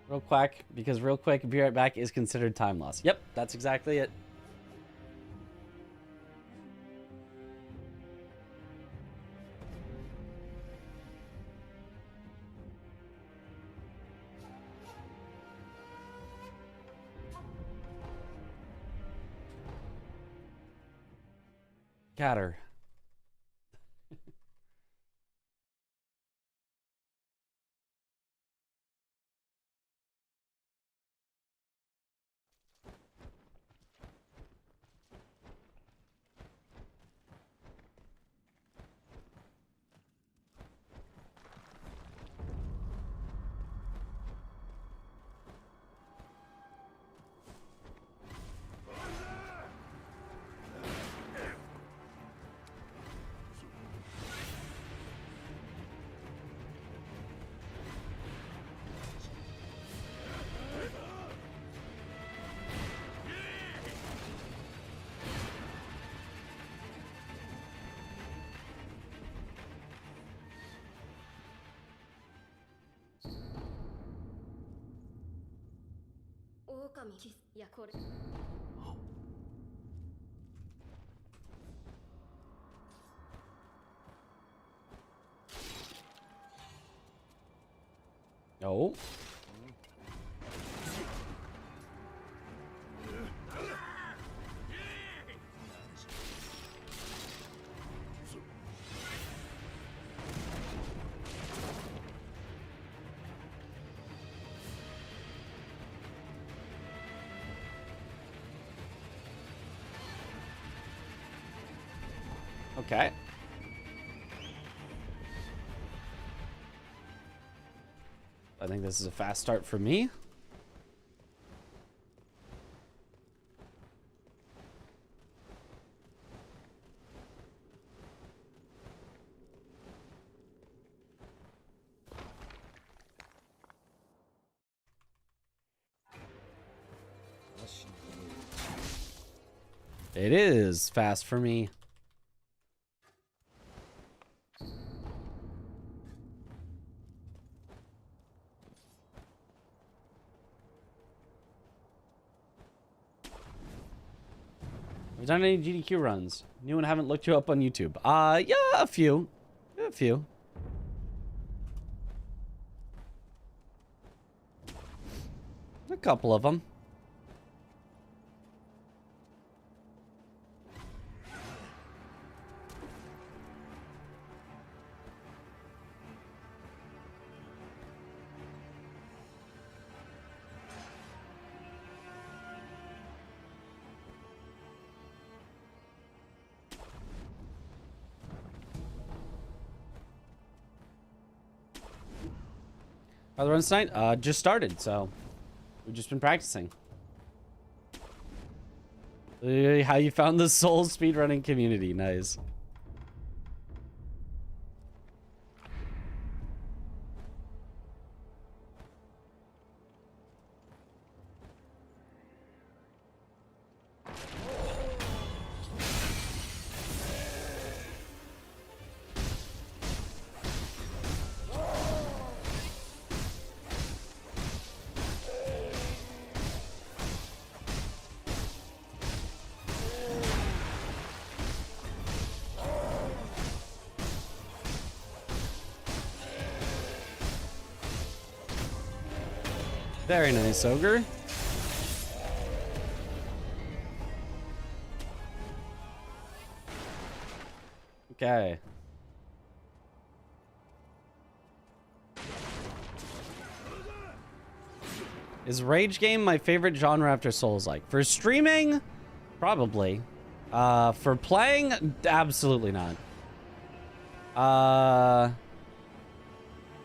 Real quack, because real quick, be right back is considered time loss. Yep, that's exactly it. Catter. Oh. Okay. I think this is a fast start for me. It is fast for me. Have you done any GDQ runs? New and haven't looked you up on YouTube. Yeah, a few. A few. A couple of them. How the runs tonight? Just started, so we've just been practicing. How you found the Soul speedrunning community? Nice. Very nice, Ogre. Okay. Is Rage game my favorite genre after Souls-like? For streaming, probably. For playing, absolutely not.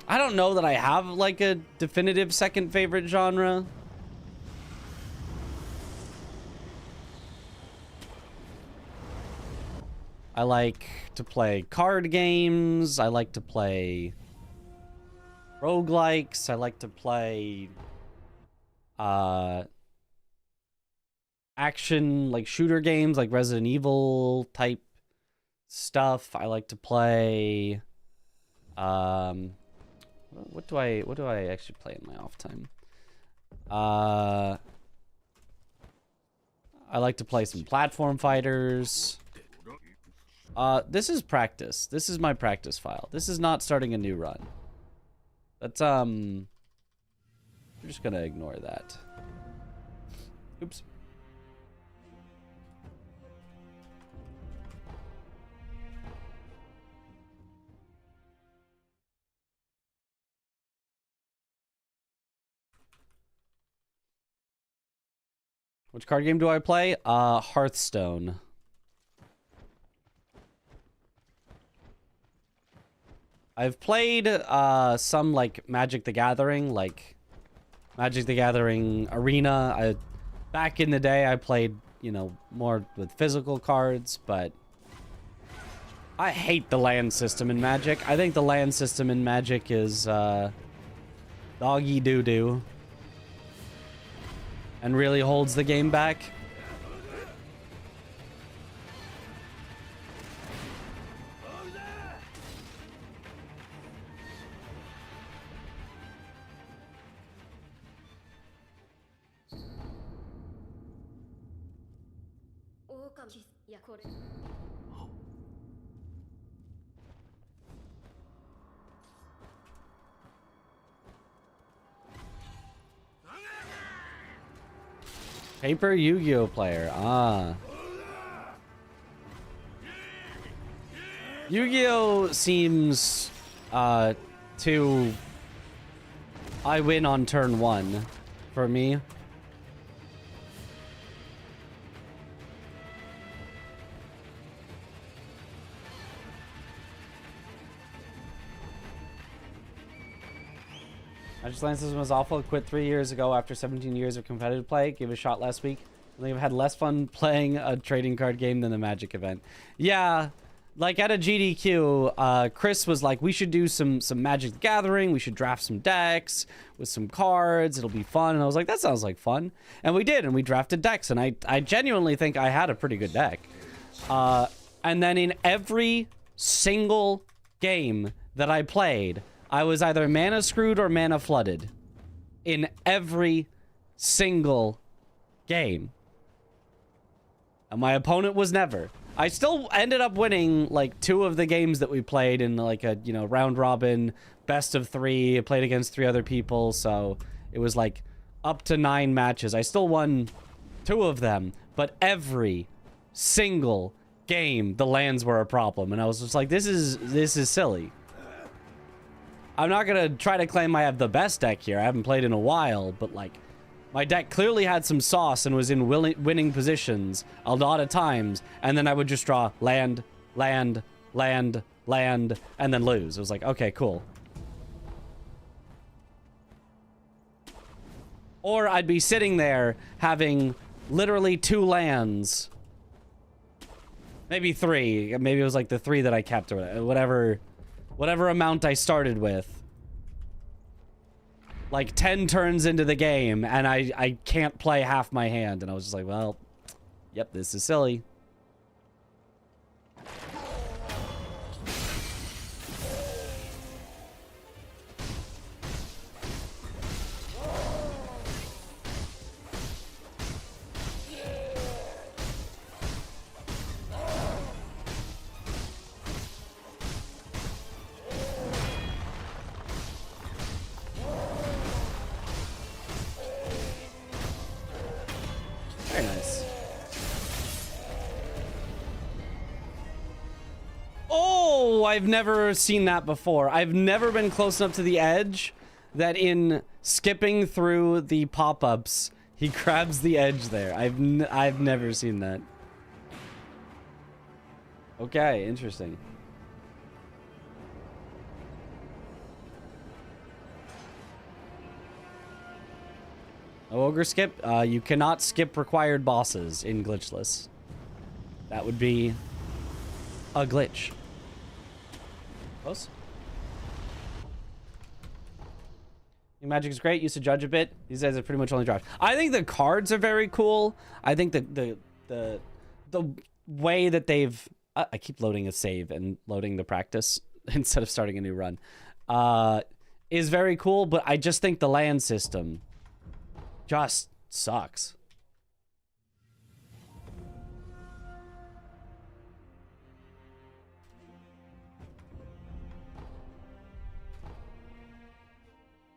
I don't know that I have like a definitive second favorite genre. I like to play card games. I like to play roguelikes. I like to play action like shooter games like Resident Evil type stuff. I like to play what do I actually play in my off time? I like to play some platform fighters. This is practice. This is my practice file. This is not starting a new run. That's, we're just gonna ignore that. Oops. Which card game do I play? Hearthstone. I've played some like Magic the Gathering, like Magic the Gathering Arena. Back in the day I played, you know, more with physical cards, but I hate the land system in Magic. I think the land system in Magic is doggy doo-doo and really holds the game back. Paper Yu-Gi-Oh player. Ah. Yu-Gi-Oh seems to I win on turn 1 for me. Magic Land system was awful. Quit 3 years ago after 17 years of competitive play. Gave it a shot last week. I think I've had less fun playing a trading card game than the Magic event. Yeah, like at a GDQ, Chris was like, we should do some Magic the Gathering. We should draft some decks with some cards. It'll be fun. And I was like, that sounds like fun. And we did, and we drafted decks. And I genuinely think I had a pretty good deck. And then in every single game that I played, I was either mana screwed or mana flooded in every single game. And my opponent was never. I still ended up winning like 2 of the games that we played in like a, you know, round robin, best of 3. I played against 3 other people, so it was like up to 9 matches. I still won 2 of them, but every single game the lands were a problem, and I was just like, this is silly. I'm not gonna try to claim I have the best deck here. I haven't played in a while, but like, my deck clearly had some sauce and was in winning positions a lot of times, and then I would just draw land, land, land, land, and then lose. It was like, okay, cool. Or I'd be sitting there having literally 2 lands. Maybe 3. Maybe it was like the 3 that I kept or whatever amount I started with. Like 10 turns into the game, and I can't play half my hand. And I was just like, well, yep, this is silly. Very nice. Oh, I've never seen that before. I've never been close enough to the edge that in skipping through the pop-ups, he grabs the edge there. I've never seen that. Okay, interesting. No ogre skip. You cannot skip required bosses in Glitchless. That would be a glitch. Close. Magic is great. Used to judge a bit. These days are pretty much only dropped. I think the cards are very cool. I think the way that they've... I keep loading a save and loading the practice instead of starting a new run. Is very cool, but I just think the land system just sucks.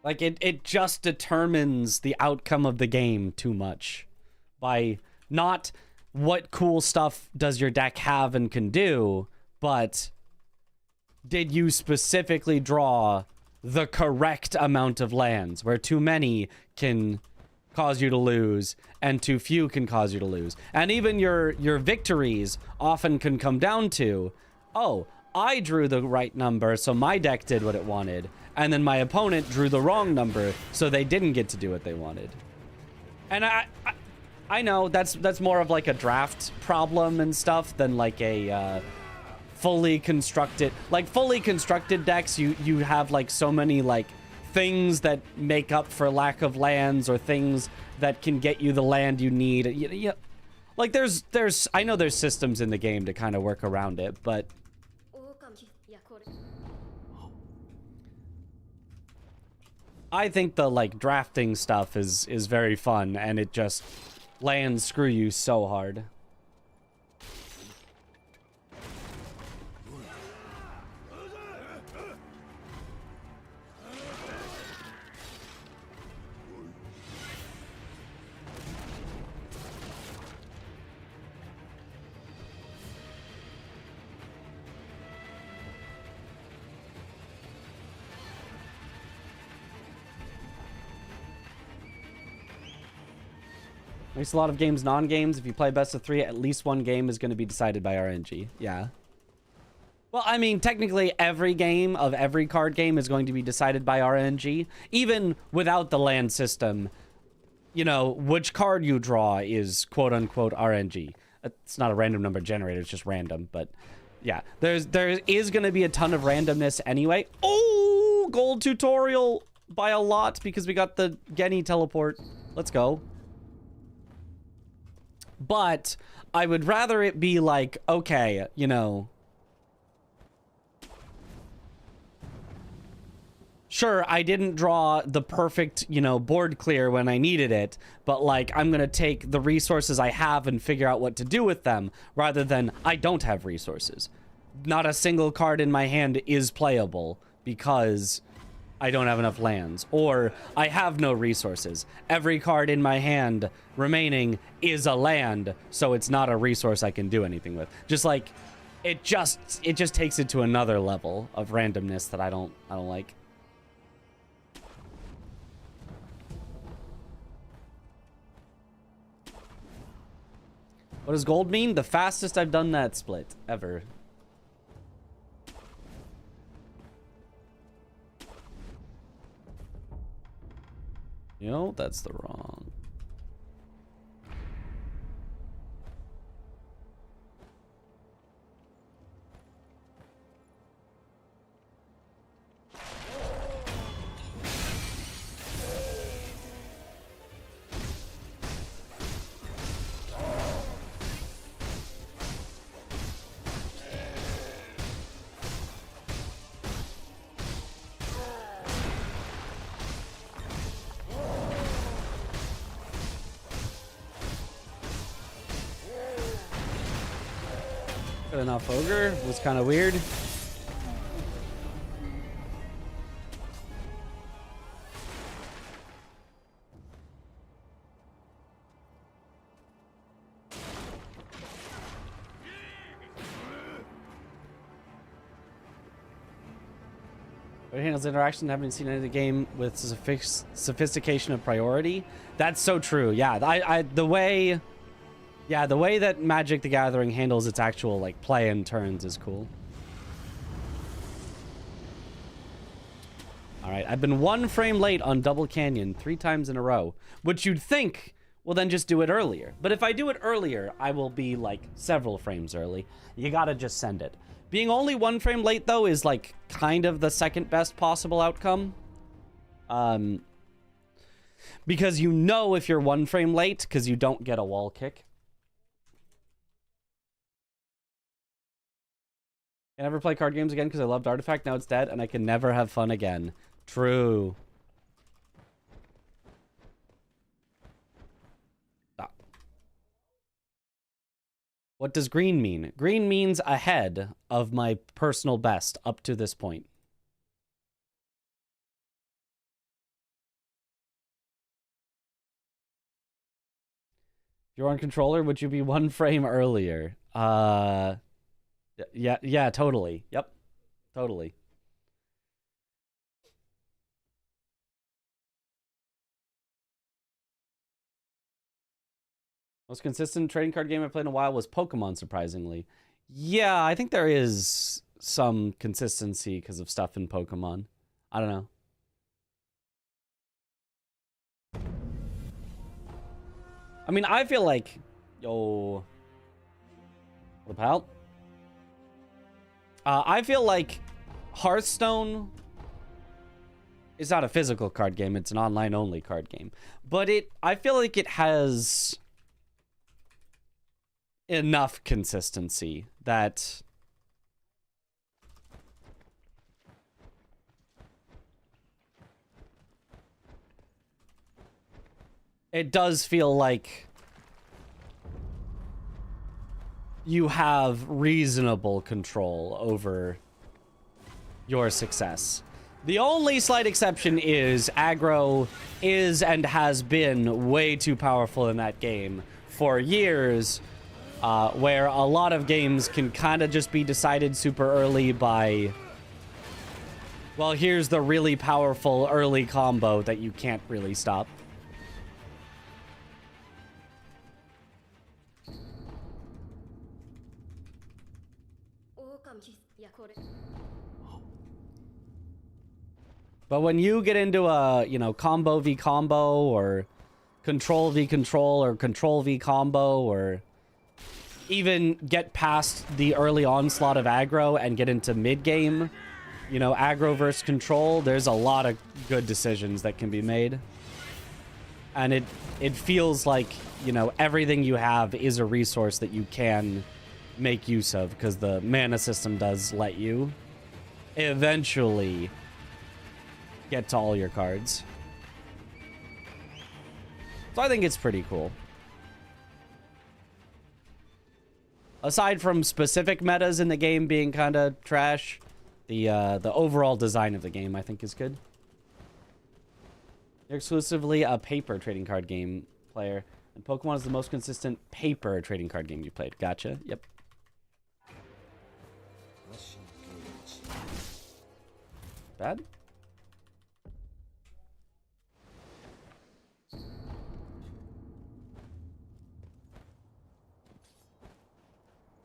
Like, it just determines the outcome of the game too much by not what cool stuff does your deck have and can do, but did you specifically draw the correct amount of lands, where too many can cause you to lose and too few can cause you to lose. And even your victories often can come down to, oh, I drew the right number, so my deck did what it wanted. And then my opponent drew the wrong number, so they didn't get to do what they wanted. And I know that's more of like a draft problem and stuff than like a fully constructed, like fully constructed decks. You have like so many like things that make up for lack of lands, or things that can get you the land you need. Yeah, like there's I know there's systems in the game to kind of work around it, but I think the like drafting stuff is very fun, and it just lands screw you so hard. Makes a lot of games non-games. If you play best of 3, at least one game is going to be decided by RNG. Yeah. Well, I mean, technically every game of every card game is going to be decided by RNG. Even without the land system, you know, which card you draw is quote-unquote RNG. It's not a random number generator, it's just random. But yeah, there is going to be a ton of randomness anyway. Oh, gold tutorial by a lot because we got the Genny teleport. Let's go. But I would rather it be like, okay, you know, sure, I didn't draw the perfect, you know, board clear when I needed it, but like I'm going to take the resources I have and figure out what to do with them, rather than I don't have resources. Not a single card in my hand is playable because I don't have enough lands, or I have no resources. Every card in my hand remaining is a land, so it's not a resource I can do anything with. Just like it just takes it to another level of randomness that I don't like. What does gold mean? The fastest I've done that split ever. You know, that's the wrong. Good enough. Ogre was kind of weird. But handles interaction. Haven't seen any game with sophistication of priority. That's so true. Yeah, the way that Magic the Gathering handles its actual like play and turns is cool. All right, I've been 1 frame late on Double Canyon 3 times in a row, which you'd think, well, then just do it earlier. But if I do it earlier, I will be like several frames early. You gotta just send it. Being only 1 frame late though is like kind of the second best possible outcome. Because you know if you're 1 frame late because you don't get a wall kick. I never play card games again because I loved Artifact. Now it's dead and I can never have fun again. True. What does green mean? Green means ahead of my personal best up to this point. If you're on controller, would you be one frame earlier? Yeah, totally. Yep, totally. Most consistent trading card game I played in a while was Pokemon, surprisingly. Yeah, I think there is some consistency because of stuff in Pokemon. I don't know. I mean, I feel like... Yo... What about? I feel like Hearthstone is not a physical card game. It's an online-only card game. But I feel like it has enough consistency that it does feel like you have reasonable control over your success. The only slight exception is aggro is and has been way too powerful in that game for years, where a lot of games can kind of just be decided super early by, well, here's the really powerful early combo that you can't really stop. But when you get into a, you know, combo v combo or control v control or control v combo, or even get past the early onslaught of aggro and get into mid game, you know, aggro versus control, there's a lot of good decisions that can be made. And it feels like, you know, everything you have is a resource that you can make use of, because the mana system does let you eventually get to all your cards. So I think it's pretty cool. Aside from specific metas in the game being kind of trash, the overall design of the game I think is good. You're exclusively a paper trading card game player, and Pokemon is the most consistent paper trading card game you played. Gotcha. Yep. Bad?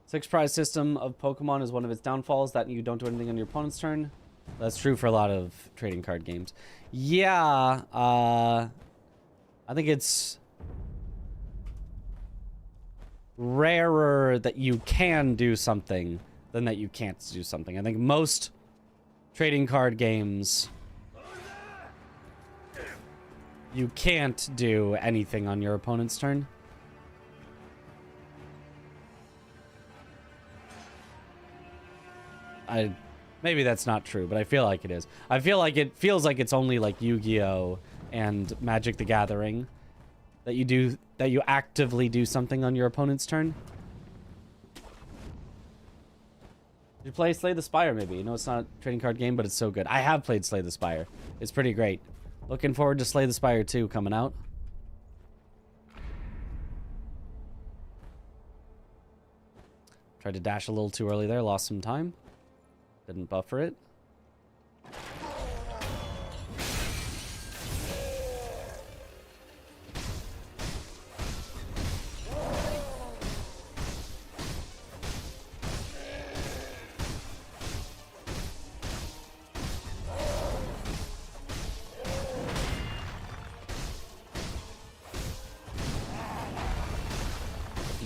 Six prize system of Pokemon is one of its downfalls, that you don't do anything on your opponent's turn. That's true for a lot of trading card games. Yeah, I think it's rarer that you can do something than that you can't do something. I think most trading card games, you can't do anything on your opponent's turn. Maybe that's not true, but I feel like it is. I feel like it feels like it's only like Yu-Gi-Oh! And Magic the Gathering that you actively do something on your opponent's turn. Did you play Slay the Spire maybe? You know, it's not a trading card game, but it's so good. I have played Slay the Spire. It's pretty great. Looking forward to Slay the Spire 2 coming out. Tried to dash a little too early there, lost some time. Didn't buffer it.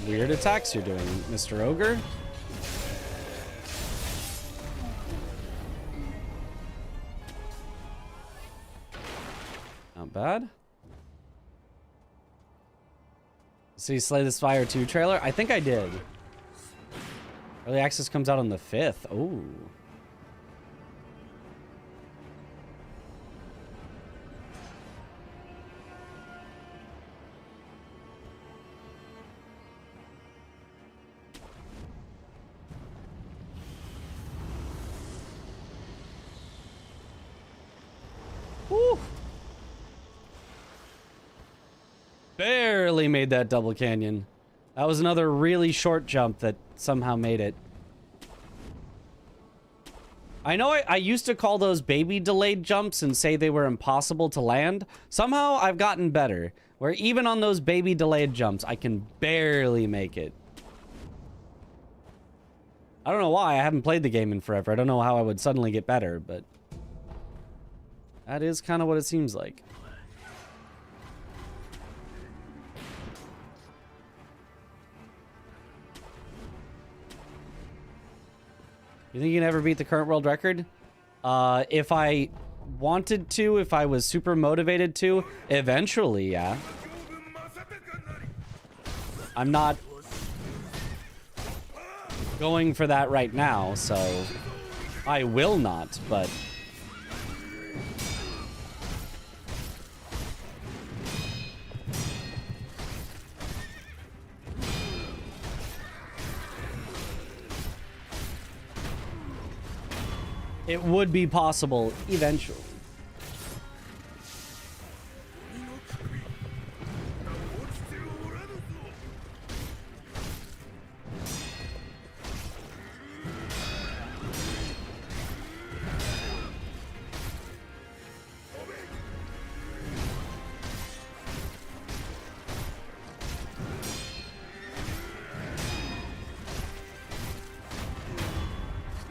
Weird attacks you're doing, Mr. Ogre. Not bad. See Slay the Spire 2 trailer? I think I did. Early access comes out on the 5th. Oh. Woo! Barely made that double canyon. That was another really short jump that somehow made it. I know I used to call those baby delayed jumps and say they were impossible to land. Somehow I've gotten better, where even on those baby delayed jumps, I can barely make it. I don't know why. I haven't played the game in forever. I don't know how I would suddenly get better, but that is kind of what it seems like. You think you can ever beat the current world record? If I wanted to, if I was super motivated to, eventually, yeah. I'm not going for that right now, so I will not, but it would be possible eventually.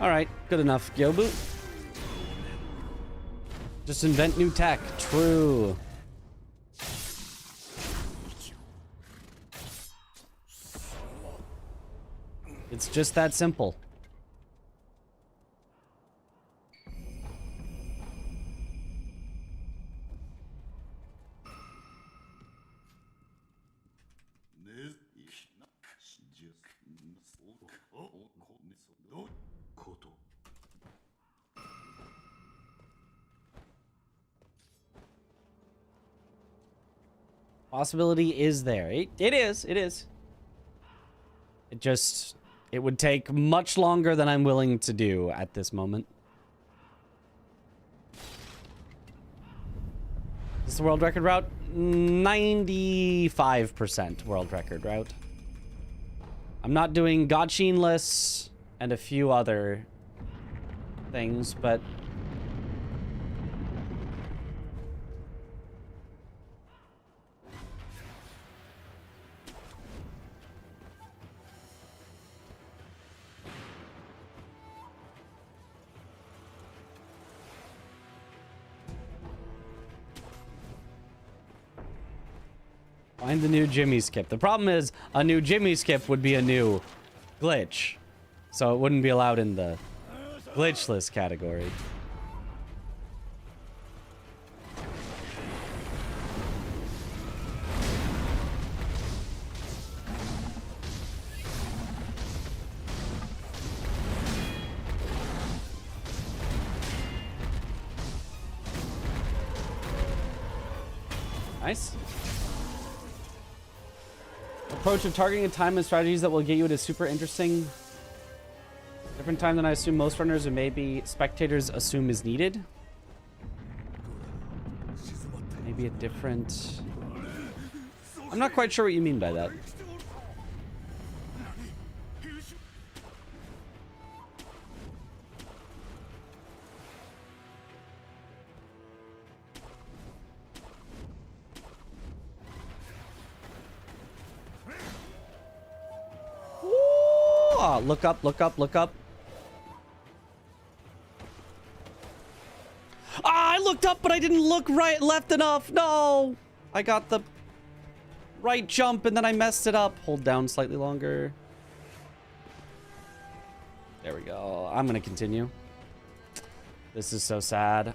All right, good enough, Gyobu. Just invent new tech. True. It's just that simple. Possibility is there. It is. It is. It would take much longer than I'm willing to do at this moment. Is this the world record route? 95% world record route. I'm not doing Gotchinless and a few other things, but find the new Jimmy skip. The problem is a new Jimmy skip would be a new glitch. So it wouldn't be allowed in the glitchless category. Nice. Approach of targeting a time and strategies that will get you into super interesting. Different time than I assume most runners, or maybe spectators assume is needed. Maybe a different... I'm not quite sure what you mean by that. Look up, look up, look up. Ah, I looked up, but I didn't look left enough. No! I got the right jump, and then I messed it up. Hold down slightly longer. There we go. I'm gonna continue. This is so sad.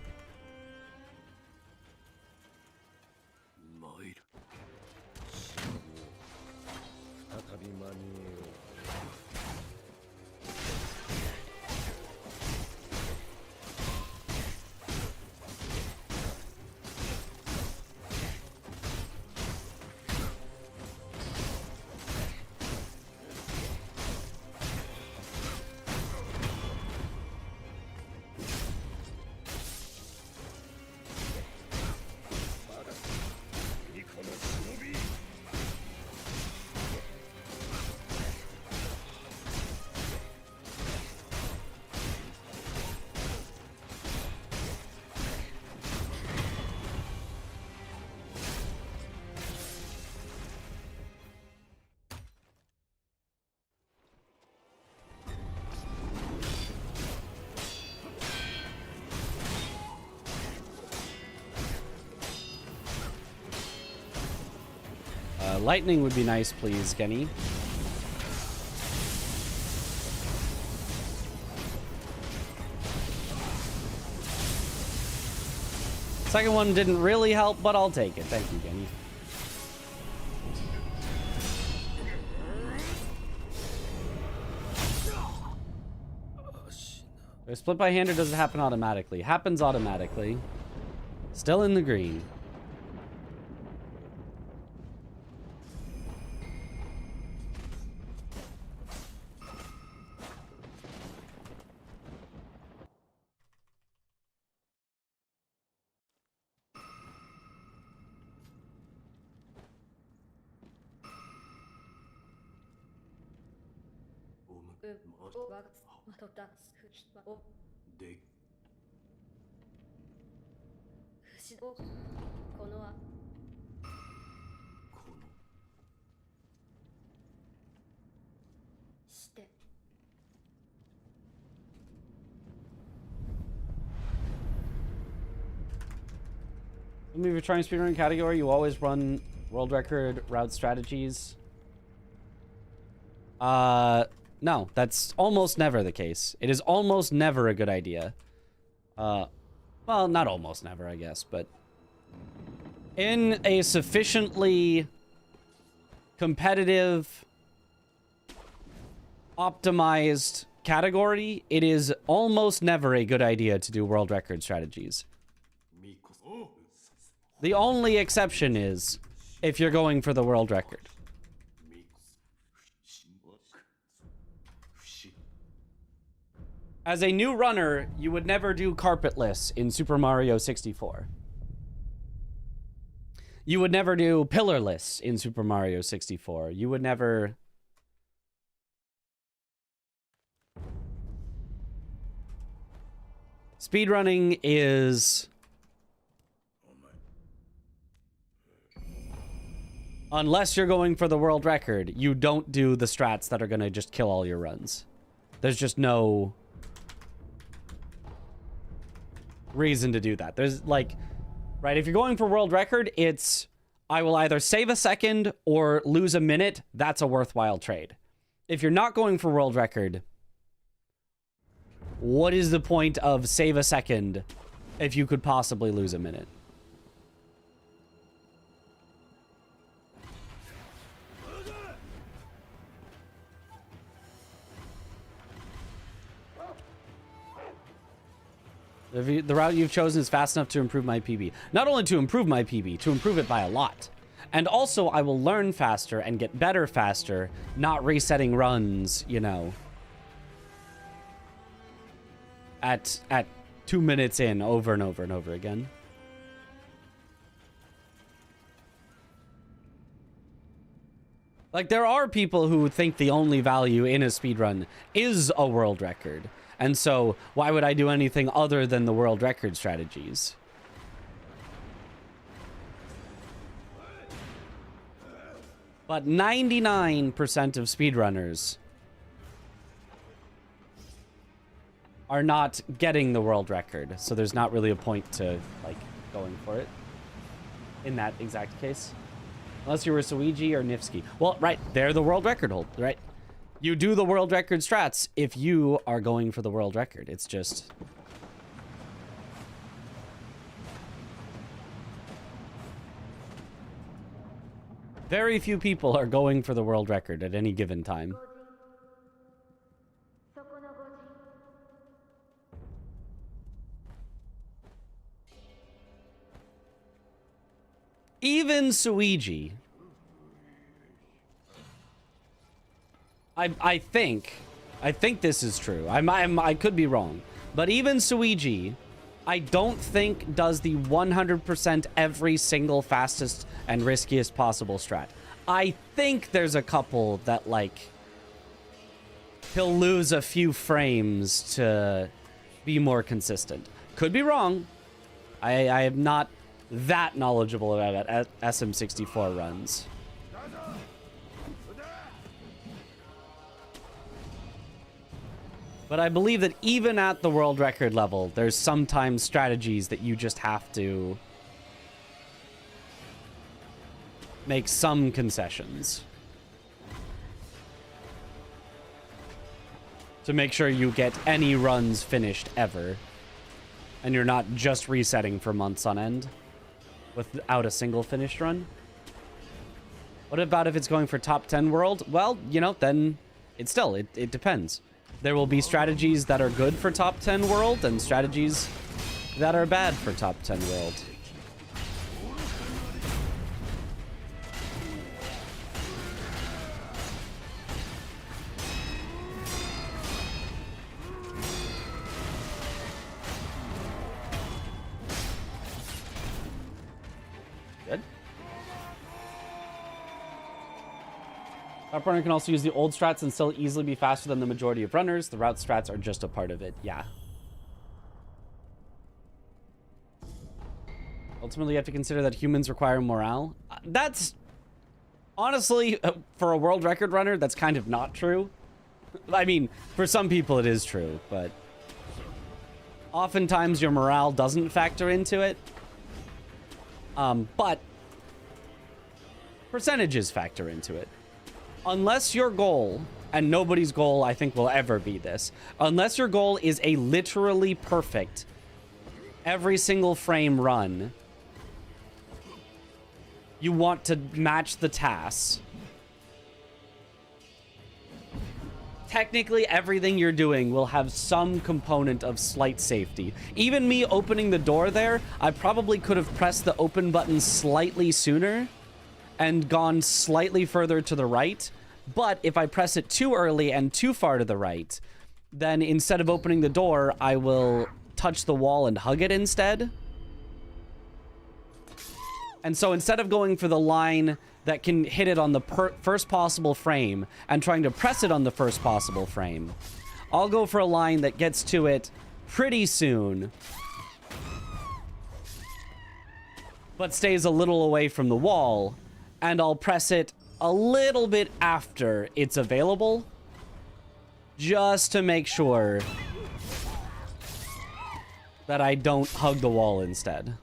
Lightning would be nice, please, Kenny. Second one didn't really help, but I'll take it. Thank you, Kenny. If split by hand or does it happen automatically? Happens automatically. Still in the green. If you're trying speedrun category, you always run world record route strategies. No, that's almost never the case. It is almost never a good idea. Well, not almost never, I guess, but in a sufficiently competitive, optimized category, it is almost never a good idea to do world record strategies. The only exception is if you're going for the world record. As a new runner, you would never do carpetless in Super Mario 64. You would never do pillarless in Super Mario 64. You would never... Speedrunning is... Unless you're going for the world record, you don't do the strats that are going to just kill all your runs. There's just no reason to do that. There's like, right, if you're going for world record, it's I will either save a second or lose a minute. That's a worthwhile trade. If you're not going for world record, what is the point of save a second if you could possibly lose a minute? The route you've chosen is fast enough to improve my PB. Not only to improve my PB, to improve it by a lot. And also, I will learn faster and get better faster, not resetting runs, you know, at 2 minutes in over and over and over again. Like, there are people who think the only value in a speedrun is a world record. And so, why would I do anything other than the world record strategies? But 99% of speedrunners are not getting the world record. So there's not really a point to, like, going for it in that exact case. Unless you were Suiji or Nifsky. Well, right, they're the world record hold, right? You do the world record strats if you are going for the world record. It's just... very few people are going for the world record at any given time. Even Suiji... I think this is true. I could be wrong. But even Suiji, I don't think does the 100% every single fastest and riskiest possible strat. I think there's a couple that, like, he'll lose a few frames to be more consistent. Could be wrong. I am not that knowledgeable about SM64 runs. But I believe that even at the world record level, there's sometimes strategies that you just have to make some concessions to make sure you get any runs finished ever, and you're not just resetting for months on end without a single finished run. What about if it's going for top 10 world? Well, you know, then it depends. There will be strategies that are good for top 10 world and strategies that are bad for top 10 world. Good. Top runner can also use the old strats and still easily be faster than the majority of runners. The route strats are just a part of it. Yeah. Ultimately, you have to consider that humans require morale. That's honestly, for a world record runner, that's kind of not true. I mean, for some people it is true, but oftentimes your morale doesn't factor into it. But percentages factor into it. Unless your goal, and nobody's goal I think will ever be this, unless your goal is a literally perfect every single frame run, you want to match the tasks. Technically, everything you're doing will have some component of slight safety. Even me opening the door there, I probably could have pressed the open button slightly sooner and gone slightly further to the right. But if I press it too early and too far to the right, then instead of opening the door, I will touch the wall and hug it instead. And so instead of going for the line that can hit it on the first possible frame and trying to press it on the first possible frame, I'll go for a line that gets to it pretty soon, but stays a little away from the wall, and I'll press it a little bit after it's available, just to make sure that I don't hug the wall instead.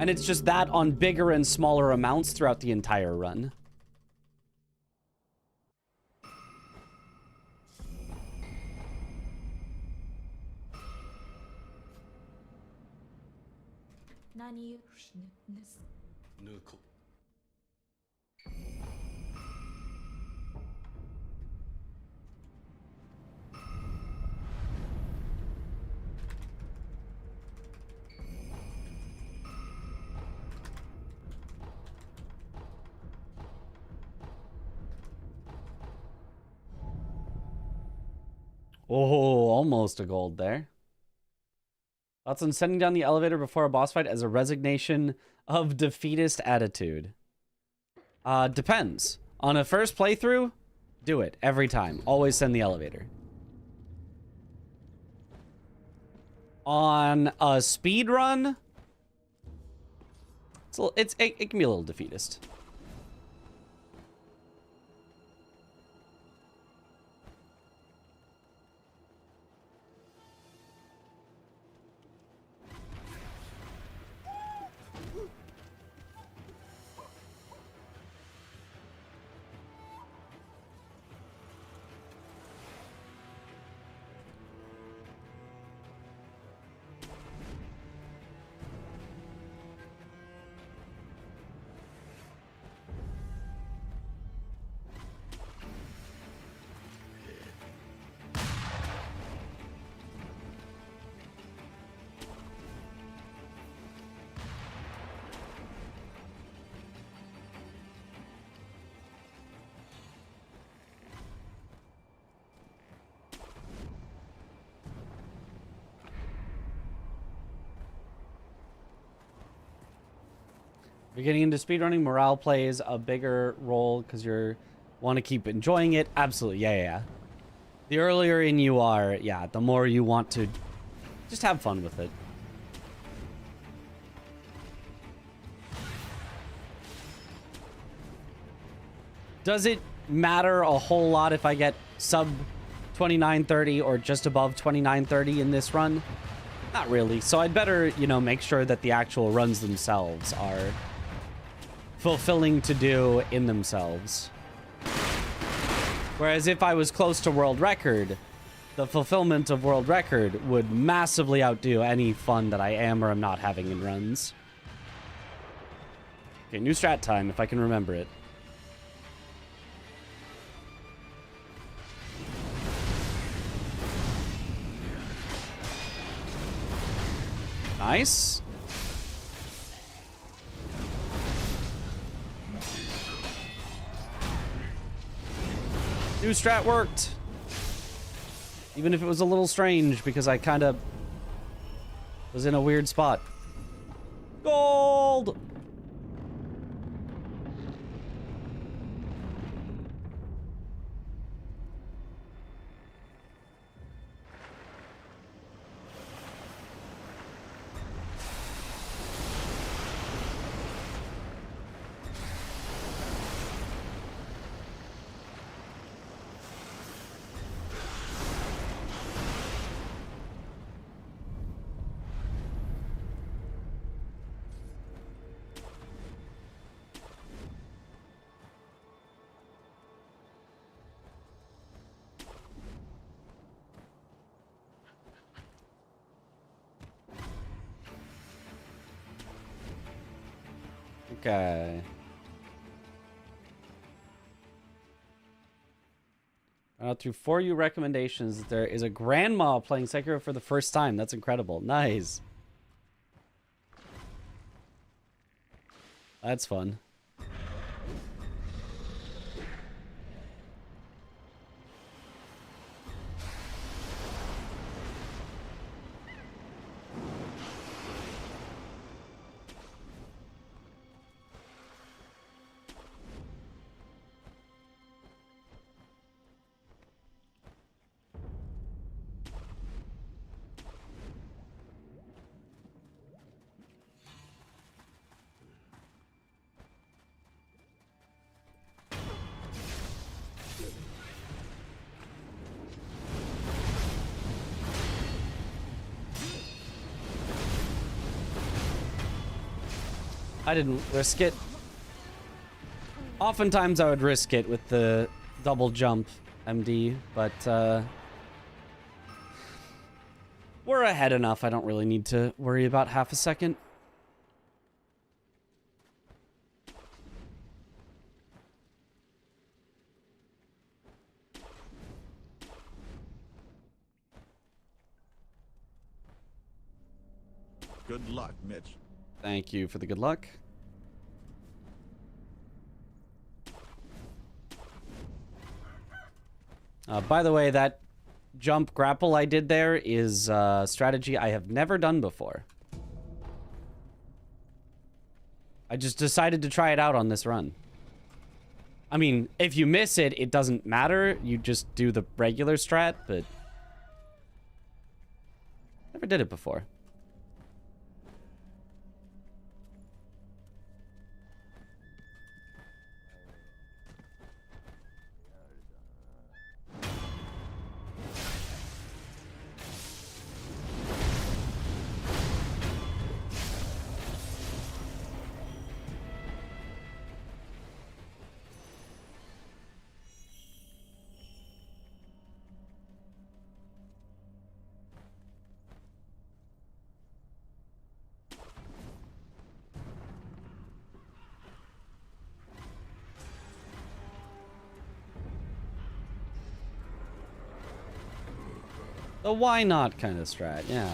And it's just that on bigger and smaller amounts throughout the entire run. Oh, almost a gold there. Thoughts on sending down the elevator before a boss fight as a resignation of defeatist attitude? Depends. On a first playthrough, do it every time. Always send the elevator. On a speed run, it can be a little defeatist. You're getting into speedrunning, morale plays a bigger role because you want to keep enjoying it. Absolutely, yeah. The earlier in you are, yeah, the more you want to just have fun with it. Does it matter a whole lot if I get sub 2930 or just above 2930 in this run? Not really. So I'd better, you know, make sure that the actual runs themselves are fulfilling to do in themselves. Whereas if I was close to world record, the fulfillment of world record would massively outdo any fun that I am or am not having in runs. Okay, new strat time, if I can remember it. Nice. New strat worked. Even if it was a little strange because I kind of was in a weird spot. Gold! Okay. Through 4U recommendations, there is a grandma playing Sekiro for the first time. That's incredible. Nice. That's fun. I didn't risk it. Oftentimes I would risk it with the double jump MD, but we're ahead enough. I don't really need to worry about half a second. Good luck, Mitch. Thank you for the good luck. By the way, that jump grapple I did there is a strategy I have never done before. I just decided to try it out on this run. I mean, if you miss it, it doesn't matter. You just do the regular strat, but never did it before. The why not kind of strat, yeah.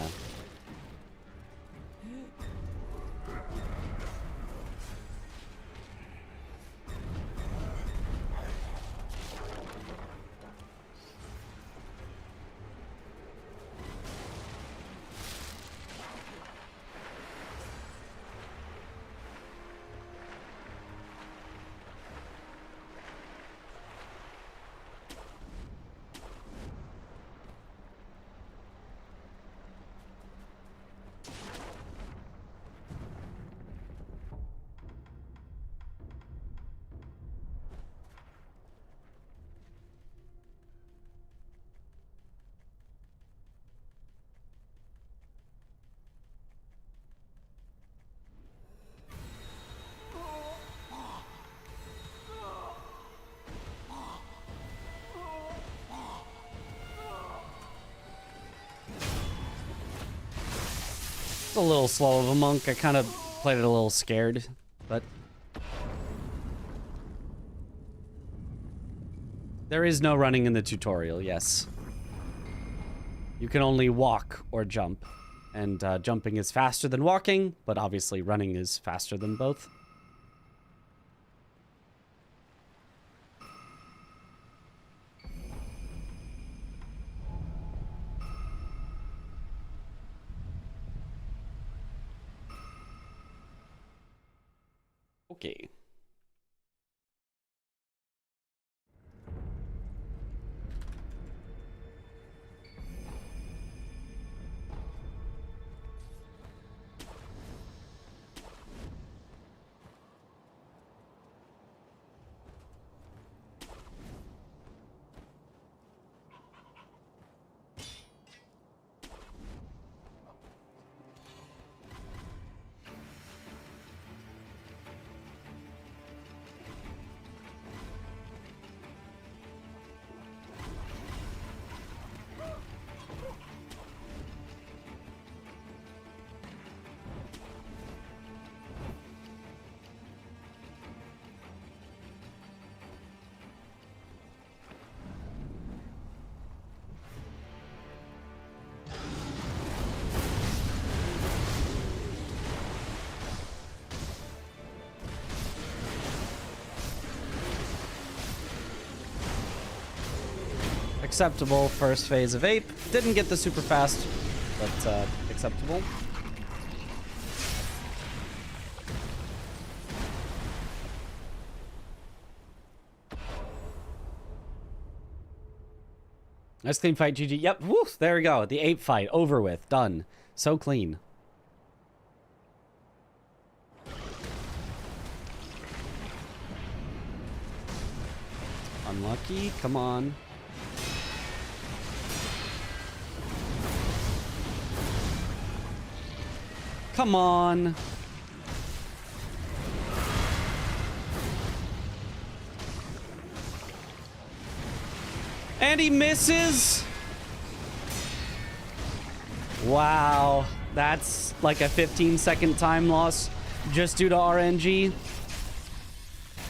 It's a little slow of a monk. I kind of played it a little scared, but there is no running in the tutorial, yes. You can only walk or jump, and jumping is faster than walking, but obviously running is faster than both. Okay. Acceptable first phase of ape. Didn't get the super fast, but acceptable. Nice clean fight, GG. Yep, woo, there we go. The ape fight, over with, done. So clean. Unlucky, come on. Come on. And he misses. Wow. That's like a 15-second time loss just due to RNG.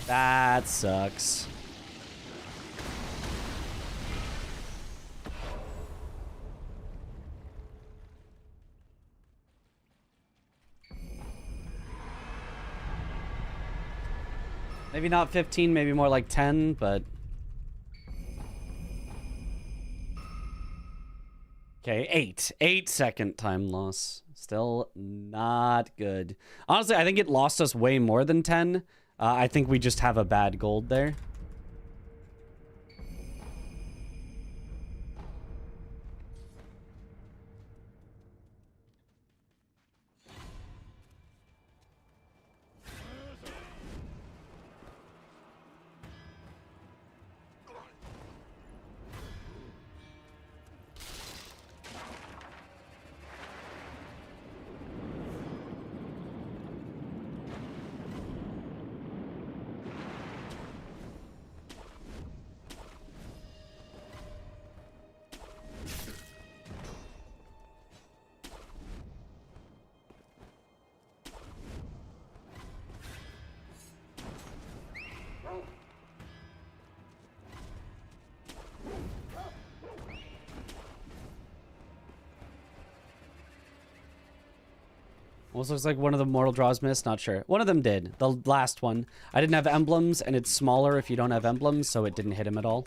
That sucks. Maybe not 15, maybe more like 10, but... Okay, 8. 8-second time loss. Still not good. Honestly, I think it lost us way more than 10. I think we just have a bad gold there. Almost looks like one of the mortal draws missed. Not sure. One of them did. The last one. I didn't have emblems, and it's smaller if you don't have emblems, so it didn't hit him at all.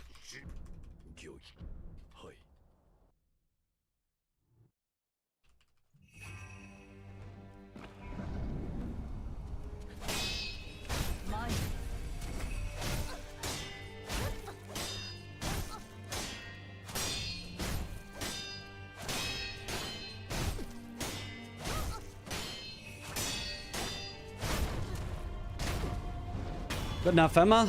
Good enough, Emma.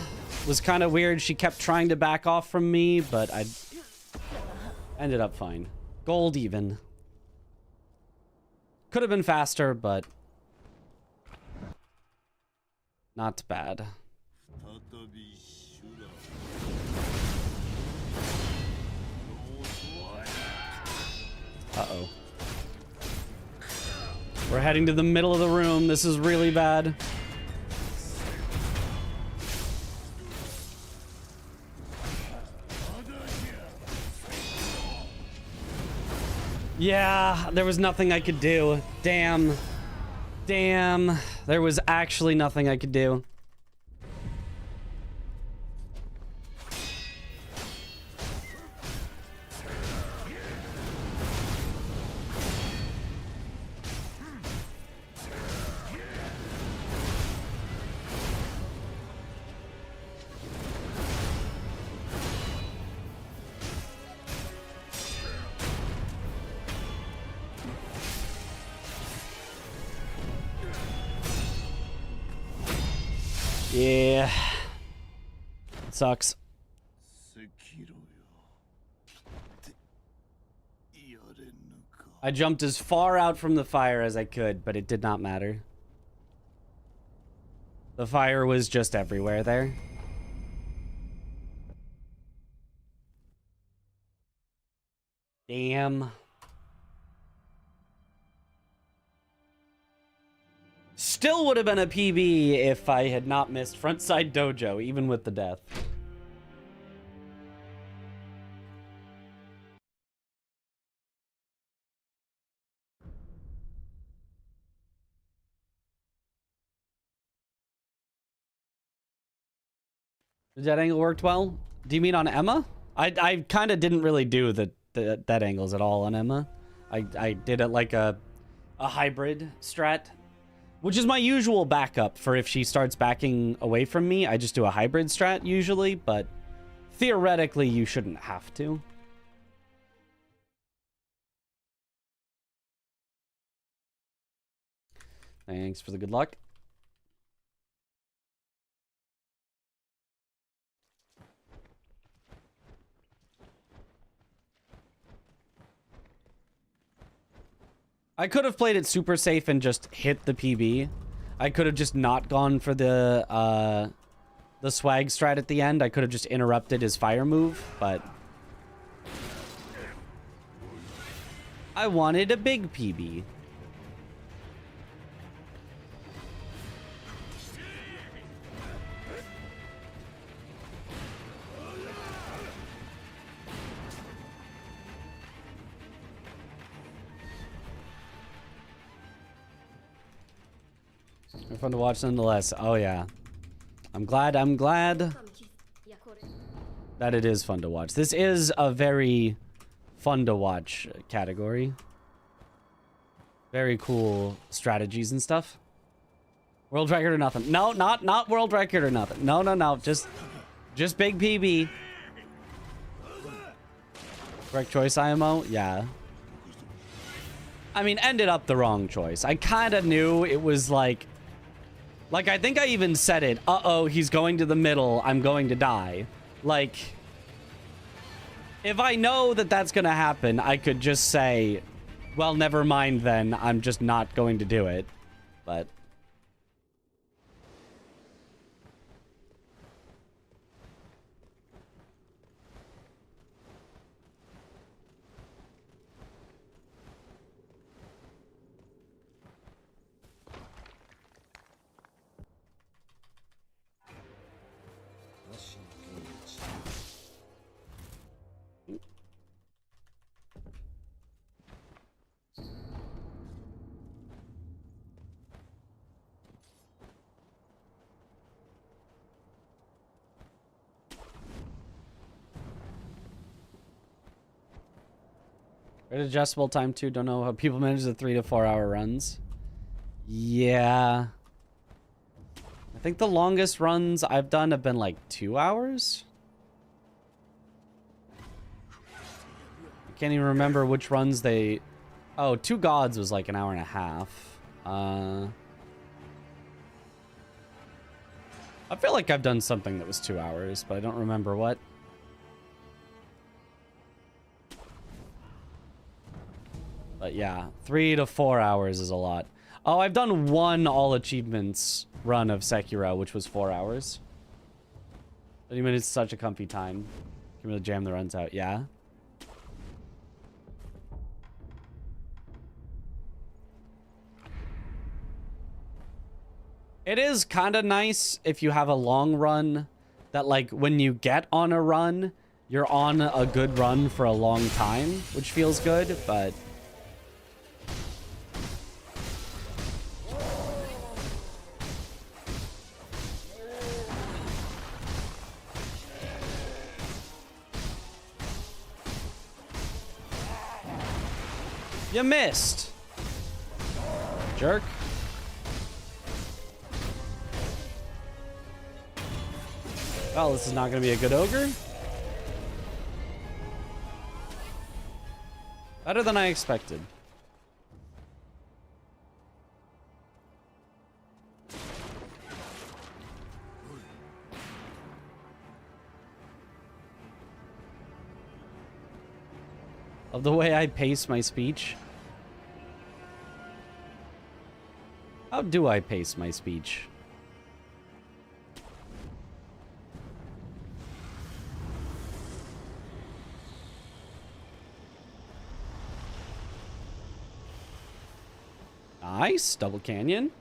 Was kind of weird. She kept trying to back off from me, but I ended up fine. Gold even. Could have been faster, but not bad. Uh-oh. We're heading to the middle of the room. This is really bad. Yeah, there was nothing I could do. Damn. Damn. There was actually nothing I could do. Yeah. It sucks. I jumped as far out from the fire as I could, but it did not matter. The fire was just everywhere there. Damn. Still would have been a PB if I had not missed frontside dojo, even with the death. Did that angle worked well? Do you mean on Emma? I kind of didn't really do the dead angles at all on Emma. I did it like a hybrid strat. Which is my usual backup for if she starts backing away from me. I just do a hybrid strat usually, but theoretically you shouldn't have to. Thanks for the good luck. I could have played it super safe and just hit the PB. I could have just not gone for the swag strat at the end. I could have just interrupted his fire move, but I wanted a big PB. Fun to watch nonetheless. Oh yeah. I'm glad that it is fun to watch. This is a very fun to watch category. Very cool strategies and stuff. World record or nothing. No, not world record or nothing. No. Just big PB. Correct choice, IMO? Yeah. I mean, ended up the wrong choice. I kind of knew it was like I think I even said it. Uh-oh, he's going to the middle. I'm going to die. Like, if I know that that's going to happen, I could just say, well, never mind then. I'm just not going to do it. But Great adjustable time too. Don't know how people manage the 3 to 4 hour runs. Yeah. I think the longest runs I've done have been like 2 hours. I can't even remember which runs they... Oh, Two Gods was like an hour and a half. I feel like I've done something that was 2 hours, but I don't remember what. But yeah, 3 to 4 hours is a lot. Oh, I've done one all achievements run of Sekiro, which was 4 hours. 30 minutes is such a comfy time. Can really jam the runs out. Yeah. It is kind of nice if you have a long run that, like, when you get on a run, you're on a good run for a long time, which feels good, but... You missed! Jerk. Well, this is not going to be a good ogre. Better than I expected. Of the way I pace my speech. How do I pace my speech? Nice, double canyon.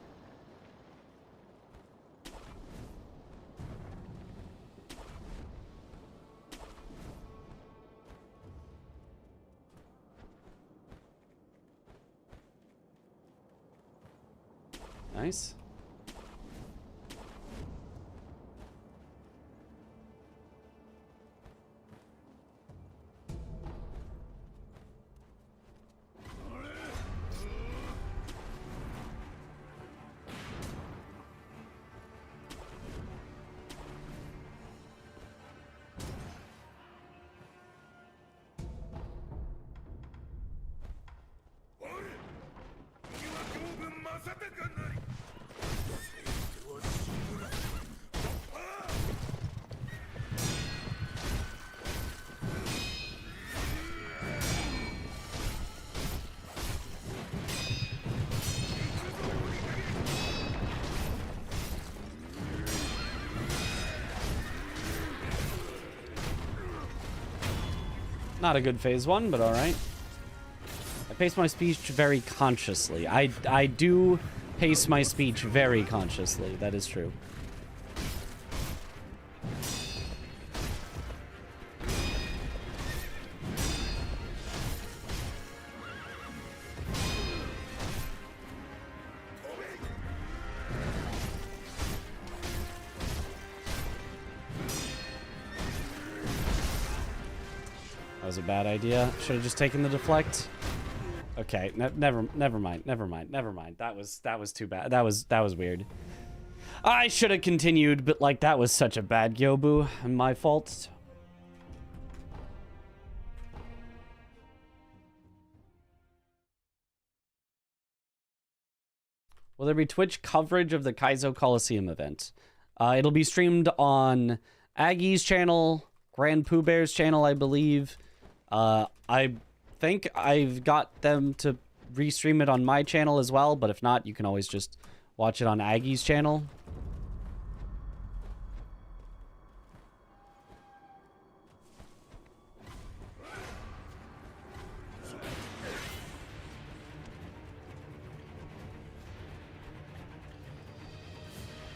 Nice. Not a good phase one, but all right. I pace my speech very consciously. I do pace my speech very consciously. That is true. That was a bad idea. Should have just taken the deflect. Okay, never mind. That was too bad. That was weird. I should have continued, but like that was such a bad Gyobu, and my fault. Will there be Twitch coverage of the Kaizo Coliseum event? It'll be streamed on Aggie's channel, Grand Pooh Bear's channel, I believe. I think I've got them to restream it on my channel as well, but if not, you can always just watch it on Aggie's channel.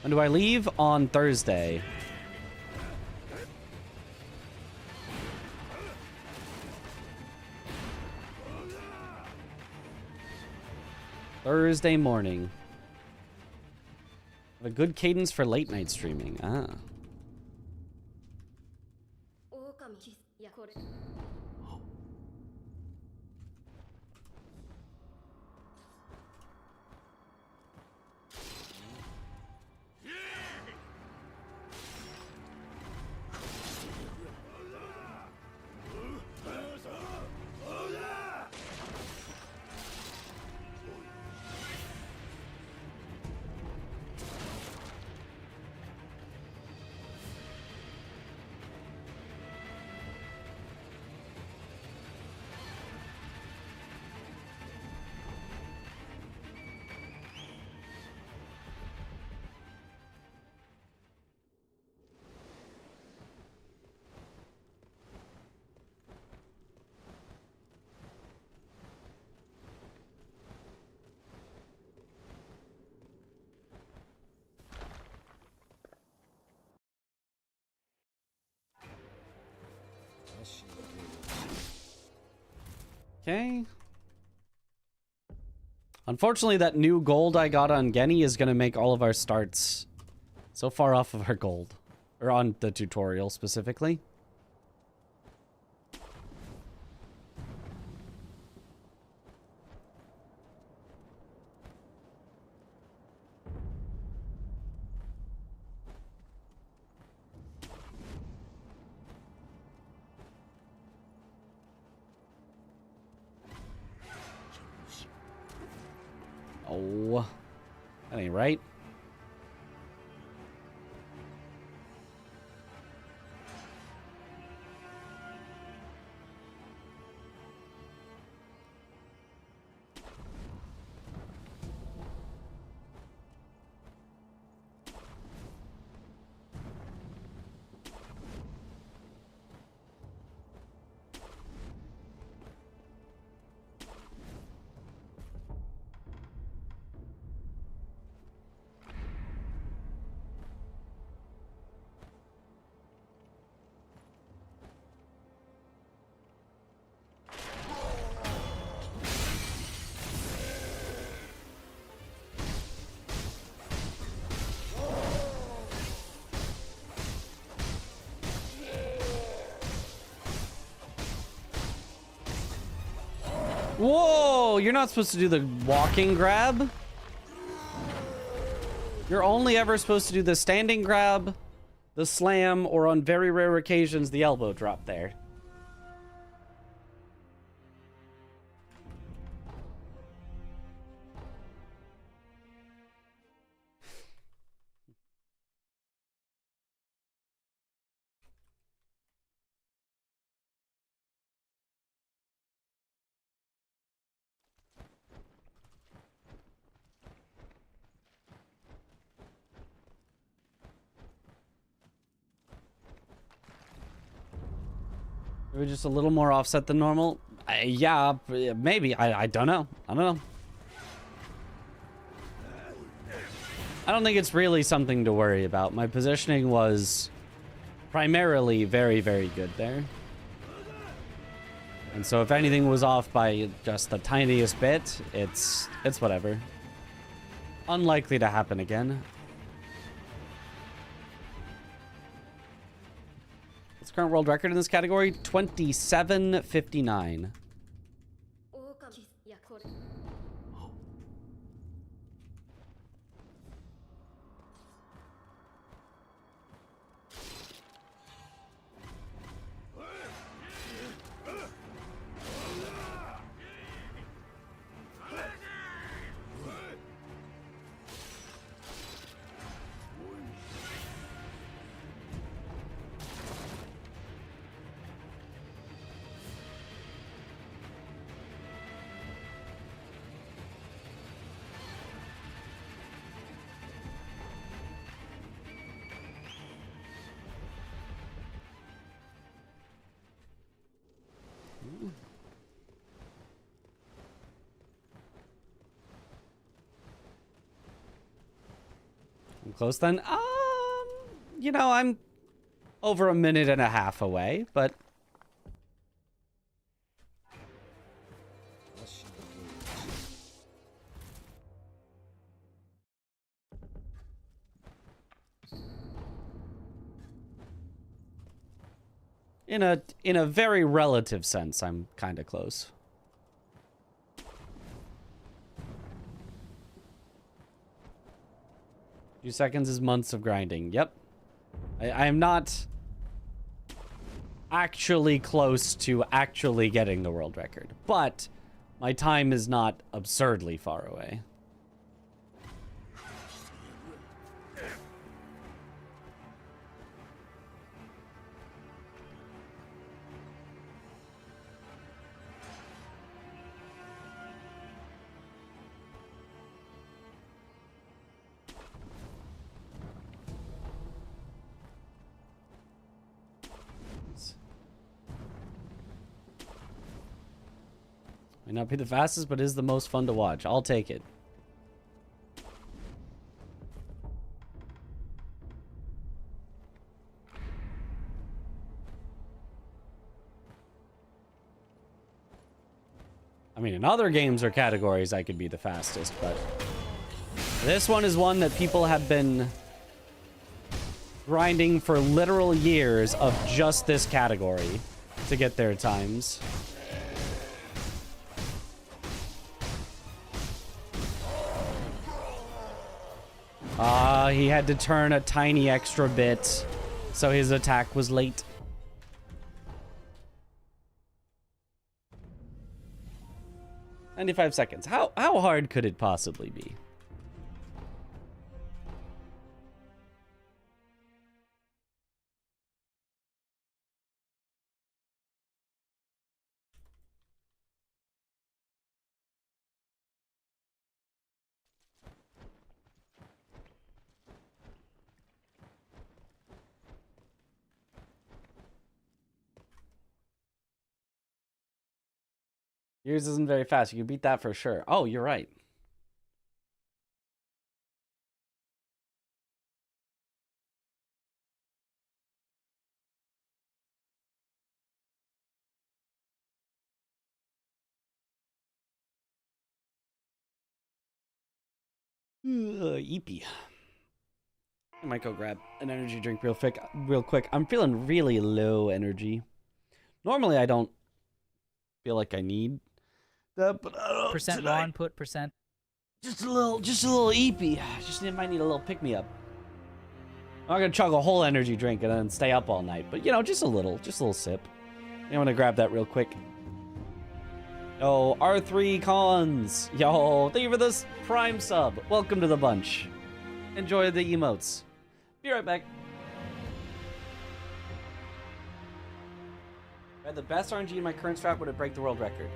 When do I leave? On Thursday. Thursday morning. Have a good cadence for late night streaming. Ah. Okay. Unfortunately, that new gold I got on Genny is going to make all of our starts so far off of our gold. Or on the tutorial, specifically. Oh, that ain't right. Whoa, you're not supposed to do the walking grab. You're only ever supposed to do the standing grab, the slam, or on very rare occasions, the elbow drop there. Maybe just a little more offset than normal. Yeah, maybe. I don't know. I don't know. I don't think it's really something to worry about. My positioning was primarily very, very good there. And so if anything was off by just the tiniest bit, it's whatever. Unlikely to happen again. What's the current world record in this category? 27:59. I'm close then. You know, I'm over a minute and a half away, but in a very relative sense, I'm kind of close. Few seconds is months of grinding. Yep. I am not actually close to actually getting the world record, but my time is not absurdly far away. May not be the fastest, but is the most fun to watch. I'll take it. I mean, in other games or categories, I could be the fastest, but this one is one that people have been grinding for literal years of just this category to get their times. He had to turn a tiny extra bit, so his attack was late. "95 seconds. How hard could it possibly be?" Yours isn't very fast. You can beat that for sure. Oh, you're right. Eepy. I might go grab an energy drink real quick. I'm feeling really low energy. Normally, I don't feel like I need that, but Percent raw input, percent. just a little eepy. Might need a little pick me up. I'm not gonna chug a whole energy drink and then stay up all night, but you know, just a little sip. I'm gonna grab that real quick. Yo, R3 Cons. Yo, thank you for this Prime sub. Welcome to the bunch. Enjoy the emotes. Be right back. If I had the best RNG in my current strat, would it break the world record?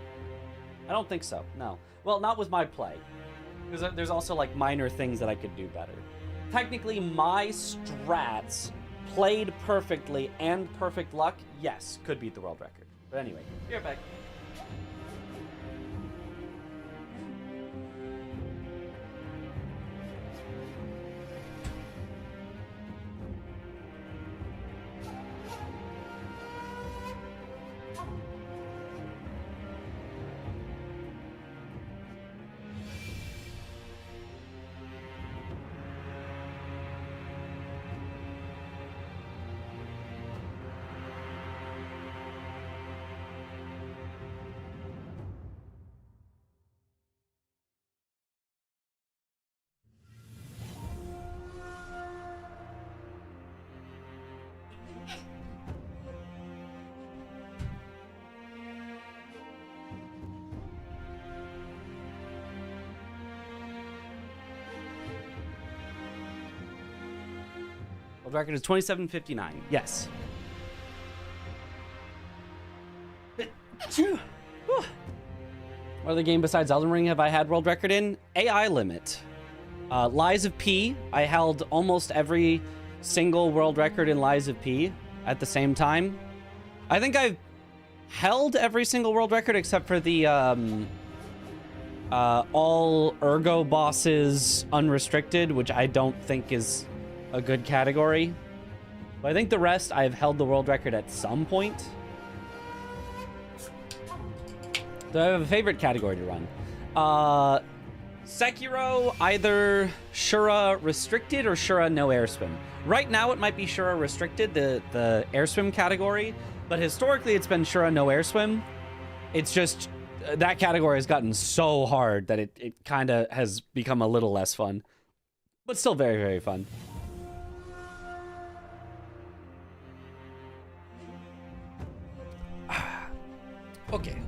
I don't think so, no. Well, not with my play. Because there's also like minor things that I could do better. Technically, my strats played perfectly and perfect luck, yes, could beat the world record. But anyway, be right back. World record is 27:59. Yes. What other game besides Elden Ring have I had world record in? AI Limit. Lies of P. I held almost every single world record in Lies of P at the same time. I think I've held every single world record except for the all Ergo bosses unrestricted, which I don't think is a good category. But I think the rest I've held the world record at some point. Do I have a favorite category to run? Sekiro, either Shura restricted or Shura no air swim. Right now it might be Shura restricted, the air swim category, but historically it's been Shura no air swim. It's just that category has gotten so hard that it kind of has become a little less fun, but still very, very fun. Okay.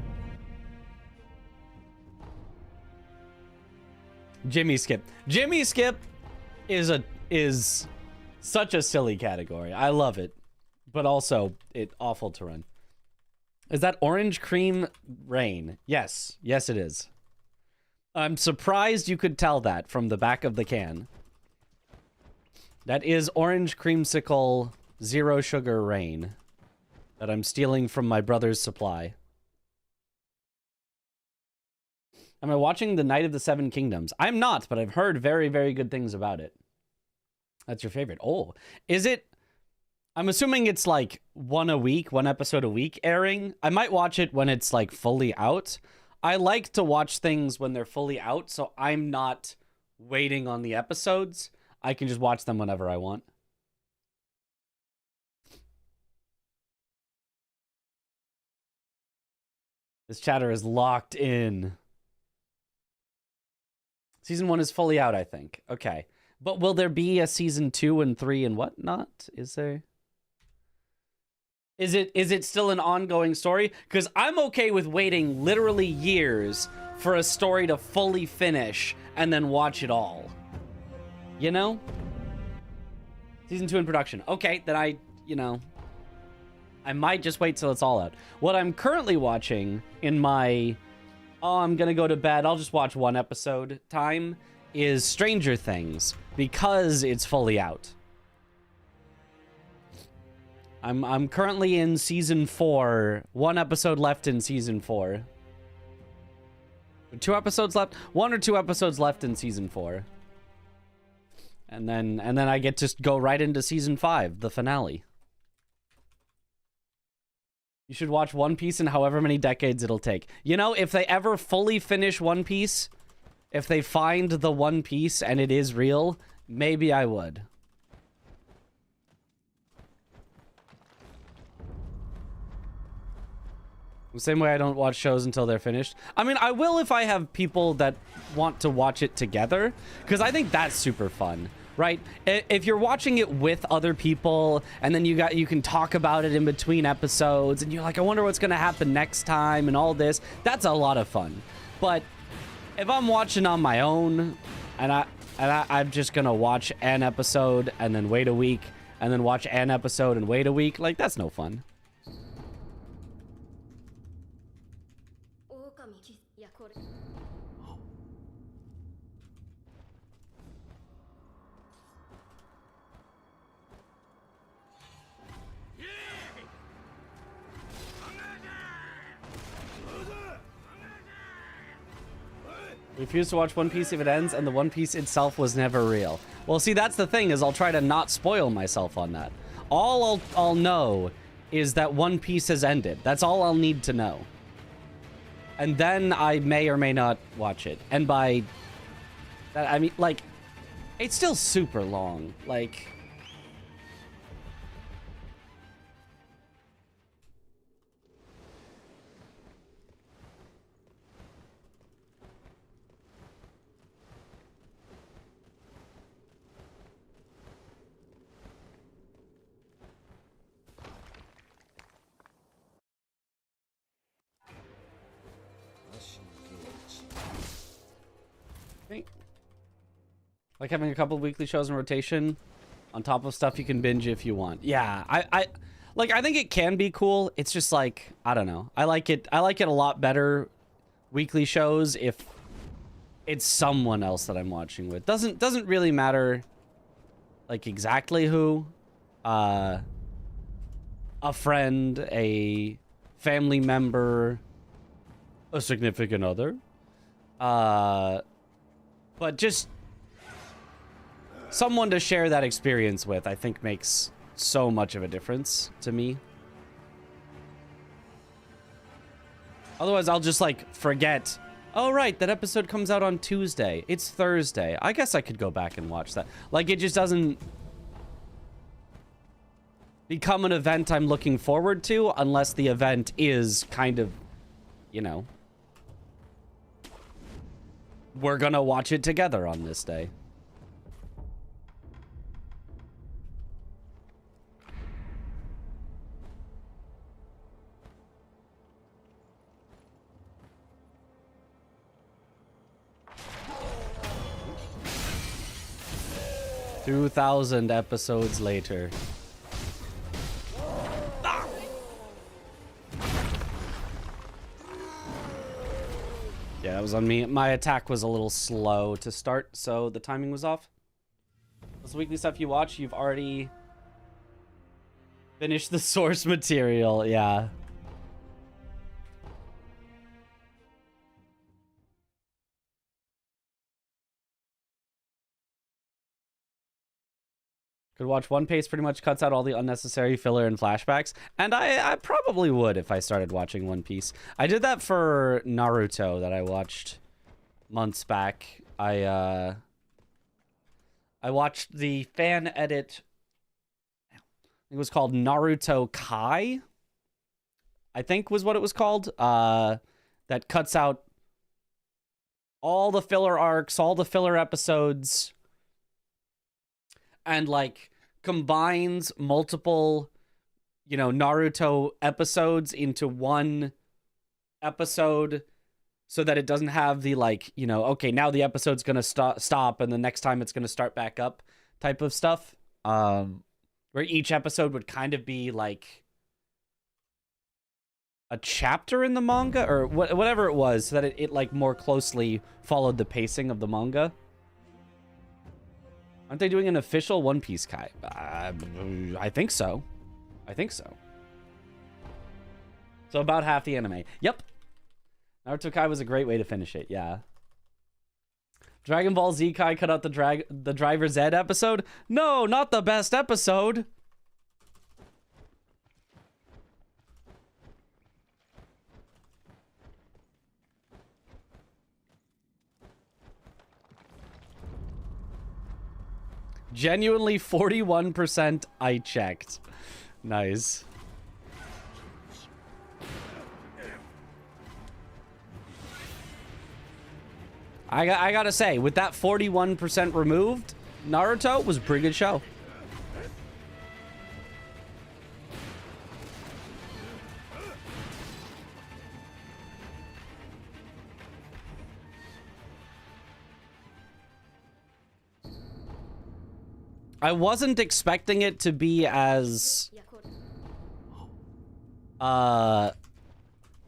Jimmy Skip. Jimmy Skip is such a silly category. I love it, but also it awful to run. Is that orange cream rain? Yes. Yes, it is. I'm surprised you could tell that from the back of the can. That is orange creamsicle zero sugar rain that I'm stealing from my brother's supply. Am I watching The Night of the Seven Kingdoms? I'm not, but I've heard very, very good things about it. That's your favorite. Oh, is it? I'm assuming it's like one episode a week airing. I might watch it when it's like fully out. I like to watch things when they're fully out, so I'm not waiting on the episodes. I can just watch them whenever I want. This chatter is locked in. Season 1 is fully out, I think. Okay. But will there be a season 2 and 3 and whatnot? Is there? Is it still an ongoing story? Because I'm okay with waiting literally years for a story to fully finish and then watch it all. You know? Season 2 in production. Okay, then I might just wait till it's all out. What I'm currently watching in my, oh, I'm gonna go to bed, I'll just watch one episode time, is Stranger Things, because it's fully out. I'm currently in season 4, one episode left in season 4. 2 episodes left, 1 or 2 episodes left in season 4. And then I get to go right into season 5, the finale. You should watch One Piece in however many decades it'll take. You know, if they ever fully finish One Piece, if they find the One Piece and it is real, maybe I would. The same way I don't watch shows until they're finished. I mean, I will if I have people that want to watch it together, because I think that's super fun. Right? If you're watching it with other people and then you can talk about it in between episodes and you're like, I wonder what's going to happen next time and all this, that's a lot of fun. But if I'm watching on my own and I'm just going to watch an episode and then wait a week and then watch an episode and wait a week, like, that's no fun. Refuse to watch One Piece if it ends and the One Piece itself was never real. Well, see, that's the thing, is I'll try to not spoil myself on that. All I'll know is that One Piece has ended. That's all I'll need to know. And then I may or may not watch it. And by that, I mean, like, it's still super long. Like, like having a couple of weekly shows in rotation on top of stuff you can binge if you want. Yeah, I think it can be cool. It's just like, I don't know. I like it a lot better weekly shows if it's someone else that I'm watching with. Doesn't really matter like exactly who. A friend, a family member, a significant other. But just someone to share that experience with, I think, makes so much of a difference to me. Otherwise, I'll just, like, forget, oh, right, that episode comes out on Tuesday. It's Thursday. I guess I could go back and watch that. Like, it just doesn't become an event I'm looking forward to unless the event is kind of, you know, we're gonna watch it together on this day. "2,000 episodes later." Yeah, that was on me. My attack was a little slow to start, so the timing was off. This weekly stuff you watch, you've already finished the source material. Yeah. Could watch One Piece, pretty much cuts out all the unnecessary filler and flashbacks. And I probably would if I started watching One Piece. I did that for Naruto that I watched months back. I watched the fan edit. It was called Naruto Kai, I think was what it was called. That cuts out all the filler arcs, all the filler episodes, and like combines multiple, Naruto episodes into one episode so that it doesn't have the okay, now the episode's going to stop and the next time it's going to start back up type of stuff. Where each episode would kind of be like a chapter in the manga or whatever it was, so that it like more closely followed the pacing of the manga. Aren't they doing an official One Piece Kai? I think so. So about half the anime. Yep. Naruto Kai was a great way to finish it. Yeah. Dragon Ball Z Kai cut out the Driver Z episode? No, not the best episode. Genuinely 41% I checked. Nice. I gotta say, with that 41% removed, Naruto was a pretty good show. I wasn't expecting it to be as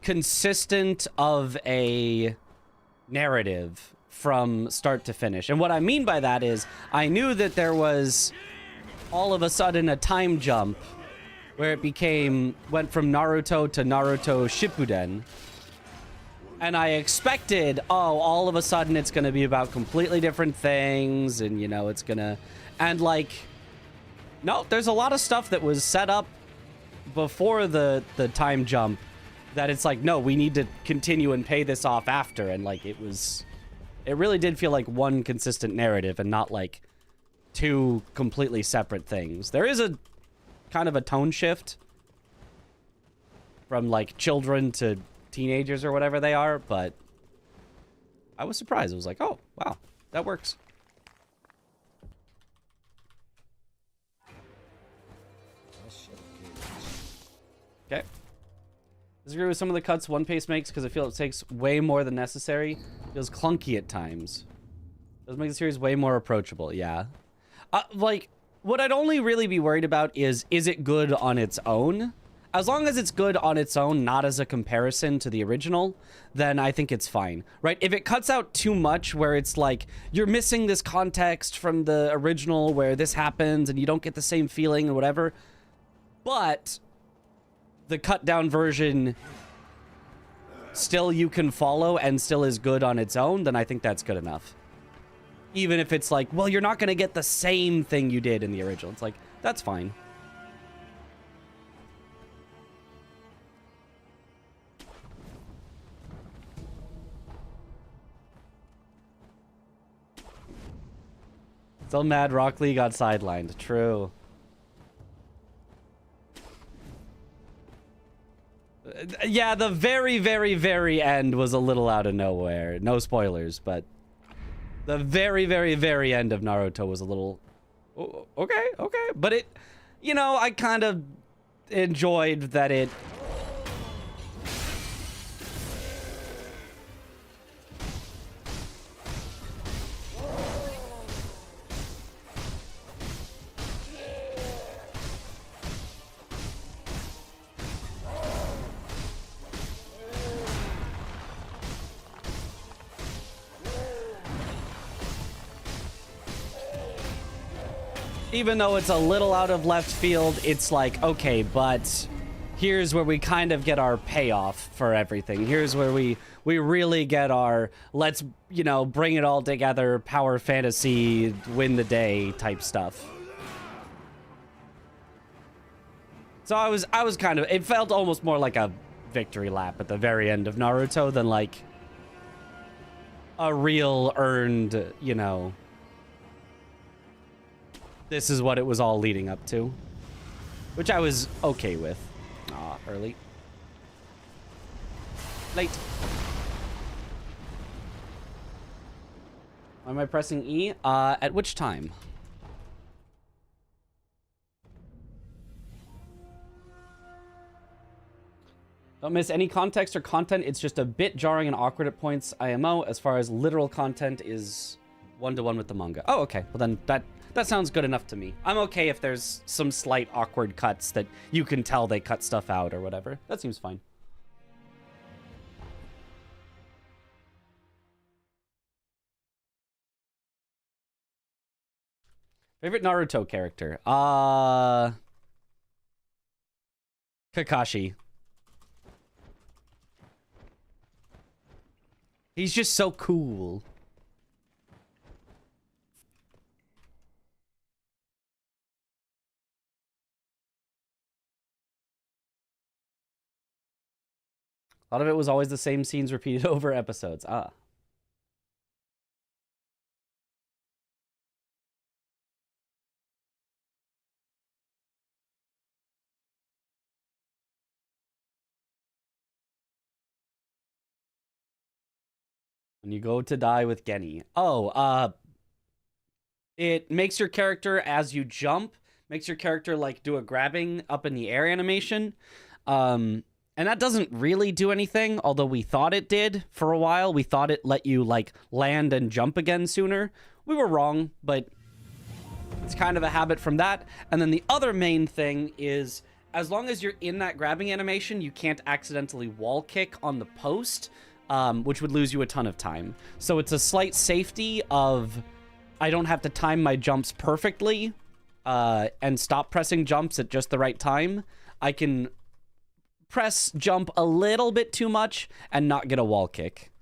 consistent of a narrative from start to finish. And what I mean by that is I knew that there was all of a sudden a time jump where it went from Naruto to Naruto Shippuden. And I expected, all of a sudden it's going to be about completely different things and, it's going to... And, no, there's a lot of stuff that was set up before the time jump that it's like, no, we need to continue and pay this off after. And, it really did feel like one consistent narrative and not, two completely separate things. There is a kind of a tone shift from, children to teenagers or whatever they are, but I was surprised. I was like, oh, wow, that works. Okay. Disagree with some of the cuts One Piece makes because I feel it takes way more than necessary. Feels clunky at times. Does make the series way more approachable, yeah. What I'd only really be worried about is it good on its own? As long as it's good on its own, not as a comparison to the original, then I think it's fine, right? If it cuts out too much where it's like, you're missing this context from the original where this happens and you don't get the same feeling or whatever, but the cut down version still you can follow and still is good on its own, then I think that's good enough. Even if it's like, well, you're not going to get the same thing you did in the original. It's like, that's fine. Still mad Rock Lee got sidelined. True. Yeah, the very, very, very end was a little out of nowhere. No spoilers, but the very, very, very end of Naruto was a little... Okay. But it... I kind of enjoyed that it... Even though it's a little out of left field, it's like, okay, but here's where we kind of get our payoff for everything. Here's where we really get our, let's, bring it all together, power fantasy, win the day type stuff. So I was kind of, it felt almost more like a victory lap at the very end of Naruto than like a real earned, you know, this is what it was all leading up to, which I was okay with. Aw, early. Late. Why am I pressing E? At which time? Don't miss any context or content. It's just a bit jarring and awkward at points. IMO, as far as literal content is one-to-one with the manga. Oh, okay. Well, then that sounds good enough to me. I'm okay if there's some slight awkward cuts that you can tell they cut stuff out or whatever. That seems fine. Favorite Naruto character? Kakashi. He's just so cool. A lot of it was always the same scenes repeated over episodes. Ah. When you go to die with Genny. Oh, it makes your character, as you jump, makes your character, like, do a grabbing up in the air animation. And that doesn't really do anything, although we thought it did for a while. We thought it let you, like, land and jump again sooner. We were wrong, but it's kind of a habit from that. And then the other main thing is, as long as you're in that grabbing animation, you can't accidentally wall kick on the post, which would lose you a ton of time. So it's a slight safety of I don't have to time my jumps perfectly and stop pressing jumps at just the right time. I can press jump a little bit too much and not get a wall kick.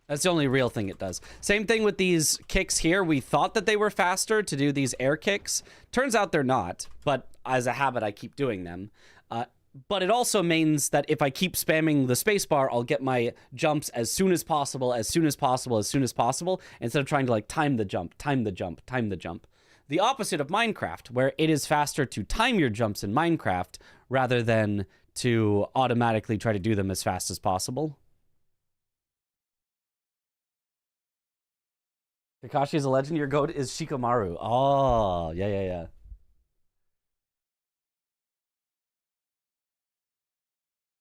That's the only real thing it does. Same thing with these kicks here. We thought that they were faster to do these air kicks. Turns out they're not, but as a habit, I keep doing them. But it also means that if I keep spamming the spacebar, I'll get my jumps as soon as possible, as soon as possible, as soon as possible, instead of trying to like time the jump, time the jump, time the jump. The opposite of Minecraft, where it is faster to time your jumps in Minecraft rather than to automatically try to do them as fast as possible. Kakashi is a legend. Your goat is Shikamaru. Oh, yeah.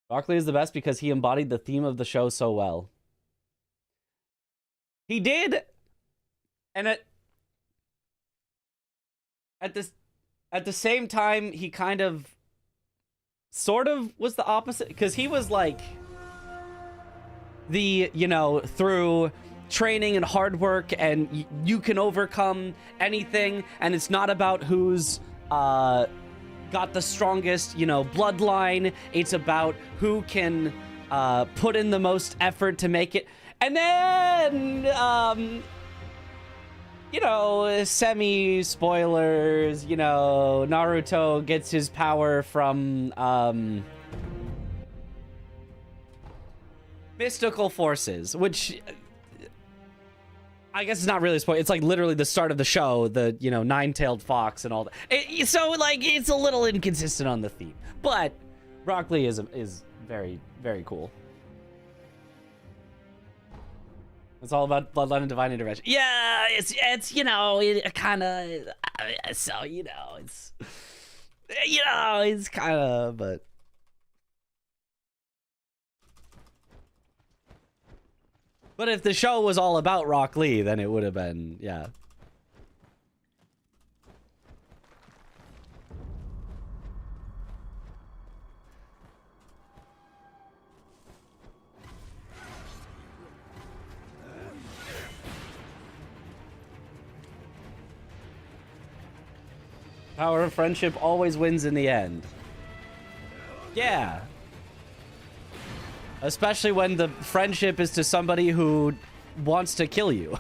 Barkley is the best because he embodied the theme of the show so well. He did, and at the same time, he kind of, sort of was the opposite, because he was like the, you know, through training and hard work, and you can overcome anything, and it's not about who's got the strongest, you know, bloodline. It's about who can put in the most effort to make it. And then, you know, semi-spoilers, you know, Naruto gets his power from mystical forces, which I guess it's not really a spoiler. It's like literally the start of the show, the, you know, nine-tailed fox and all that. So, like, it's a little inconsistent on the theme. But Rock Lee is very, very cool. It's all about bloodline and divine intervention. Yeah, it's you know, it kind of, so, you know, it's kind of, but. But if the show was all about Rock Lee, then it would have been, yeah. Power of friendship always wins in the end. Yeah. Especially when the friendship is to somebody who wants to kill you.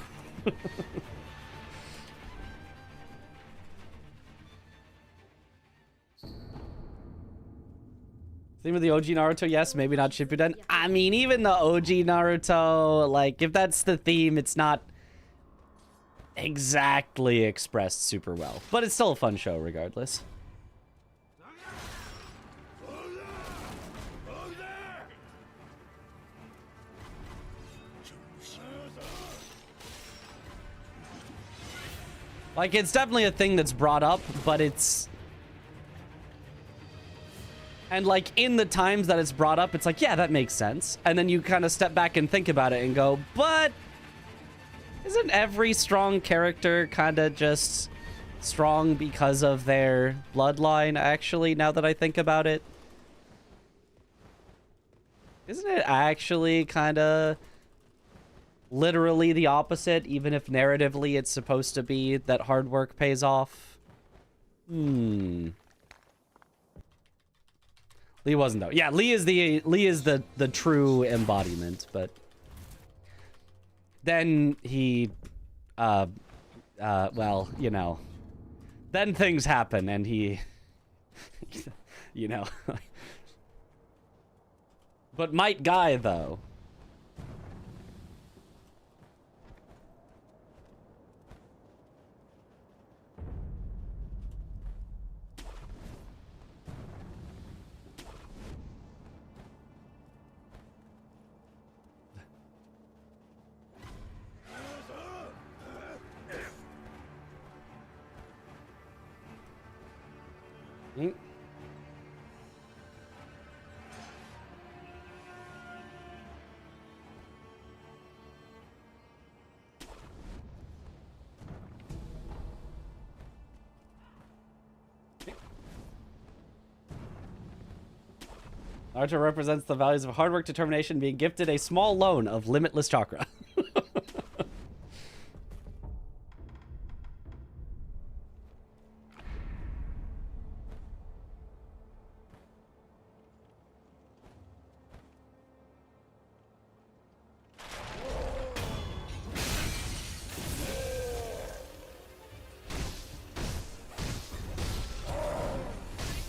Same with the OG Naruto, yes, maybe not Shippuden. I mean, even the OG Naruto, like, if that's the theme, it's not exactly expressed super well. But it's still a fun show, regardless. Like, it's definitely a thing that's brought up, but it's... And, like, in the times that it's brought up, it's like, yeah, that makes sense. And then you kind of step back and think about it and go, but... Isn't every strong character kind of just strong because of their bloodline, actually, now that I think about it? Isn't it actually kind of... literally the opposite, even if narratively it's supposed to be that hard work pays off? Lee wasn't though. Yeah, Lee is the true embodiment, but then he well, you know, then things happen and he you know. But Might Guy though. Naruto represents the values of hard work, determination, being gifted a small loan of limitless chakra.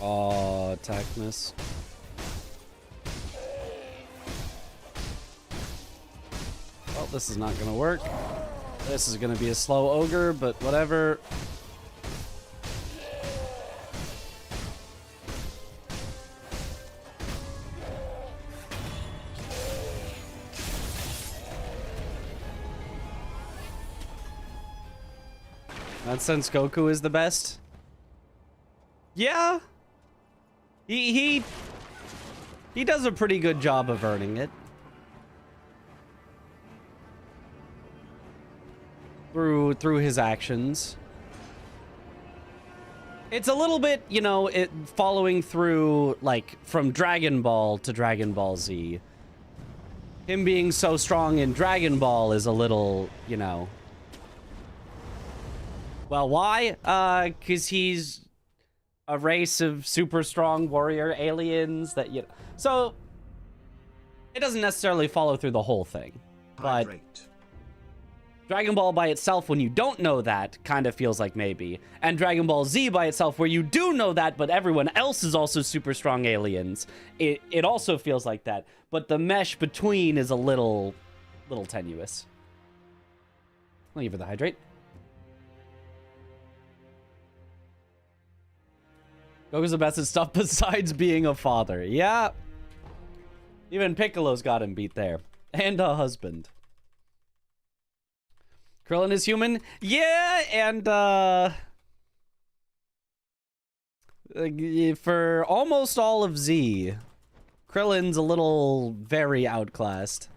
Oh, attack miss. Well, this is not gonna work. This is gonna be a slow ogre, but whatever. That since Goku is the best. Yeah. He does a pretty good job of earning it. Through his actions. It's a little bit, you know, it following through, like, from Dragon Ball to Dragon Ball Z. Him being so strong in Dragon Ball is a little, you know... Well, why? 'Cause he's a race of super strong warrior aliens that, you know... So, it doesn't necessarily follow through the whole thing. But... Dragon Ball by itself, when you don't know that, kind of feels like maybe. And Dragon Ball Z by itself, where you do know that, but everyone else is also super strong aliens, it also feels like that. But the mesh between is a little tenuous. Thank you for the hydrate. Goku's the best at stuff besides being a father. Yeah. Even Piccolo's got him beat there. And a husband. Krillin is human? Yeah, and for almost all of Z, Krillin's a little very outclassed.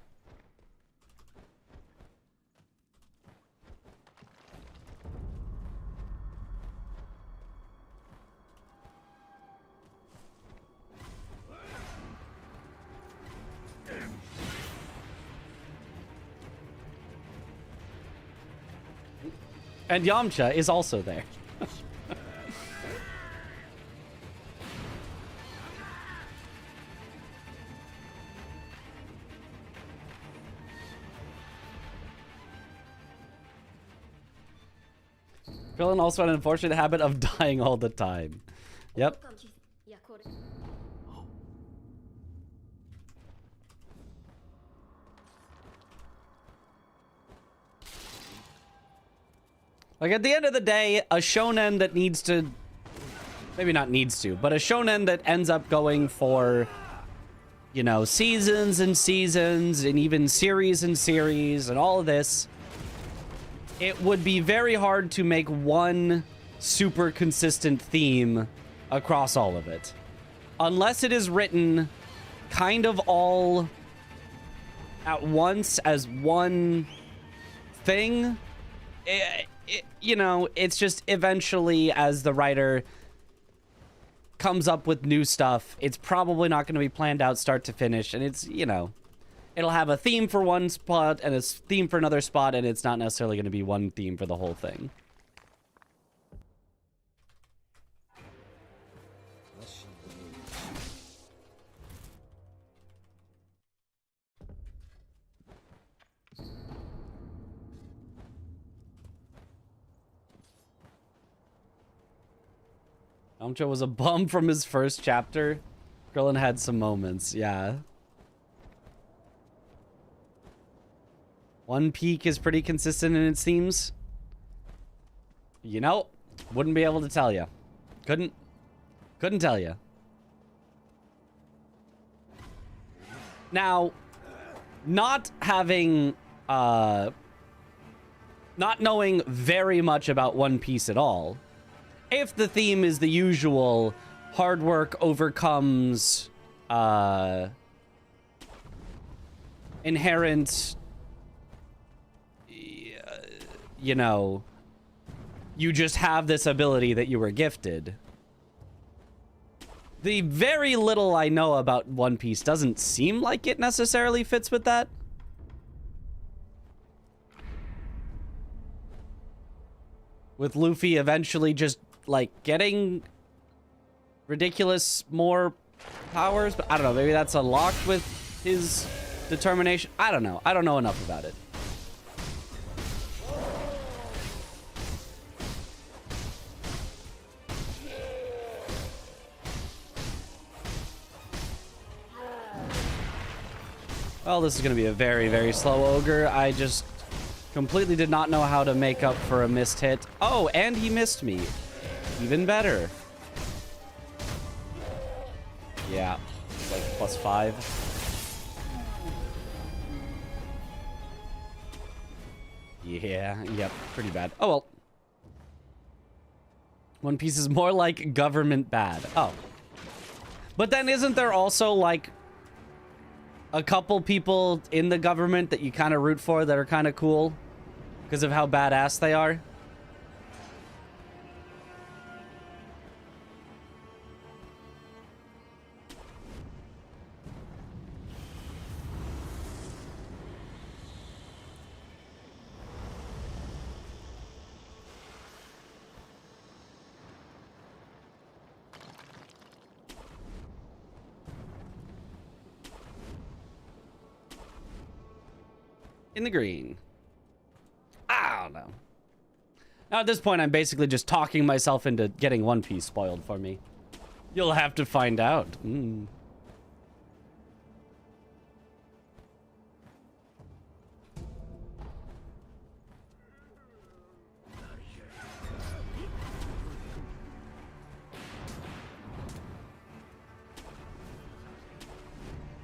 And Yamcha is also there. Krillin also had an unfortunate habit of dying all the time. Yep. Like, at the end of the day, a shonen that needs to... Maybe not needs to, but a shonen that ends up going for, you know, seasons and seasons and even series and series and all of this, it would be very hard to make one super consistent theme across all of it. Unless it is written kind of all at once as one thing, you know, it's just eventually as the writer comes up with new stuff, it's probably not going to be planned out start to finish, and it's, you know, it'll have a theme for one spot and a theme for another spot, and it's not necessarily going to be one theme for the whole thing. Yamcha was a bum from his first chapter. Krillin had some moments, yeah. One Peak is pretty consistent in its themes. You know, wouldn't be able to tell you. Couldn't tell you. Now, not having, not knowing very much about One Piece at all, if the theme is the usual, hard work overcomes inherent, you know, you just have this ability that you were gifted. The very little I know about One Piece doesn't seem like it necessarily fits with that. With Luffy eventually just, like, getting ridiculous more powers, but I don't know, maybe that's unlocked with his determination. I don't know. I don't know enough about it. Well, this is going to be a very, very slow ogre. I just completely did not know how to make up for a missed hit. Oh, and he missed me. Even better. Yeah, like +5. Yeah, yep, pretty bad. Oh, well. One Piece is more like government bad. Oh. But then isn't there also, like, a couple people in the government that you kind of root for that are kind of cool because of how badass they are? In the green. I don't know. Now at this point, I'm basically just talking myself into getting One Piece spoiled for me. You'll have to find out.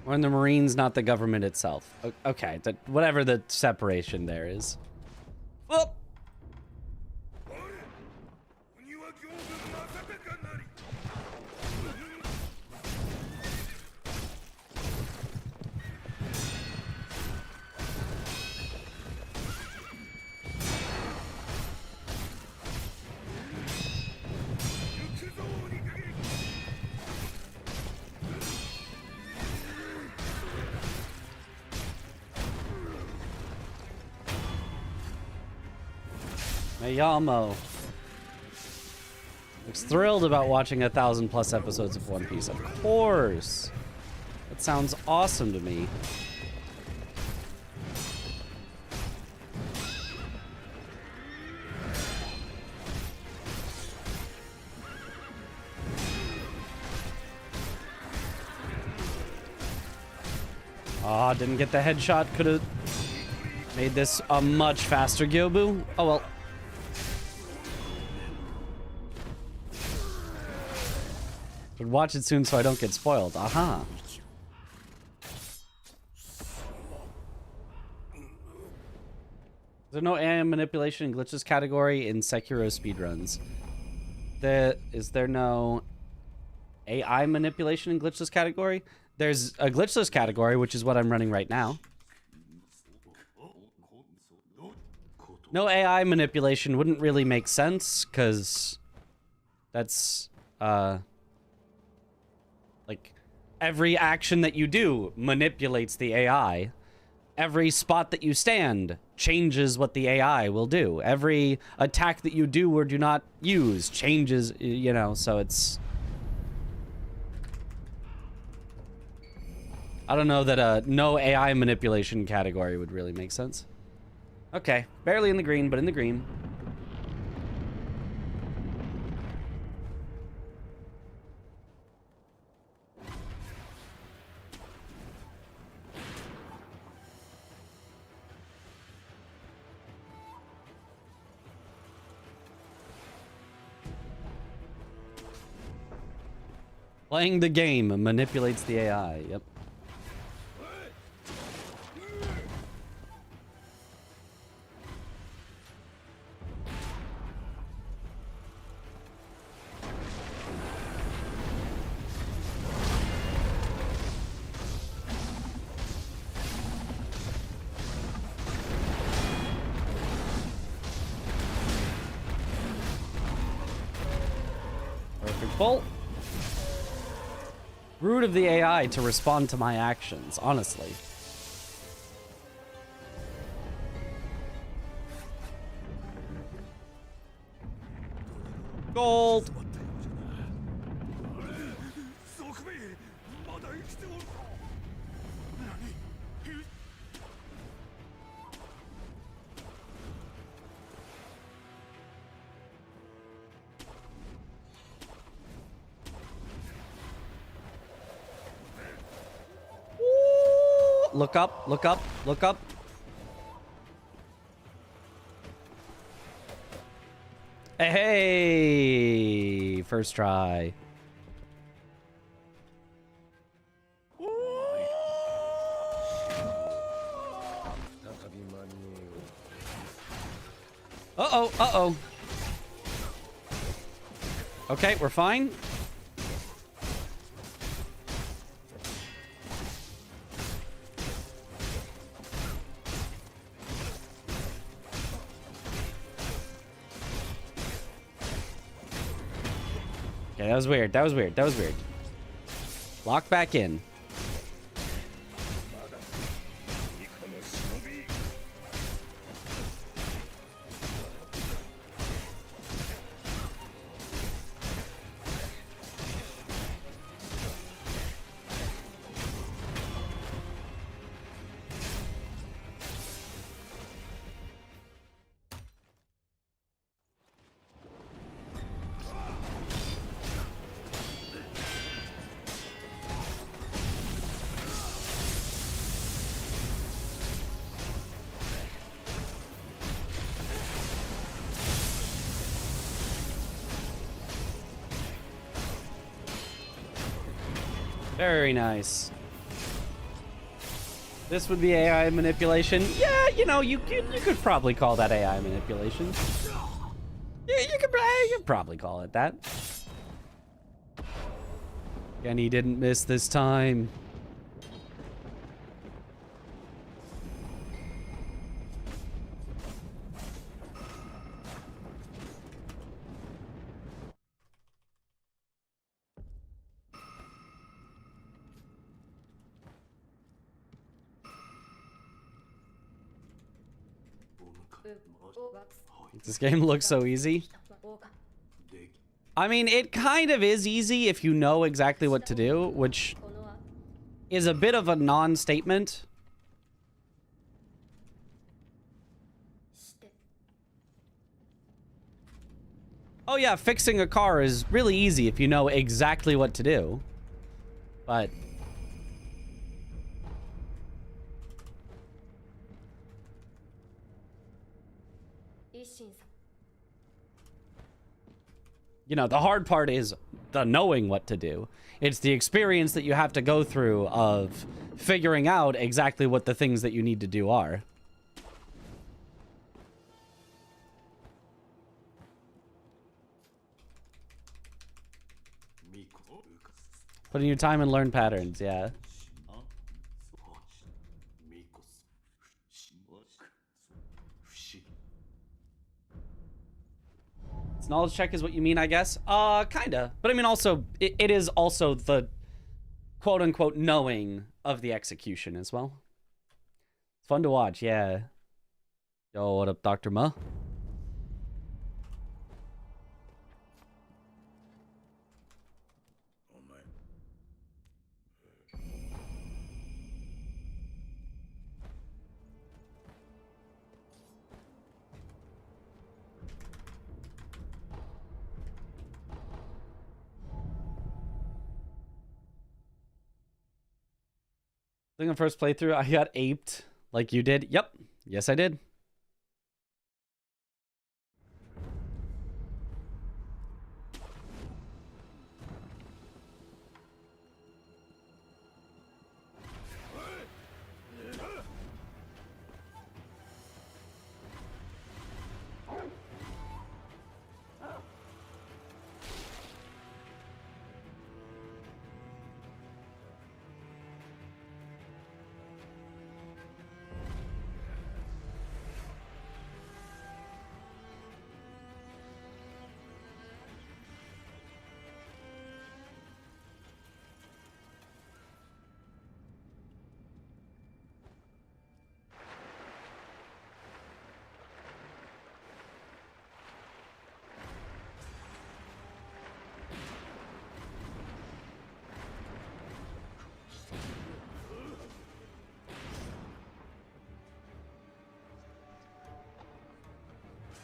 We're in the Marines, not the government itself. Okay, whatever the separation there is. Oh. Mayamo looks thrilled about watching 1,000+ episodes of One Piece. Of course. That sounds awesome to me. Ah, didn't get the headshot. Could have made this a much faster Gyobu. Oh well. Should watch it soon so I don't get spoiled. Aha. Is there no AI manipulation and glitches category in Sekiro speedruns? Is there no AI manipulation and glitchless category? There's a glitchless category, which is what I'm running right now. No AI manipulation wouldn't really make sense, because that's, like, every action that you do manipulates the AI. Every spot that you stand changes what the AI will do. Every attack that you do or do not use changes, you know, so it's... I don't know that a no AI manipulation category would really make sense. Okay, barely in the green, but in the green. Playing the game manipulates the AI, yep. Perfect bolt. Rude of the AI to respond to my actions, honestly. Gold! Look up, look up, look up. Hey, first try. Uh-oh, uh-oh. Okay, we're fine. Okay, that was weird. That was weird. That was weird. Lock back in. Very nice. This would be AI manipulation. Yeah, you know, you could probably call that AI manipulation. Yeah, you could probably call it that. And he didn't miss this time. This game looks so easy. I mean, it kind of is easy if you know exactly what to do, which is a bit of a non-statement. Oh yeah, fixing a car is really easy if you know exactly what to do. But... you know, the hard part is the knowing what to do. It's the experience that you have to go through of figuring out exactly what the things that you need to do are. Put in your time and learn patterns, yeah. Knowledge check is what you mean, I guess. Kinda. But I mean, also, it is also the quote-unquote knowing of the execution as well. It's fun to watch, yeah. Yo, what up, Dr. Ma? I think the first playthrough, I got aped like you did. Yep. Yes, I did.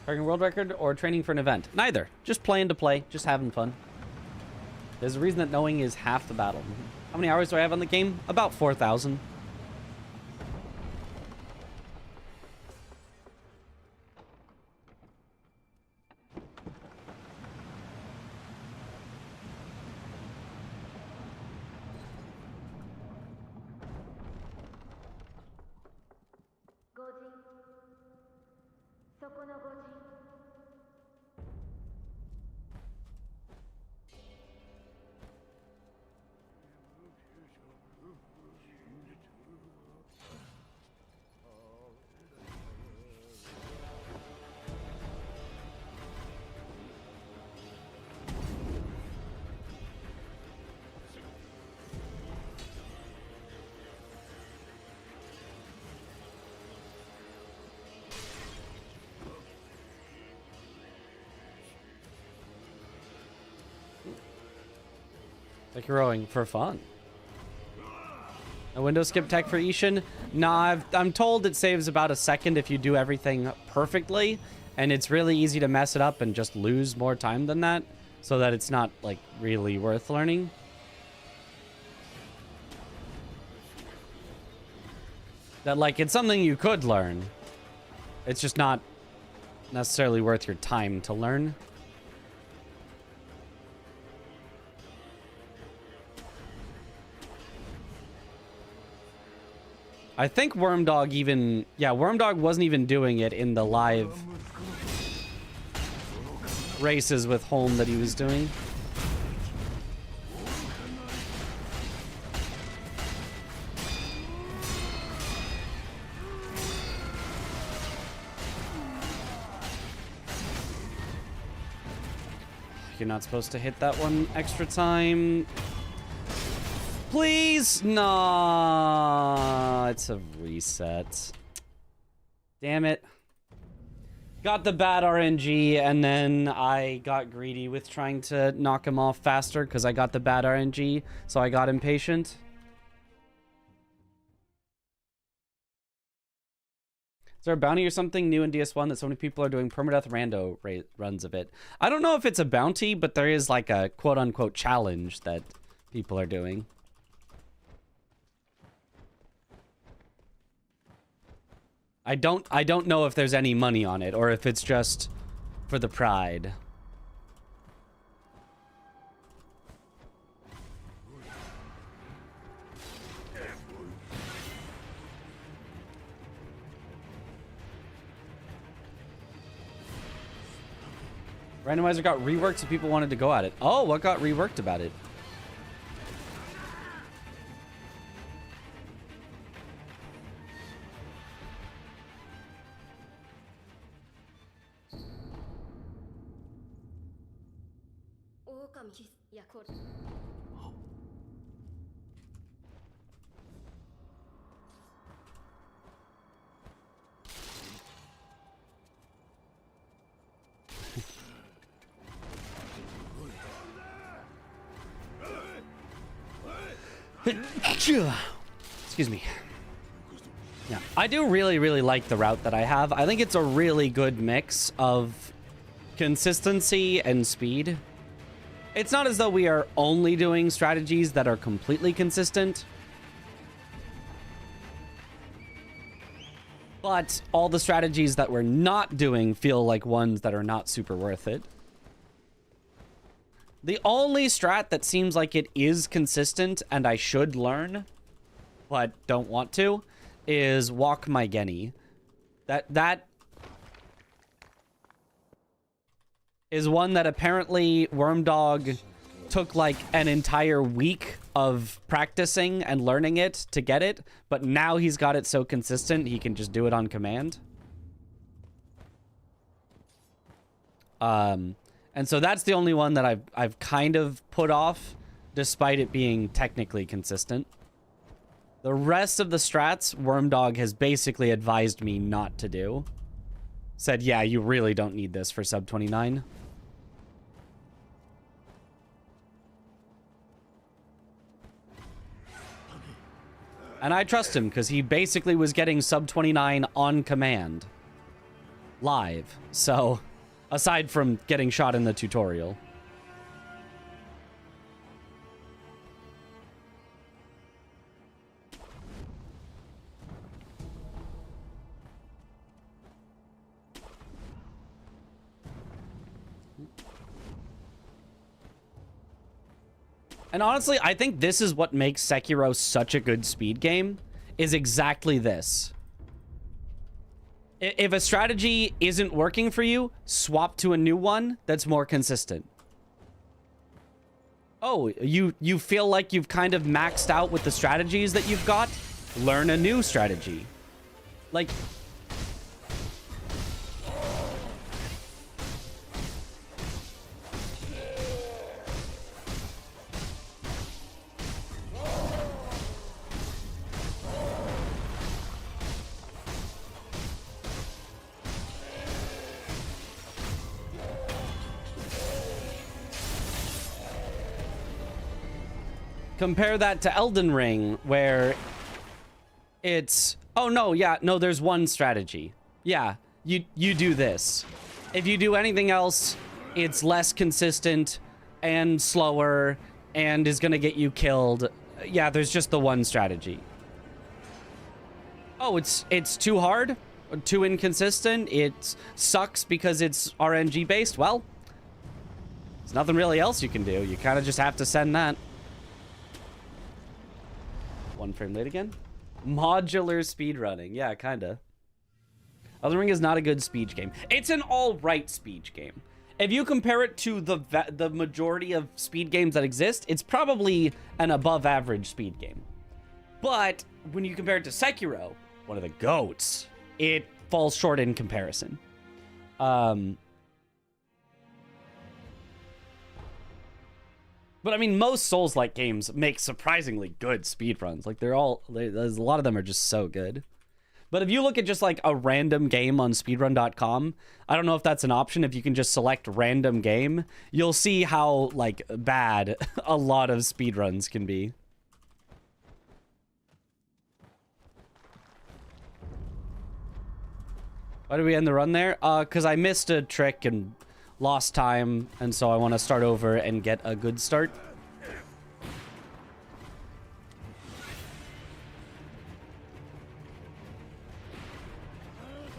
Targeting world record or training for an event? Neither. Just playing to play. Just having fun. There's a reason that knowing is half the battle. How many hours do I have on the game? About 4,000. Sekiroing for fun. A window skip tech for Ishin? Nah, I'm told it saves about a second if you do everything perfectly, and it's really easy to mess it up and just lose more time than that, so that it's not, like, really worth learning. That, like, it's something you could learn. It's just not necessarily worth your time to learn. I think Wormdog even... Yeah, Wormdog wasn't even doing it in the live races with Holm that he was doing. You're not supposed to hit that one extra time. Please? No, it's a reset. Damn it. Got the bad RNG, and then I got greedy with trying to knock him off faster because I got the bad RNG, so I got impatient. Is there a bounty or something new in DS1 that so many people are doing permadeath rando runs of it? I don't know if it's a bounty, but there is like a quote-unquote challenge that people are doing. I don't know if there's any money on it or if it's just for the pride. Randomizer got reworked so people wanted to go at it. Oh, what got reworked about it? Excuse me. Yeah, I do really like the route that I have. I think it's a really good mix of consistency and speed. It's not as though we are only doing strategies that are completely consistent, but all the strategies that we're not doing feel like ones that are not super worth it. The only strat that seems like it is consistent and I should learn, but don't want to, is Walk My Genny. That is one that apparently Wormdog took like an entire week of practicing and learning it to get it, but now he's got it so consistent he can just do it on command. And so that's the only one that I've kind of put off, despite it being technically consistent. The rest of the strats, Wormdog has basically advised me not to do. Said, yeah, you really don't need this for sub 29. And I trust him, because he basically was getting sub 29 on command. Live. So, aside from getting shot in the tutorial. And honestly, I think this is what makes Sekiro such a good speed game, is exactly this. If a strategy isn't working for you, swap to a new one that's more consistent. Oh, you feel like you've kind of maxed out with the strategies that you've got? Learn a new strategy. Like... Compare that to Elden Ring, where it's, oh no, yeah, no, there's one strategy. Yeah, you do this. If you do anything else, it's less consistent and slower and is gonna get you killed. Yeah, there's just the one strategy. Oh, it's too hard, too inconsistent. It sucks because it's RNG based. Well, there's nothing really else you can do. You kind of just have to send that. One frame late again? Modular speedrunning. Yeah, kinda. Elden Ring is not a good speed game. It's an all-right speed game. If you compare it to the majority of speed games that exist, it's probably an above-average speed game. But when you compare it to Sekiro, one of the GOATs, it falls short in comparison. But I mean, most Souls-like games make surprisingly good speedruns. Like, there's a lot of them are just so good. But if you look at just like a random game on speedrun.com, I don't know if that's an option. If you can just select random game, you'll see how like bad a lot of speedruns can be. Why did we end the run there? Because I missed a trick and lost time, and so I want to start over and get a good start.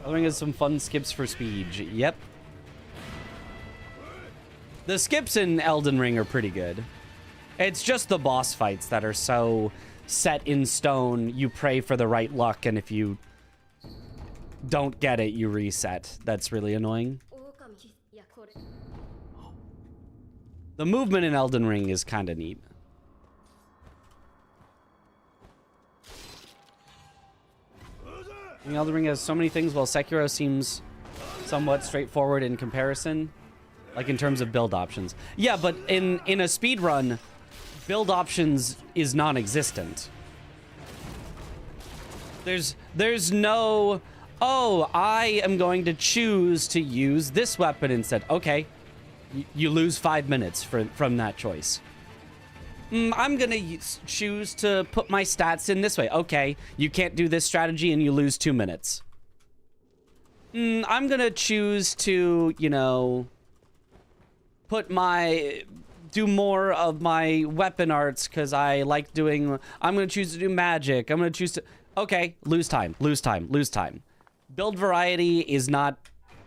I think it's some fun skips for speed. Yep. The skips in Elden Ring are pretty good. It's just the boss fights that are so set in stone. You pray for the right luck, and if you don't get it, you reset. That's really annoying. The movement in Elden Ring is kind of neat. I mean, Elden Ring has so many things, while Sekiro seems somewhat straightforward in comparison, like in terms of build options. Yeah, but in a speedrun, build options is non-existent. There's no, oh, I am going to choose to use this weapon instead. Okay, you lose 5 minutes from that choice. I'm gonna choose to put my stats in this way. Okay, you can't do this strategy and you lose 2 minutes. I'm gonna choose to, you know, do more of my weapon arts because I like doing, I'm gonna choose to do magic. I'm gonna choose to, okay, lose time. Build variety is not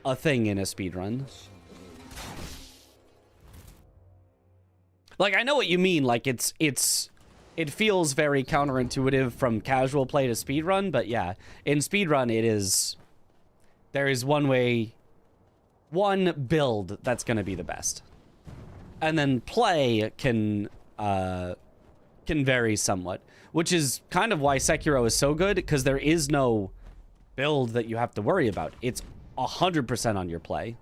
a thing in a speedrun. Like, I know what you mean. Like, it feels very counterintuitive from casual play to speedrun, but yeah, in speedrun there is one build that's gonna be the best. And then play can vary somewhat, which is kind of why Sekiro is so good, because there is no build that you have to worry about. It's 100% on your play.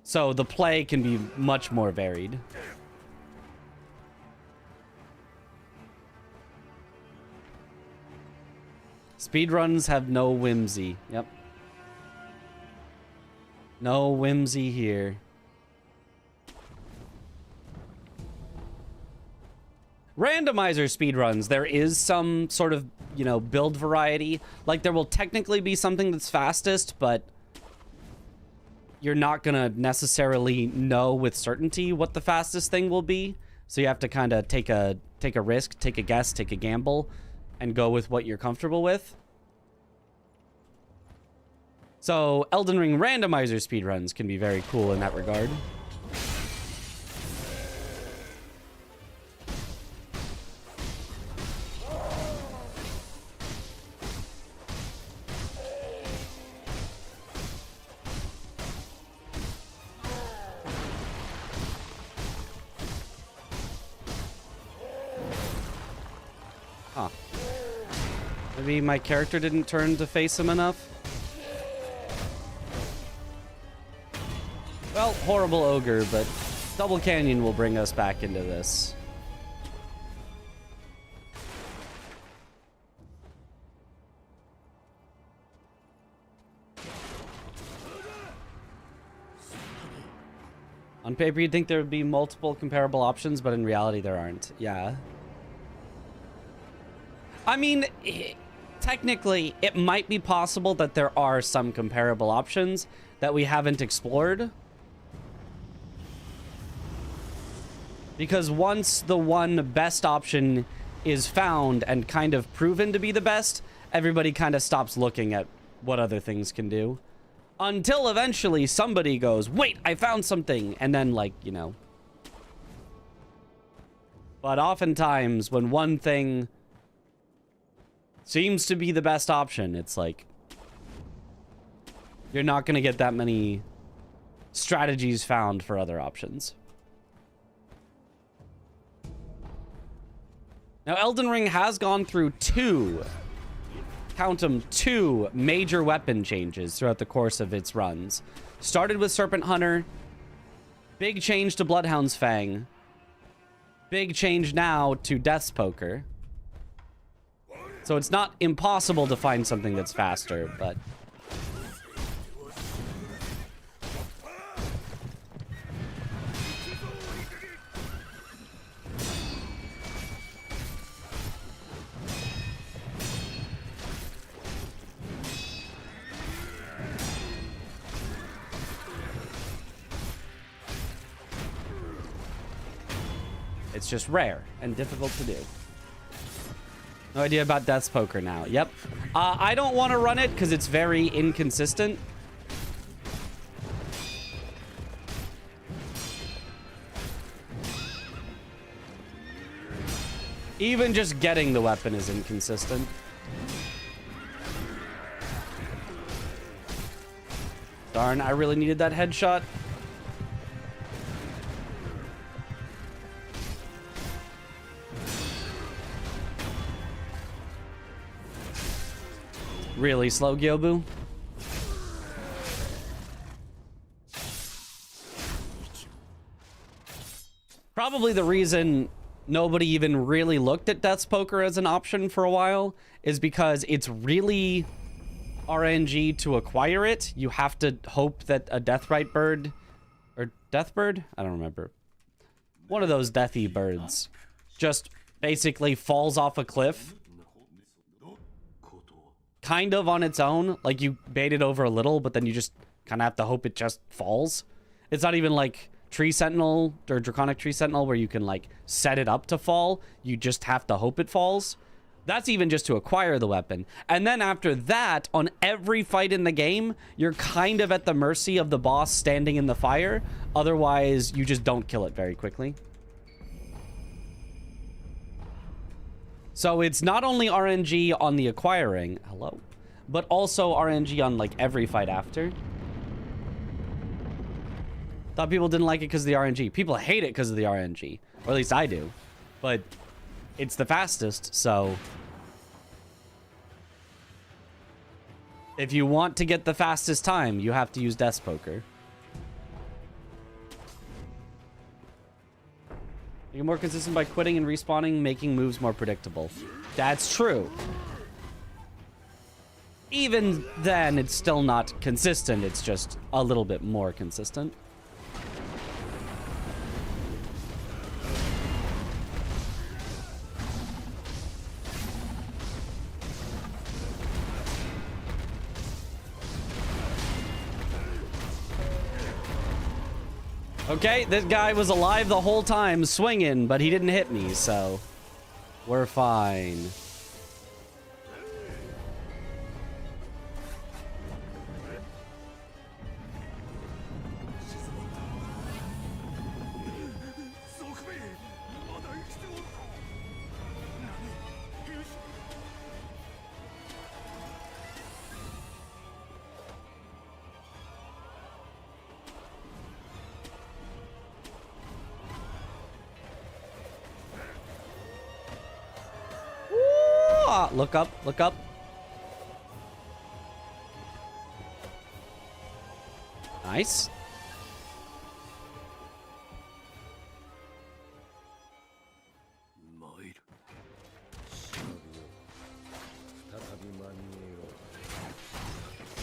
So the play can be much more varied. Speedruns have no whimsy. Yep. No whimsy here. Randomizer speedruns, there is some sort of, you know, build variety. Like, there will technically be something that's fastest, but you're not gonna necessarily know with certainty what the fastest thing will be. So you have to kind of take a risk, take a guess, take a gamble, and go with what you're comfortable with. So Elden Ring randomizer speedruns can be very cool in that regard. Huh. Maybe my character didn't turn to face him enough? Well, horrible ogre, but Double Canyon will bring us back into this. On paper, you'd think there would be multiple comparable options, but in reality, there aren't. Yeah. I mean, technically, it might be possible that there are some comparable options that we haven't explored. Because once the one best option is found and kind of proven to be the best, everybody kind of stops looking at what other things can do. Until eventually somebody goes, wait, I found something. And then, like, you know. But oftentimes, when one thing seems to be the best option, it's like, you're not going to get that many strategies found for other options. Now, Elden Ring has gone through two major weapon changes throughout the course of its runs. Started with Serpent Hunter, big change to Bloodhound's Fang, big change now to Death's Poker. So it's not impossible to find something that's faster, but it's just rare and difficult to do. No idea about Death's Poker now. Yep. I don't want to run it because it's very inconsistent. Even just getting the weapon is inconsistent. Darn, I really needed that headshot. Really slow, Gyobu. Probably the reason nobody even really looked at Death's Poker as an option for a while is because it's really RNG to acquire it. You have to hope that a Deathrite bird, or Deathbird? I don't remember. One of those deathy birds just basically falls off a cliff. Kind of on its own. Like, you bait it over a little, but then you just kind of have to hope it just falls. It's not even like Tree Sentinel or Draconic Tree Sentinel where you can, like, set it up to fall. You just have to hope it falls. That's even just to acquire the weapon. And then after that, on every fight in the game, you're kind of at the mercy of the boss standing in the fire. Otherwise, you just don't kill it very quickly. So it's not only RNG on the acquiring, hello, but also RNG on, like, every fight after. Thought people didn't like it because of the RNG. People hate it because of the RNG. Or at least I do. But it's the fastest, so if you want to get the fastest time, you have to use Death's Poker. You're more consistent by quitting and respawning, making moves more predictable. That's true. Even then, it's still not consistent. It's just a little bit more consistent. Okay, this guy was alive the whole time swinging, but he didn't hit me, so we're fine. Look up, look up. Nice.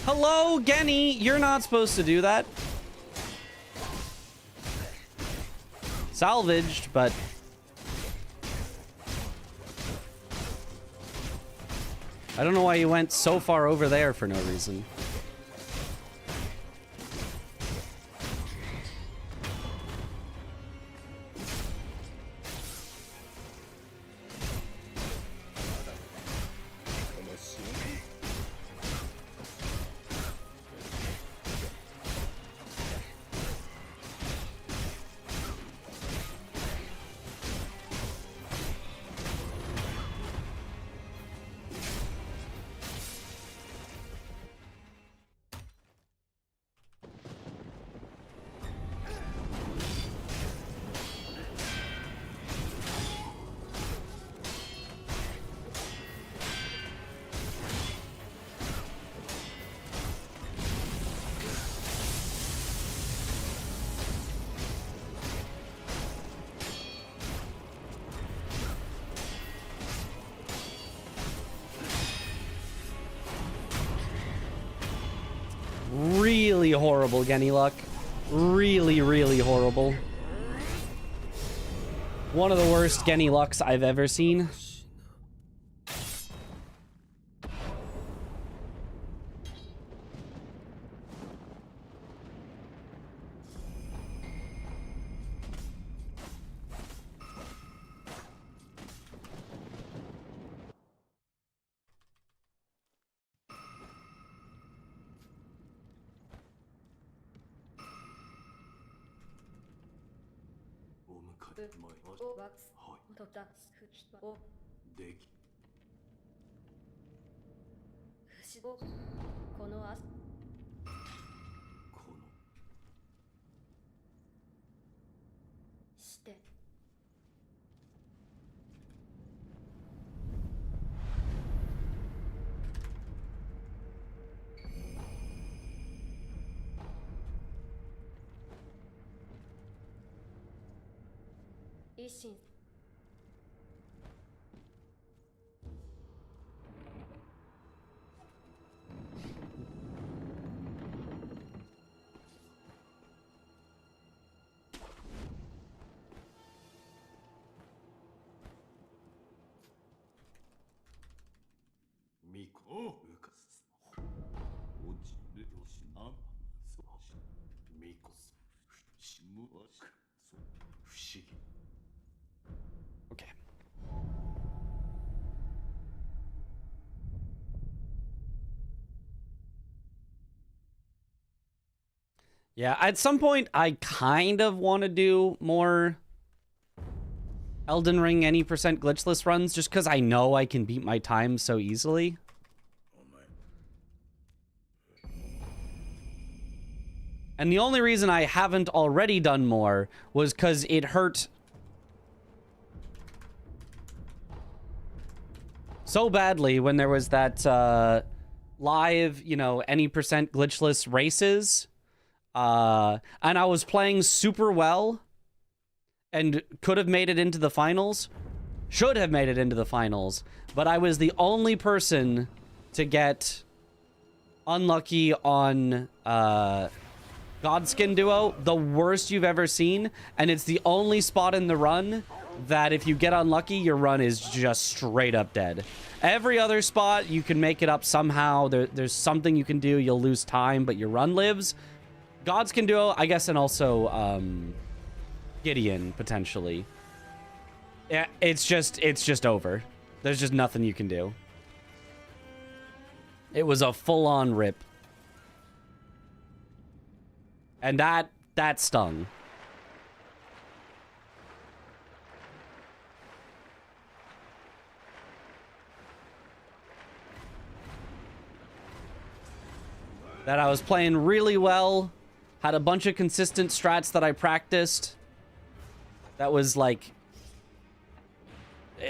Hello, Genny. You're not supposed to do that. Salvaged, but I don't know why you went so far over there for no reason. Really horrible, Genny luck. Really, really horrible. One of the worst Genny lucks I've ever seen. 推信。ミコ、ルカス、おじるしな、そうし、ミコス、しむわく、そう、不思議。Okay. Yeah, at some point, I kind of want to do more Elden Ring any percent glitchless runs, just because I know I can beat my time so easily. And the only reason I haven't already done more was because it hurt so badly when there was that live, you know, any percent glitchless races. And I was playing super well and could have made it into the finals. Should have made it into the finals. But I was the only person to get unlucky on Godskin Duo, the worst you've ever seen. And it's the only spot in the run that if you get unlucky, your run is just straight up dead. Every other spot, you can make it up somehow. There's something you can do. You'll lose time, but your run lives. Godskin Duo, I guess, and also Gideon, potentially. Yeah, it's just over. There's just nothing you can do. It was a full-on rip. And that stung. That I was playing really well. Had a bunch of consistent strats that I practiced. That was like...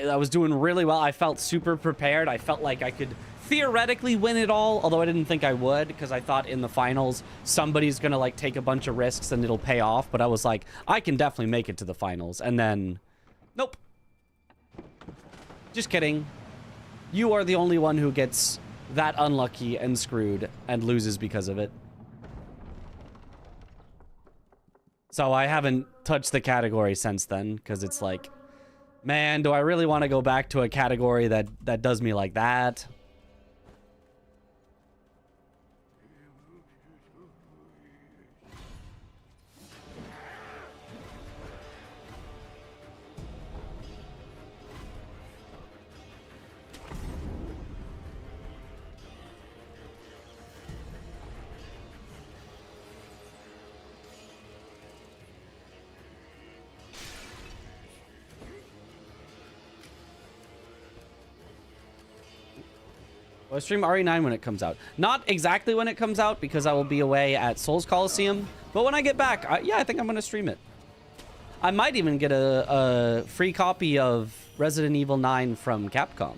I was doing really well. I felt super prepared. I felt like I could theoretically win it all, although I didn't think I would, because I thought in the finals somebody's gonna like take a bunch of risks and it'll pay off. But I was like, I can definitely make it to the finals. And then, nope. Just kidding. You are the only one who gets that unlucky and screwed and loses because of it. So I haven't touched the category since then, because it's like, man, do I really want to go back to a category that does me like that? I'll stream RE9 when it comes out. Not exactly when it comes out, because I will be away at Souls Coliseum. But when I get back, yeah, I think I'm going to stream it. I might even get a free copy of Resident Evil 9 from Capcom.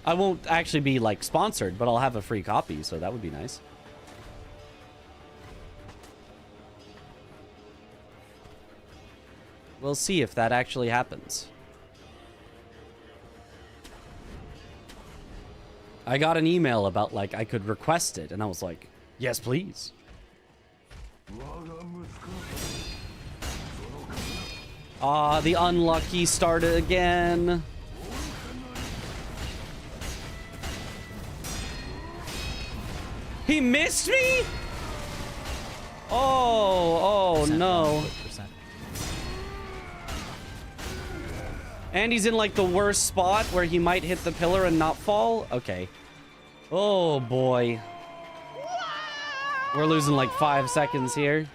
I won't actually be, like, sponsored, but I'll have a free copy, so that would be nice. We'll see if that actually happens. I got an email about, like, I could request it, and I was like, yes, please. Ah, the unlucky started again. He missed me? Oh no. And he's in, like, the worst spot where he might hit the pillar and not fall? Okay. Oh, boy. We're losing, like, 5 seconds here.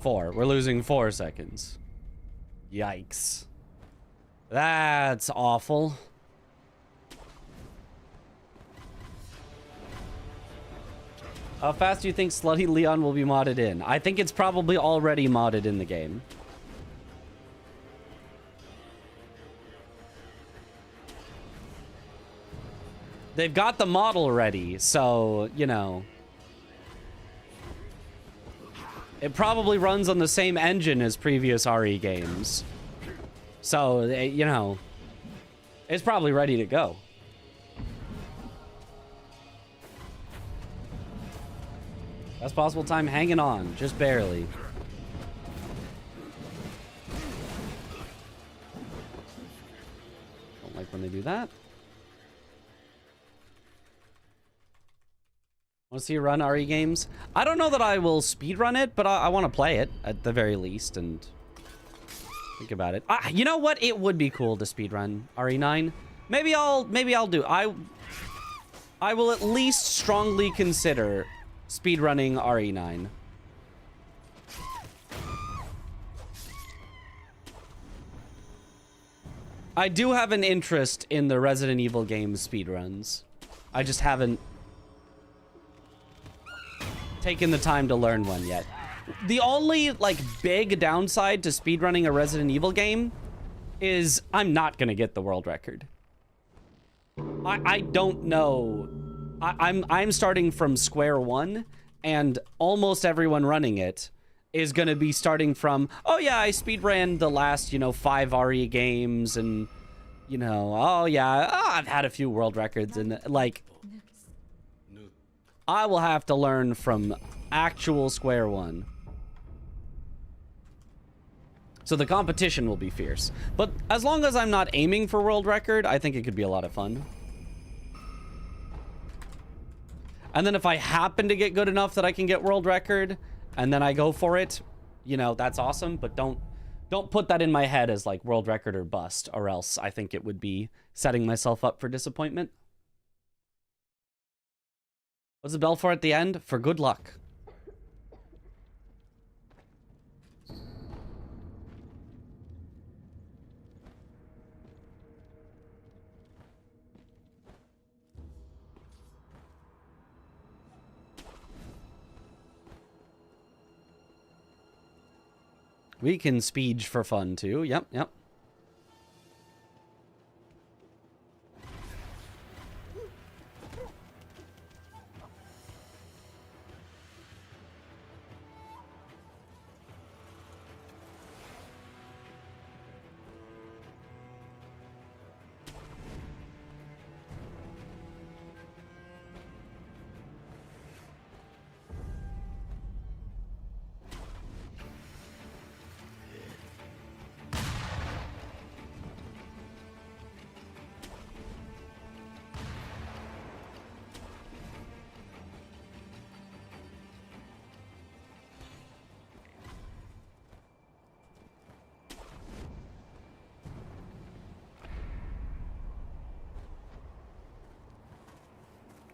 We're losing 4 seconds. Yikes. That's awful. How fast do you think Slutty Leon will be modded in? I think it's probably already modded in the game. they've got the model ready, so, you know. It probably runs on the same engine as previous RE games. So, you know, it's probably ready to go. Best possible time hanging on, just barely. Don't like when they do that. Want to see you run RE games? I don't know that I will speedrun it, but I want to play it at the very least and think about it. You know what? It would be cool to speedrun RE9. Maybe I'll do. I will at least strongly consider speedrunning RE9. I do have an interest in the Resident Evil games speedruns. I just haven't taken the time to learn one yet. The only, like, big downside to speedrunning a Resident Evil game is I'm not gonna get the world record. I don't know. I'm starting from square one, and almost everyone running it is gonna be starting from, oh yeah, I speedran the last, you know, 5 RE games, and, you know, oh yeah, I've had a few world records, and, like, I will have to learn from actual square one. So the competition will be fierce. But as long as I'm not aiming for world record, I think it could be a lot of fun. And then if I happen to get good enough that I can get world record, and then I go for it, you know, that's awesome. But don't put that in my head as like world record or bust, or else I think it would be setting myself up for disappointment. What's the bell for at the end? For good luck. We can speed for fun too. Yep, yep.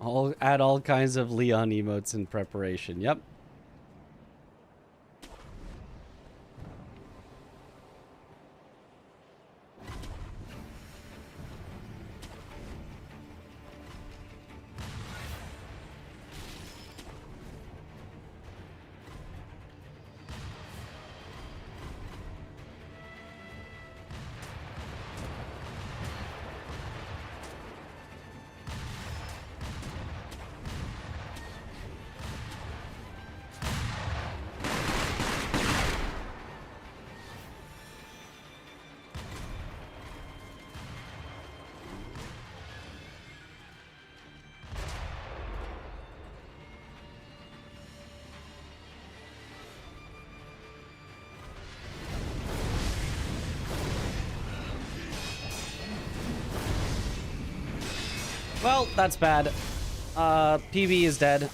I'll add all kinds of Leon emotes in preparation. Yep. Well, that's bad. PB is dead.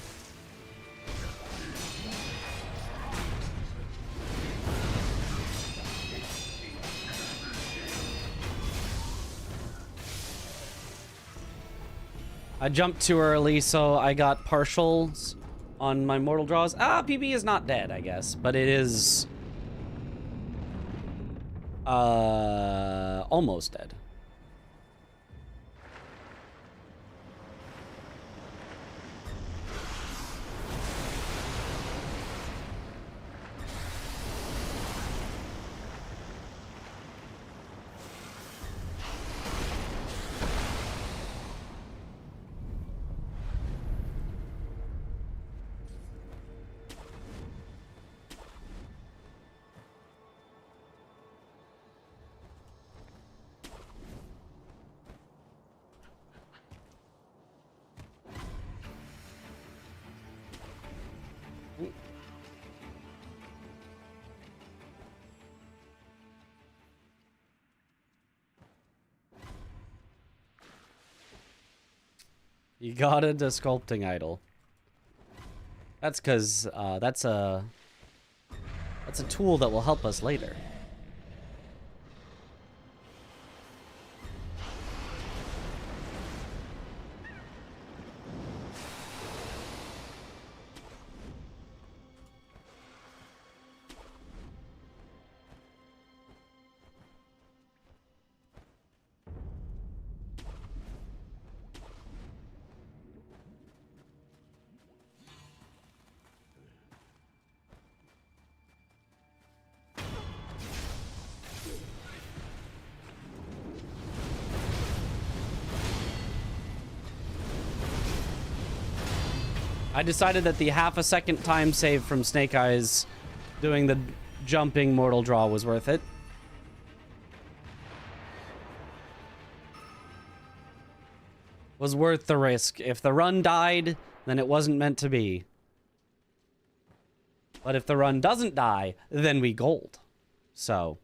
I jumped too early, so I got partials on my mortal draws. PB is not dead, I guess, but it is almost dead. You got into sculpting idol. That's because that's a tool that will help us later. I decided that the half a second time save from Snake Eyes doing the jumping mortal draw was worth it. Was worth the risk. If the run died, then it wasn't meant to be. But if the run doesn't die, then we gold. So...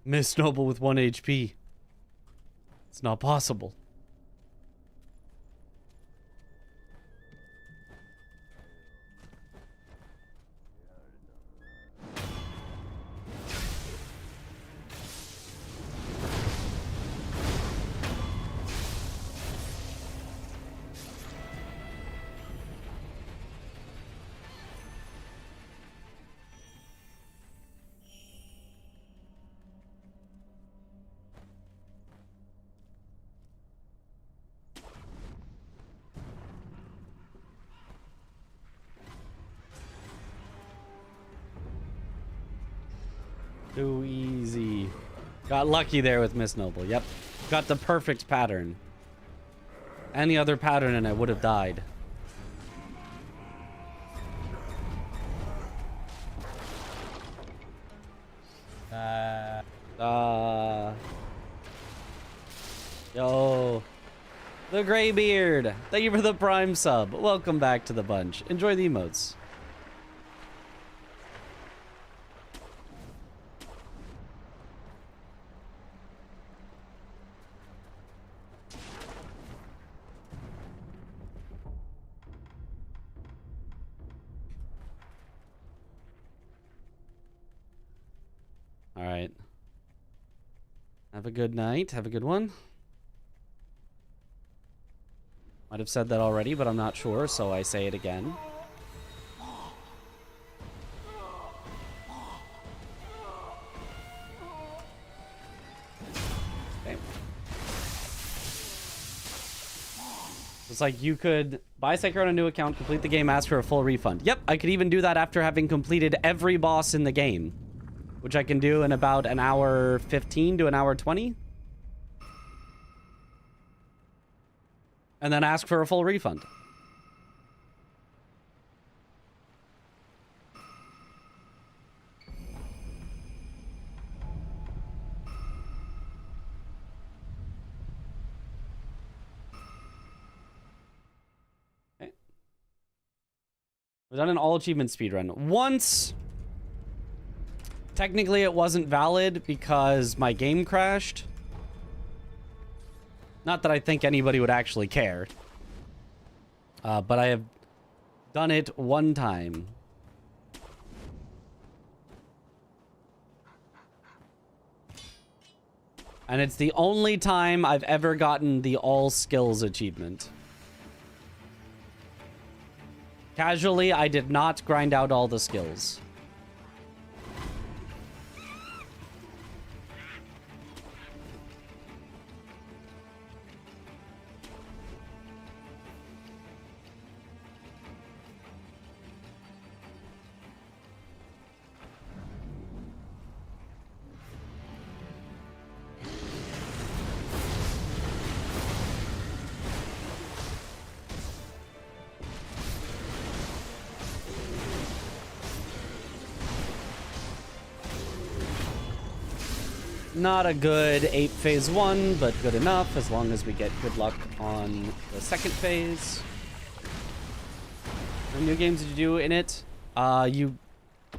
Miss Noble with 1 HP. It's not possible. Too easy. Got lucky there with Miss Noble. Yep. Got the perfect pattern. Any other pattern and I would have died. Yo. The Greybeard. Thank you for the Prime sub. Welcome back to the bunch. Enjoy the emotes. All right. Have a good night. Have a good one. Might have said that already, but I'm not sure, so I say it again. Okay. It's like you could buy Sekiro on a new account, complete the game, ask for a full refund. Yep, I could even do that after having completed every boss in the game, which I can do in about an hour 15 to an hour 20. And then ask for a full refund. Okay. We've done an all achievement speedrun. Once, technically it wasn't valid because my game crashed. Not that I think anybody would actually care. But I have done it one time. And it's the only time I've ever gotten the all skills achievement. Casually, I did not grind out all the skills. Not a good Ape Phase 1, but good enough as long as we get good luck on the second phase. How many new games did you do in it? You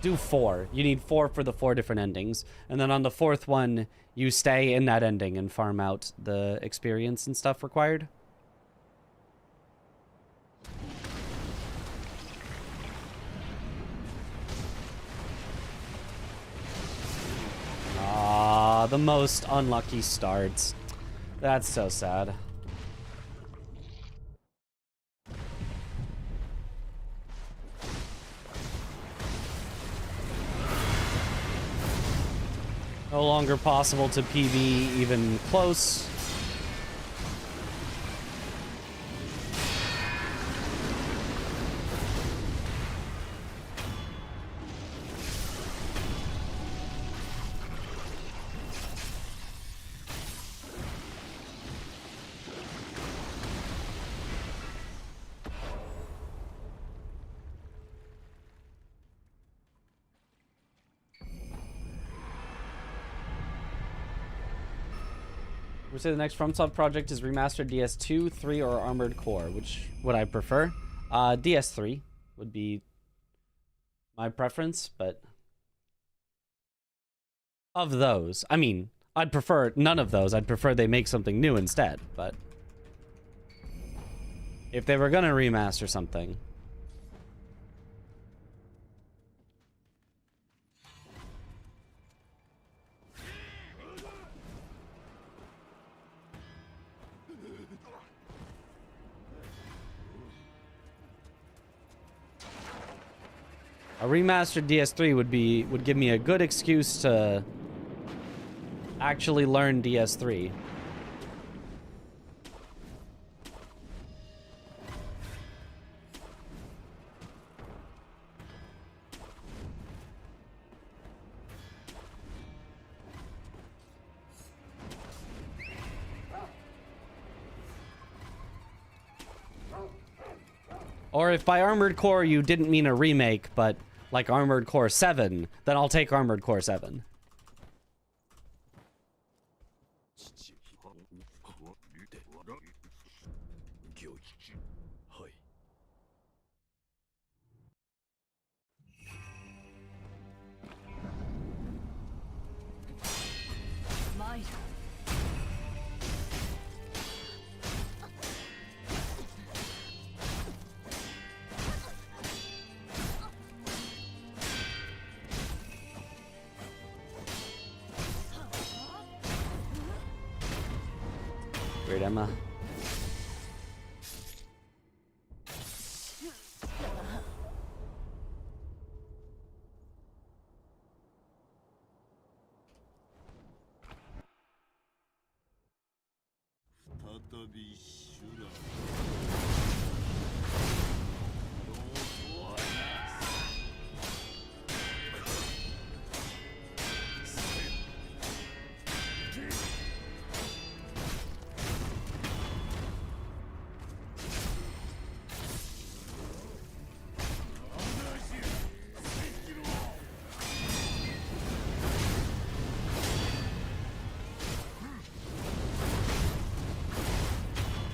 do 4. You need 4 for the 4 different endings. And then on the 4th one, you stay in that ending and farm out the experience and stuff required. Ah, the most unlucky starts. That's so sad. No longer possible to PB even close. We say the next FromSoft project is remastered DS2, 3, or Armored Core. Which would I prefer? DS3 would be my preference, but of those, I mean, I'd prefer none of those. I'd prefer they make something new instead, but if they were gonna remaster something, a remastered DS3 would give me a good excuse to actually learn DS3. Or if by Armored Core you didn't mean a remake, but like Armored Core 7, then I'll take Armored Core 7. Great, Emma.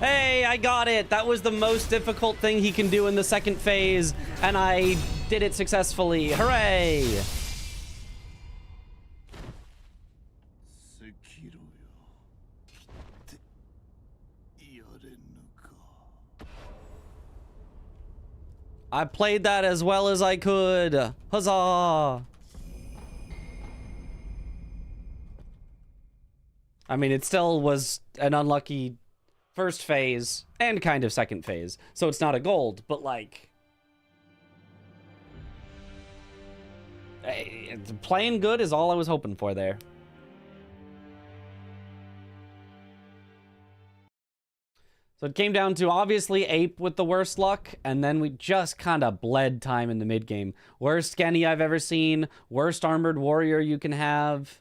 Hey, I got it! That was the most difficult thing he can do in the second phase, and I did it successfully. Hooray! Sekiro. I played that as well as I could. Huzzah! I mean, it still was an unlucky first phase and kind of second phase, so it's not a gold, but like playing good is all I was hoping for there. So it came down to obviously Ape with the worst luck, and then we just kind of bled time in the mid game. Worst Genny I've ever seen, worst Armored Warrior you can have.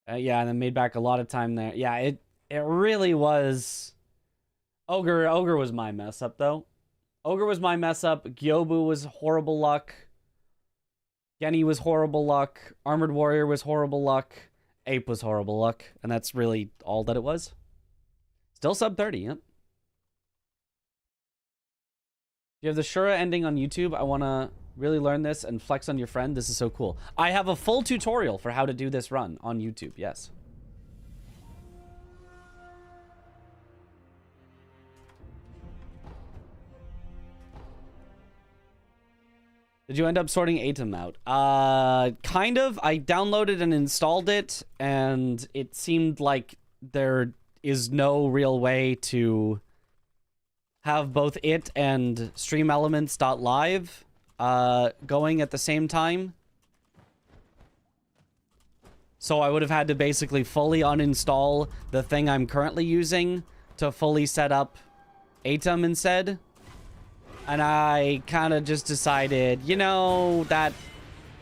Yeah, and then made back a lot of time there. Yeah, it really was. Ogre was my mess up, though. Ogre was my mess up. Gyobu was horrible luck. Genny was horrible luck. Armored Warrior was horrible luck. Ape was horrible luck, and that's really all that it was. Still sub 30, yep. You have the Shura ending on YouTube. I want to really learn this and flex on your friend. This is so cool. I have a full tutorial for how to do this run on YouTube, yes. Did you end up sorting Atom out? Kind of. I downloaded and installed it, and it seemed like there is no real way to have both it and StreamElements.live going at the same time. So I would have had to basically fully uninstall the thing I'm currently using to fully set up Atom instead. And I kind of just decided, you know, that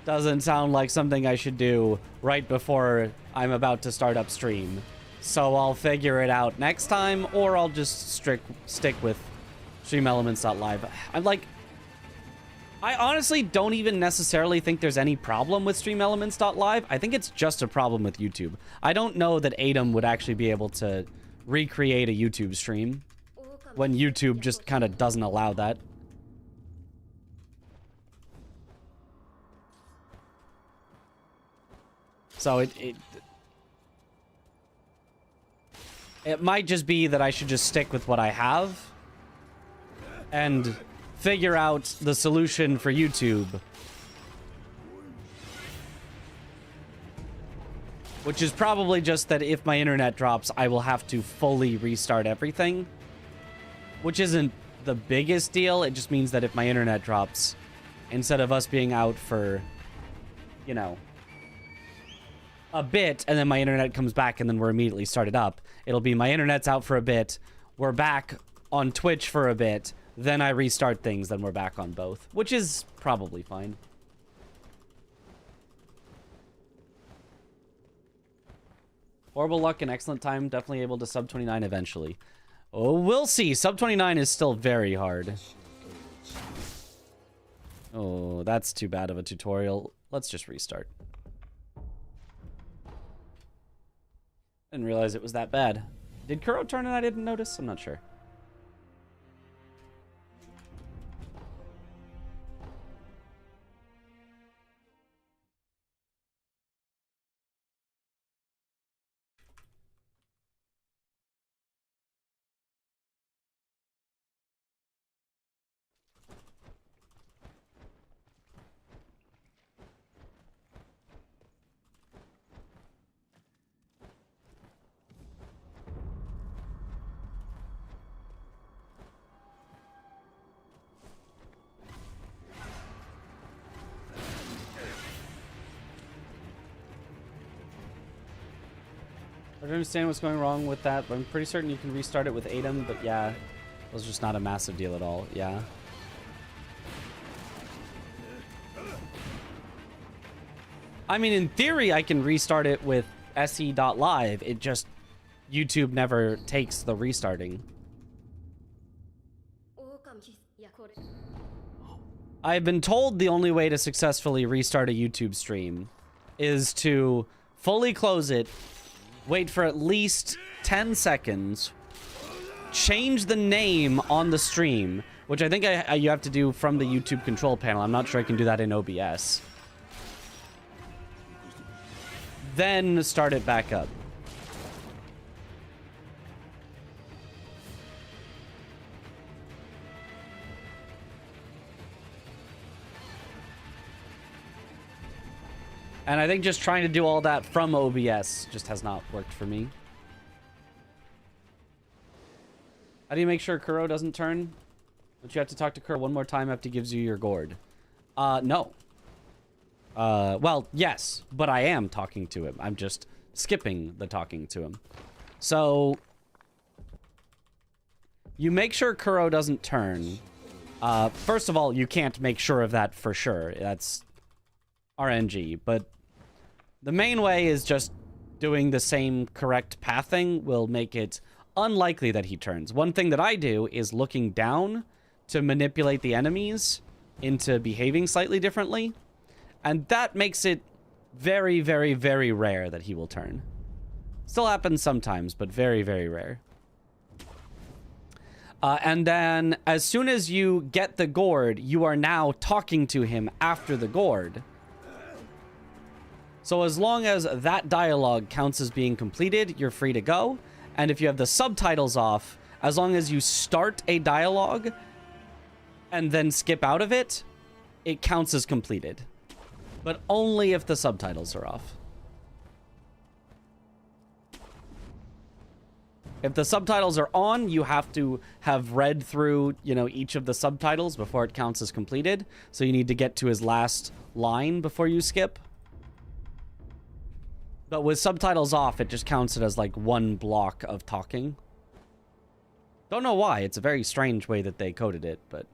doesn't sound like something I should do right before I'm about to start up stream. So I'll figure it out next time, or I'll just stick with StreamElements.live. I honestly don't even necessarily think there's any problem with StreamElements.live. I think it's just a problem with YouTube. I don't know that Atom would actually be able to recreate a YouTube stream when YouTube just kind of doesn't allow that. So it might just be that I should just stick with what I have and figure out the solution for YouTube, which is probably just that if my internet drops, I will have to fully restart everything, which isn't the biggest deal. It just means that if my internet drops, instead of us being out for, you know, a bit, and then my internet comes back and then we're immediately started up, it'll be my internet's out for a bit, we're back on Twitch for a bit, then I restart things, then we're back on both, which is probably fine. Horrible luck and excellent time, definitely able to sub 29 eventually. Oh, we'll see. Sub 29 is still very hard. Oh, that's too bad of a tutorial. Let's just restart. Didn't realize it was that bad. Did Kuro turn and I didn't notice? I'm not sure. I don't understand what's going wrong with that, but I'm pretty certain you can restart it with Atom, but yeah, it was just not a massive deal at all, yeah. I mean, in theory, I can restart it with se.live, it just, YouTube never takes the restarting. I've been told the only way to successfully restart a YouTube stream is to fully close it, wait for at least 10 seconds, change the name on the stream, which I think you have to do from the YouTube control panel. I'm not sure I can do that in OBS. Then start it back up. And I think just trying to do all that from OBS just has not worked for me. How do you make sure Kuro doesn't turn? Don't you have to talk to Kuro one more time after he gives you your gourd? No. Well, yes, but I am talking to him. I'm just skipping the talking to him. So, you make sure Kuro doesn't turn. First of all, you can't make sure of that for sure. That's RNG, but the main way is just doing the same correct pathing will make it unlikely that he turns. One thing that I do is looking down to manipulate the enemies into behaving slightly differently, and that makes it Very, very, very rare that he will turn. Still happens sometimes, but very, very rare. And then as soon as you get the gourd, you are now talking to him after the gourd. So as long as that dialogue counts as being completed, you're free to go. And if you have the subtitles off, as long as you start a dialogue and then skip out of it, it counts as completed. But only if the subtitles are off. If the subtitles are on, you have to have read through, you know, each of the subtitles before it counts as completed. So you need to get to his last line before you skip. But with subtitles off, it just counts it as like one block of talking. Don't know why. It's a very strange way that they coded it, but...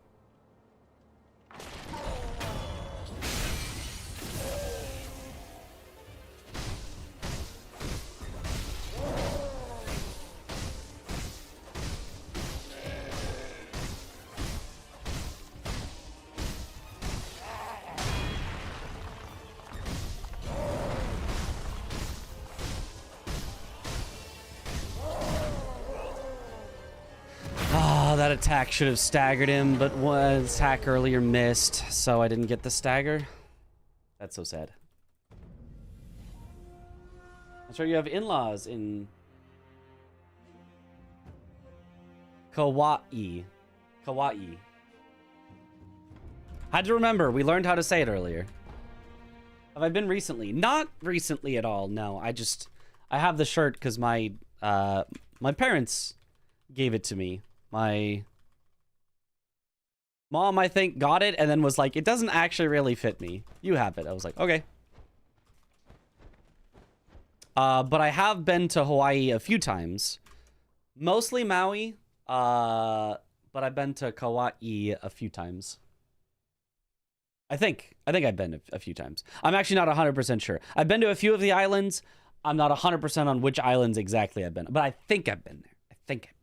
that attack should have staggered him, but one attack earlier missed, so I didn't get the stagger. That's so sad. I'm sure you have in-laws in Kauai. Kauai. Had to remember, we learned how to say it earlier. Have I been recently? Not recently at all, no. I have the shirt because my parents gave it to me. My mom, I think, got it and then was like, it doesn't actually really fit me. You have it. I was like, okay. But I have been to Hawaii a few times. Mostly Maui. But I've been to Kauai a few times. I think I've been a few times. I'm actually not 100% sure. I've been to a few of the islands. I'm not 100% on which islands exactly I've been. But I think I've been there. I think I've been there.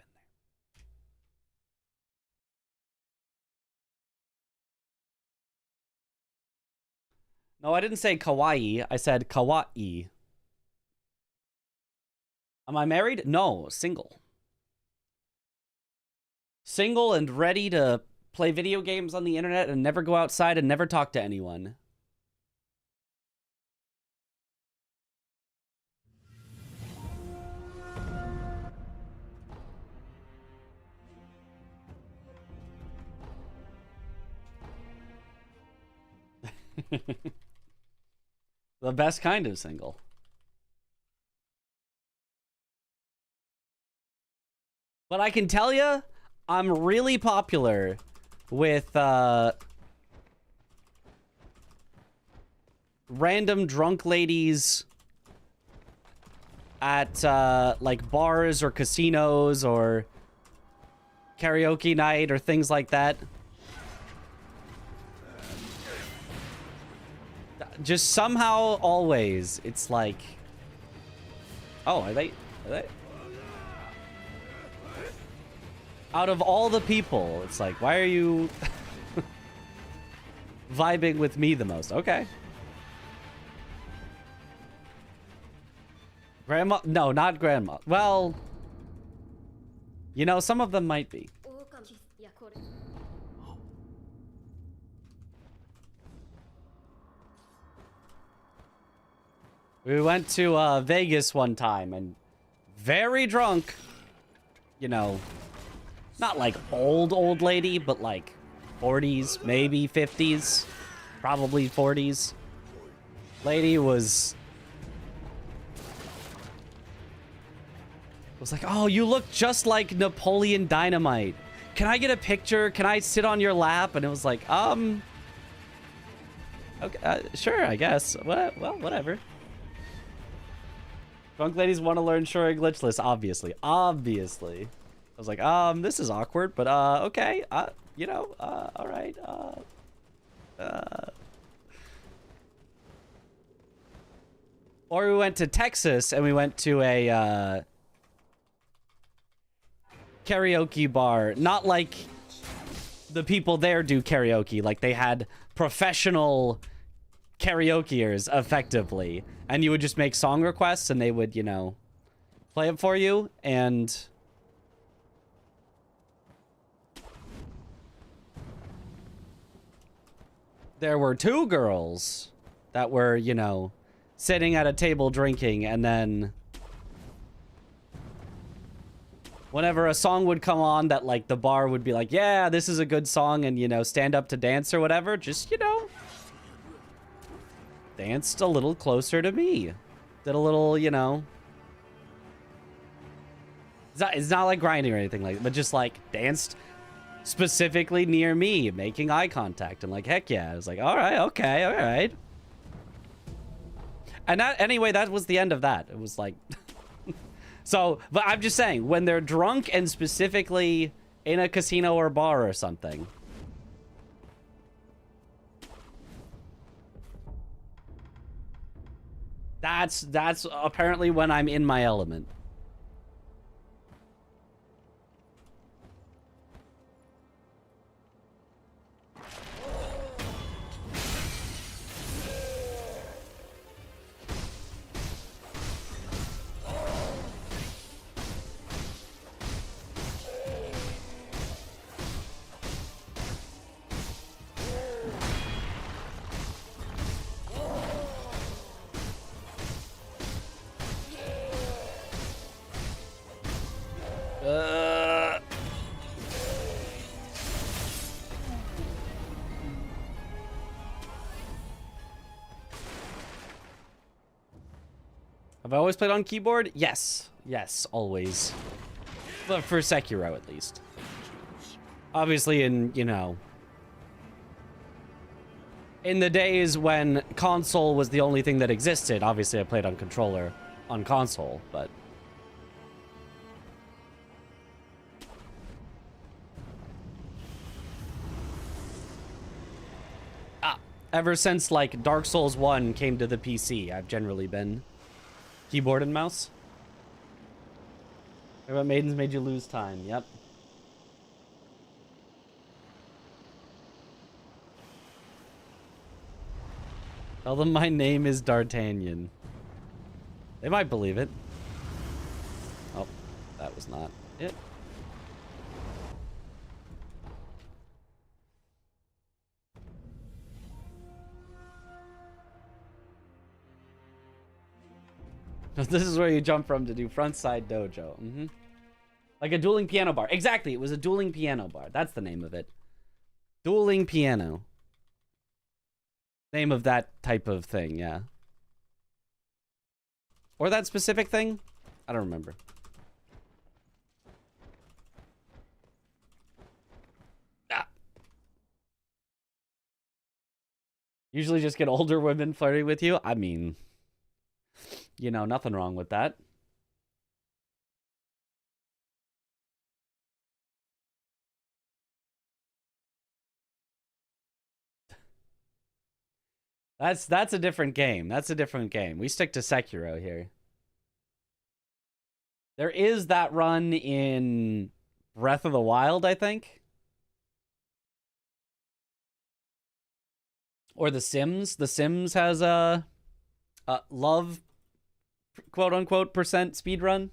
No, I didn't say Kauai. I said Kauai. Am I married? No, single. Single and ready to play video games on the internet and never go outside and never talk to anyone. The best kind of single. But I can tell you, I'm really popular with random drunk ladies at like bars or casinos or karaoke night or things like that. Just somehow, always, it's like... Oh, are they... Out of all the people, it's like, why are you vibing with me the most? Okay. Grandma? No, not grandma. Well, you know, some of them might be. We went to Vegas one time and very drunk, you know, not like old lady, but like 40s, maybe 50s, probably 40s. Lady was like, oh, you look just like Napoleon Dynamite. Can I get a picture? Can I sit on your lap? And it was like, okay, sure, I guess. Well, whatever. Drunk ladies want to learn Shura Glitchless, obviously. Obviously. I was like, this is awkward, but, okay. You know, all right. Or we went to Texas and we went to a, karaoke bar. Not like the people there do karaoke. Like they had professional karaokeers effectively, and you would just make song requests and they would, you know, play it for you. And there were two girls that were, you know, sitting at a table drinking, and then whenever a song would come on that, like, the bar would be like, yeah, this is a good song, and, you know, stand up to dance or whatever, just, you know, danced a little closer to me. Did a little, you know, it's not like grinding or anything like that, but just, like, danced specifically near me, making eye contact, and, like, heck yeah. I was like, all right, okay, all right. And that, anyway, that was the end of that. It was like... So, but I'm just saying, when they're drunk and specifically in a casino or bar or something, that's apparently when I'm in my element. Have I always played on keyboard? Yes. Yes, always. But for Sekiro, at least. Obviously, in, you know, in the days when console was the only thing that existed, obviously I played on controller on console, but... Ever since, like, Dark Souls 1 came to the PC, I've generally been keyboard and mouse. What maidens made you lose time? Yep. Tell them my name is D'Artagnan. They might believe it. Oh, that was not it. This is where you jump from to do frontside dojo. Mm-hmm. Like a dueling piano bar. Exactly, it was a dueling piano bar. That's the name of it. Dueling piano. Name of that type of thing, yeah. Or that specific thing? I don't remember. Ah. Usually just get older women flirting with you. I mean... You know, nothing wrong with that. That's a different game. That's a different game. We stick to Sekiro here. There is that run in Breath of the Wild, I think. Or The Sims. The Sims has a love... quote-unquote percent speedrun.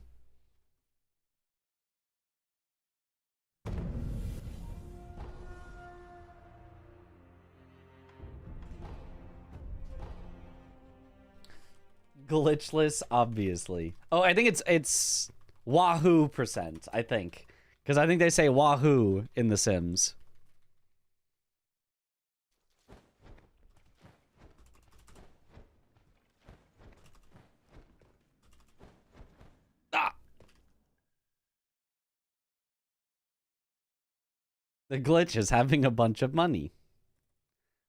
Glitchless, obviously. Oh, I think it's Wahoo percent, I think. Because I think they say Wahoo in The Sims. The glitch is having a bunch of money.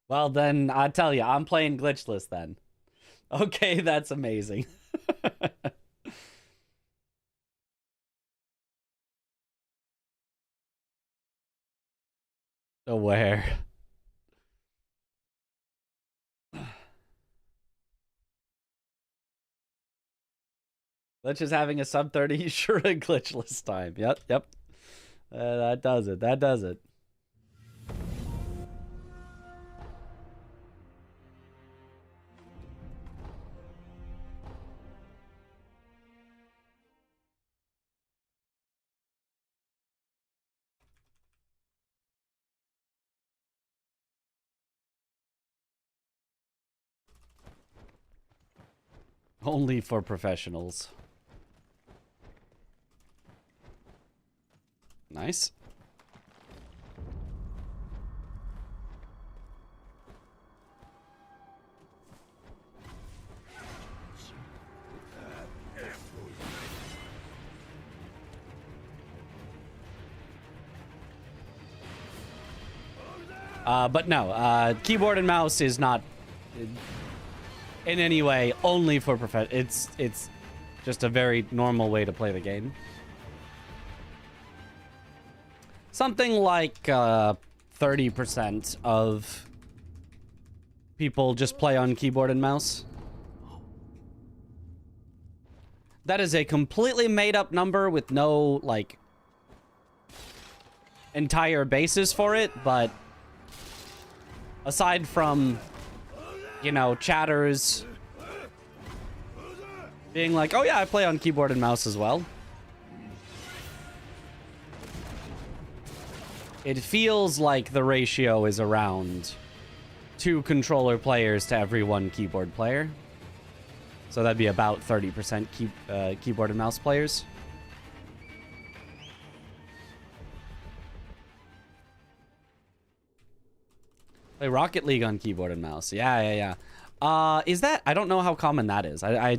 Well, then, I tell you, I'm playing Glitchless then. Okay, that's amazing. Aware. Glitch is having a sub 30 Shura glitchless time. Yep, yep. That does it. That does it. Only for professionals. Nice. But no, keyboard and mouse is not in any way only for it's just a very normal way to play the game. Something like 30% of people just play on keyboard and mouse. That is a completely made up number with no, like, entire basis for it, but aside from, you know, chatters being like, oh yeah, I play on keyboard and mouse as well. It feels like the ratio is around 2 controller players to every 1 keyboard player. So that'd be about 30% keyboard and mouse players. Play Rocket League on keyboard and mouse. Yeah. Is that... I don't know how common that is. I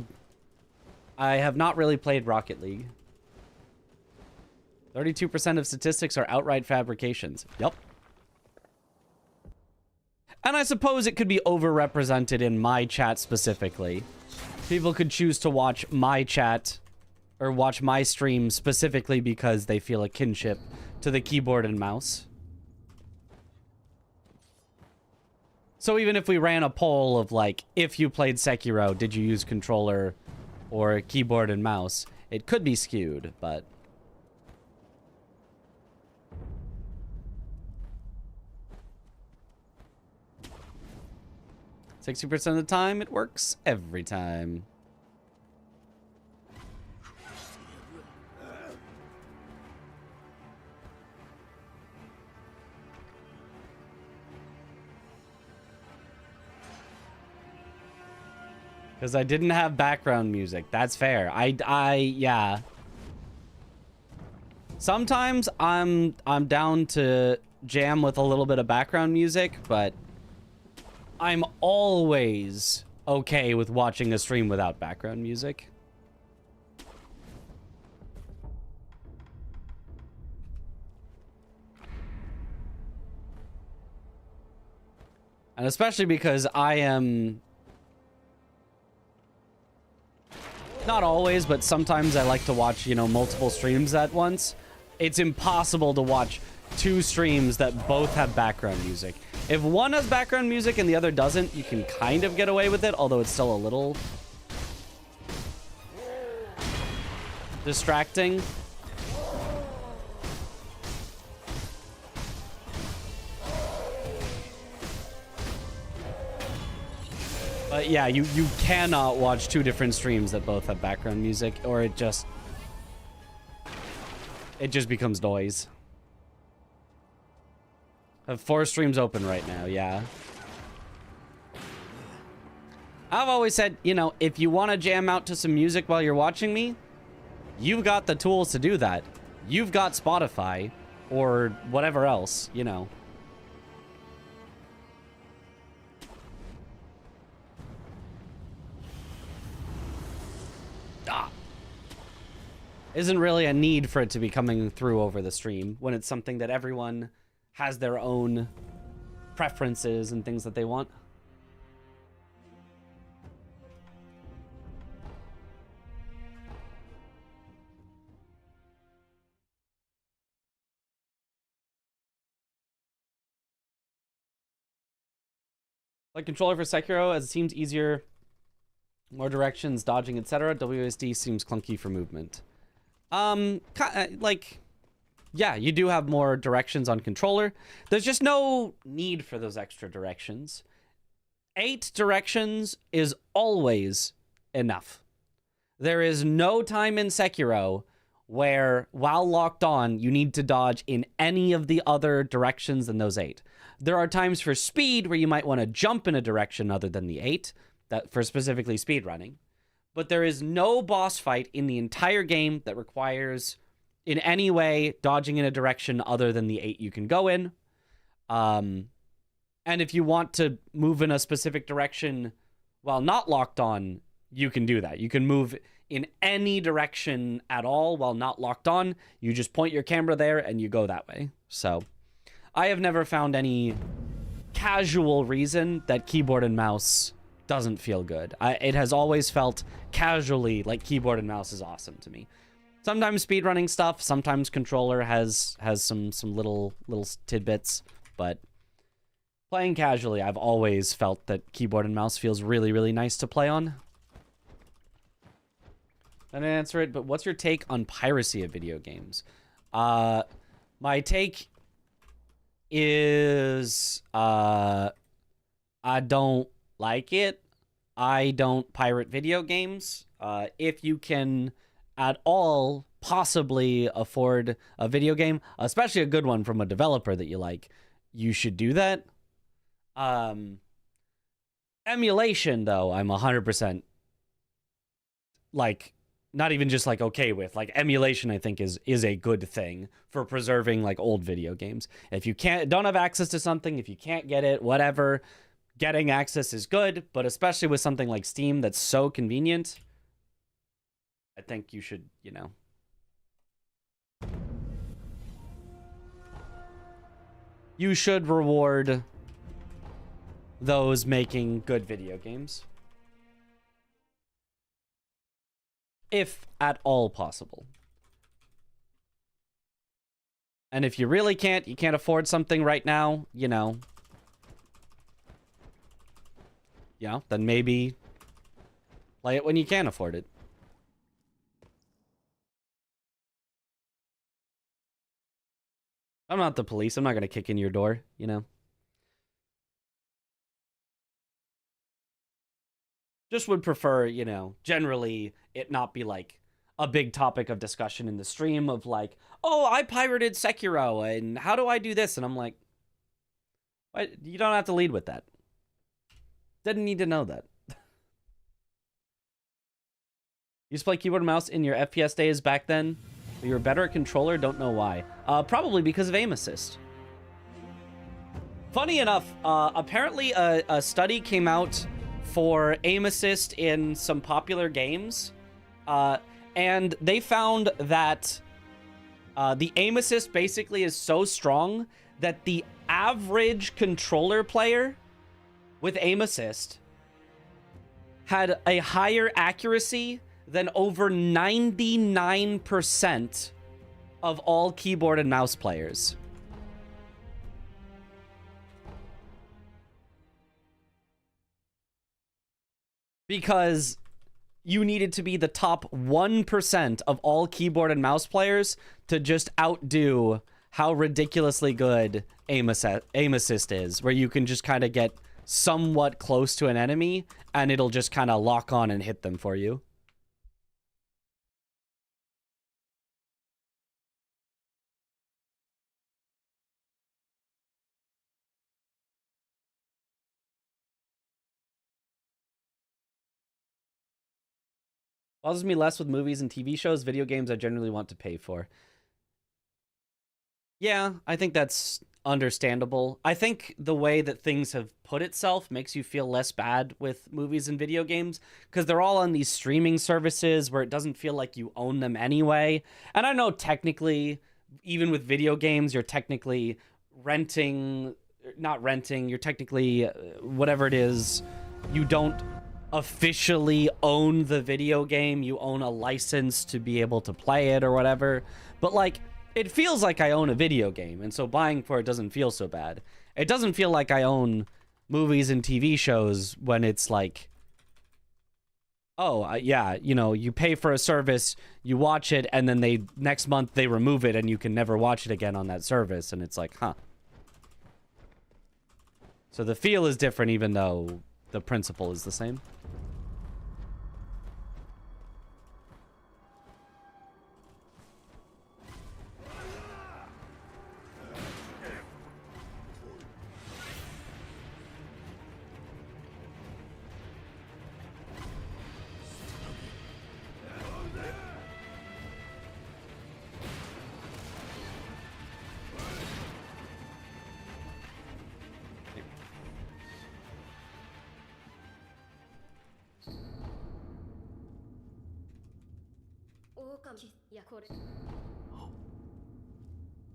have not really played Rocket League. 32% of statistics are outright fabrications. Yep. And I suppose it could be overrepresented in my chat specifically. People could choose to watch my chat or watch my stream specifically because they feel a kinship to the keyboard and mouse. So even if we ran a poll of, like, if you played Sekiro, did you use controller or keyboard and mouse? It could be skewed, but... 60% of the time, it works every time. Because I didn't have background music. That's fair. Yeah. Sometimes I'm down to jam with a little bit of background music, but I'm always okay with watching a stream without background music. And especially because I am... Not always, but sometimes I like to watch, you know, multiple streams at once. It's impossible to watch 2 streams that both have background music. If one has background music and the other doesn't, you can kind of get away with it, although it's still a little distracting. But yeah, you cannot watch 2 different streams that both have background music, or it just becomes noise. I have 4 streams open right now, yeah. I've always said, you know, if you want to jam out to some music while you're watching me, you've got the tools to do that. You've got Spotify or whatever else, you know. Isn't really a need for it to be coming through over the stream when it's something that everyone has their own preferences and things that they want. Like controller for Sekiro, as it seems easier, more directions, dodging, etc. WSD seems clunky for movement. Like, yeah, you do have more directions on controller. There's just no need for those extra directions. 8 directions is always enough. There is no time in Sekiro where, while locked on, you need to dodge in any of the other directions than those 8. There are times for speed where you might want to jump in a direction other than the 8, that for specifically speed running. but there is no boss fight in the entire game that requires in any way dodging in a direction other than the 8 you can go in. And if you want to move in a specific direction while not locked on, you can do that. You can move in any direction at all while not locked on. You just point your camera there and you go that way. So I have never found any casual reason that keyboard and mouse doesn't feel good. It has always felt casually like keyboard and mouse is awesome to me. Sometimes speedrunning stuff, sometimes controller has some little tidbits, but playing casually, I've always felt that keyboard and mouse feels really, really nice to play on. I didn't answer it, but what's your take on piracy of video games? My take is I don't like it. I don't pirate video games. If you can at all possibly afford a video game, especially a good one from a developer that you like, you should do that. Emulation, though, I'm 100% like, not even just like okay with. Like, emulation, I think, is a good thing for preserving like old video games. If you don't have access to something, if you can't get it, whatever, getting access is good, but especially with something like Steam that's so convenient, I think you should, you know. You should reward those making good video games. If at all possible. And if you really can't, you can't afford something right now, you know, then maybe play it when you can afford it. I'm not the police. I'm not going to kick in your door, you know. Just would prefer, you know, generally it not be like a big topic of discussion in the stream of like, oh, I pirated Sekiro and how do I do this? And I'm like, you don't have to lead with that. Didn't need to know that. You used to play keyboard and mouse in your FPS days back then? You were better at controller? Don't know why. Probably because of aim assist. Funny enough, apparently a study came out for aim assist in some popular games. And they found that the aim assist basically is so strong that the average controller player with aim assist had a higher accuracy than over 99% of all keyboard and mouse players. Because you needed to be the top 1% of all keyboard and mouse players to just outdo how ridiculously good aim assist is, where you can just kind of get somewhat close to an enemy and it'll just kind of lock on and hit them for you. Bothers me less with movies and TV shows. Video games I generally want to pay for. Yeah, I think that's understandable. I think the way that things have put itself makes you feel less bad with movies and video games because they're all on these streaming services where it doesn't feel like you own them anyway. And I know technically, even with video games, you're technically not renting, you're technically, whatever it is, you don't officially own the video game, you own a license to be able to play it or whatever, but like it feels like I own a video game, and so buying for it doesn't feel so bad. It doesn't feel like I own movies and TV shows when it's like, oh yeah, you know, you pay for a service, you watch it, and then next month they remove it and you can never watch it again on that service, and it's like, huh. So the feel is different even though the principle is the same.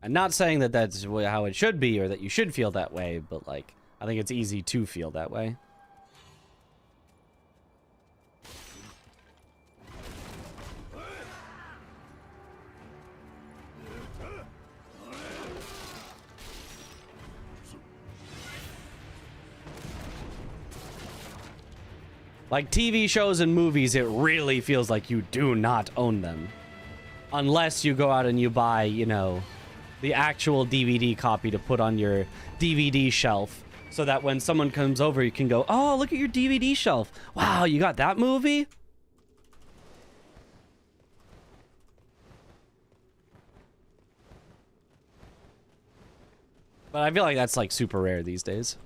I'm not saying that that's how it should be or that you should feel that way, but like, I think it's easy to feel that way. Like TV shows and movies, it really feels like you do not own them. Unless you go out and you buy, you know, the actual DVD copy to put on your DVD shelf. So that when someone comes over, you can go, oh, look at your DVD shelf. Wow, you got that movie? But I feel like that's like super rare these days.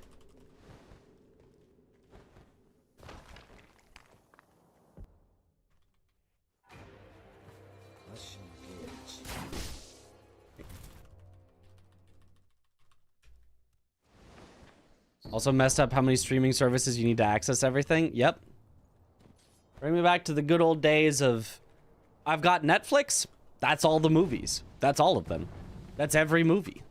Also messed up how many streaming services you need to access everything. Yep. Bring me back to the good old days of, I've got Netflix. That's all the movies. That's all of them. That's every movie.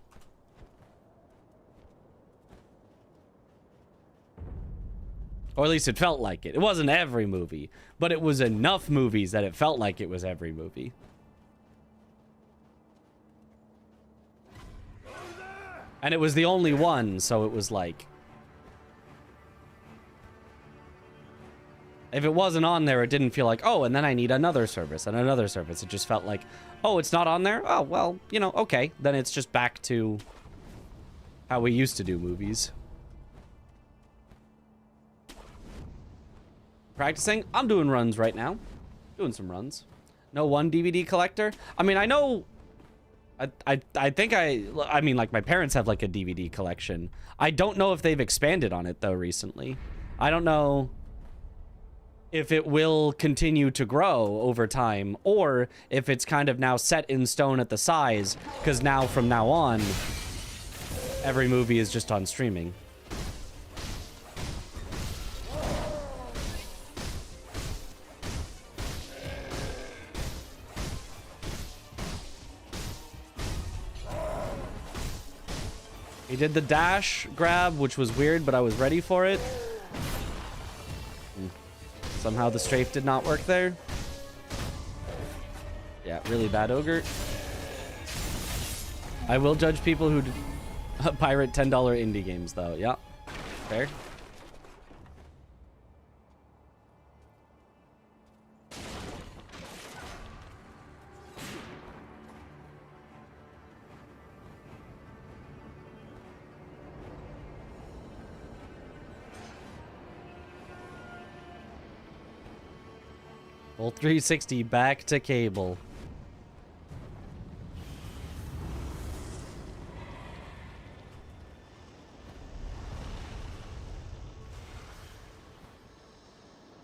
Or at least it felt like it. It wasn't every movie, but it was enough movies that it felt like it was every movie. And it was the only one, so it was like, if it wasn't on there, it didn't feel like, oh, and then I need another service and another service. It just felt like, oh, it's not on there? Oh, well, you know, okay. Then it's just back to how we used to do movies. Practicing? I'm doing runs right now. Doing some runs. No one DVD collector? I mean, I know... I think I mean, like, my parents have, like, a DVD collection. I don't know if they've expanded on it, though, recently. I don't know if it will continue to grow over time, or if it's kind of now set in stone at the size, because now, from now on, every movie is just on streaming. He did the dash grab, which was weird, but I was ready for it. Somehow the strafe did not work there. Yeah, really bad ogre. I will judge people who pirate $10 indie games, though. Yeah, fair. Full 360 back to cable.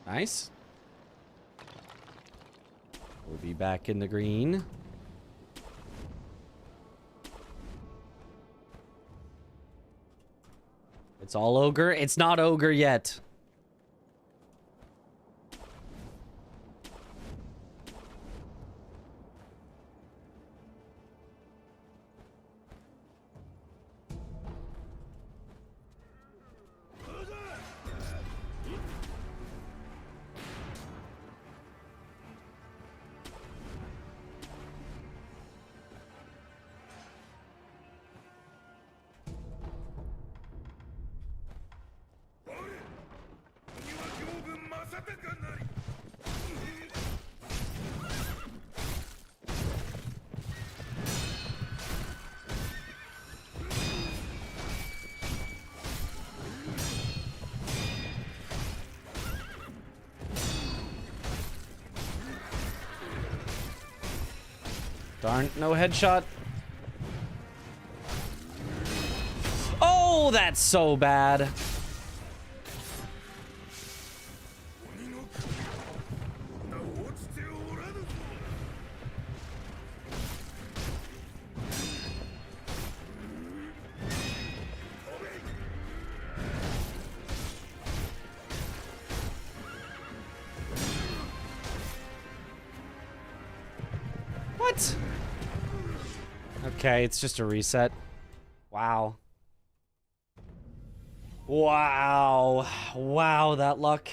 Nice. We'll be back in the green. It's all ogre. It's not ogre yet. Darn, no headshot. Oh, that's so bad. What? Okay, it's just a reset. Wow. Wow. Wow, that luck.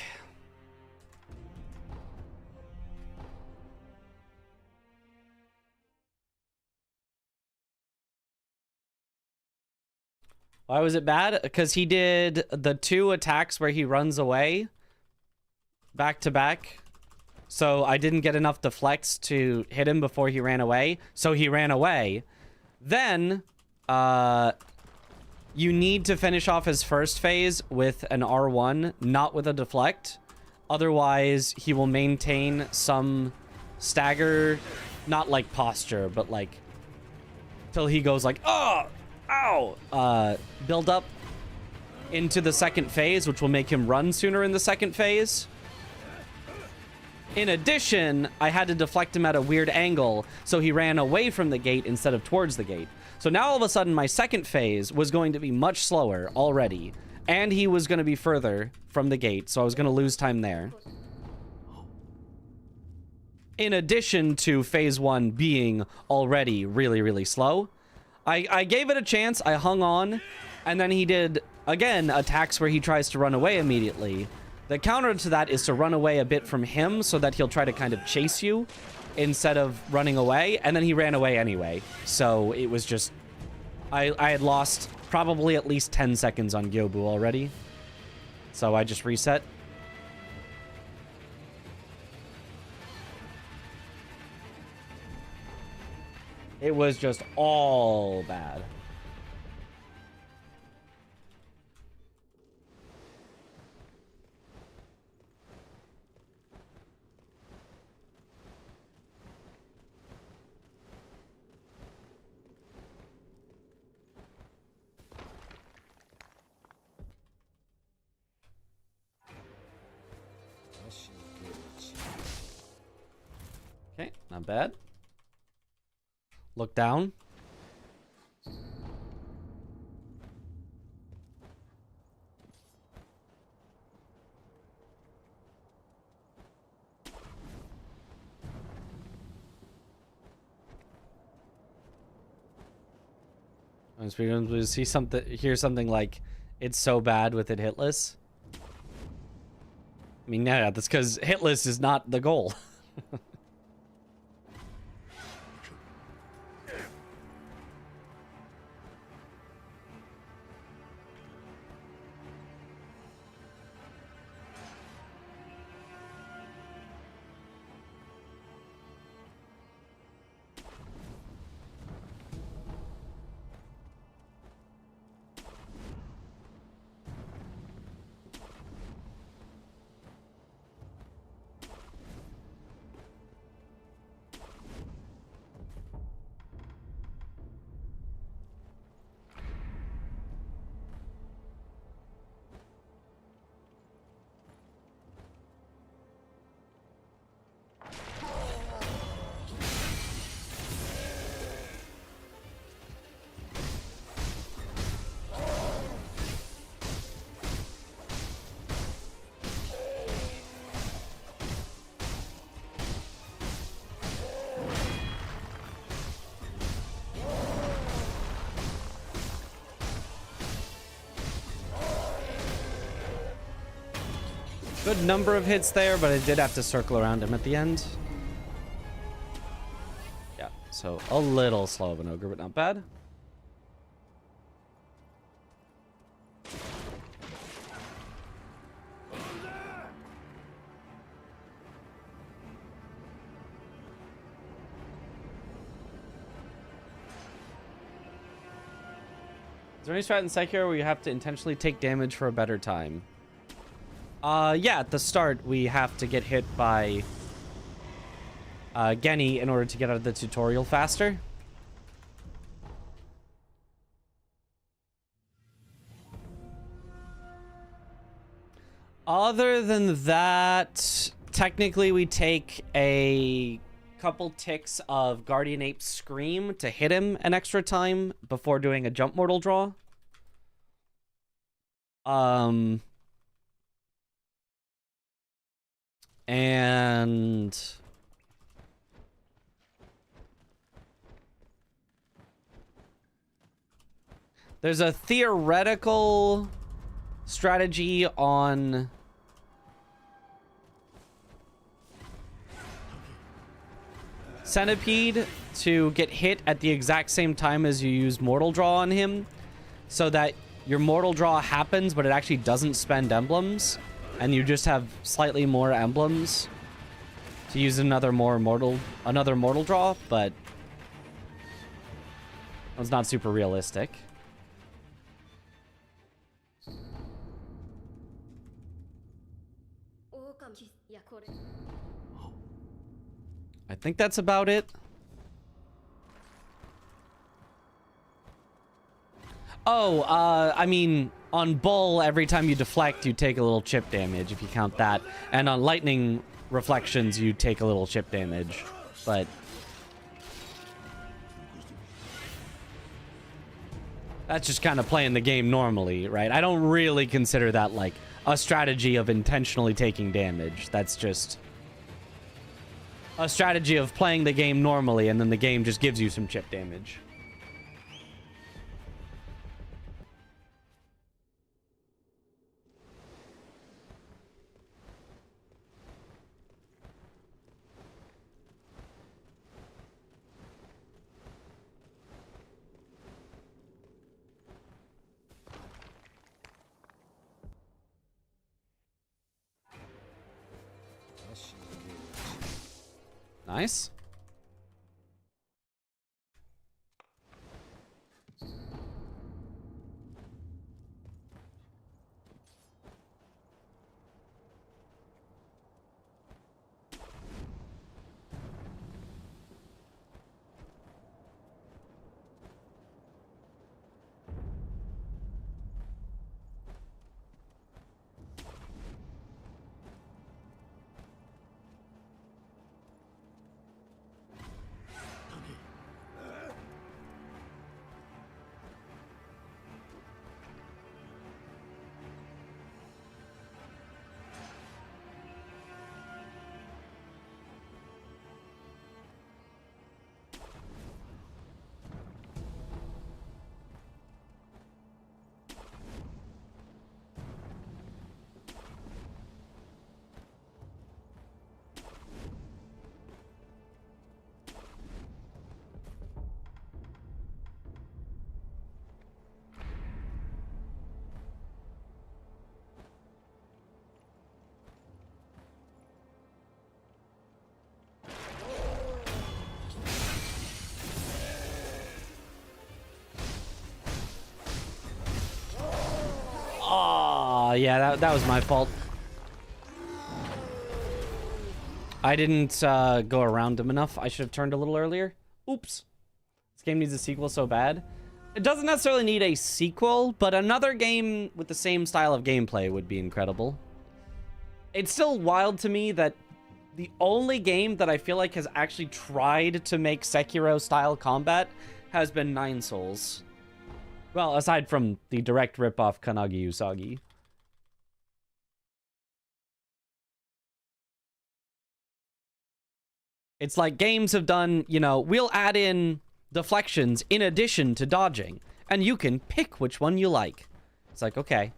Why was it bad? Because he did the 2 attacks where he runs away back to back. So I didn't get enough deflects to hit him before he ran away. So he ran away. Then, you need to finish off his first phase with an R1, not with a deflect. Otherwise, he will maintain some stagger, not like posture, but like till he goes like, oh, ow, build up into the second phase, which will make him run sooner in the second phase. In addition, I had to deflect him at a weird angle, so he ran away from the gate instead of towards the gate. So now all of a sudden, my second phase was going to be much slower already, and he was going to be further from the gate, so I was going to lose time there. In addition to phase 1 being already really, really slow. I gave it a chance, I hung on, and then he did, again, attacks where he tries to run away immediately. The counter to that is to run away a bit from him so that he'll try to kind of chase you instead of running away, and then he ran away anyway. So it was just... I had lost probably at least 10 seconds on Gyobu already. So I just reset. It was just all bad. Okay, not bad. Look down. On Speedruns, we see something, hear something like, "It's so bad with it hitless." I mean, yeah, that's because hitless is not the goal. Good number of hits there, but I did have to circle around him at the end. Yeah, so a little slow of an ogre, but not bad. Is there any strat in Sekiro where you have to intentionally take damage for a better time? Yeah, at the start, we have to get hit by Genny in order to get out of the tutorial faster. Other than that, technically we take a couple ticks of Guardian Ape's Scream to hit him an extra time before doing a jump mortal draw. And There's a theoretical strategy on Centipede to get hit at the exact same time as you use Mortal Draw on him, so that your Mortal Draw happens, but it actually doesn't spend emblems, and you just have slightly more emblems to use another Mortal Draw, but it's not super realistic. I think that's about it. Oh, I mean, on Bull, every time you deflect, you take a little chip damage, if you count that. And on Lightning Reflections, you take a little chip damage. But that's just kind of playing the game normally, right? I don't really consider that, like, a strategy of intentionally taking damage. That's just a strategy of playing the game normally, and then the game just gives you some chip damage. Nice. Oh, yeah, that was my fault. I didn't go around him enough. I should have turned a little earlier. Oops. This game needs a sequel so bad. It doesn't necessarily need a sequel, but another game with the same style of gameplay would be incredible. It's still wild to me that the only game that I feel like has actually tried to make Sekiro-style combat has been Nine Souls. Well, aside from the direct ripoff Kanagi Usagi. It's like games have done, you know, we'll add in deflections in addition to dodging, and you can pick which one you like. It's like, okay.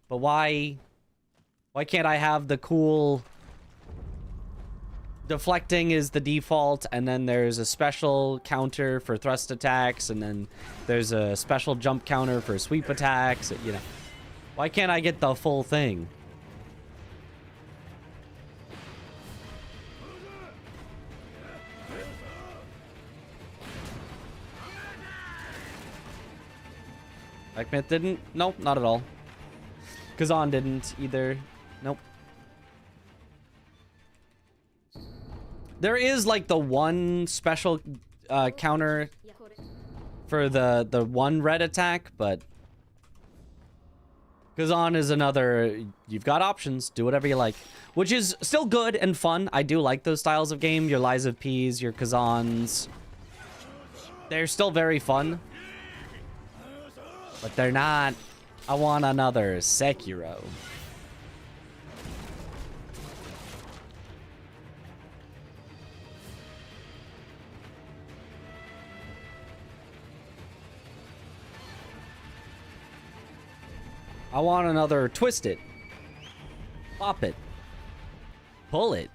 But why can't I have the cool deflecting is the default, and then there's a special counter for thrust attacks, and then there's a special jump counter for sweep attacks, you know. Why can't I get the full thing? Ekmith didn't? Nope, not at all. Kazan didn't either. Nope. There is like the one special counter for the one red attack, but Kazan is another, you've got options, do whatever you like. Which is still good and fun. I do like those styles of game, your Lies of P's, your Kazans. They're still very fun. But they're not, I want another Sekiro. I want another twist it. Pop it. Pull it.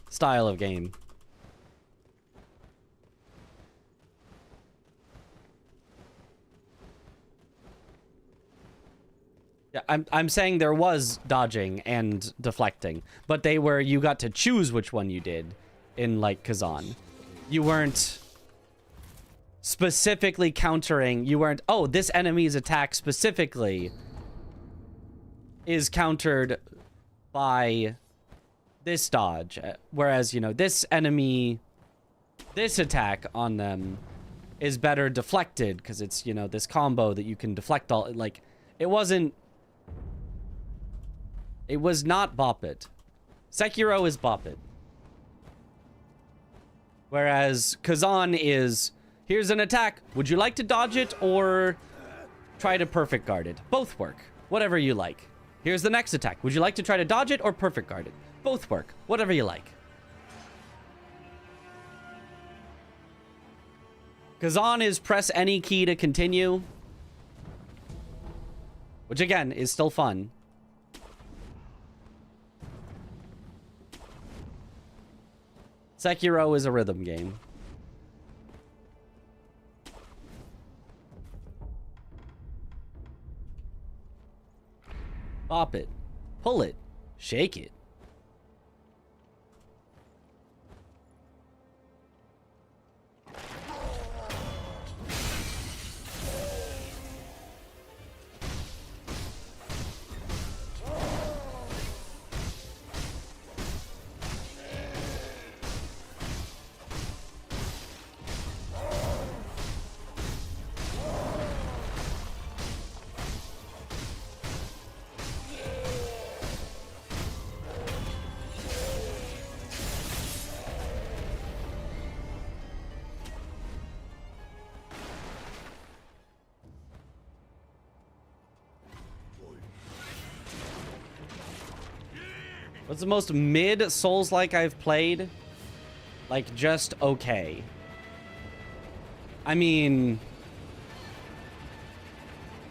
Style of game. Yeah, I'm saying there was dodging and deflecting, but they were, you got to choose which one you did in like Kazan. You weren't specifically countering, you weren't, oh, this enemy's attack specifically is countered by this dodge, whereas, you know, this enemy, this attack on them is better deflected because it's, you know, this combo that you can deflect all, like, it wasn't, it was not bop it. Sekiro is bop it. Whereas Kazan is, here's an attack. Would you like to dodge it or try to perfect guard it? Both work. Whatever you like. Here's the next attack. Would you like to try to dodge it or perfect guard it? Both work. Whatever you like. Kazan is press any key to continue. Which again is still fun. Sekiro is a rhythm game. Bop it. Pull it. Shake it. What's the most mid Souls-like I've played? Like, just okay. I mean,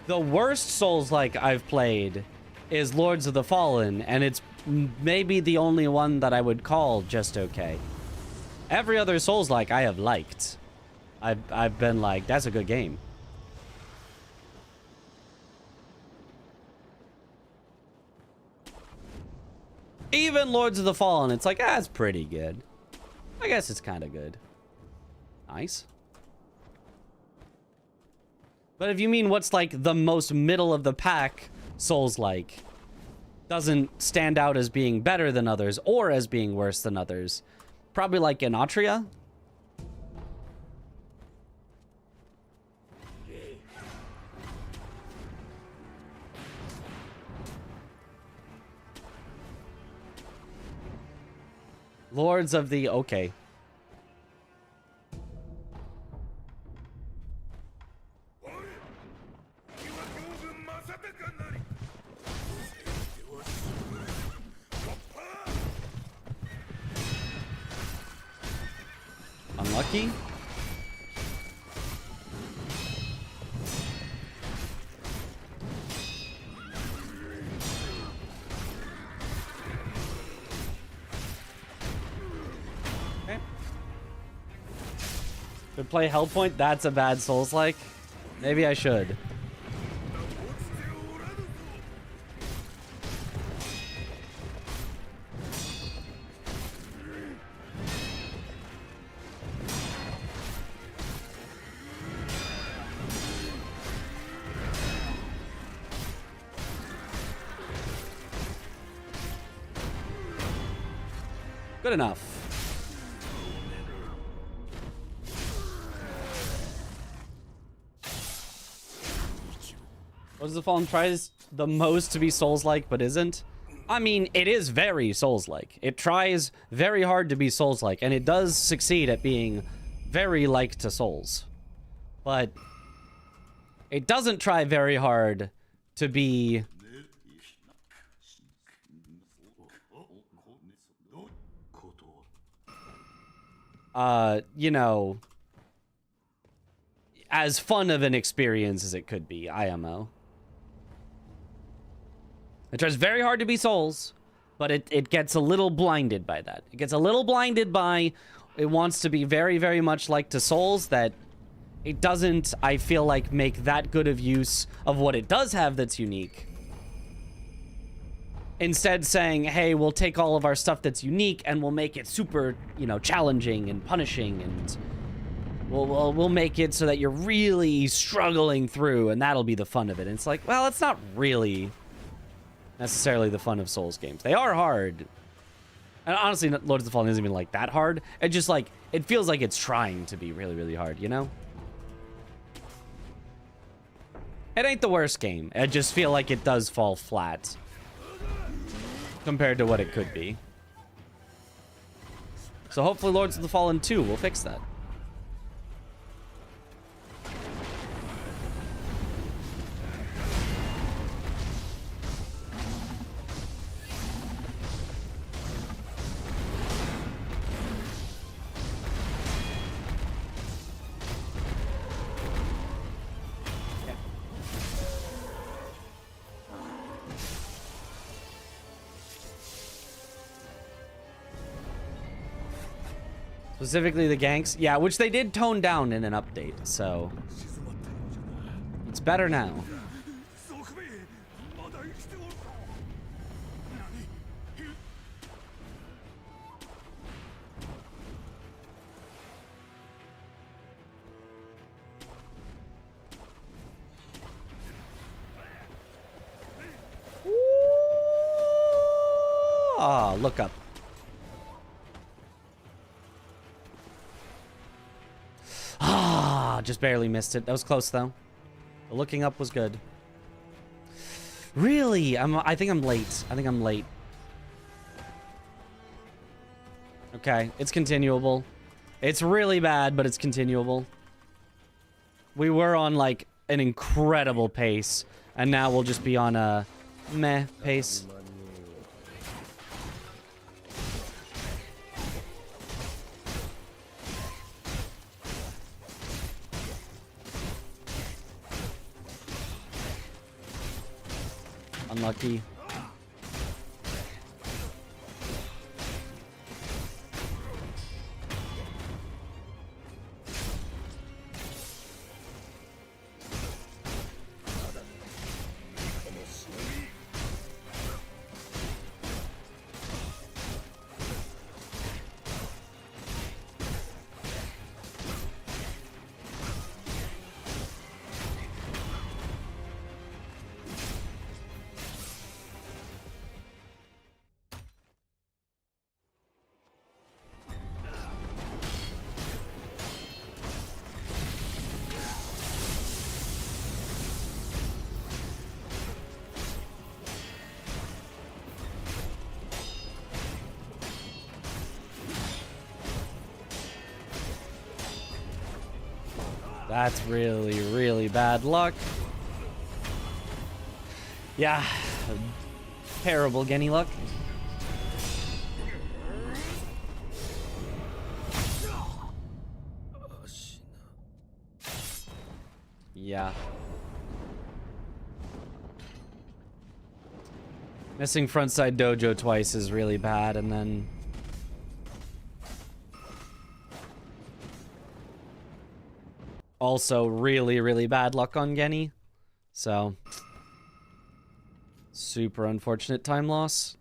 the worst Souls-like I've played is Lords of the Fallen, and it's maybe the only one that I would call just okay. Every other Souls-like I have liked. I've been like, that's a good game. Even Lords of the Fallen, it's like, ah, it's pretty good. I guess it's kind of good. Nice. But if you mean what's like the most middle of the pack Souls-like, doesn't stand out as being better than others or as being worse than others, probably like Genotria. Lords of the... Okay. Unlucky? Should play Hellpoint? That's a bad Souls-like. Maybe I should. Good enough. Lords of the Fallen tries the most to be Souls-like, but isn't. I mean, it is very Souls-like. It tries very hard to be Souls-like, and it does succeed at being very like to Souls. But it doesn't try very hard to be... you know... as fun of an experience as it could be, IMO. It tries very hard to be Souls, but it gets a little blinded by that. It gets a little blinded by it wants to be very, very much like to Souls, that it doesn't, I feel like, make that good of use of what it does have that's unique. Instead saying, hey, we'll take all of our stuff that's unique and we'll make it super, you know, challenging and punishing, and we'll make it so that you're really struggling through, and that'll be the fun of it. And it's like, well, it's not really necessarily the fun of Souls games. They are hard. And honestly, Lords of the Fallen isn't even like that hard. It just like, it feels like it's trying to be really, really hard, you know? It ain't the worst game. I just feel like it does fall flat compared to what it could be. So hopefully Lords of the Fallen 2 will fix that. Specifically the ganks. Yeah, which they did tone down in an update, so it's better now. Ah, look up. Ah, just barely missed it. That was close, though. The looking up was good. Really? I think I'm late. I think I'm late. Okay, it's continuable. It's really bad, but it's continuable. We were on, like, an incredible pace, and now we'll just be on a meh pace. Unlucky. That's really, really bad luck. Yeah. Terrible Genny luck. Yeah. Missing frontside dojo twice is really bad, and then also really, really bad luck on Genny. So super unfortunate time loss.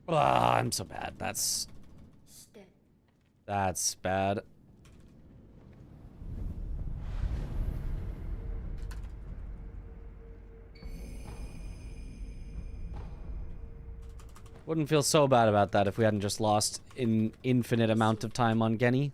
Ah, I'm so bad. That's bad. Wouldn't feel so bad about that if we hadn't just lost an infinite amount of time on Genny.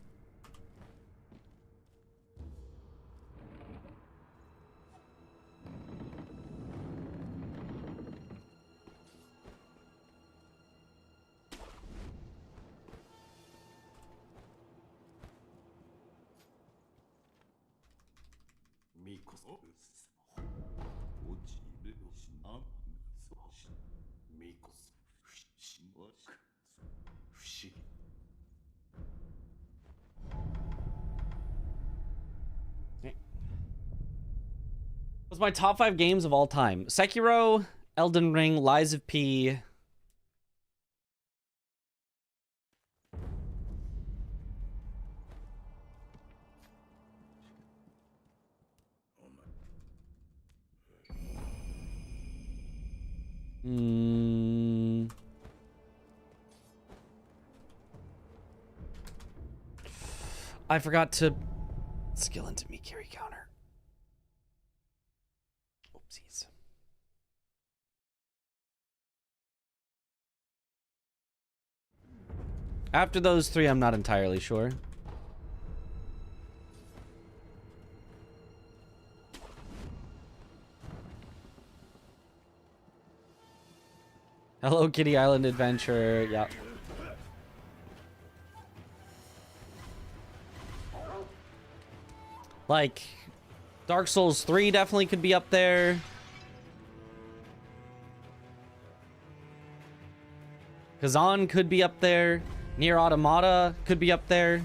ミコス落ちるしなミコスしまく不思議 What's my top 5 games of all time? Sekiro, Elden Ring, Lies of P. I forgot to skill into Mikiri counter. Oopsies. After those 3, I'm not entirely sure. Hello Kitty Island Adventure. Yep. Like, Dark Souls 3 definitely could be up there. Kazan could be up there. Nier Automata could be up there.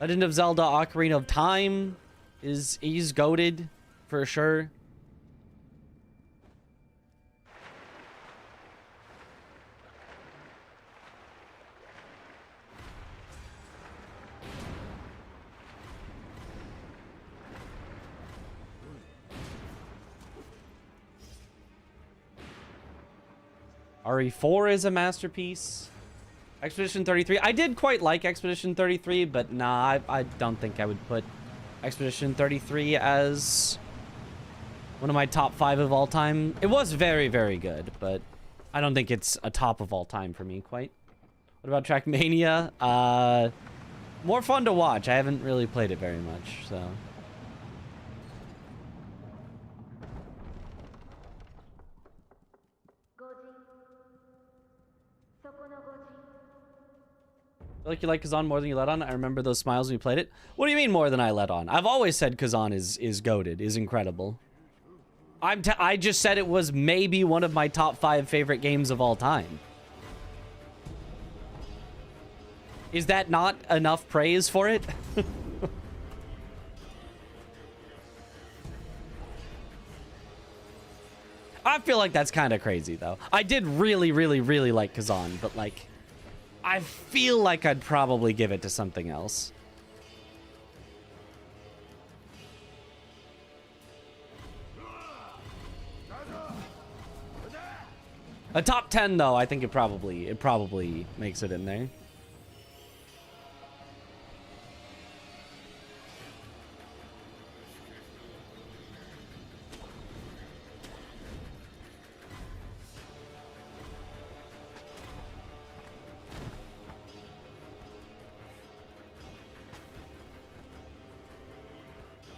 Legend of Zelda Ocarina of Time is goated for sure. RE4 is a masterpiece. Expedition 33. I did quite like Expedition 33, but nah, I don't think I would put Expedition 33 as one of my top 5 of all time. It was very, very good, but I don't think it's a top of all time for me quite. What about Trackmania? More fun to watch. I haven't really played it very much, so... I feel like you like Kazan more than you let on. I remember those smiles when you played it. What do you mean more than I let on? I've always said Kazan is goated, is incredible. I just said it was maybe one of my top 5 favorite games of all time. Is that not enough praise for it? I feel like that's kind of crazy, though. I did really, really, really like Kazan, but, like, I feel like I'd probably give it to something else. A top 10, though, I think it probably makes it in there.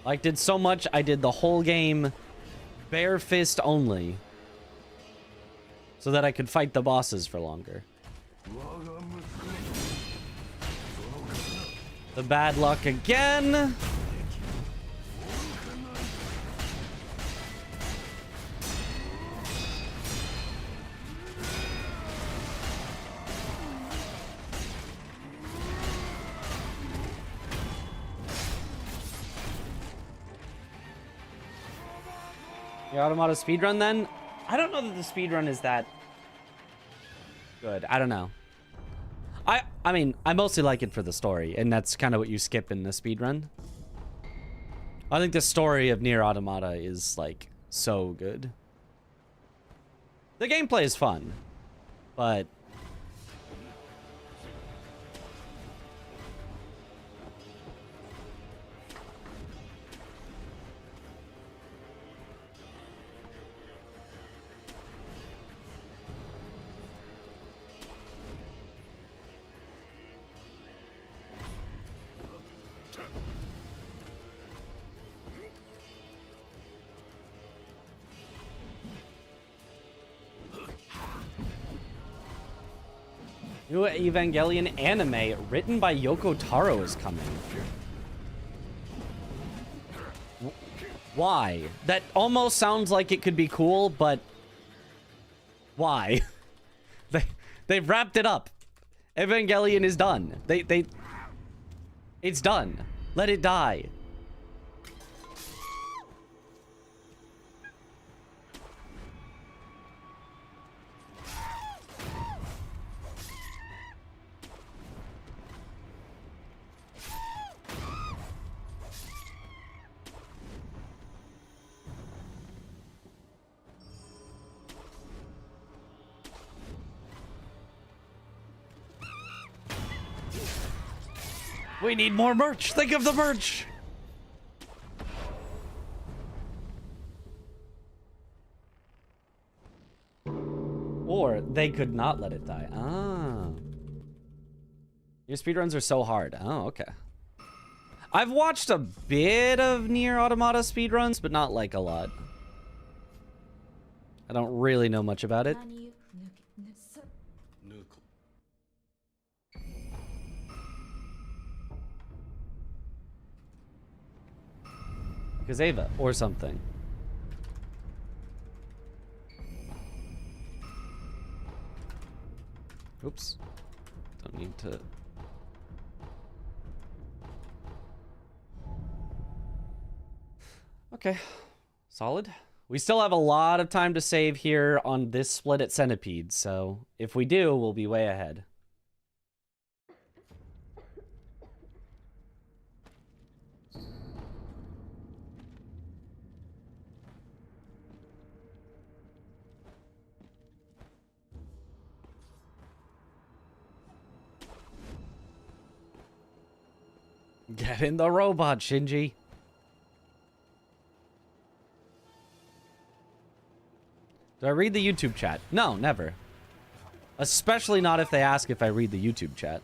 Like, did so much, I did the whole game bare fist only. So that I could fight the bosses for longer. The bad luck again. The Automata speedrun then? I don't know that the speedrun is that good. I don't know. I mean, I mostly like it for the story, and that's kind of what you skip in the speedrun. I think the story of Nier Automata is, like, so good. The gameplay is fun, but... New Evangelion anime written by Yoko Taro is coming. Why? That almost sounds like it could be cool, but why? They've wrapped it up. Evangelion is done. It's done. Let it die. We need more merch. Think of the merch. Or they could not let it die. Ah. Your speedruns are so hard. Oh, okay. I've watched a bit of Nier Automata speedruns, but not like a lot. I don't really know much about it. Gazeva or something. Oops. Don't need to. Okay. Solid. We still have a lot of time to save here on this split at Centipede, so if we do, we'll be way ahead. Get in the robot, Shinji. Do I read the YouTube chat? No, never. Especially not if they ask if I read the YouTube chat.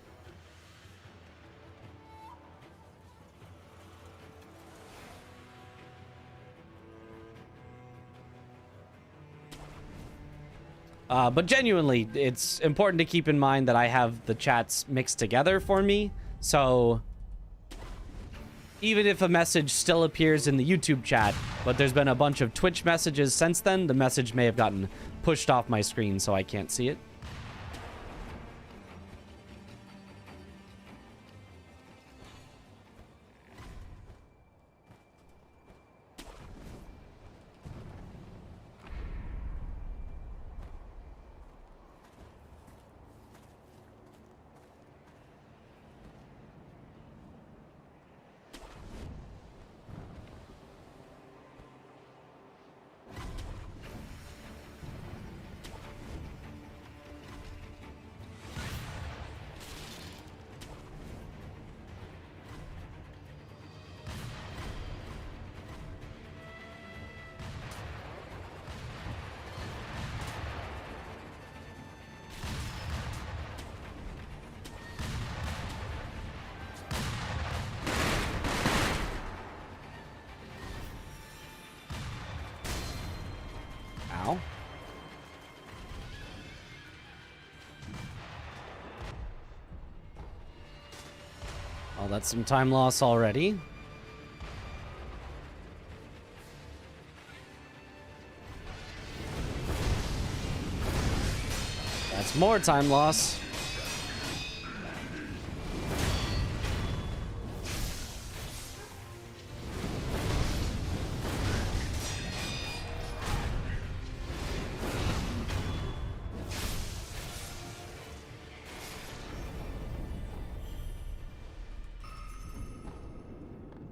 But genuinely, it's important to keep in mind that I have the chats mixed together for me. So even if a message still appears in the YouTube chat, but there's been a bunch of Twitch messages since then, the message may have gotten pushed off my screen so I can't see it. Ow. Oh, that's some time loss already. That's more time loss.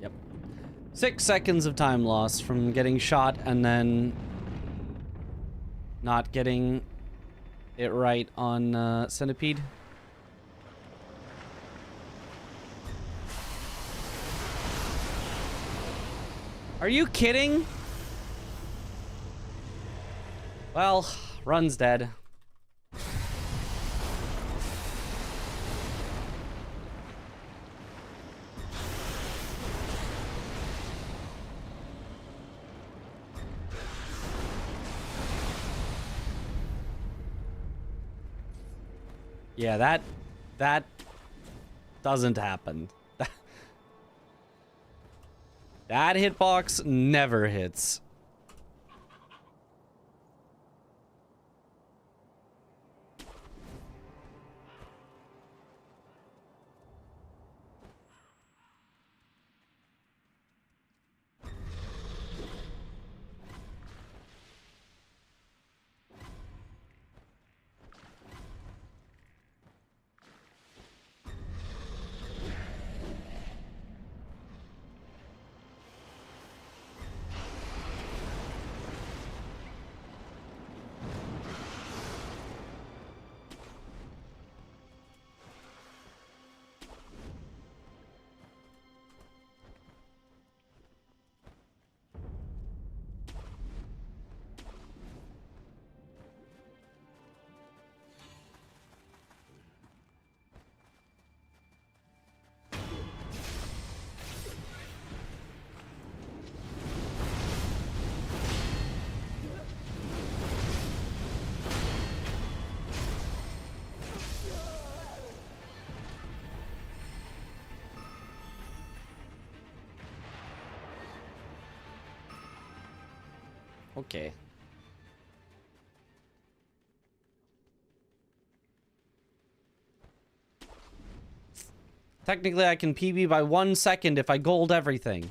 Yep. 6 seconds of time loss from getting shot and then not getting it right on Centipede. Are you kidding? Well, Run's dead. Yeah, that doesn't happen. That hitbox never hits. Okay. Technically, I can PB by 1 second if I gold everything.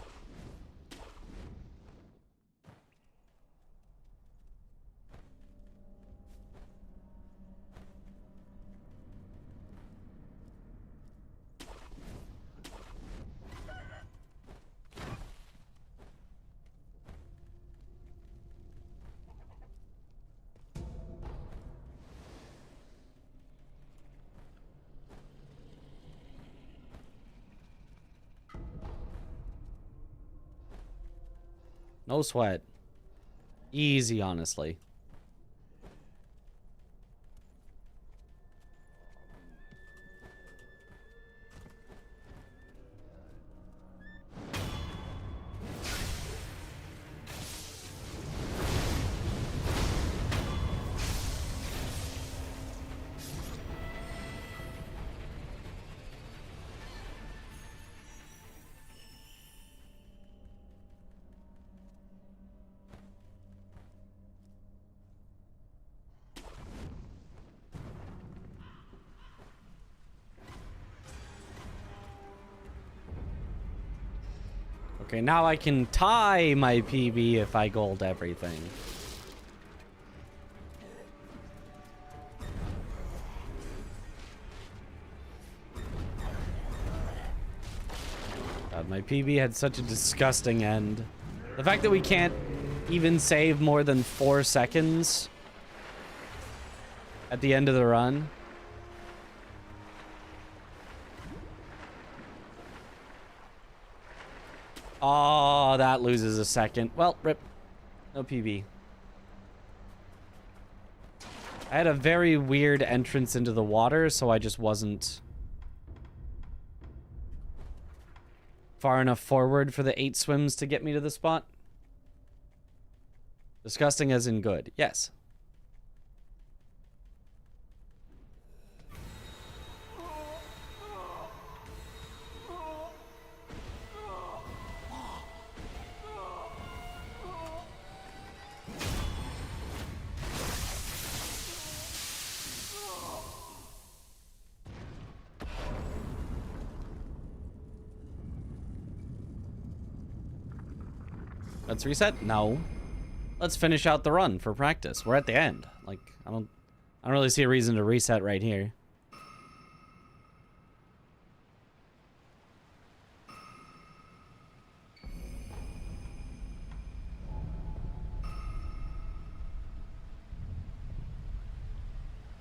No sweat. Easy, honestly. Okay, now I can tie my PB if I gold everything. God, my PB had such a disgusting end. The fact that we can't even save more than 4 seconds at the end of the run. Oh, that loses a second. Well, rip. No PB. I had a very weird entrance into the water, so I just wasn't far enough forward for the 8 swims to get me to the spot. Disgusting as in good. Yes. Let's reset? No. Let's finish out the run for practice. We're at the end. Like, I don't really see a reason to reset right here.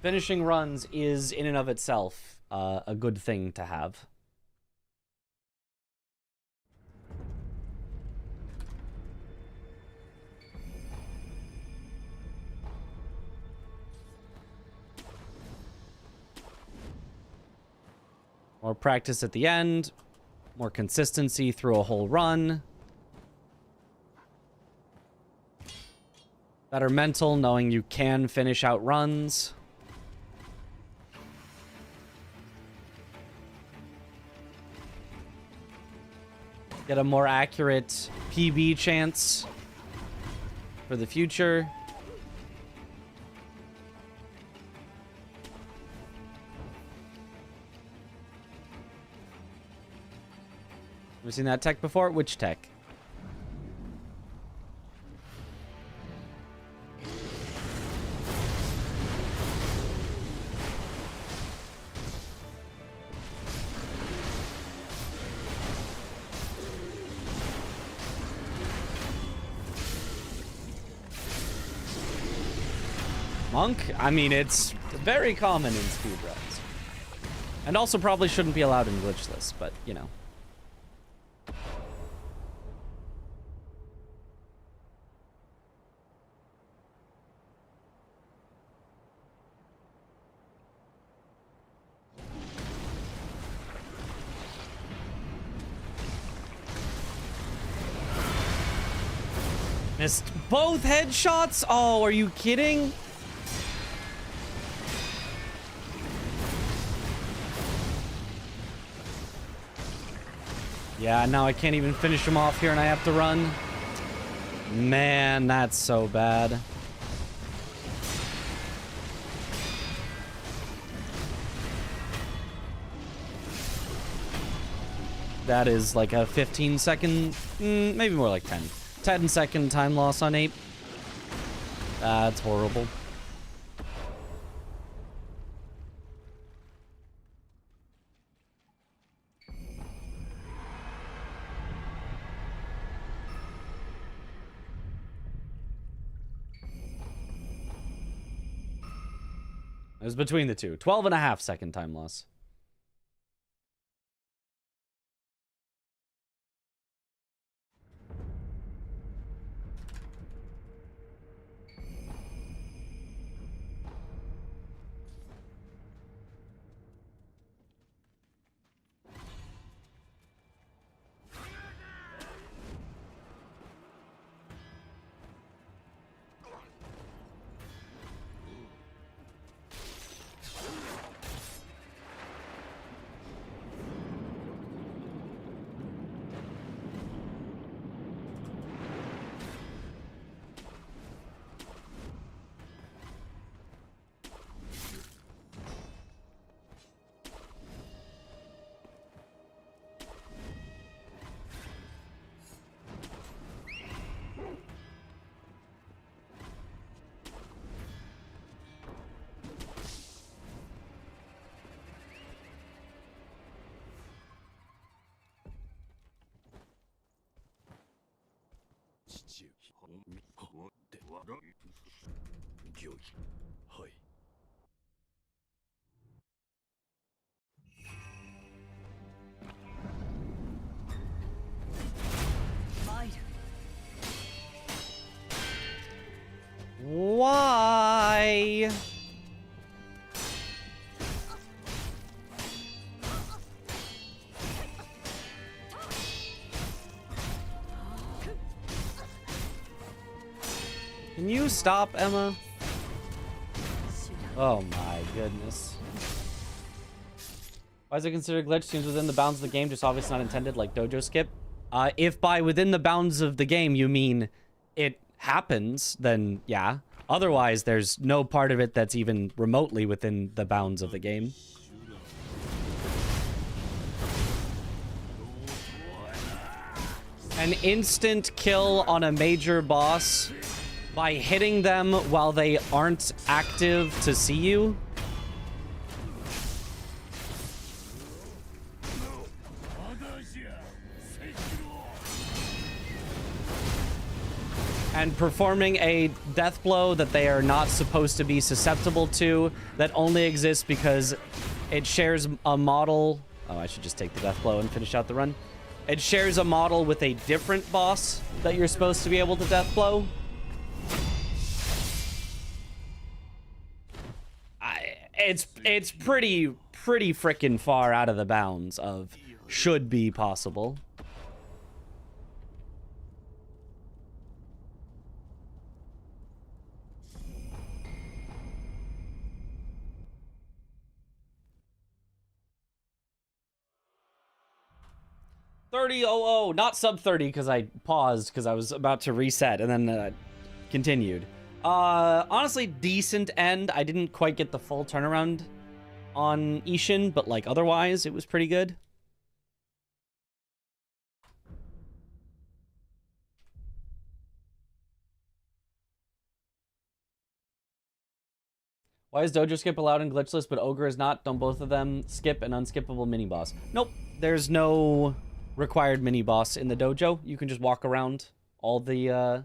Finishing runs is, in and of itself, a good thing to have. More practice at the end. More consistency through a whole run. Better mental, knowing you can finish out runs. Get a more accurate PB chance for the future. Ever seen that tech before? Which tech? Monk? I mean, it's very common in speedruns. And also probably shouldn't be allowed in Glitchless, but, you know. Missed both headshots? Oh, are you kidding? Yeah, now I can't even finish him off here and I have to run. Man, that's so bad. That is like a 15-second, maybe more like 10. 10-second time loss on Ape. That's horrible. It was between the two. 12.5-second time loss. Why? Can you stop, Emma? Oh my goodness. Why is it considered glitch? Seems within the bounds of the game, just obviously not intended, like dojo skip. If by within the bounds of the game you mean it happens, then yeah. Otherwise, there's no part of it that's even remotely within the bounds of the game. An instant kill on a major boss by hitting them while they aren't active to see you. And performing a death blow that they are not supposed to be susceptible to, that only exists because it shares a model. Oh, I should just take the death blow and finish out the run. It shares a model with a different boss that you're supposed to be able to death blow. It's pretty frickin' far out of the bounds of should be possible. 30:00, not sub 30 because I paused because I was about to reset and then continued. Honestly, decent end. I didn't quite get the full turnaround on Ishin, but like otherwise, it was pretty good. Why is Dojo Skip allowed in Glitchless, but Ogre is not? Don't both of them skip an unskippable mini-boss? Nope. There's no required mini-boss in the dojo. You can just walk around all the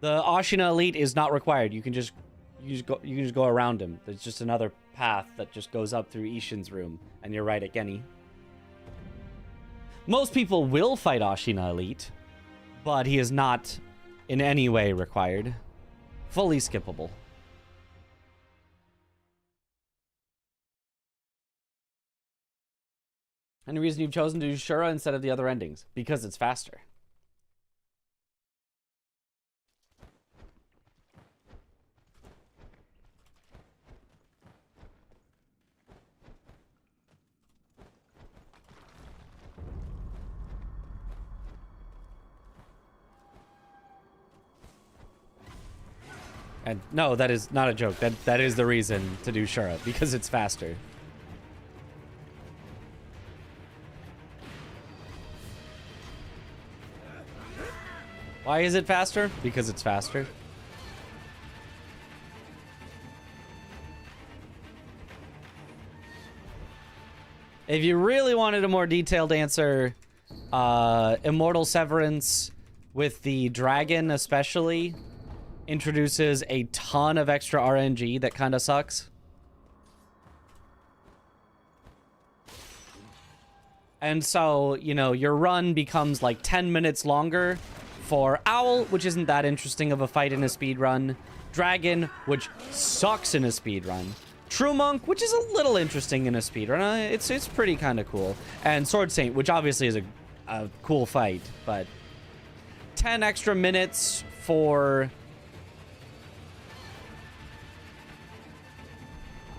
Ashina Elite is not required. You can just go around him. There's just another path that just goes up through Ishin's room, and you're right at Genny. Most people will fight Ashina Elite, but he is not in any way required. Fully skippable. Any reason you've chosen to do Shura instead of the other endings? Because it's faster. And no, that is not a joke. That is the reason to do Shura, because it's faster. Why is it faster? Because it's faster. If you really wanted a more detailed answer, Immortal Severance with the dragon especially introduces a ton of extra RNG that kind of sucks. And so, you know, your run becomes like 10 minutes longer for Owl, which isn't that interesting of a fight in a speed run. Dragon, which sucks in a speed run. True Monk, which is a little interesting in a speed run. It's pretty kind of cool. And Sword Saint, which obviously is a cool fight, but 10 extra minutes for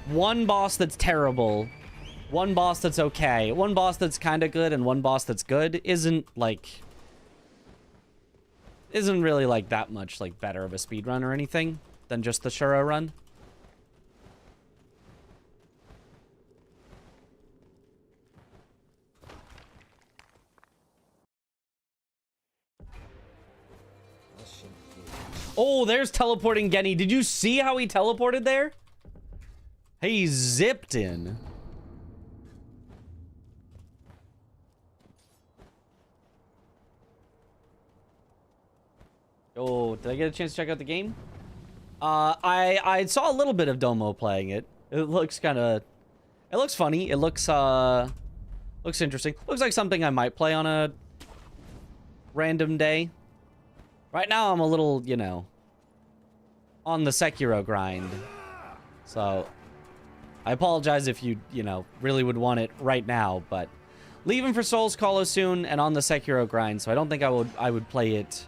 one boss that's terrible, one boss that's okay, one boss that's kind of good, and one boss that's good isn't really like that much like better of a speed run or anything than just the Shura run. Oh, there's teleporting Genny. Did you see how he teleported there? He zipped in. Oh, did I get a chance to check out the game? I saw a little bit of Domo playing it. It looks funny. It looks interesting. Looks like something I might play on a random day. Right now I'm a little, you know, on the Sekiro grind. So I apologize if you know, really would want it right now, but leaving for Soul's Hollow soon and on the Sekiro grind, so I don't think I would play it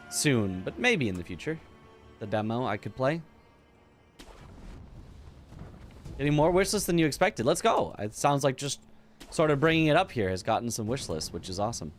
soon, but maybe in the future. The demo I could play. Getting more wishlist than you expected. Let's go. It sounds like just sort of bringing it up here has gotten some wishlist, which is awesome.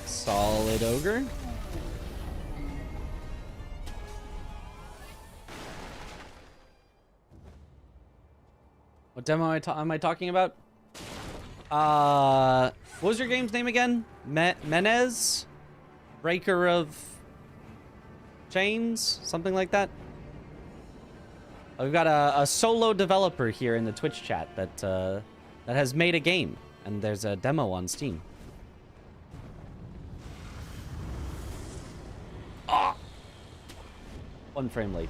Solid ogre. What demo am I talking about? What was your game's name again? Menez? Breaker of Chains? Something like that? We've got a solo developer here in the Twitch chat that has made a game, and there's a demo on Steam. Ah! 1 frame late.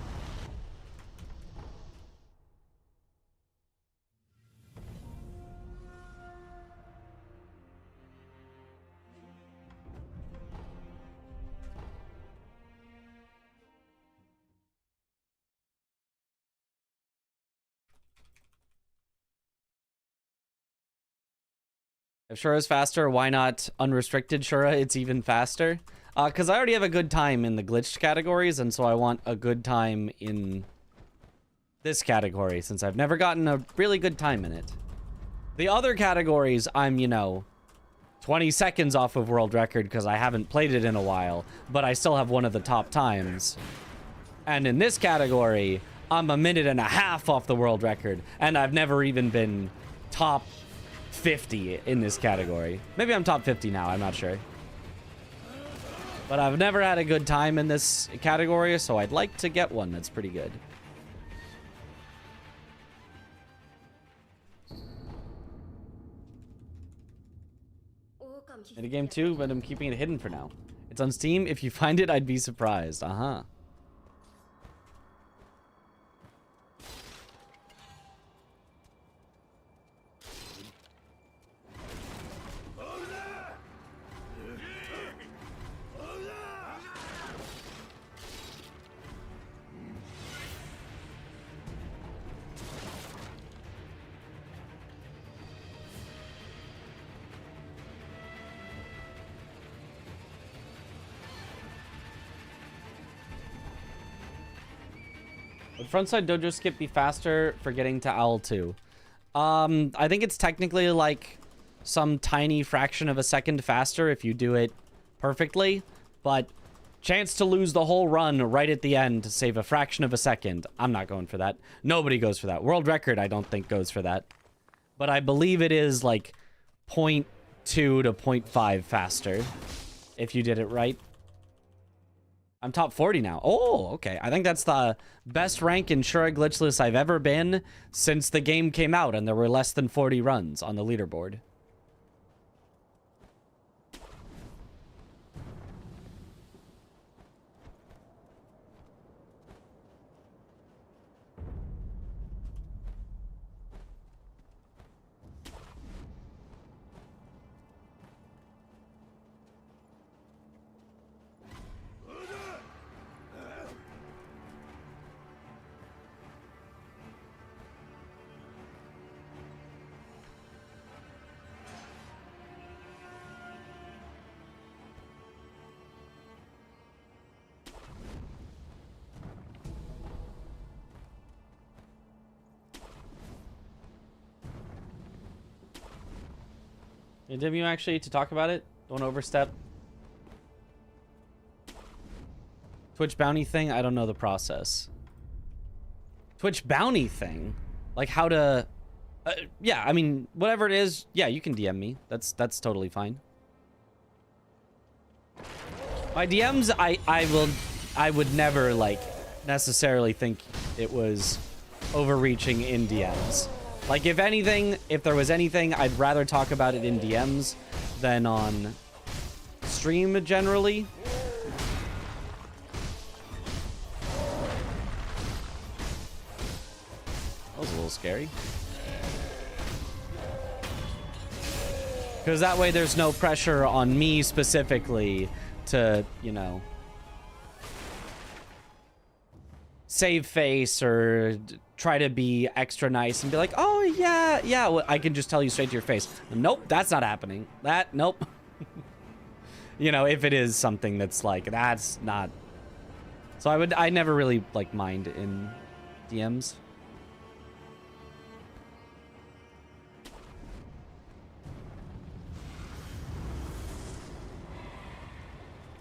If Shura's faster, why not unrestricted Shura? It's even faster. Because I already have a good time in the glitched categories, and so I want a good time in this category, since I've never gotten a really good time in it. The other categories, I'm, 20 seconds off of world record because I haven't played it in a while, but I still have one of the top times. And in this category, I'm 1.5 minutes off the world record, and I've never even been top 50 in this category. Maybe I'm top 50 now, I'm not sure. But I've never had a good time in this category, so I'd like to get one that's pretty good. In a game too, but I'm keeping it hidden for now. It's on Steam. If you find it, I'd be surprised. Uh-huh. Would frontside dojo skip be faster for getting to Owl 2? I think it's technically like some tiny fraction of a second faster if you do it perfectly, but chance to lose the whole run right at the end to save a fraction of a second. I'm not going for that. Nobody goes for that. World record, I don't think goes for that. But I believe it is like 0.2 to 0.5 faster if you did it right. I'm top 40 now. Oh, okay. I think that's the best rank in Shura Glitchless I've ever been since the game came out and there were less than 40 runs on the leaderboard. Did you actually to talk about it? Don't overstep. Twitch bounty thing? I don't know the process. Twitch bounty thing? Like how to... yeah, I mean, whatever it is, yeah, you can DM me. That's totally fine. My DMs, I would never, like, necessarily think it was overreaching in DMs. Like, if anything, if there was anything, I'd rather talk about it in DMs than on stream generally. That was a little scary. Because that way there's no pressure on me specifically to, you know, save face or try to be extra nice and be like, oh, yeah, well, I can just tell you straight to your face. Nope, that's not happening. Nope. You know, if it is something that's like, that's not. So I never really, like, mind in DMs.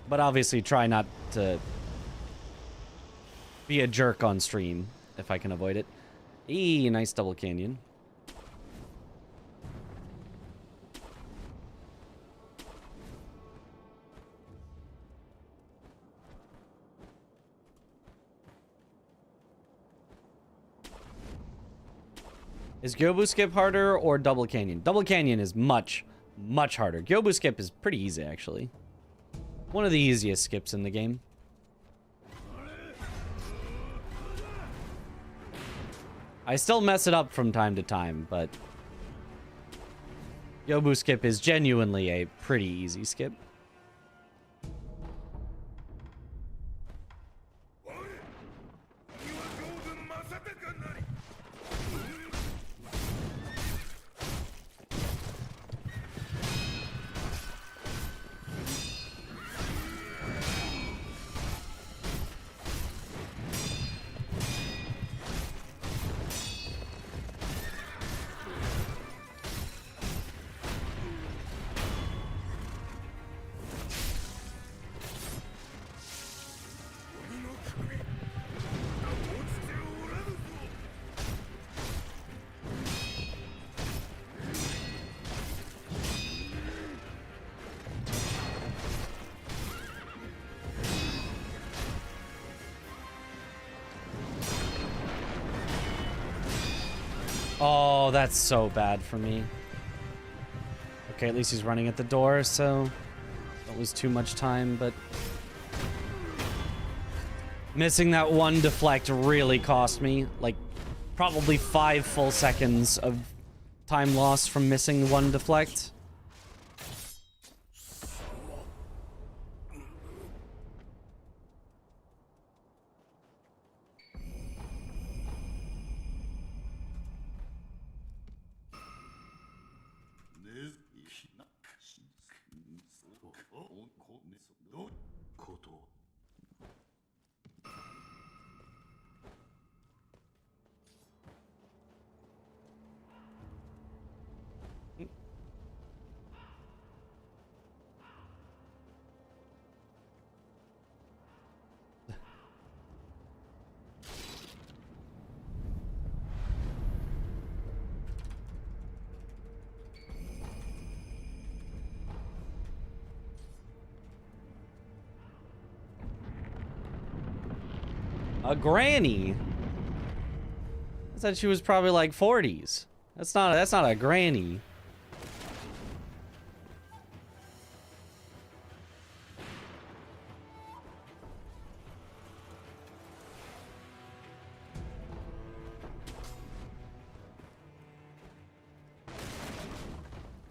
But obviously try not to be a jerk on stream if I can avoid it. Eee, nice double canyon. Is Gyobu Skip harder or Double Canyon? Double Canyon is much, much harder. Gyobu Skip is pretty easy, actually. One of the easiest skips in the game. I still mess it up from time to time, but Gyobu Skip is genuinely a pretty easy skip. Oh, that's so bad for me. Okay, at least he's running at the door, so that was too much time, but missing that one deflect really cost me. Like, probably 5 full seconds of time lost from missing one deflect. A granny? I thought she was probably like 40s. That's not a granny.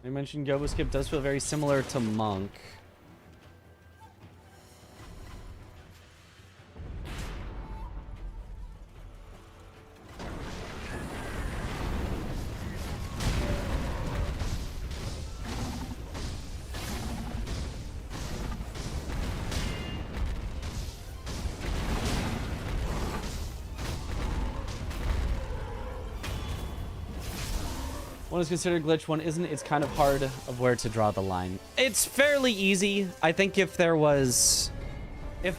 I mentioned Gyobu Skip does feel very similar to Monk. One is considered glitch, one isn't. It's kind of hard of where to draw the line. It's fairly easy. I think if the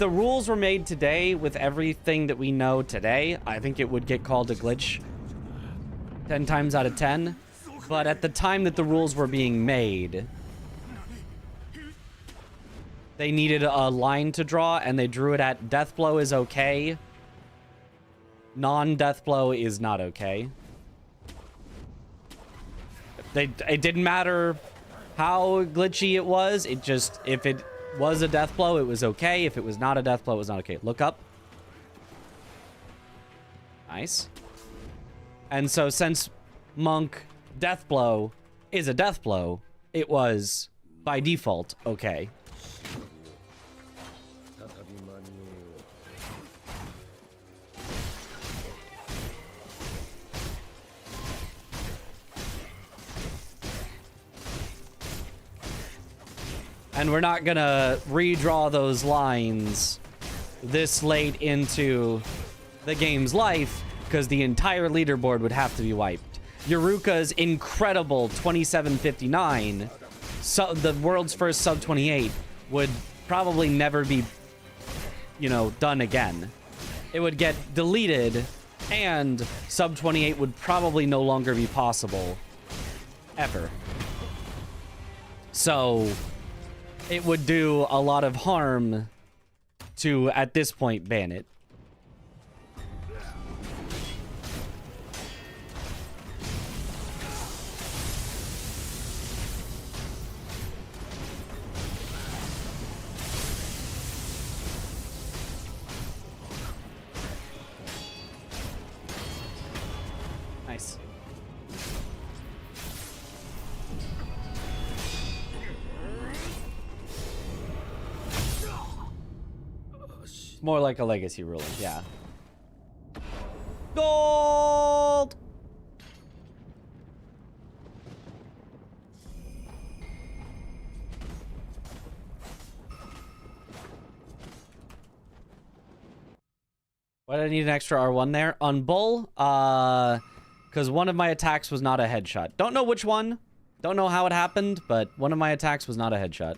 rules were made today with everything that we know today, I think it would get called a glitch 10 times out of 10. But at the time that the rules were being made, they needed a line to draw, and they drew it at death blow is okay. Non-death blow is not okay. It didn't matter how glitchy it was. It just, if it was a death blow, it was okay. If it was not a death blow, it was not okay. Look up. Nice. And so since Monk death blow is a death blow, it was by default okay. And we're not gonna redraw those lines this late into the game's life, because the entire leaderboard would have to be wiped. Yuruka's incredible 2759, so the world's first sub 28, would probably never be, you know, done again. It would get deleted, and sub 28 would probably no longer be possible ever. So it would do a lot of harm to, at this point, ban it. Nice. It's more like a legacy ruling, yeah. Gold! Why did I need an extra R1 there? On Bull, because one of my attacks was not a headshot. Don't know which one. Don't know how it happened, but one of my attacks was not a headshot.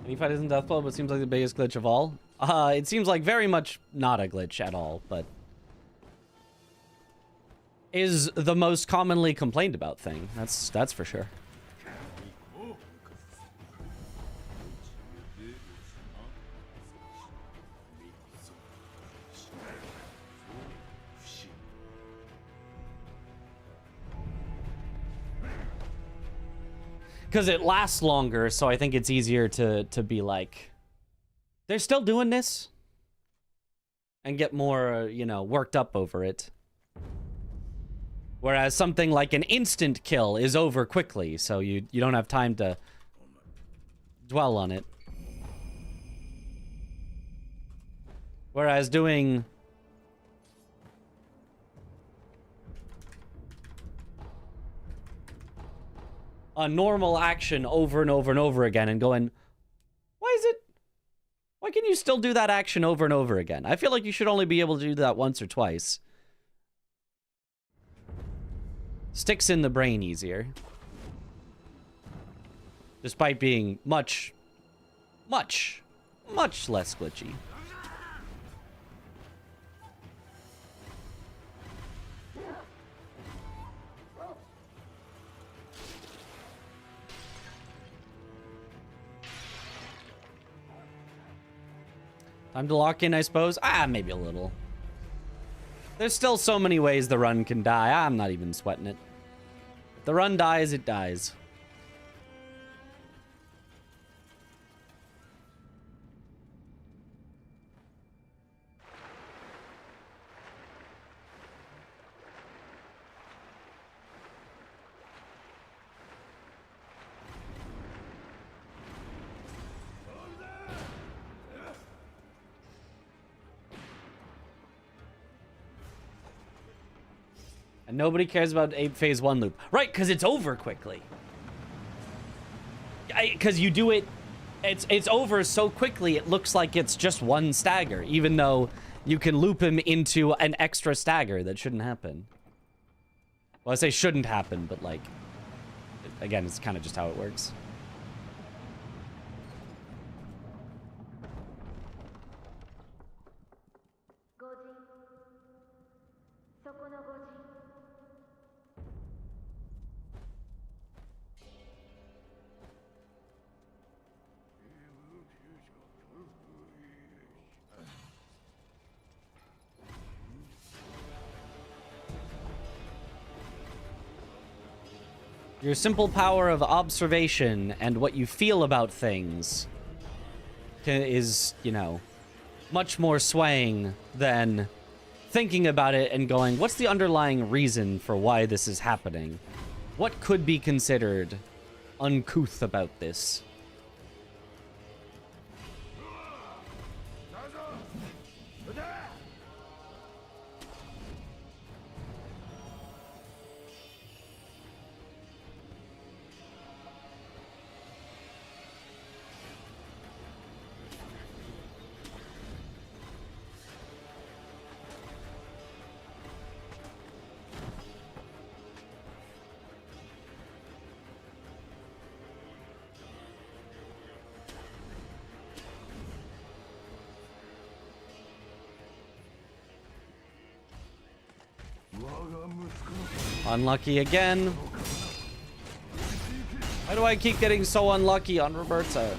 Any fight isn't Deathblow, but seems like the biggest glitch of all. It seems like very much not a glitch at all, but is the most commonly complained about thing. That's for sure. Because it lasts longer, so I think it's easier to be like, they're still doing this, and get more, you know, worked up over it. Whereas something like an instant kill is over quickly, so you don't have time to dwell on it. Whereas doing a normal action over and over and over again and going, why can you still do that action over and over again? I feel like you should only be able to do that once or twice. Sticks in the brain easier. Despite being much less glitchy. Time to lock in, I suppose. Maybe a little. There's still so many ways the run can die. I'm not even sweating it. If the run dies, it dies. And nobody cares about phase 1 loop. Right, because it's over quickly. Because you do it, it's over so quickly, it looks like it's just one stagger, even though you can loop him into an extra stagger that shouldn't happen. Well, I say shouldn't happen, but like, again, it's kind of just how it works. Your simple power of observation and what you feel about things is, you know, much more swaying than thinking about it and going, what's the underlying reason for why this is happening? What could be considered uncouth about this? Unlucky again. Why do I keep getting so unlucky on Roberta?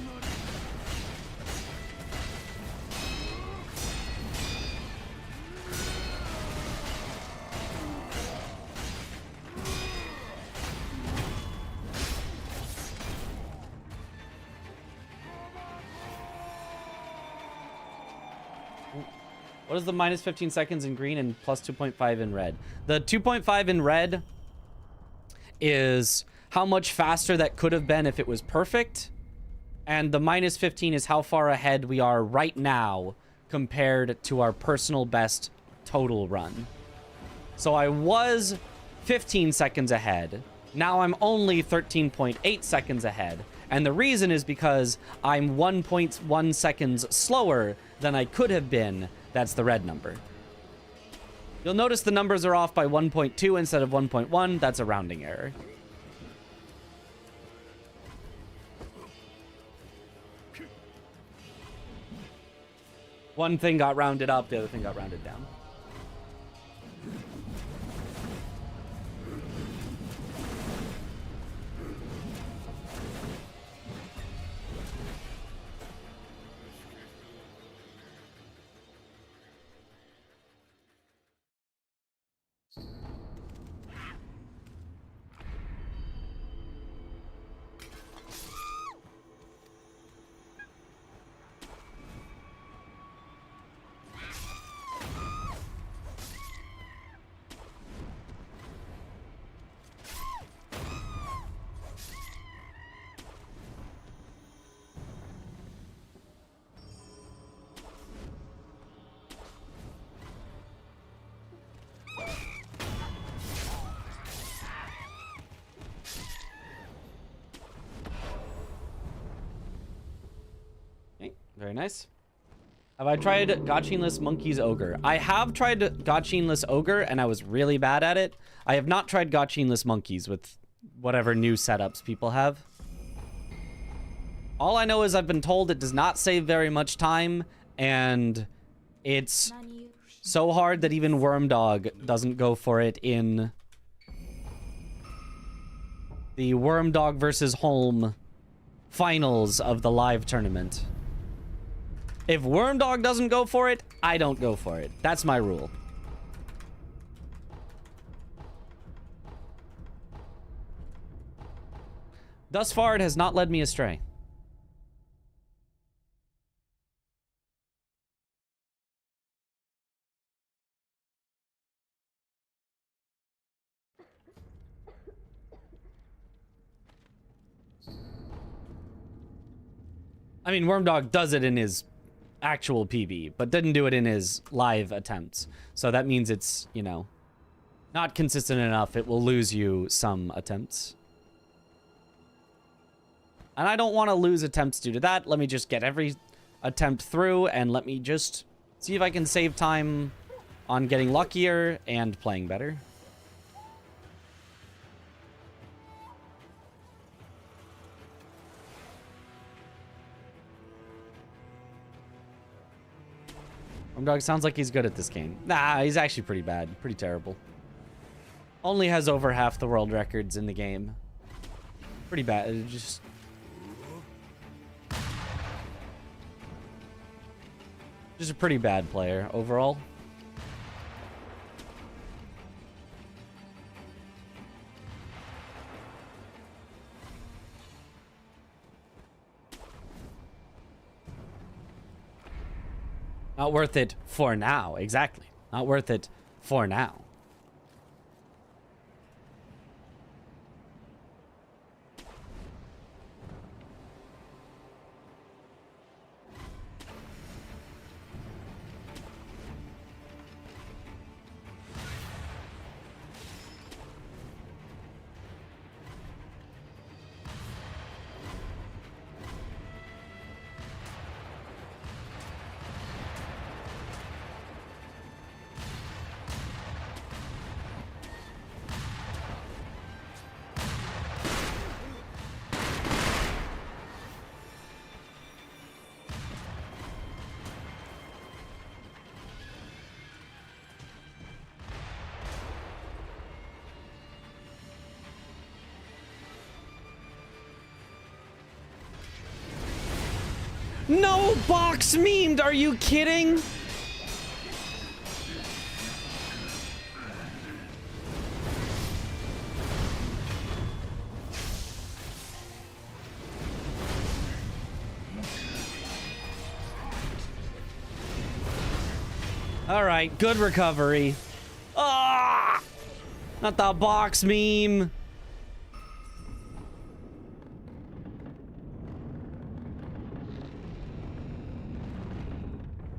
What is the minus 15 seconds in green and plus 2.5 in red? The 2.5 in red is how much faster that could have been if it was perfect. And the minus 15 is how far ahead we are right now compared to our personal best total run. So I was 15 seconds ahead. Now I'm only 13.8 seconds ahead. And the reason is because I'm 1.1 seconds slower than I could have been. That's the red number. You'll notice the numbers are off by 1.2 instead of 1.1. That's a rounding error. One thing got rounded up, the other thing got rounded down. Very nice. Have I tried Gotchinless Monkey's Ogre? I have tried Gotchinless Ogre, and I was really bad at it. I have not tried Gotchinless Monkeys with whatever new setups people have. All I know is I've been told it does not save very much time, and it's so hard that even Wormdog doesn't go for it in the Wormdog versus Holm finals of the live tournament. If Wormdog doesn't go for it, I don't go for it. That's my rule. Thus far, it has not led me astray. I mean, Wormdog does it in his actual PB, but didn't do it in his live attempts. So that means it's, you know, not consistent enough. It will lose you some attempts. And I don't want to lose attempts due to that. Let me just get every attempt through, and let me just see if I can save time on getting luckier and playing better. Wormdog sounds like he's good at this game. Nah, he's actually pretty bad. Pretty terrible. Only has over half the world records in the game. Pretty bad. Just a pretty bad player overall. Not worth it for now. Exactly. Not worth it for now. No box memed! Are you kidding? All right, good recovery. Ah! Not the box meme.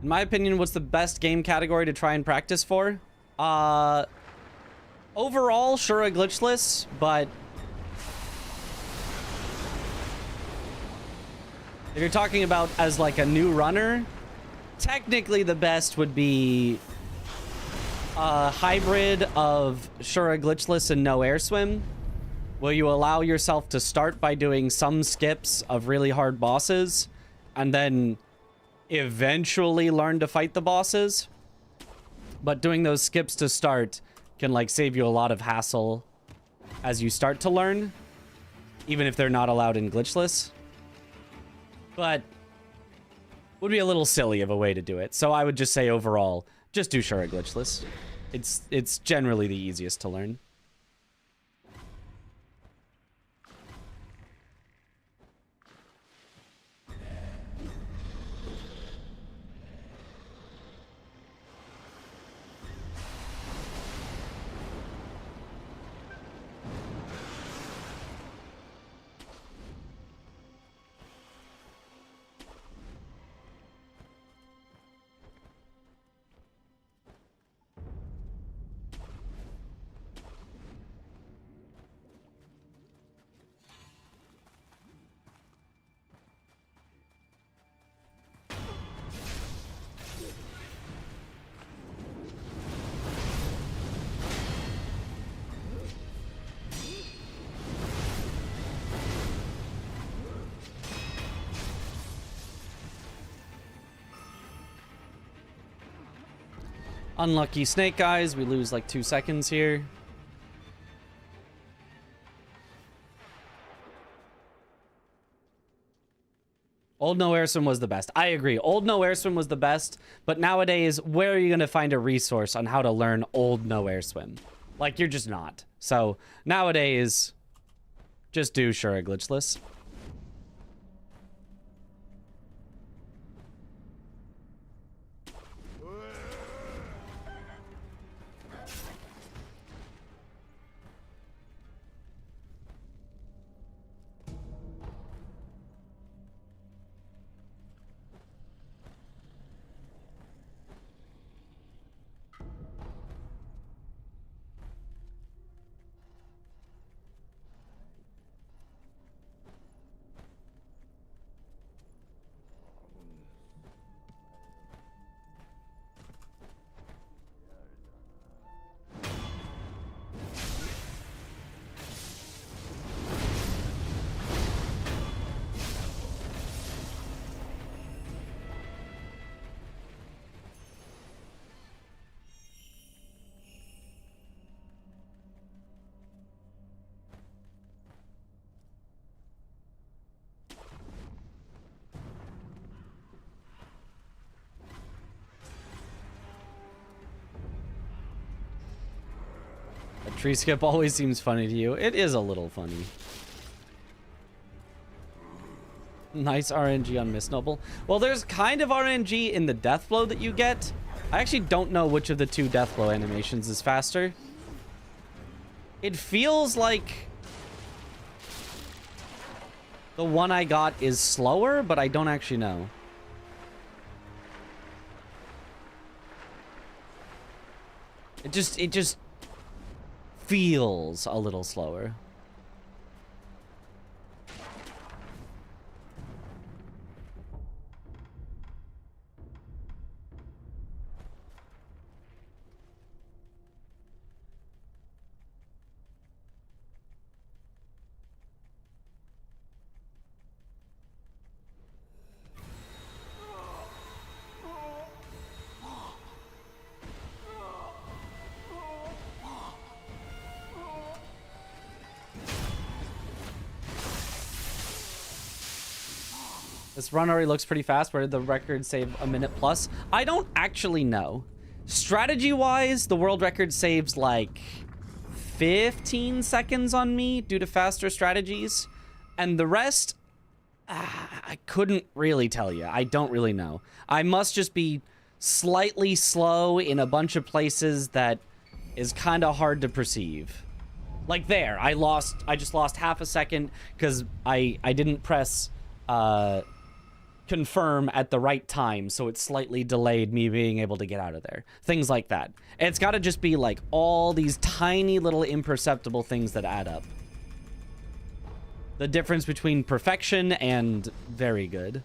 In my opinion, what's the best game category to try and practice for? Overall, Shura Glitchless, but if you're talking about as like a new runner, technically the best would be a hybrid of Shura Glitchless and no air swim, where you allow yourself to start by doing some skips of really hard bosses and then eventually learn to fight the bosses. But doing those skips to start can like save you a lot of hassle as you start to learn, even if they're not allowed in Glitchless. But would be a little silly of a way to do it. So I would just say overall, just do Shura Glitchless. It's generally the easiest to learn. Unlucky Snake Eyes. We lose like 2 seconds here. Old No Air Swim was the best. I agree. Old No Air Swim was the best. But nowadays, where are you going to find a resource on how to learn Old No Air Swim? Like, you're just not. So, nowadays, just do Shura Glitchless. Tree skip always seems funny to you. It is a little funny. Nice RNG on Miss Noble. Well, there's kind of RNG in the death blow that you get. I actually don't know which of the two death blow animations is faster. It feels like the one I got is slower, but I don't actually know. It just feels a little slower. This run already looks pretty fast. Where did the record save a minute plus? I don't actually know. Strategy-wise, the world record saves like 15 seconds on me due to faster strategies. And the rest, I couldn't really tell you. I don't really know. I must just be slightly slow in a bunch of places that is kind of hard to perceive. Like there, I just lost half a second because I didn't press confirm at the right time, so it slightly delayed me being able to get out of there. Things like that. It's got to just be like all these tiny little imperceptible things that add up. The difference between perfection and very good.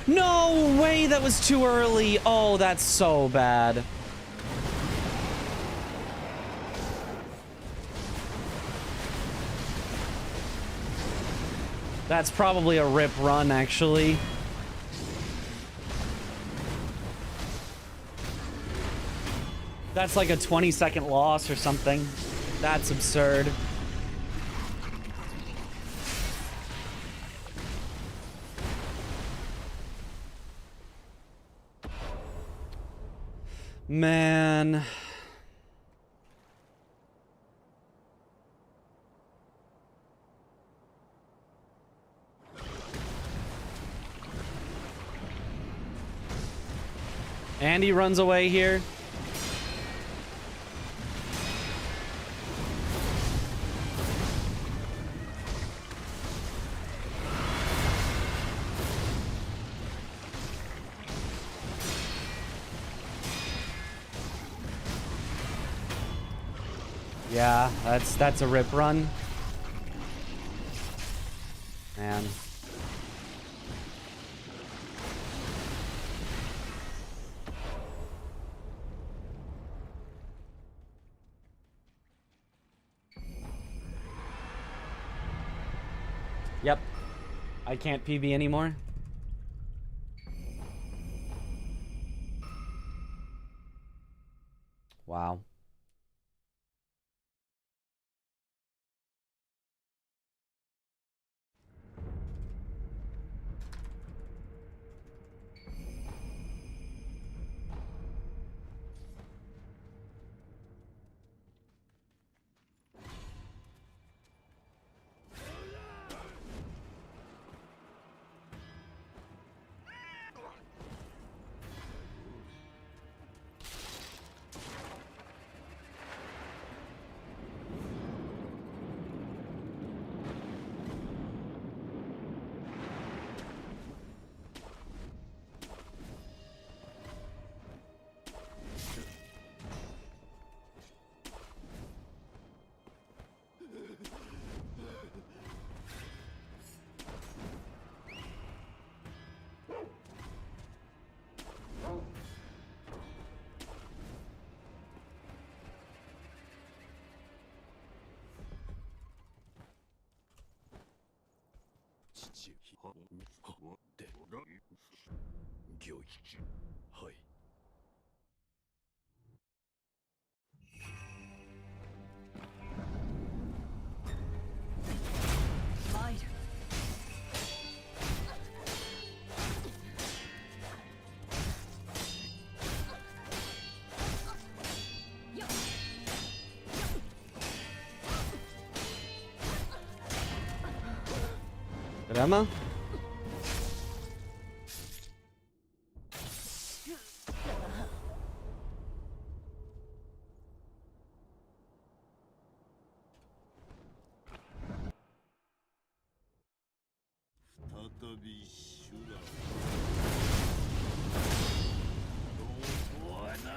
No way, that was too early. Oh, that's so bad. That's probably a rip run, actually. That's like a 20-second loss or something. That's absurd. Man. Andy runs away here. Yeah, that's a rip run. Man. Yep. I can't PB anymore. Wow. Good ammo? び修羅どうとはな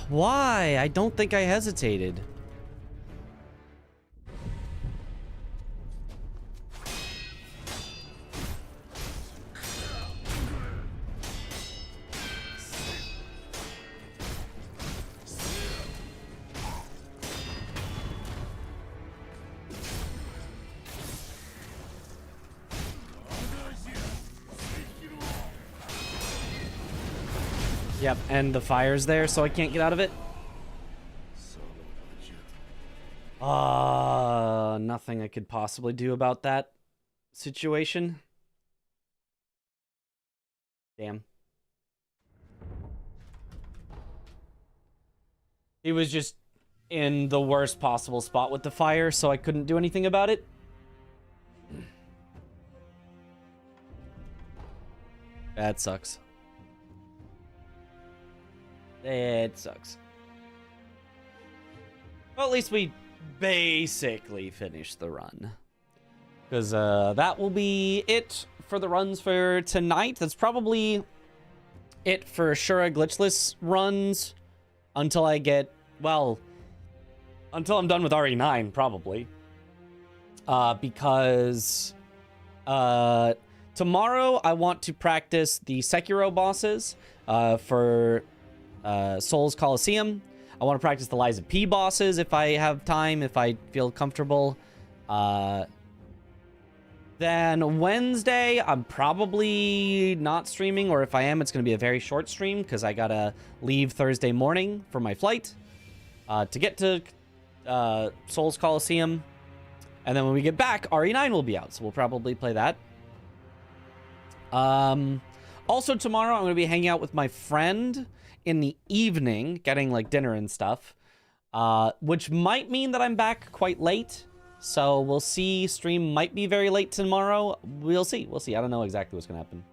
Why? I don't think I hesitated. Yep, and the fire's there, so I can't get out of it. Nothing I could possibly do about that situation. Damn. He was just in the worst possible spot with the fire, so I couldn't do anything about it. That sucks. It sucks. Well, at least we basically finished the run. Because that will be it for the runs for tonight. That's probably it for Shura Glitchless runs until I get, well, until I'm done with RE9, probably. Because tomorrow I want to practice the Sekiro bosses for Souls Coliseum. I want to practice the Lies of P bosses if I have time, if I feel comfortable. Then Wednesday, I'm probably not streaming, or if I am, it's going to be a very short stream because I gotta leave Thursday morning for my flight to get to Souls Coliseum. And then when we get back, RE9 will be out, so we'll probably play that. Also tomorrow, I'm going to be hanging out with my friend in the evening, getting like dinner and stuff, which might mean that I'm back quite late. So we'll see. Stream might be very late tomorrow. We'll see. We'll see. I don't know exactly what's going to happen.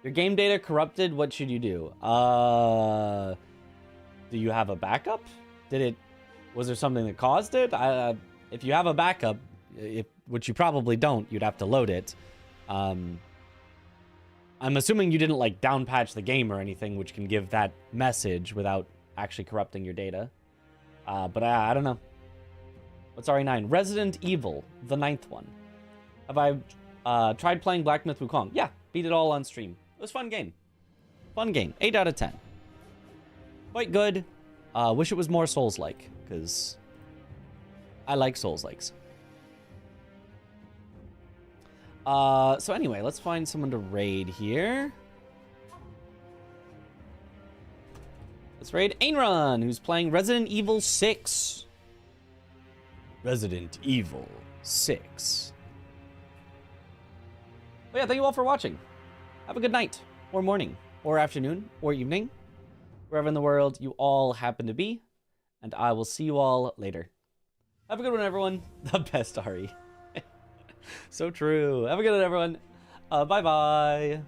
Your game data corrupted. What should you do? Do you have a backup? Was there something that caused it? If you have a backup, which you probably don't, you'd have to load it. I'm assuming you didn't like down patch the game or anything, which can give that message without actually corrupting your data. But I don't know. What's RE9? Resident Evil, the 9th one. Have I tried playing Black Myth Wukong? Yeah, beat it all on stream. It was a fun game. Fun game. 8 out of 10. Quite good. Wish it was more Souls-like, because I like Souls-likes. So anyway, let's find someone to raid here. Let's raid Ainrun, who's playing Resident Evil 6. Resident Evil 6. But yeah, thank you all for watching. Have a good night, or morning, or afternoon, or evening, wherever in the world you all happen to be, and I will see you all later. Have a good one, everyone. The best, Ari. So true. Have a good one, everyone. Bye-bye.